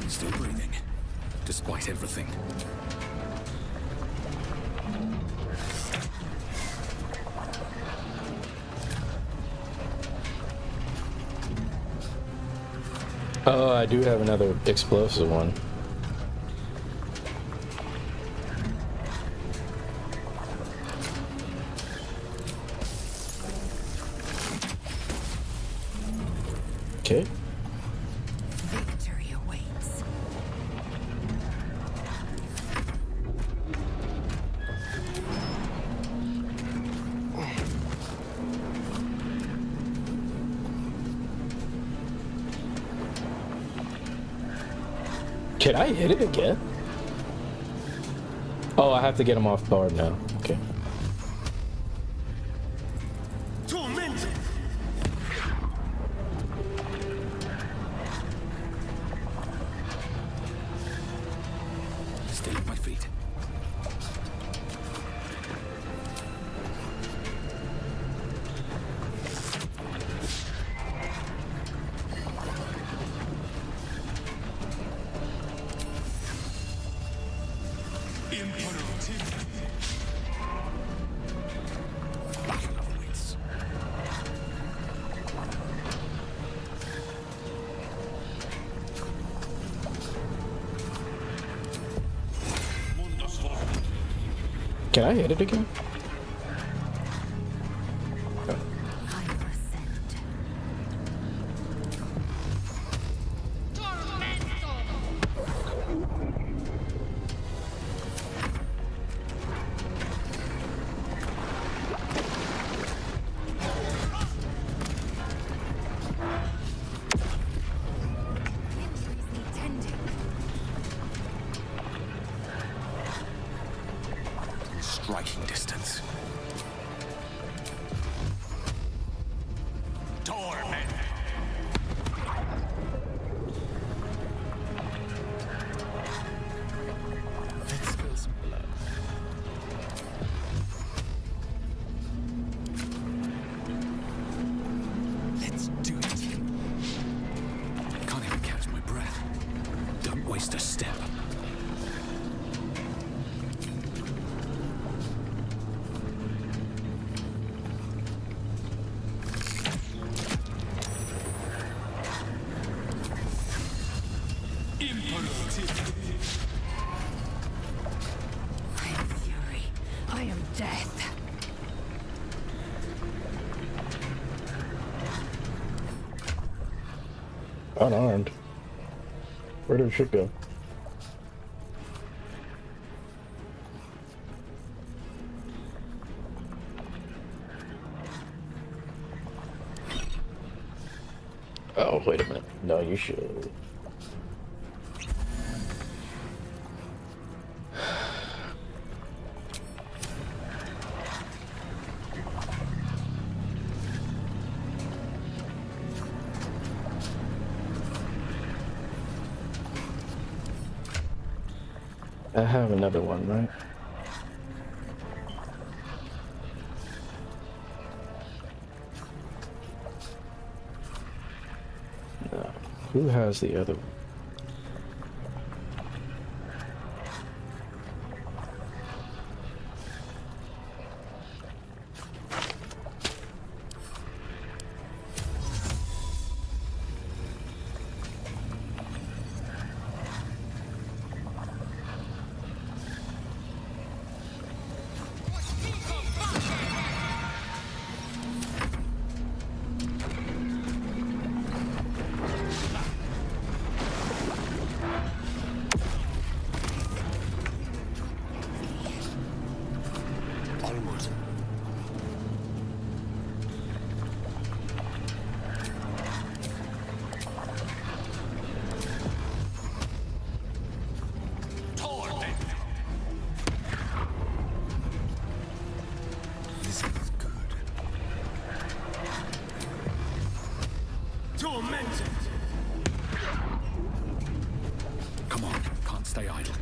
Still breathing, despite everything. Oh, I do have another explosive one. Okay. Victory awaits. Can I hit it again? Oh, I have to get him off guard now. Okay. Tormented! Stay at my feet. Can I hit it again? Striking distance. Torment! Let's spill some blood. Let's do it. Can't even catch my breath. Don't waste a step. Unarmed. Where did shit go? Oh, wait a minute. No, you should. I have another one, right? No. Who has the other one? Come on, can't stay idle.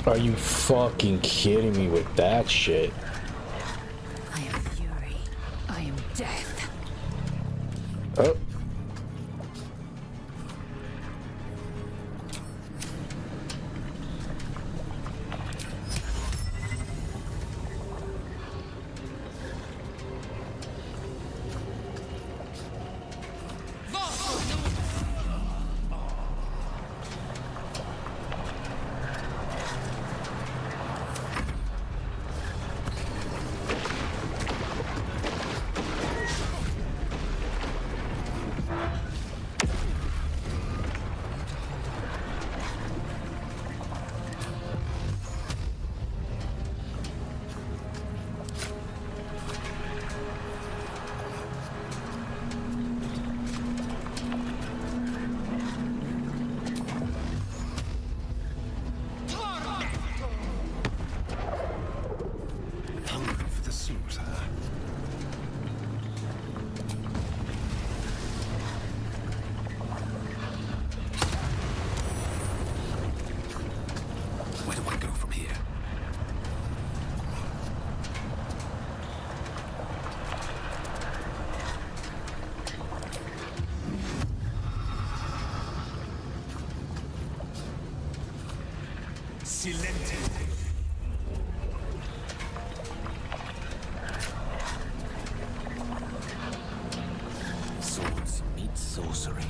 Are you fucking kidding me with that shit? I am fury. I am death. Oh. Where do I go from here? Silente. Swords meet sorcery.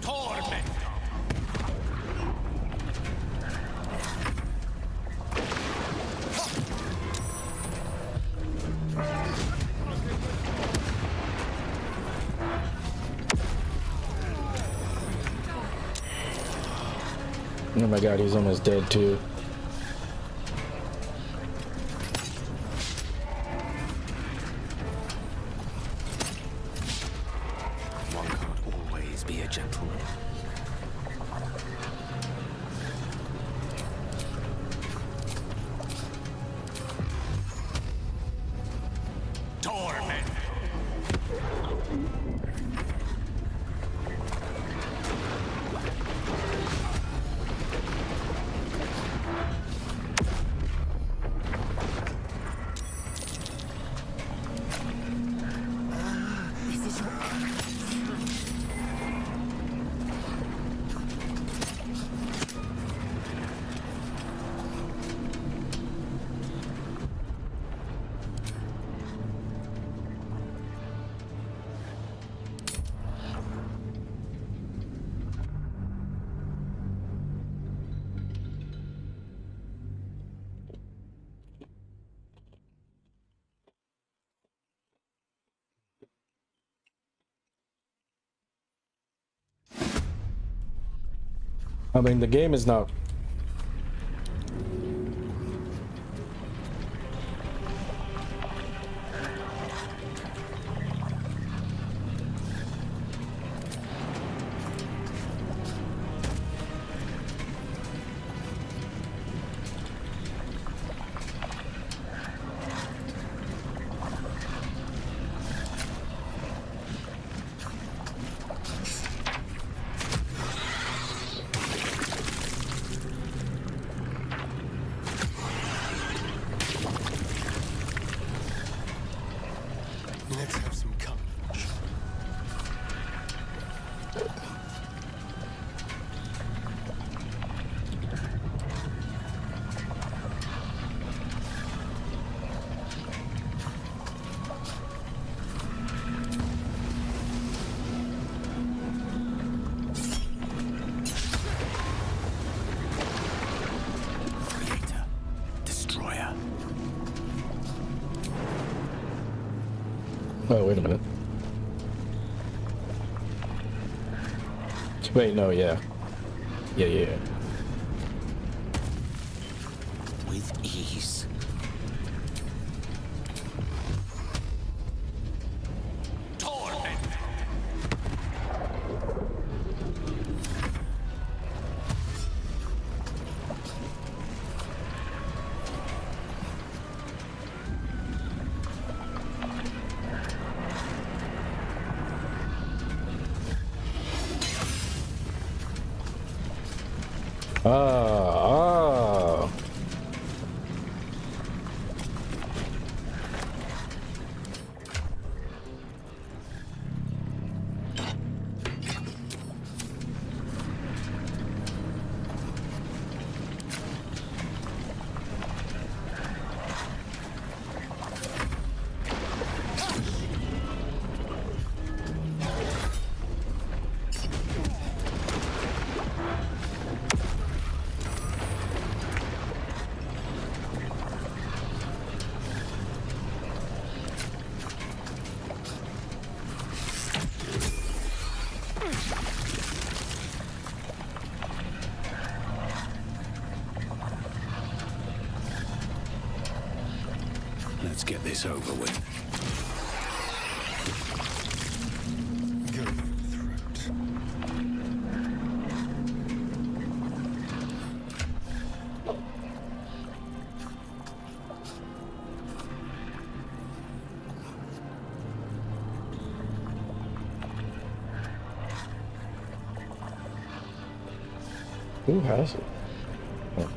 Torment. Oh my god, he's almost dead too. One can't always be a gentleman. Torment. I mean, the game is not. Let's have some courage. Creator, destroyer. Oh, wait a minute. Wait, no, yeah. Yeah. With ease. Ah. Let's get this over with. Go for the throat. Who has it? Oh.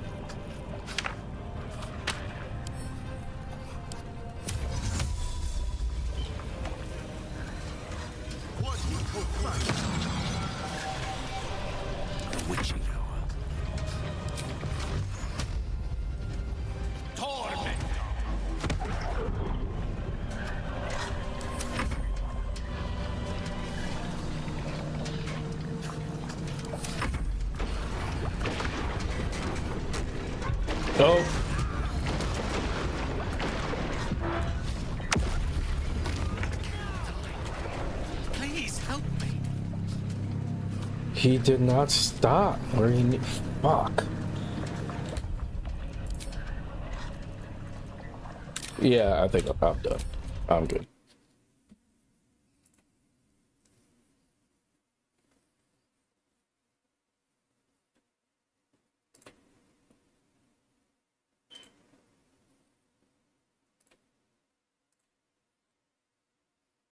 Witching hour. Oh. Please help me. He did not stop. Where he fuck. Yeah, I think I'm done. I'm good.